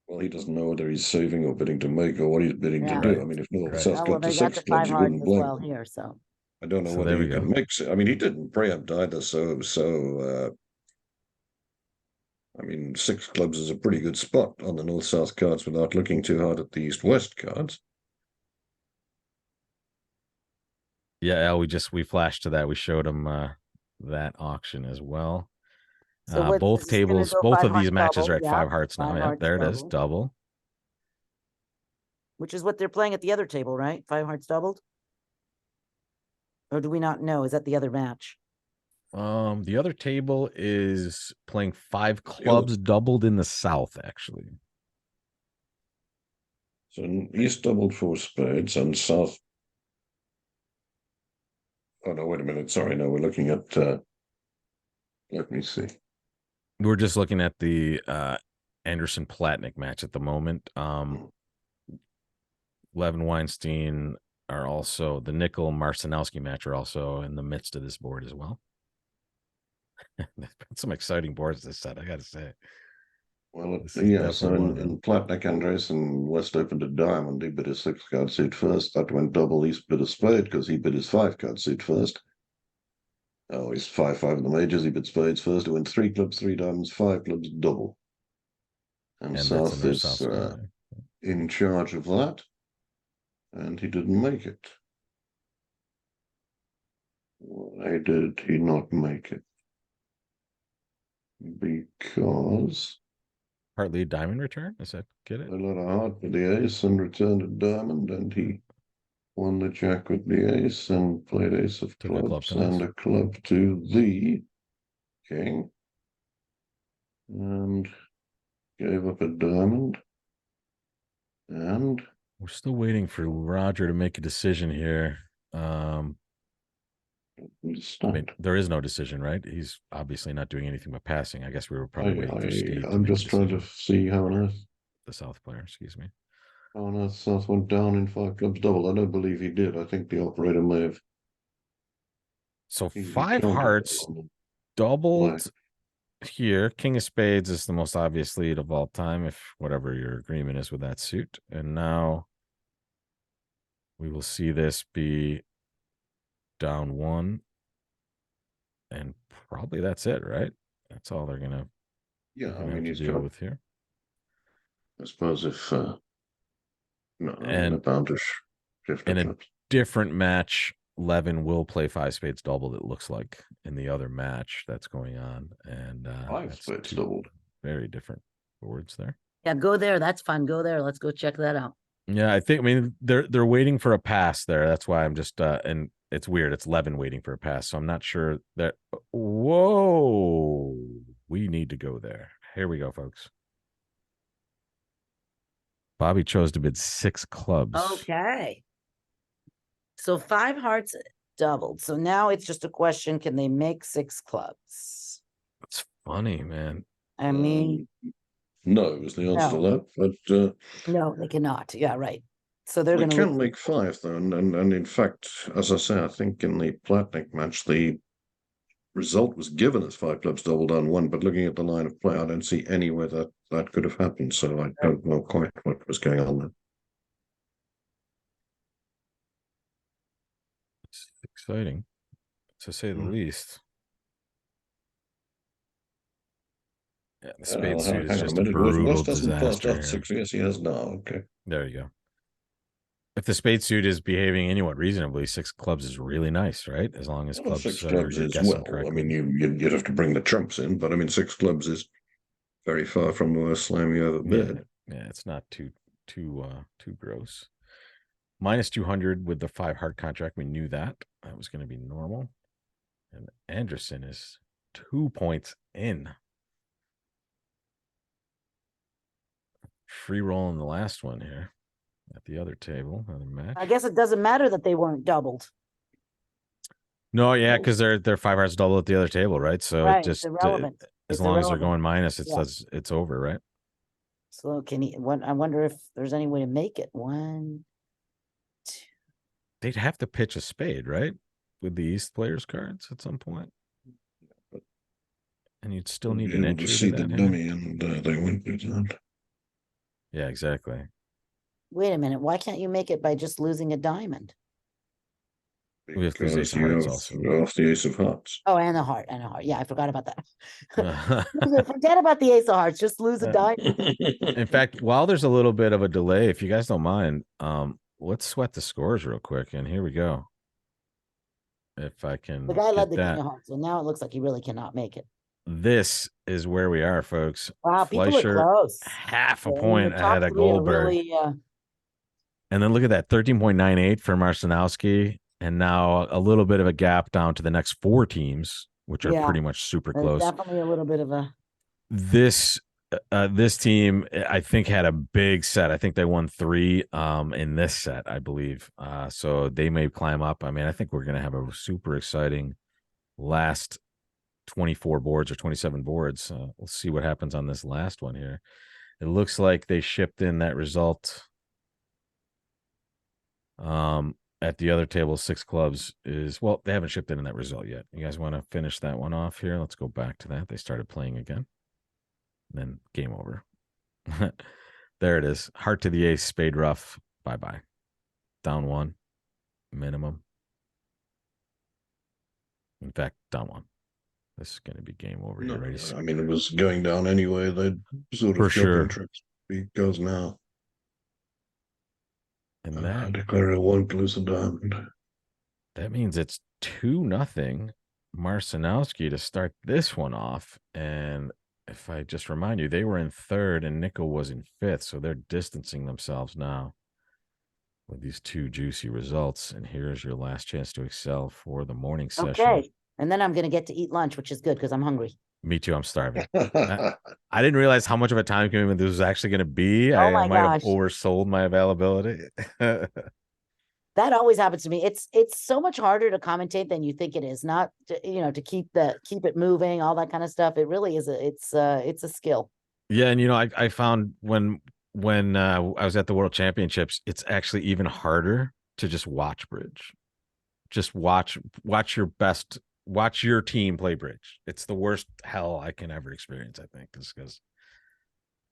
Well, he doesn't know whether he's saving or bidding to make or what he's bidding Yeah. to do. Right. I mean, if North Right. South Oh, well, got to they got 6 the 5 clubs, you hearts wouldn't as blame well him. here. So I don't know So whether there we he can go. mix it. I mean, he didn't preempt either, I mean, 6 clubs is a pretty good spot on the North-South cards without looking too hard at the East-West cards. Yeah, Al, we flashed to that. We showed him that auction as well. So what- Both is this gonna tables, go both 5 of these heart matches double? are at Yeah, 5 hearts now. 5 Yeah, hearts there it is. double. Double. which is what they're playing at the other table, right? 5 hearts doubled. Or do we not know? Is that the other match? The other table is playing 5 clubs doubled in the South, actually. So East doubled 4 spades and South. Oh, no, wait a minute. Sorry, no, we're looking at, let me see. We're just looking at the Anderson Platnick match at the moment. Levin Weinstein are also, the Nickel Marcinowski match are also in the midst of this board as well. There's been some exciting boards this set, I gotta say. Well, This is yeah, so definitely one of them. in Platnick, Andresen West opened a diamond. He bid his 6-card suit first. That went double. East bid a spade because he bid his 5-card suit first. Oh, he's 5-5 in the majors. He bid spades first. It went 3 clubs, 3 diamonds, 5 clubs, double. And And that's South in is South square. in charge of that. And he didn't make it. Why did he not make it? Because Heart lead diamond return. Is that get it? I let a heart with the ace and returned a diamond, and he won the jack with the ace and played ace of Took a club clubs to us. and a club to the king. And gave up a diamond. And We're still waiting for Roger to make a decision here. I mean, there is no decision, right? He's obviously not doing anything but passing. I guess we were probably waiting for Steve. I'm just trying to see how on earth. The South player, excuse me. How on earth South went down in 5 clubs double. I don't believe he did. I think the operator may have. So he 5 counted hearts on the doubled black. here. King of spades is the most obvious lead of all time, if whatever your agreement is with that suit. And now we will see this be down 1. And probably that's it, right? That's all they're gonna, Yeah, I mean, have to he's deal got. with here. I suppose if no, I'm And bound to shift in the a clubs. different match, Levin will play 5 spades doubled, it looks like, in the other match that's going on. And 5 that's spades 2 doubled. very different boards there. Yeah, go there. That's fun. Go there. Let's go check that out. Yeah, I mean they're waiting for a pass there. That's why I'm just and it's weird. It's Levin waiting for a pass. So I'm not sure that whoa. We need to go there. Here we go, folks. Bobby chose to bid 6 clubs. Okay. So 5 hearts doubled. So now it's just a question, can they make 6 clubs? That's funny, man. I mean, No, was the answer to that. But no, they cannot. Yeah, right. So they're they going can to make 5 though, and in fact, as I say, I think in the Platnick match the result was given as 5 clubs doubled on 1. But looking at the line of play, I don't see anywhere that could have happened. So I don't know quite what was going on there. It's exciting, to say the least. Yeah, the spade suit is Hang on just a a minute. brutal West hasn't passed disaster out here. 6. Yes, he has now. Okay. There you go. If the spade suit is behaving anywhat reasonably, 6 clubs is really nice, right? As long as Well, clubs 6 you're clubs is guessing well. correctly. I mean, you'd have to bring the trumps in, but I mean, 6 clubs is very far from the worst slam you ever bid. Yeah, it's not too gross. Minus 200 with the 5 heart contract. We knew that was going to be normal. And Anderson is 2 points in. Free roll in the last one here at the other table, other match. I guess it doesn't matter that they weren't doubled. No, yeah, because they're 5 hearts double at the other table, right? So Right, it it's just irrelevant. as It's long as they're irrelevant. going minus, Yeah. it's over, right? So can he, I wonder if there's any way to make it. 1, 2. They'd have to pitch a spade, right? With the East players cards at some point. And you'd still need an able entry to see to the that. dummy, and they wouldn't do that. Yeah, exactly. Wait a minute. Why can't you make it by just losing a diamond? We have to lose ace Because of you hearts have also. off the ace of hearts. Oh, and a heart, and a heart. Yeah, I forgot about that. Forget about the ace of hearts. Just lose a diamond. In fact, while there's a little bit of a delay, if you guys don't mind, let's sweat the scores real quick. And here we go. If I can The guy led the get king that. of hearts, so now it looks like he really cannot make it. This is where we are, folks. Wow, people are Fleischer, close. half a I mean, point the top ahead of 3 are Goldberg. really, And then look at that, 13.98 for Marcinowski. And now a little bit of a gap down to the next 4 teams, which are Yeah. pretty much super there's close. definitely a little bit of a. This team, I think, had a big set. I think they won 3 in this set, I believe. So they may climb up. I mean, I think we're going to have a super exciting last 24 boards or 27 boards. We'll see what happens on this last one here. It looks like they shipped in that result. At the other table, 6 clubs is, well, they haven't shipped in that result yet. You guys want to finish that one off here? Let's go back to that. They started playing again. Then game over. There it is. Heart to the ace, spade rough. Bye-bye. Down 1. Minimum. In fact, down 1. This is going to be game over No, here. Ready? I mean, it was going down anyway. They sort For of sure. jogging trips. It goes now. And I that declare I won't lose a diamond. that means it's 2-0 Marcinowski to start this one off. And if I just remind you, they were in third and Nickel was in fifth. So they're distancing themselves now with these two juicy results. And here's your last chance to excel for the morning session. Okay. And then I'm going to get to eat lunch, which is good because I'm hungry. Me too. I'm starving. I didn't realize how much of a time commitment this was actually going to be. Oh I my might have gosh. oversold my availability. That always happens to me. It's so much harder to commentate than you think it is. Not to, to keep it moving, all that kind of stuff. It really is it's a skill. Yeah, and I found when I was at the World Championships, it's actually even harder to just watch bridge. Just watch your team play bridge. It's the worst hell I can ever experience, I think, just because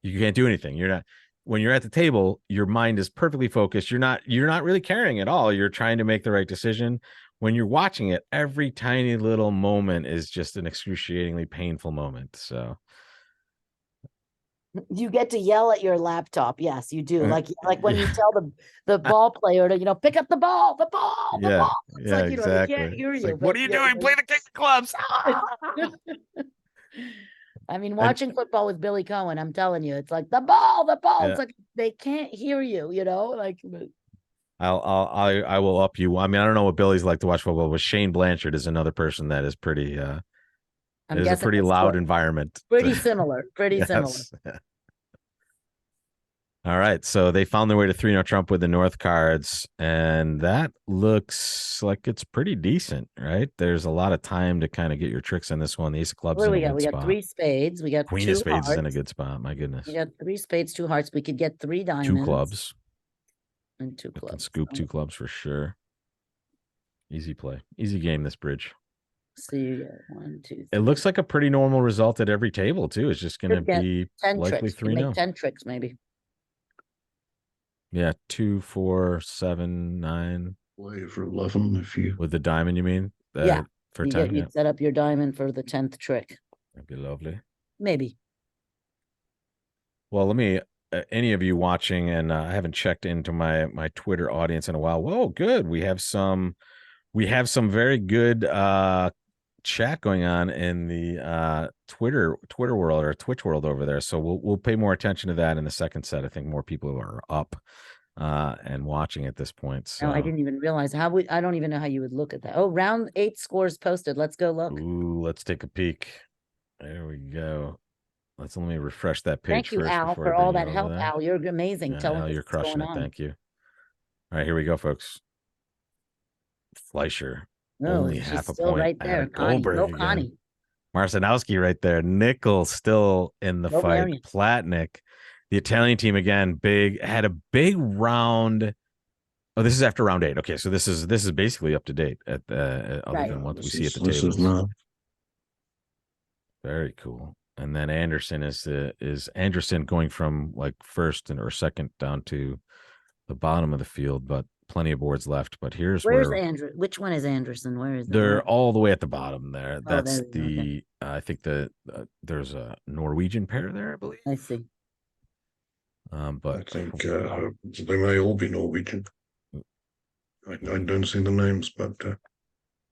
you can't do anything. When you're at the table, your mind is perfectly focused. You're not really caring at all. You're trying to make the right decision. When you're watching it, every tiny little moment is just an excruciatingly painful moment. So you get to yell at your laptop. Yes, you do. Like when you tell the ball player to, pick up the ball. It's like, exactly. they can't hear It's you. like, what are you doing? Play the king of clubs. I mean, watching football with Billy Cohen, I'm telling you, it's like the ball. Yeah. It's like they can't hear you, like. I will up you. I mean, I don't know what Billy's like to watch football, but Shane Blanchard is another person that is pretty. It is a pretty loud environment. Pretty similar. Pretty similar. All right, so they found their way to 3-0 Trump with the North cards, and that looks like it's pretty decent, right? There's a lot of time to kind of get your tricks on this one. The ace of clubs. What do we got? We got 3 spades. We got queen two of spades hearts. is in a good spot. My goodness. We got 3 spades, 2 hearts. We could get 3 diamonds. 2 clubs. And 2 clubs. Can scoop 2 clubs for sure. Easy play. Easy game, this bridge. So you get 1, 2, 3. It looks like a pretty normal result at every table, too. It's just going to be 10 likely tricks. 3-0. 10 tricks, maybe. Yeah, 2, 4, 7, 9. Play for 11 if you. With the diamond, you mean? Yeah. For 10. You set up your diamond for the 10th trick. That'd be lovely. Maybe. Well, let me. Any of you watching, and I haven't checked into my Twitter audience in a while. Whoa, good. We have some very good chat going on in the Twitter world or Twitch world over there. So we'll pay more attention to that in the second set. I think more people are up and watching at this point. So I didn't even realize I don't even know how you would look at that. Oh, round 8 scores posted. Let's go look. Ooh, let's take a peek. There we go. Let me refresh that page. Thank you, first Al, for all that help. Al, you're amazing. Yeah, Tell Al, us you're crushing it. Thank you. All right, here we go, folks. Fleischer. Only half a point. Right there. Goldberg Connie. Marcinowski right there. Nickel still in the fight. Marion. Platnick. The Italian team again, had a big round. Oh, this is after round 8. Okay, so this is basically up to date at other than what we see at the tables. This is not. Very cool. And then Anderson is Anderson going from like first or second down to the bottom of the field, but plenty of boards left. But where's Andrew? Which one is Anderson? Where is they're all the way at the bottom there. That's okay. I think there's a Norwegian pair there, I believe. I see. But I think they may all be Norwegian. I don't see the names, but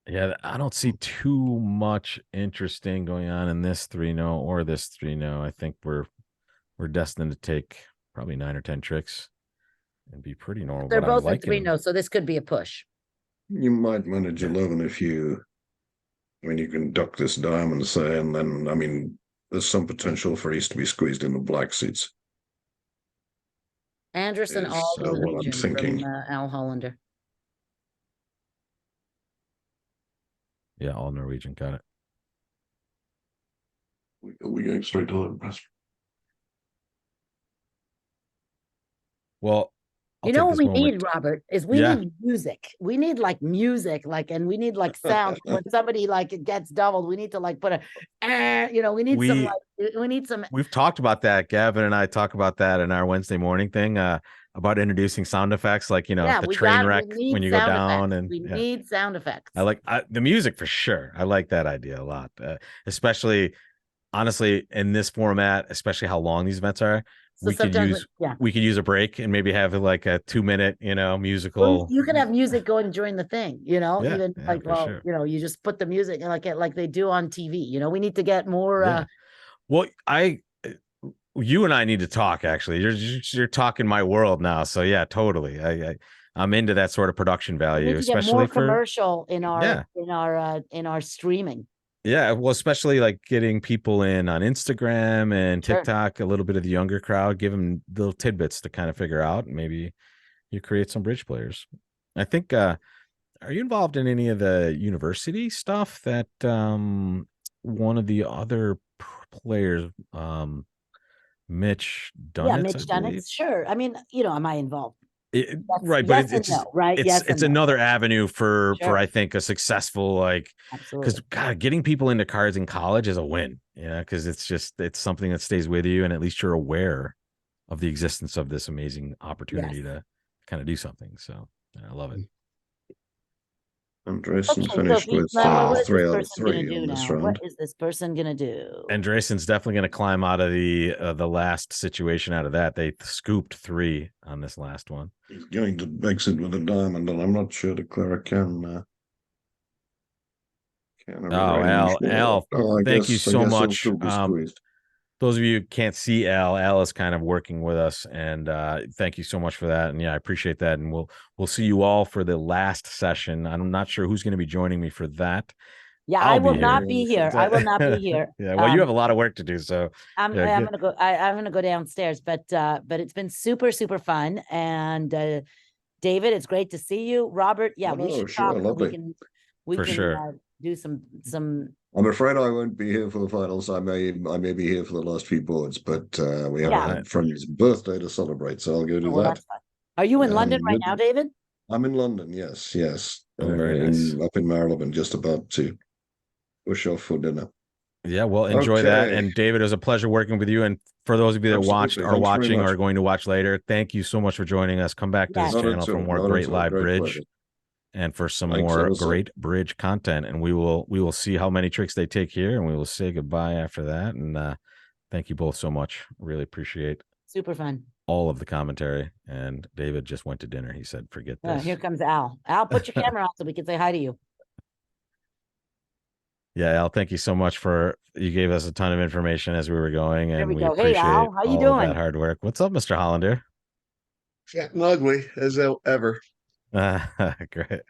yeah, I don't see too much interesting going on in this 3-0 or this 3-0. I think we're destined to take probably 9 or 10 tricks and be pretty normal. They're both at 3-0, so this could be a push. You might manage 11 if you. I mean, you can duck this diamond, say, and then I mean, there's some potential for East to be squeezed in the black seats. Anderson, all Norwegian from Al Hollander. Yeah, all Norwegian. Got it. We're going straight to the rest. Well, you know what we need, Robert, is we need music. We need like music, and we need like sound. When somebody like it gets doubled, we need to like put a, we need some. We've talked about that. Gavin and I talk about that in our Wednesday morning thing about introducing sound effects, like the train wreck when you go down, and we need sound effects. I like the music for sure. I like that idea a lot, especially honestly in this format, especially how long these events are. So we could use a break and maybe have like a 2-minute, musical. Well, you can have music going during the thing, you just put the music like they do on TV. We need to get more. Well, you and I need to talk. Actually, you're talking my world now. So yeah, totally. I'm into that sort of production We value, need to get especially more for commercial in yeah. our streaming. Yeah, well, especially like getting people in on Instagram and Sure. TikTok, a little bit of the younger crowd, give them little tidbits to kind of figure out. And maybe you create some bridge players. I think, are you involved in any of the university stuff that one of the other players, Mitch Yeah, Dunitz, I Mitch believe? Dunitz. Sure. I mean, am I involved? Right, but Yes and no, right? Yes it's and no. another avenue for Sure. I think a successful like because Absolutely. God, getting people into cards in college is a win, because it's something that stays with you, and at least you're aware of the existence of this amazing opportunity Yes. to kind of do something. So I love it. Andresen Okay, so finished with what is 3 this out of person gonna 3 do on this now? What round. is this person gonna do? Andreessen's definitely going to climb out of the last situation out of that. They scooped 3 on this last one. He's going to exit with a diamond, and I'm not sure the Clara can Oh, arrange. Al, Oh, thank you so he'll much. still be squeezed. Those of you who can't see Al is kind of working with us, and thank you so much for that. And yeah, I appreciate that. And we'll see you all for the last session. I'm not sure who's going to be joining me for that. Yeah, I'll I will be not here. be here. I will not be here. Yeah, well, you have a lot of work to do, so I'm yeah, gonna go. I'm gonna go downstairs, but it's been super fun. And David, it's great to see you. Robert, yeah, we Oh, should sure, talk so lovely. we For can sure. do some. I'm afraid I won't be here for the finals. I may be here for the last few boards, but we have Yeah. a friend's birthday to celebrate, so I'll go do Oh, well, that. that's fine. Are you in London right Good. now, David? I'm in London. Yes, yes. Oh, very nice. Up in Marylebone, just about to push off for dinner. Yeah, well, enjoy that. Okay. And David, it was a pleasure working with you. And for those of you that Absolutely. are Thanks very watching or much. are going to watch later, thank you so much for joining us. Come back to this Yes. Not channel at for all, more not great at all. live Great bridge pleasure. and for some Thanks, more also. great bridge content. And we will see how many tricks they take here, and we will say goodbye after that. And thank you both so much. Really appreciate Super fun. all of the commentary. And David just went to dinner. He said, "Forget this." Here comes Al. Al, put your camera on so we can say hi to you. Yeah, Al, thank you so much you gave us a ton of information as we were going, There and we we go. Hey, appreciate Al, how you all of that doing? hard work. What's up, Mr. Hollander? Fat and ugly as ever. Great.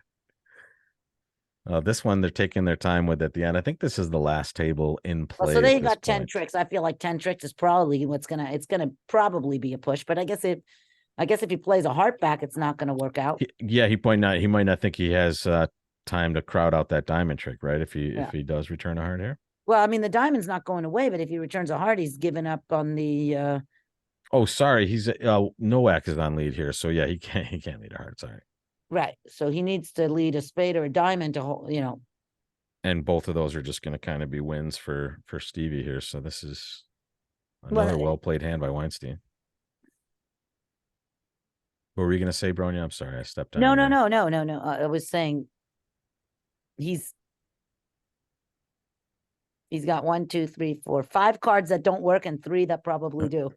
This one they're taking their time with at the end. I think this is the last table in play. Well, so they at this got 10 point. tricks. I feel like 10 tricks is probably it's gonna probably be a push, but I guess if he plays a heart back, it's not gonna work out. He might not think he has time to crowd out that diamond trick, right? If he does return a heart here. Well, I mean, the diamond's not going away, but if he returns a heart, he's given up on the Oh, sorry, he's Nowak is on lead here, so yeah, he can't lead a heart. Sorry. right. So he needs to lead a spade or a diamond to hold, And both of those are just going to kind of be wins for Stevie here. So this is another well played hand by Weinstein. What were you going to say, Bronya? I'm sorry, I stepped on. No. I was saying he's got 1, 2, 3, 4, 5 cards that don't work and 3 that probably do.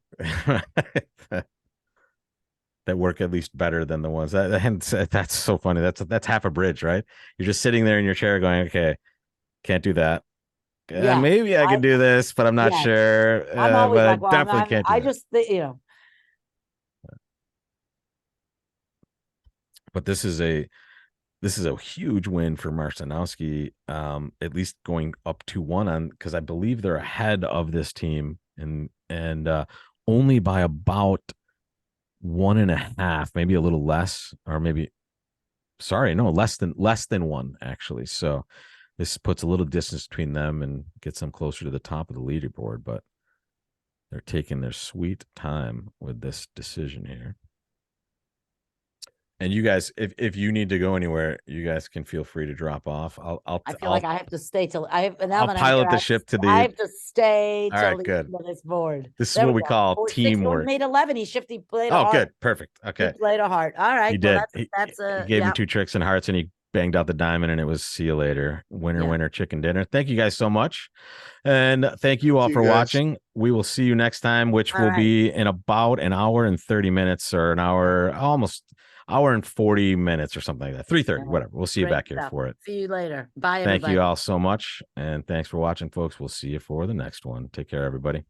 That work at least better than the ones that's so funny. That's half a bridge, right? You're just sitting there in your chair going, okay, can't do that. Yeah, maybe I can do this, but I'm not sure. I'm always but like, well, I definitely can't do I that. just, But this is a huge win for Marcinowski, at least going up 2-1 on, because I believe they're ahead of this team and only by about 1.5, maybe a little less, or maybe less than 1 actually. So this puts a little distance between them and gets them closer to the top of the leaderboard, but they're taking their sweet time with this decision here. And you guys, if you need to go anywhere, you guys can feel free to drop off. I feel like I have to stay till I'll pilot the ship to the. I have to stay all till right, the good. end of this board. This is what we call Oh, 6, teamwork. made 11. He played a Oh, heart. good, perfect. Okay, He played a heart. All right, he did. That's he gave him 2 tricks and hearts, and he banged out the diamond, and it was see you later, winner, chicken dinner. Thank you guys so much, and thank you all for watching. We will see you next time, which will be in about an hour and 30 minutes, or an hour almost. hour and 40 minutes or something like that. 3:30, Yeah. whatever. We'll see you Great back here stuff. for it. See you later. Bye, Thank everybody. you all so much. And thanks for watching, folks. We'll see you for the next one. Take care, everybody.